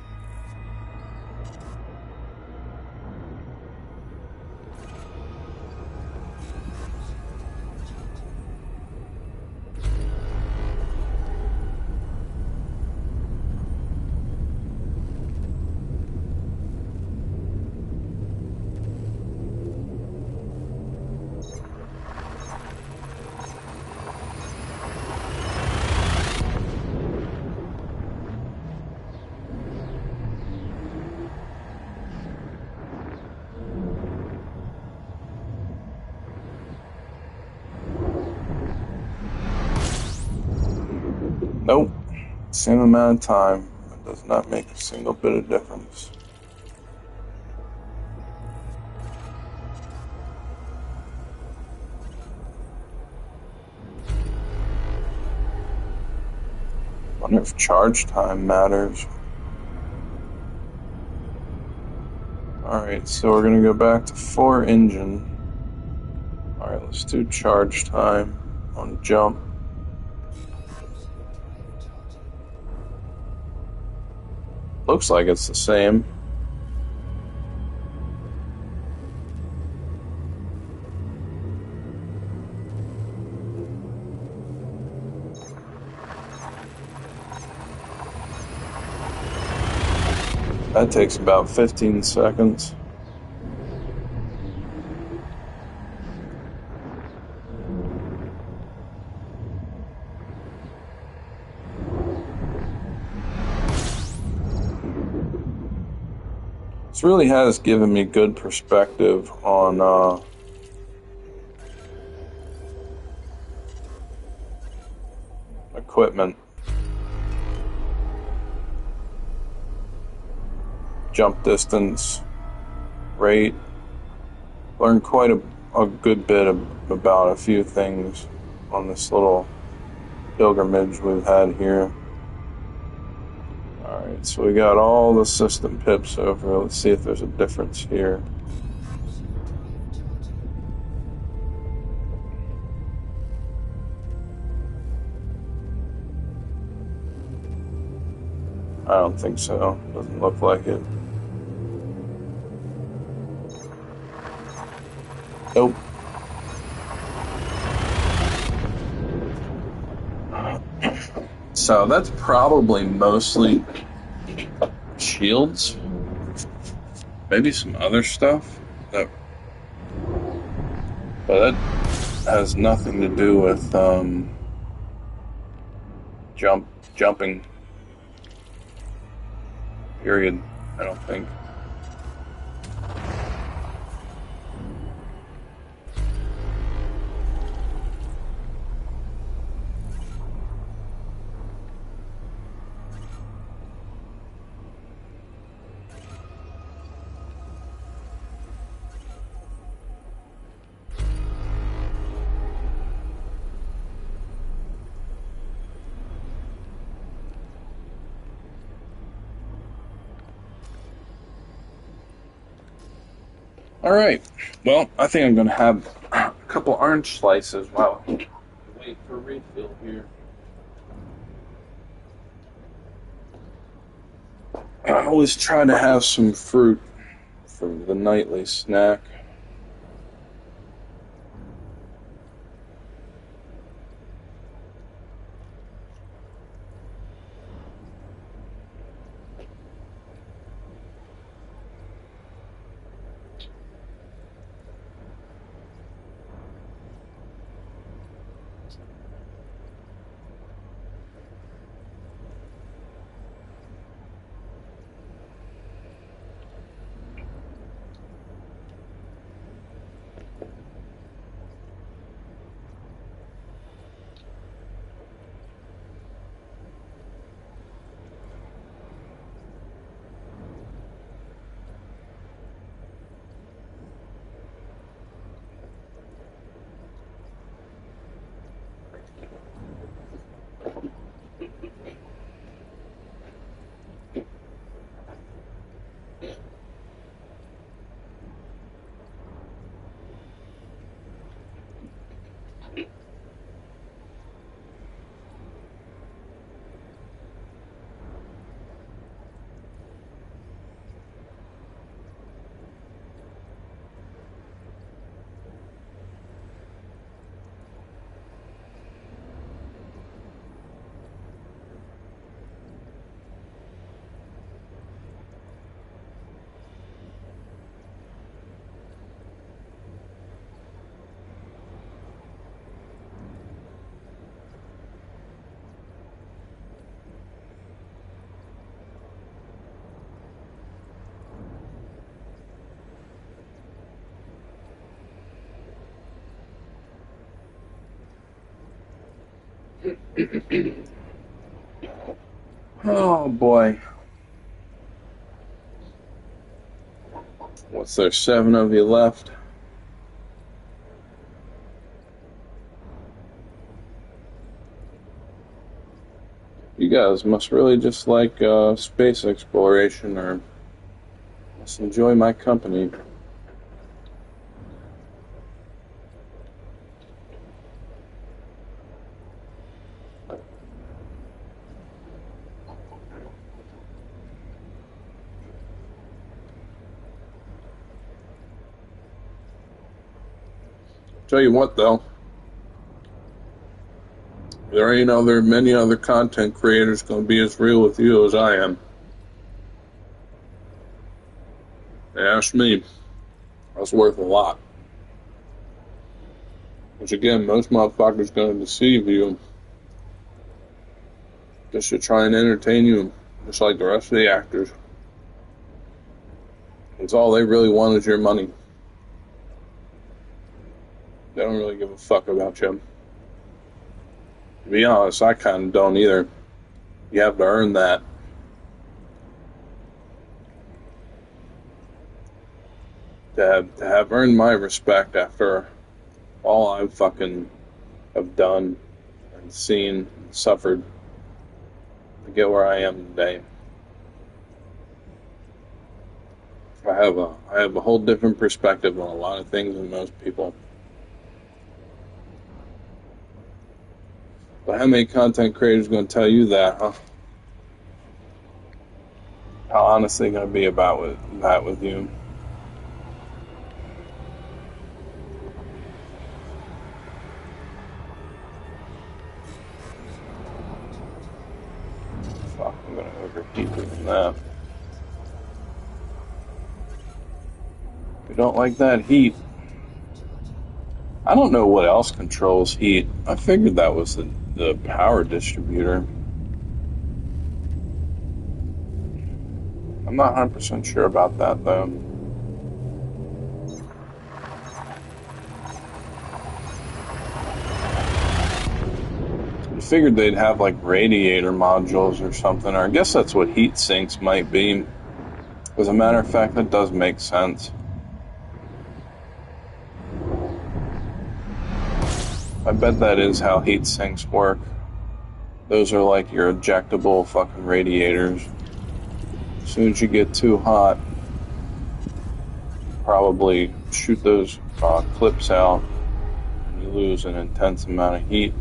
Nope. Same amount of time. It does not make a single bit of difference. Wonder if charge time matters. Alright, so we're gonna go back to 4 engine. Alright, let's do charge time on jump. Looks like it's the same. That takes about 15 seconds. This really has given me good perspective on equipment. Jump distance, rate. Learned quite a good bit about a few things on this little pilgrimage we've had here. Alright, so we got all the system pips over. Let's see if there's a difference here. I don't think so. Doesn't look like it. Nope. So that's probably mostly shields. Maybe some other stuff. But that has nothing to do with jumping. Period. I don't think. All right. Well, I think I'm going to have a couple orange slices while I wait for refill here. I always try to have some fruit for the nightly snack. Oh boy. What's there, 7 of you left? You guys must really just like space exploration, or must enjoy my company. Tell you what, though, there ain't many other content creators gonna be as real with you as I am. Ask me, that's worth a lot. Which again, most motherfuckers gonna deceive you just to try and entertain you, just like the rest of the actors. It's all they really want is your money. They don't really give a fuck about you. To be honest, I kind of don't either. You have to earn that. To have earned my respect after all I fucking have done and seen and suffered to get where I am today. I have a whole different perspective on a lot of things than most people. But how many content creators are going to tell you that, huh? How honest are they going to be about that with you? Fuck, I'm going to overheat doing that. We don't like that heat. I don't know what else controls heat. I figured that was the power distributor. I'm not 100% sure about that, though. I figured they'd have like radiator modules or something, or I guess that's what heat sinks might be. As a matter of fact, that does make sense. I bet that is how heat sinks work. Those are like your ejectable fucking radiators. As soon as you get too hot, probably shoot those clips out, and you lose an intense amount of heat.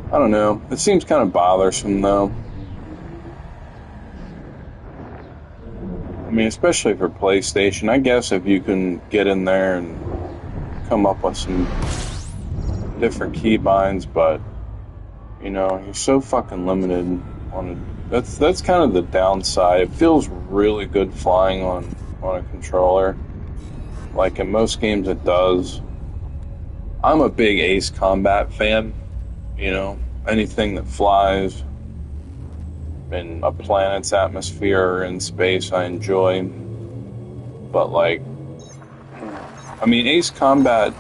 I don't know. It seems kind of bothersome, though. I mean, especially for PlayStation. I guess if you can get in there and come up with some different keybinds, but you know, you're so fucking limited on it. That's kind of the downside. It feels really good flying on a controller. Like in most games, it does. I'm a big Ace Combat fan. You know, anything that flies in a planet's atmosphere or in space, I enjoy. But like, I mean, Ace Combat,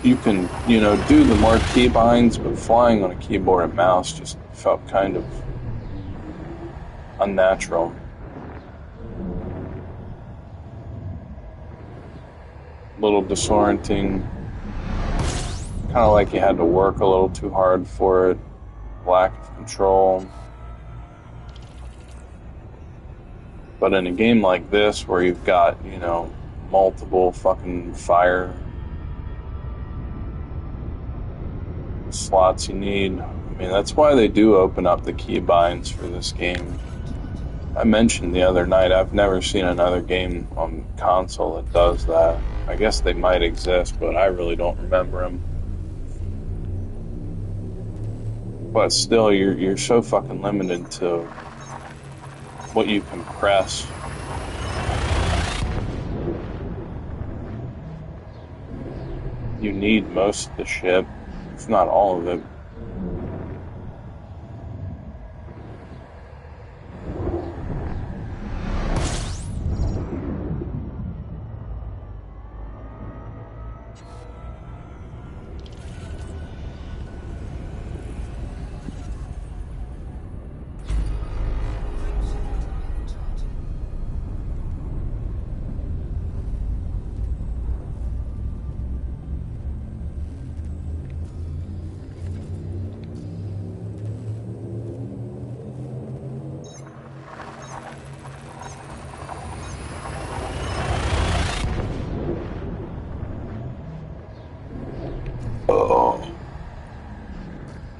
you can, you know, do the more keybinds, but flying on a keyboard and mouse just felt kind of unnatural. A little disorienting. Kind of like you had to work a little too hard for it. Lack of control. But in a game like this, where you've got, you know, multiple fucking fire slots you need, I mean, that's why they do open up the keybinds for this game. I mentioned the other night, I've never seen another game on console that does that. I guess they might exist, but I really don't remember them. But still, you're so fucking limited to what you can press. You need most of the ship, if not all of it.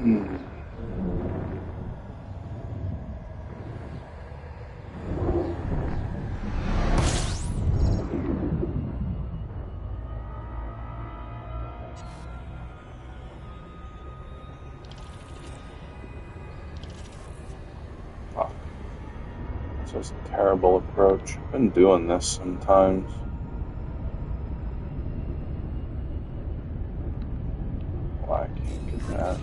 Hmm. Fuck. This is a terrible approach. I've been doing this sometimes. Why I can't get that.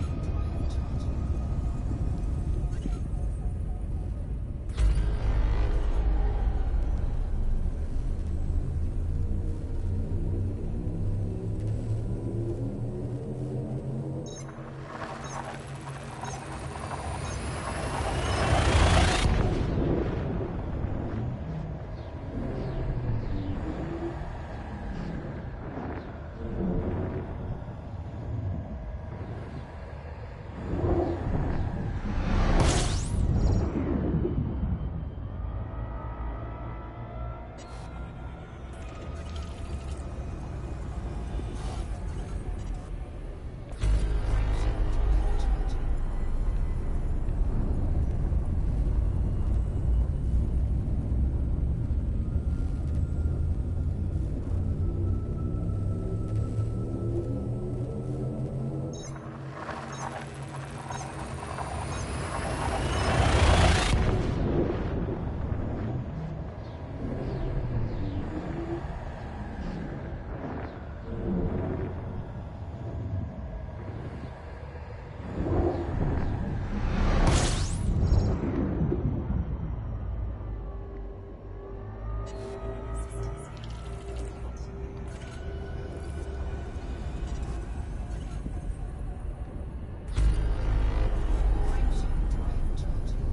Prime shield drive charging.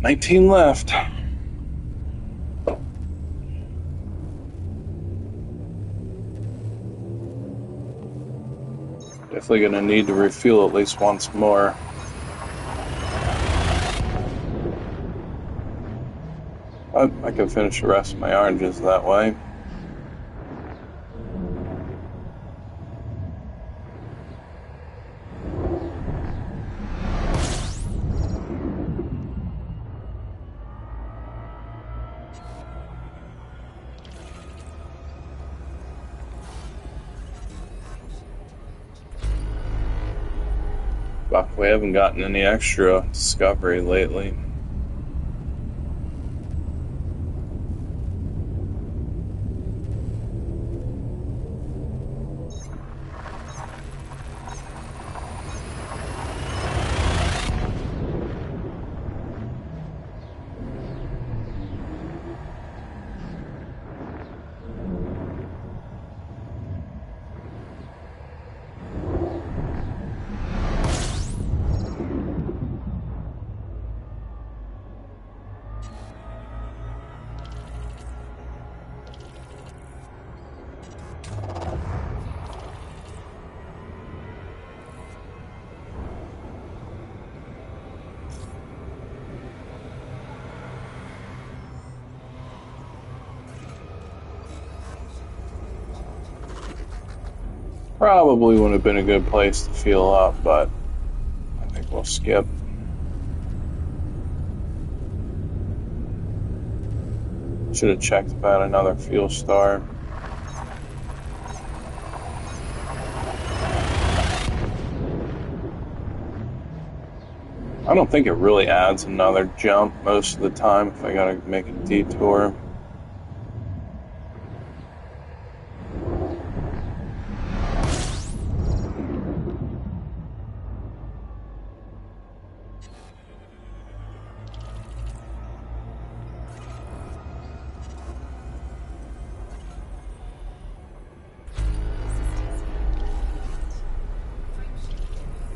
19 left. Definitely gonna need to refuel at least once more. I can finish the rest of my oranges that way. Fuck, we haven't gotten any extra discovery lately. Probably would have been a good place to fuel up, but I think we'll skip. Should have checked about another fuel star. I don't think it really adds another jump most of the time if I gotta make a detour.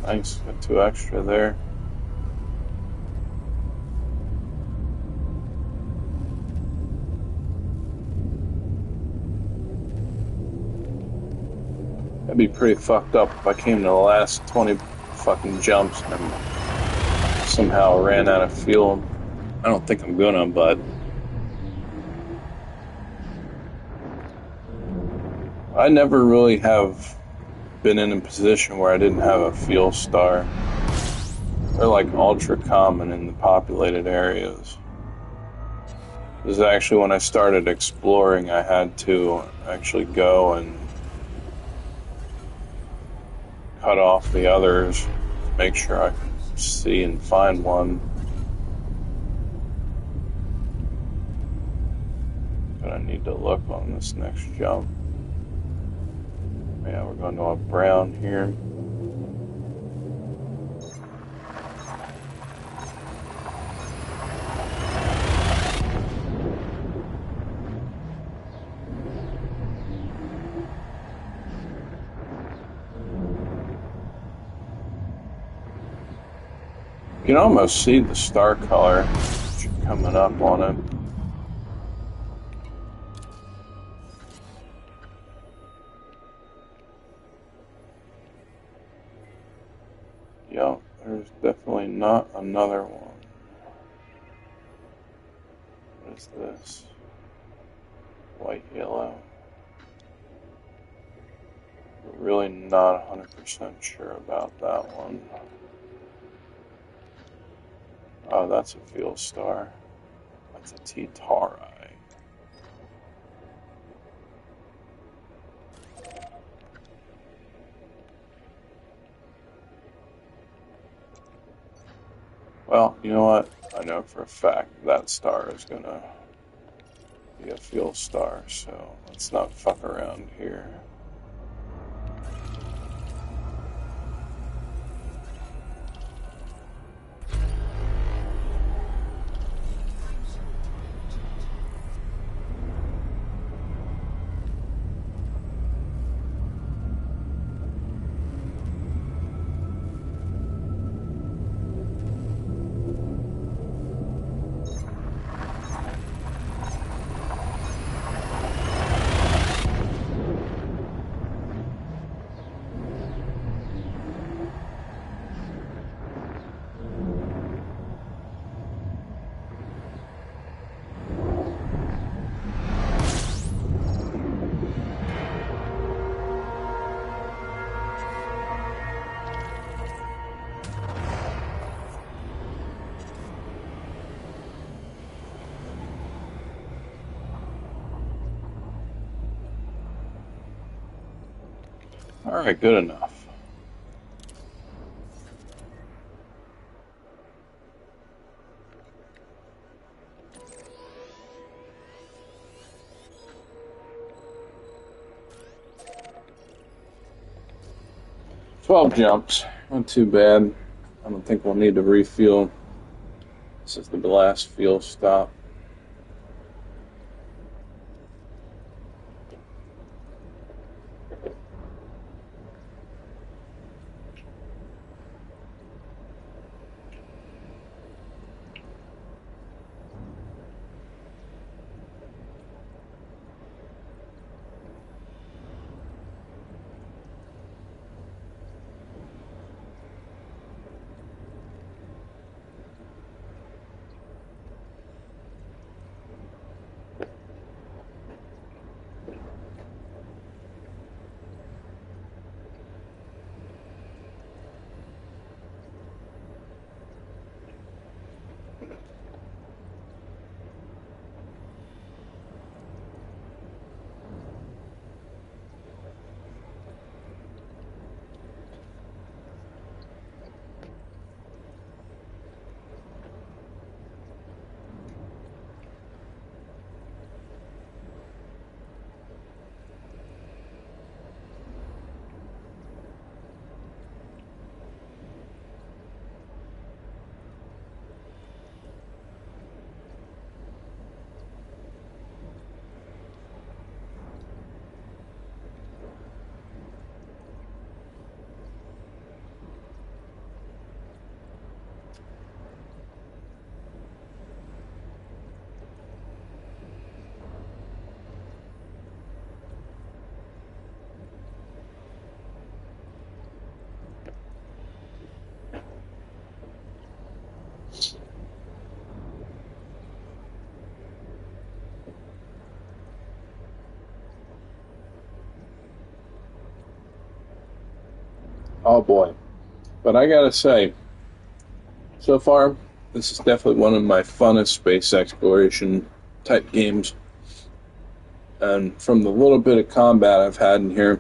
Nice, got 2 extra there. That'd be pretty fucked up if I came to the last 20 fucking jumps and somehow ran out of fuel. I don't think I'm gonna, but I never really have been in a position where I didn't have a fuel star. They're like ultra common in the populated areas. This is actually when I started exploring, I had to actually go and cut off the others to make sure I could see and find one. But I need to look on this next jump. Yeah, we're going to a brown here. You can almost see the star color coming up on it. Yep, there's definitely not another one. What is this? White, yellow. Really not 100% sure about that one. Oh, that's a field star. That's a T-Tauri. Well, you know what? I know for a fact that star is gonna be a field star, so let's not fuck around here. Alright, good enough. "12 jumps. Not too bad. I don't think we'll need to refuel. This is the last fuel stop. Oh boy. But I gotta say, so far, this is definitely one of my funnest space exploration type games. And from the little bit of combat I've had in here,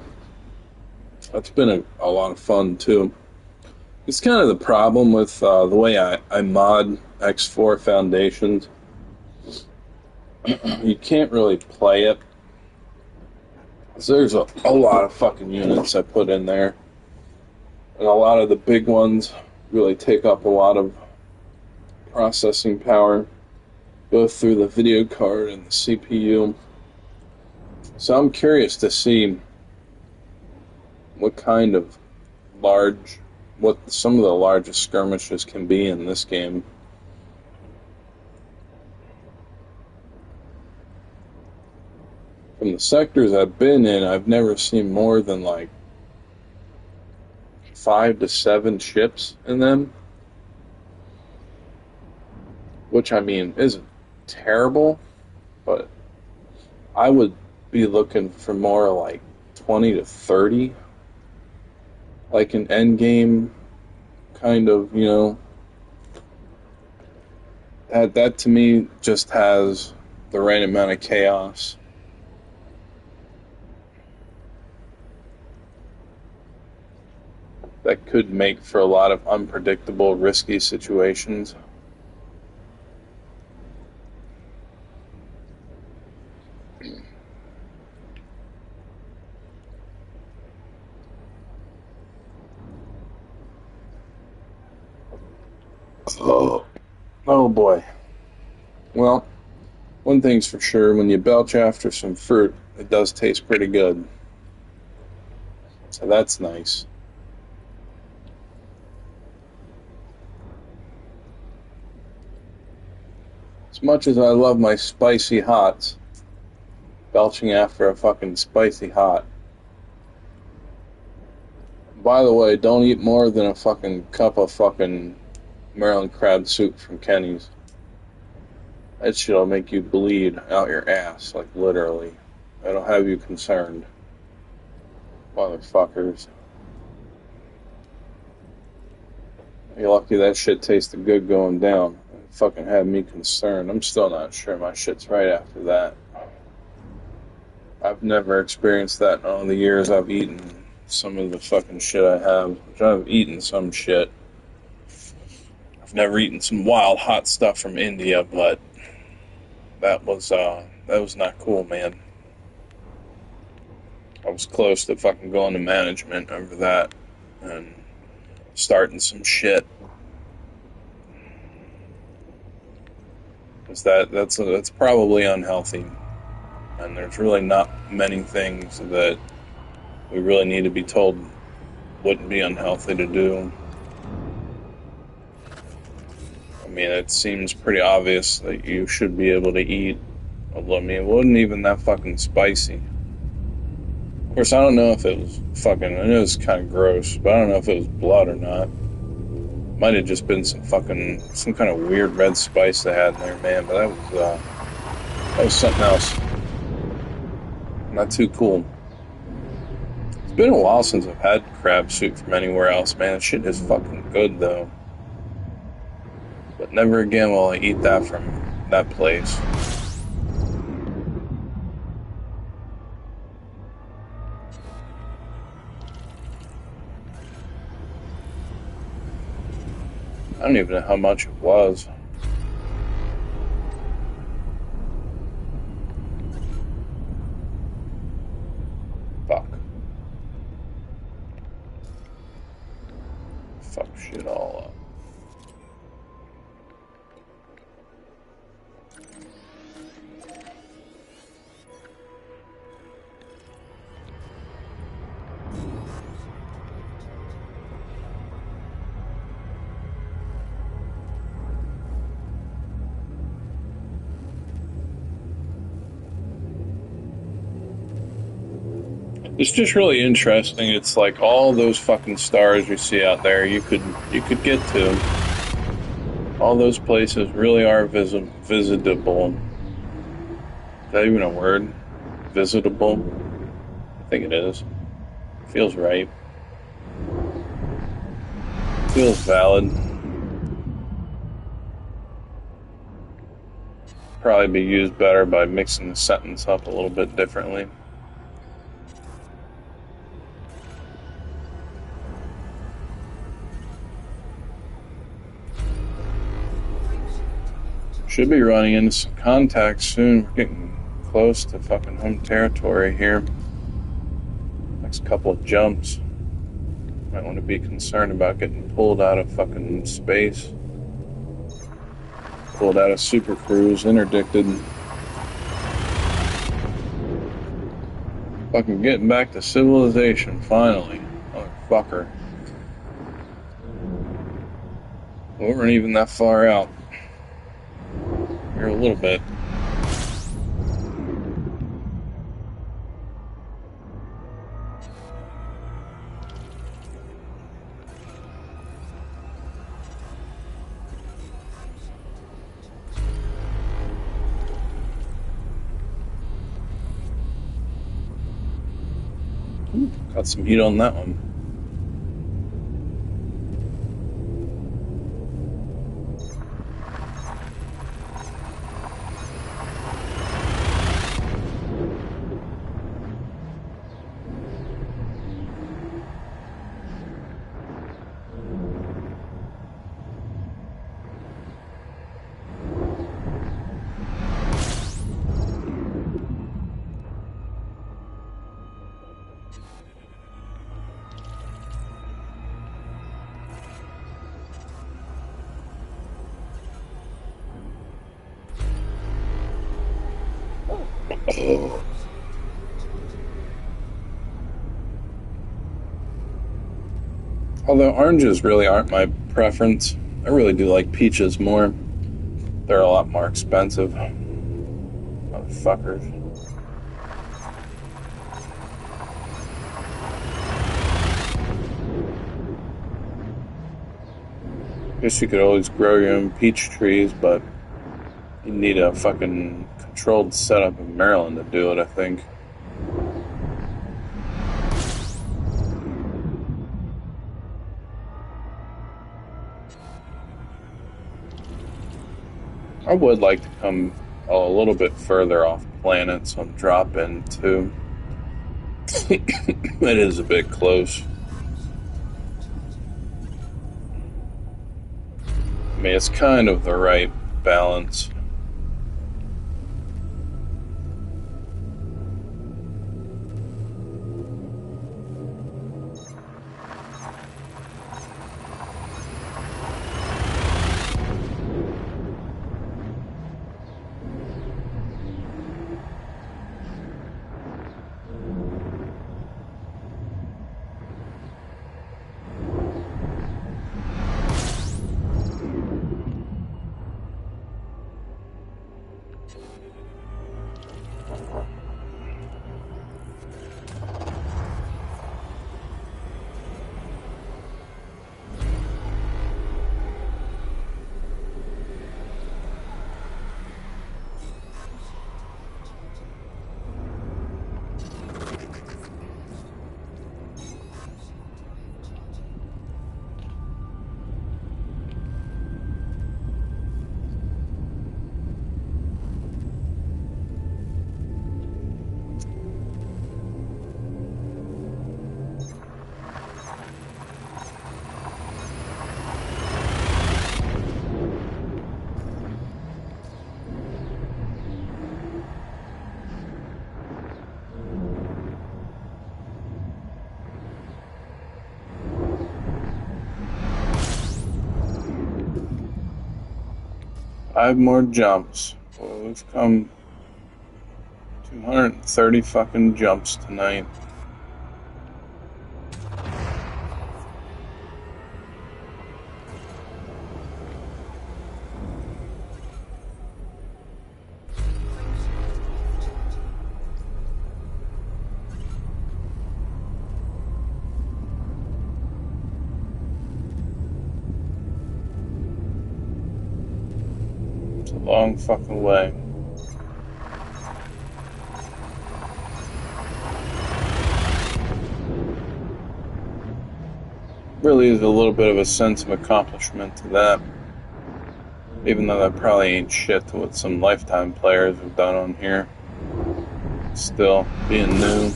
that's been a lot of fun too. It's kind of the problem with the way I mod X4 Foundations. You can't really play it. So there's a lot of fucking units I put in there. And a lot of the big ones really take up a lot of processing power, both through the video card and the CPU. So I'm curious to see what kind of what some of the largest skirmishes can be in this game. From the sectors I've been in, I've never seen more than like 5 to 7 ships in them, which I mean isn't terrible, but I would be looking for more like 20 to 30, like an end game kind of, that to me just has the right amount of chaos. That could make for a lot of unpredictable, risky situations. Oh boy. Well, one thing's for sure, when you belch after some fruit, it does taste pretty good. So that's nice. As much as I love my spicy hots, belching after a fucking spicy hot. By the way, don't eat more than a fucking cup of fucking Maryland crab soup from Kenny's. That shit'll make you bleed out your ass, like literally. It'll have you concerned. Motherfuckers. You're lucky that shit tasted good going down. It fucking had me concerned. I'm still not sure my shit's right after that. I've never experienced that in all the years I've eaten some of the fucking shit I have. Which I've eaten some shit. I've never eaten some wild hot stuff from India, but that was not cool, man. I was close to fucking going to management over that and starting some shit. Because that's probably unhealthy. And there's really not many things that we really need to be told wouldn't be unhealthy to do. I mean, it seems pretty obvious that you should be able to eat. Although, I mean, it wasn't even that fucking spicy. Of course, I don't know if it was fucking, I know it's kind of gross, but I don't know if it was blood or not. Might have just been some kind of weird red spice they had in there, man, but that was something else. Not too cool. It's been a while since I've had crab soup from anywhere else, man. That shit is fucking good, though. But never again will I eat that from that place. I don't even know how much it was. Fuck. Fuck shit all up. It's just really interesting. It's like all those fucking stars you see out there, you could get to. All those places really are visitable. Is that even a word? Visitable? I think it is. Feels right. Feels valid. Probably be used better by mixing the sentence up a little bit differently. Should be running into some contacts soon. We're getting close to fucking home territory here. Next couple of jumps. Might want to be concerned about getting pulled out of fucking space. Pulled out of Super Cruise, interdicted. Fucking getting back to civilization, finally. Motherfucker. We weren't even that far out. Here a little bit. Got some heat on that one. Oh. Although oranges really aren't my preference, I really do like peaches more. They're a lot more expensive. Motherfuckers. Guess you could always grow your own peach trees, but you need a fucking controlled setup in Maryland to do it, I think. I would like to come a little bit further off planet, so I'm dropping too. It is a bit close. I mean, it's kind of the right balance. Five more jumps. Well, we've come 230 fucking jumps tonight. It's a long fucking way. really is a little bit of a sense of accomplishment to that. Even though that probably ain't shit to what some lifetime players have done on here. Still, being new.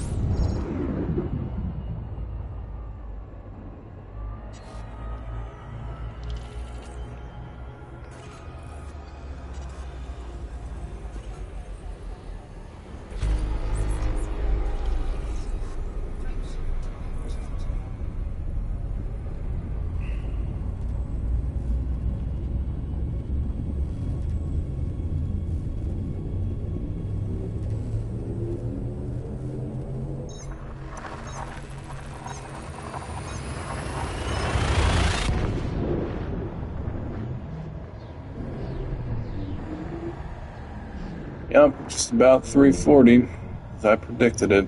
Yep, just about 340, as I predicted it.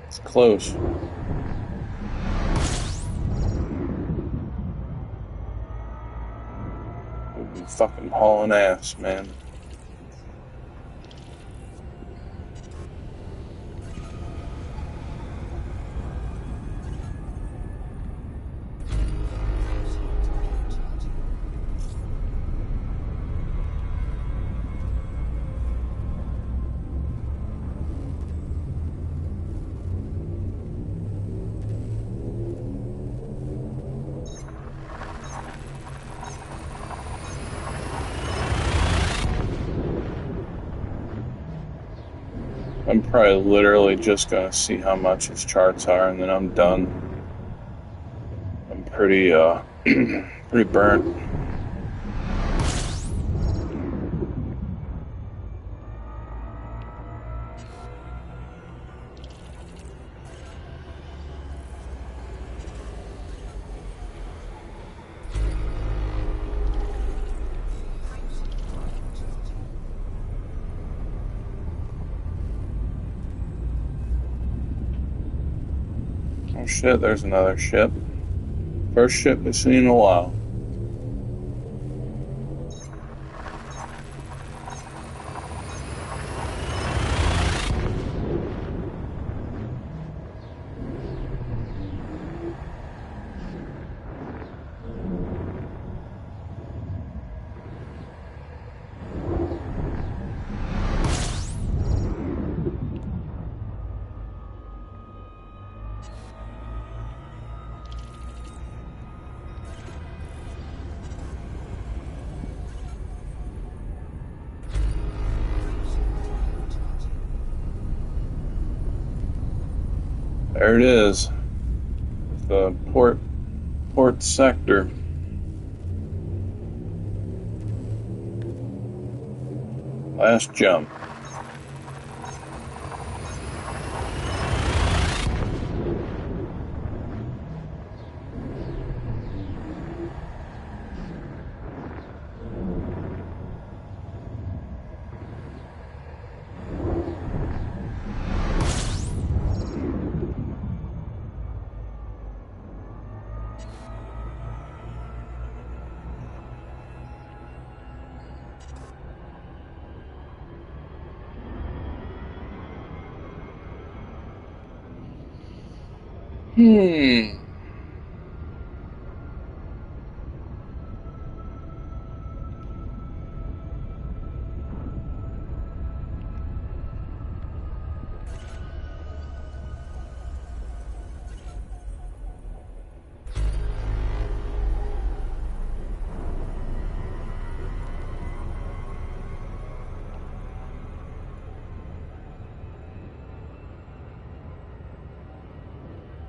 It's close. We'll be fucking hauling ass, man. I'm probably literally just gonna see how much his charts are, and then I'm done. I'm pretty, pretty burnt. Oh shit, there's another ship. First ship we've seen in a while. There it is. The port sector. Last jump. Hmm.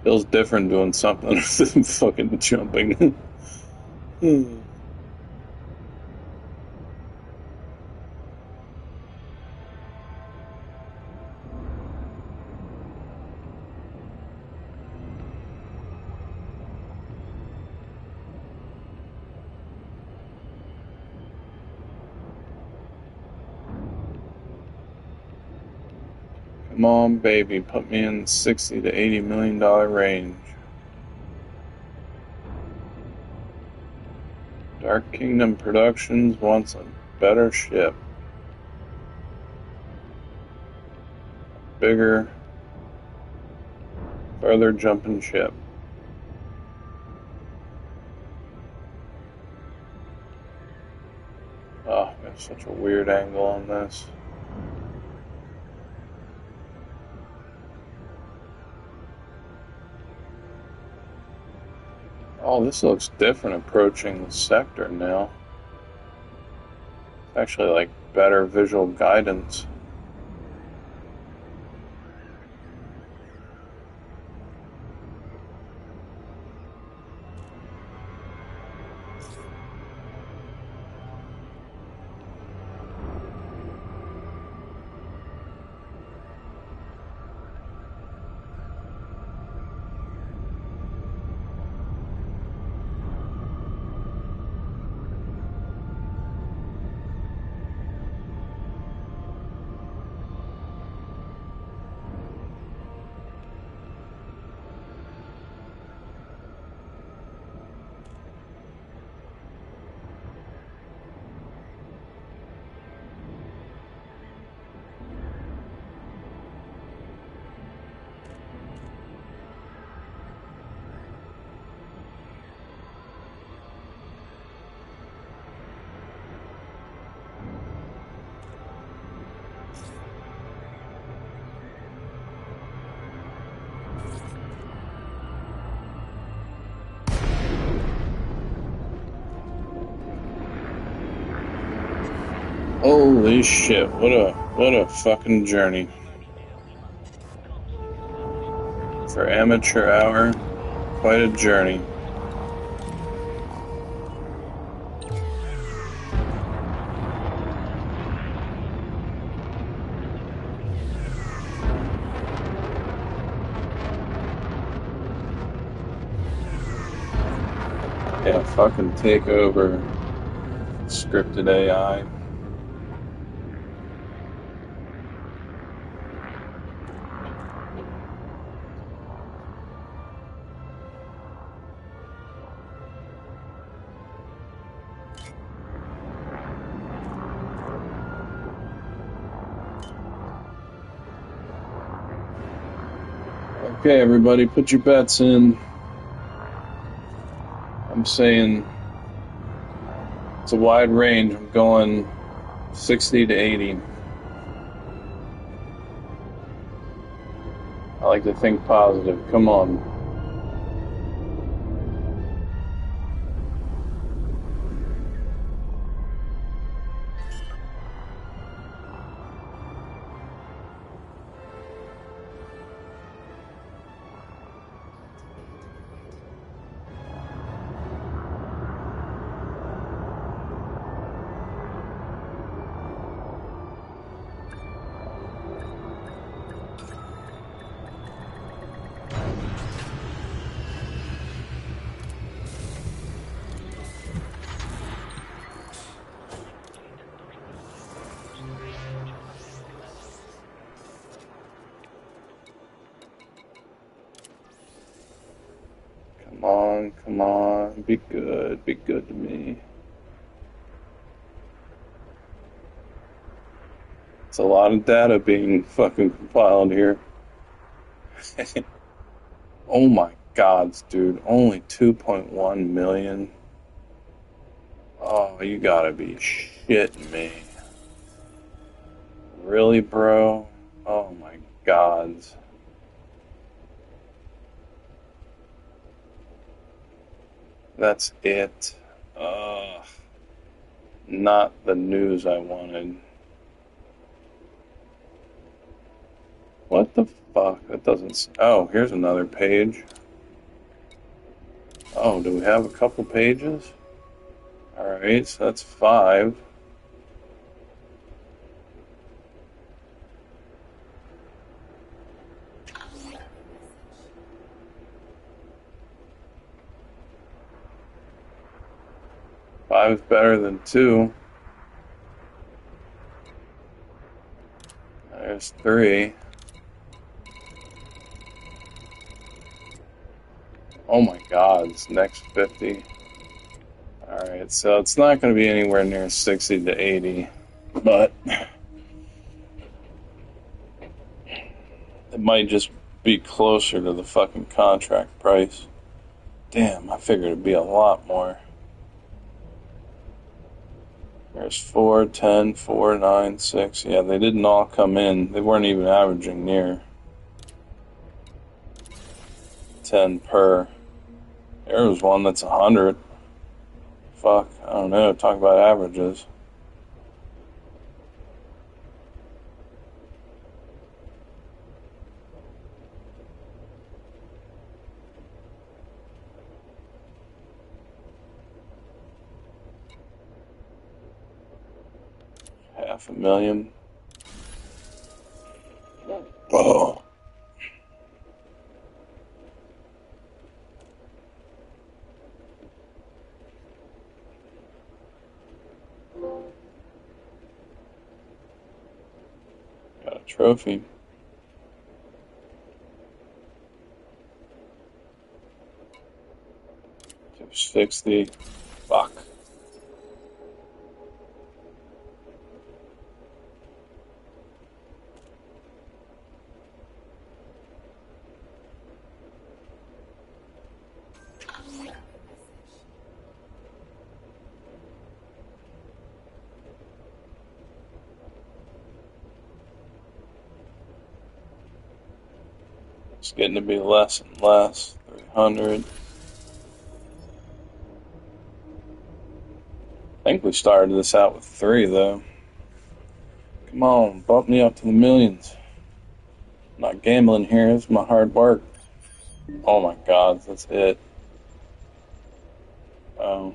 Feels different doing something than fucking jumping. Come on, baby, put me in the $60 to $80 million range. Dark Kingdom Productions wants a better ship. Bigger, further jumping ship. Such a weird angle on this. Oh, this looks different approaching the sector now. It's actually like better visual guidance. Holy shit, what a fucking journey. For amateur hour, quite a journey. Yeah, fucking take over scripted AI. Okay, everybody, put your bets in. I'm saying it's a wide range. I'm going 60 to 80. I like to think positive. Come on. Come on, be good to me. It's a lot of data being fucking compiled here. Oh my gods, dude, only 2.1 million? Oh, you gotta be shitting me. Really, bro? Oh my gods. That's it. Ugh. Not the news I wanted. What the fuck? That doesn't... Oh, here's another page. Oh, do we have a couple pages? Alright, so that's 5. Five's better than 2. There's 3. Oh my god, it's next 50. Alright, so it's not going to be anywhere near 60 to 80, but it might just be closer to the fucking contract price. Damn, I figured it'd be a lot more. There's 4, 10, 4, 9, 6. Yeah, they didn't all come in. They weren't even averaging near 10 per. There was one that's 100. Fuck, I don't know. Talk about averages. $500,000. Oh. Got a trophy. 260. Fuck. It's getting to be less and less. 300. I think we started this out with 3, though. Come on, bump me up to the millions. I'm not gambling here. It's my hard work. Oh my God, that's it. Oh.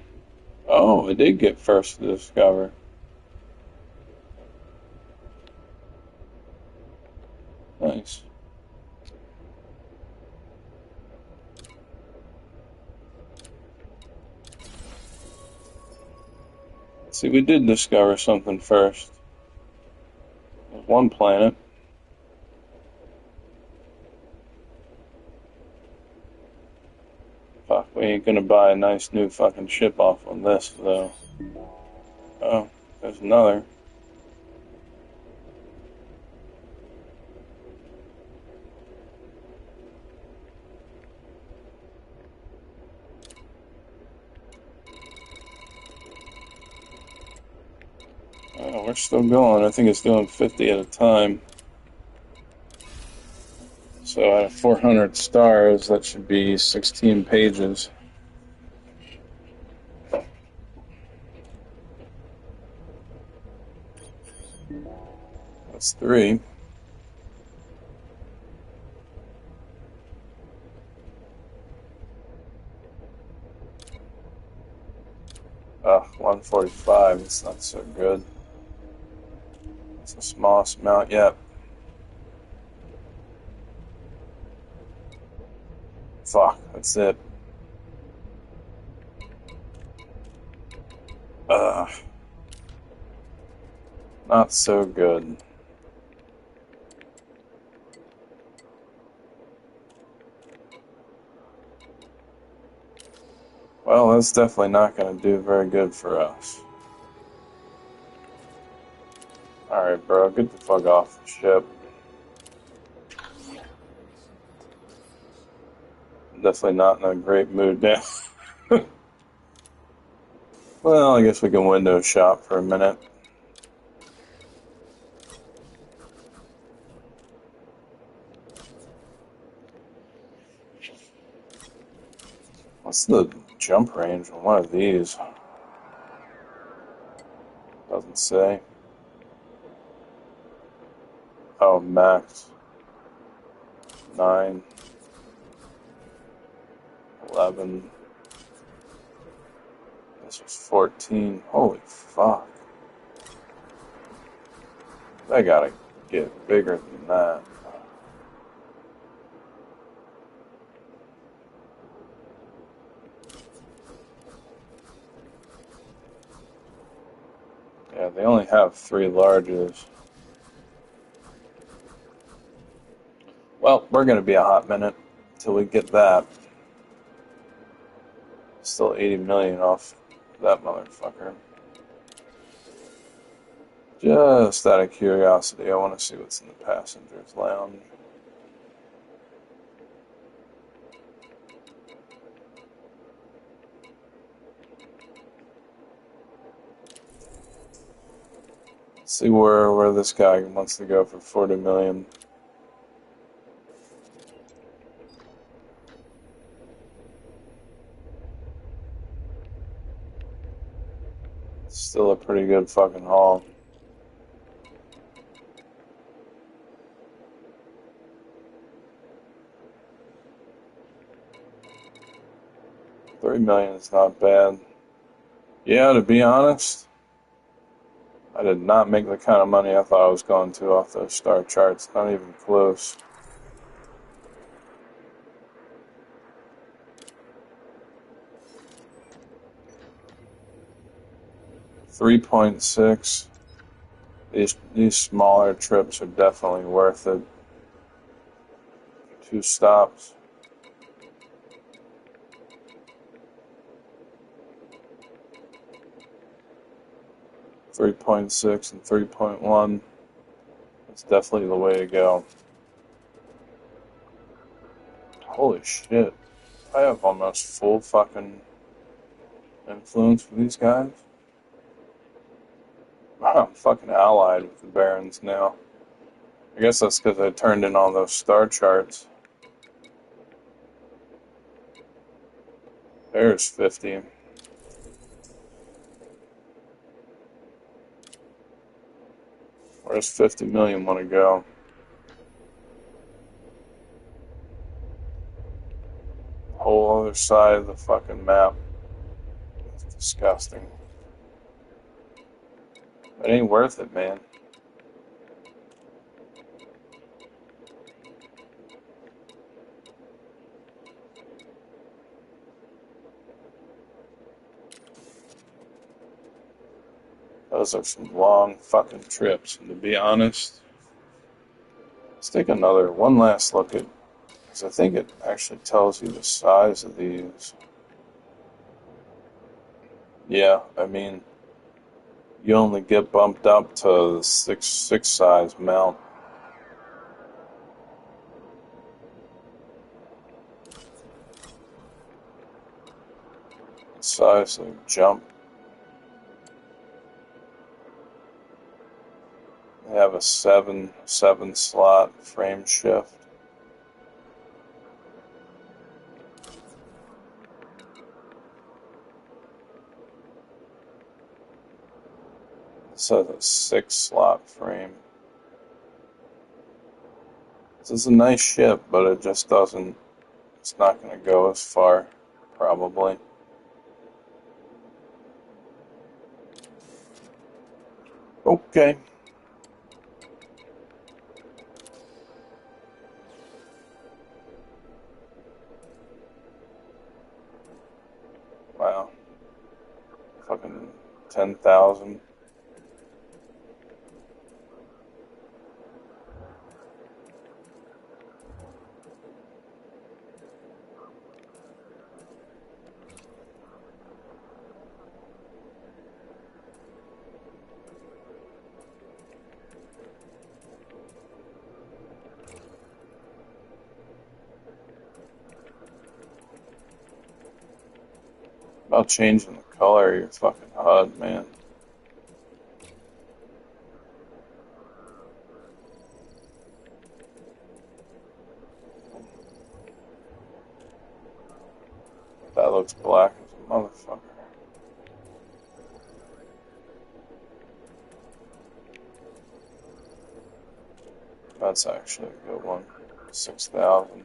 Oh, it did get first to discover. Nice. See, we did discover something first. There's one planet. Fuck, we ain't gonna buy a nice new fucking ship off on this, though. Oh, there's another. Oh, we're still going. I think it's doing 50 at a time. So out of 400 stars, that should be 16 pages. That's 3. Oh, 145. It's not so good. It's the smallest amount yet. Fuck, that's it. Not so good. Well, that's definitely not going to do very good for us. Alright, bro, get the fuck off the ship. I'm definitely not in a great mood now. Well, I guess we can window shop for a minute. What's the jump range on one of these? Doesn't say. Oh, max. 9. 11. This was 14. Holy fuck. They gotta get bigger than that. Yeah, they only have 3 larges. Well, we're gonna be a hot minute until we get that. Still 80 million off that motherfucker. Just out of curiosity, I want to see what's in the passenger's lounge. See where this guy wants to go for 40 million. Still a pretty good fucking haul. $3 million is not bad. Yeah, to be honest, I did not make the kind of money I thought I was going to off those star charts. Not even close. $3.6. These smaller trips are definitely worth it. 2 stops. $3.6 and $3.1. That's definitely the way to go. Holy shit. I have almost full fucking influence for these guys. I'm fucking allied with the Barons now. I guess that's because I turned in all those star charts. There's 50. Where's 50 million want to go? Whole other side of the fucking map. It's disgusting. It ain't worth it, man. Those are some long fucking trips. And to be honest, let's take one last look at, because I think it actually tells you the size of these. Yeah, I mean, you only get bumped up to the six size mount. Size of jump. They have a seven slot frame shift. This has a 6 slot frame. This is a nice ship, but it just doesn't, it's not going to go as far, probably. Okay. Wow. Fucking 10,000. About changing the color of your fucking HUD, man. That looks black as a motherfucker. That's actually a good one. 6,000.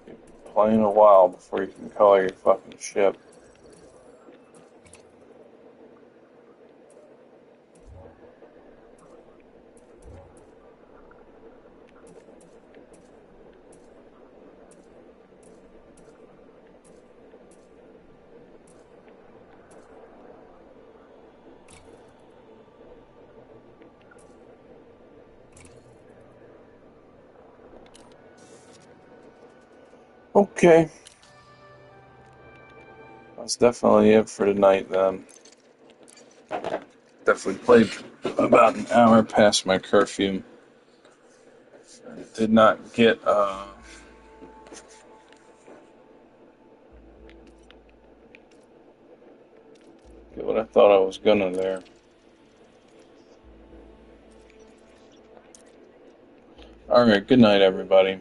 Be playing a while before you can color your fucking ship. Okay. That's definitely it for tonight then. Definitely played about an hour past my curfew. Did not get what I thought I was gonna there. All right, good night, everybody.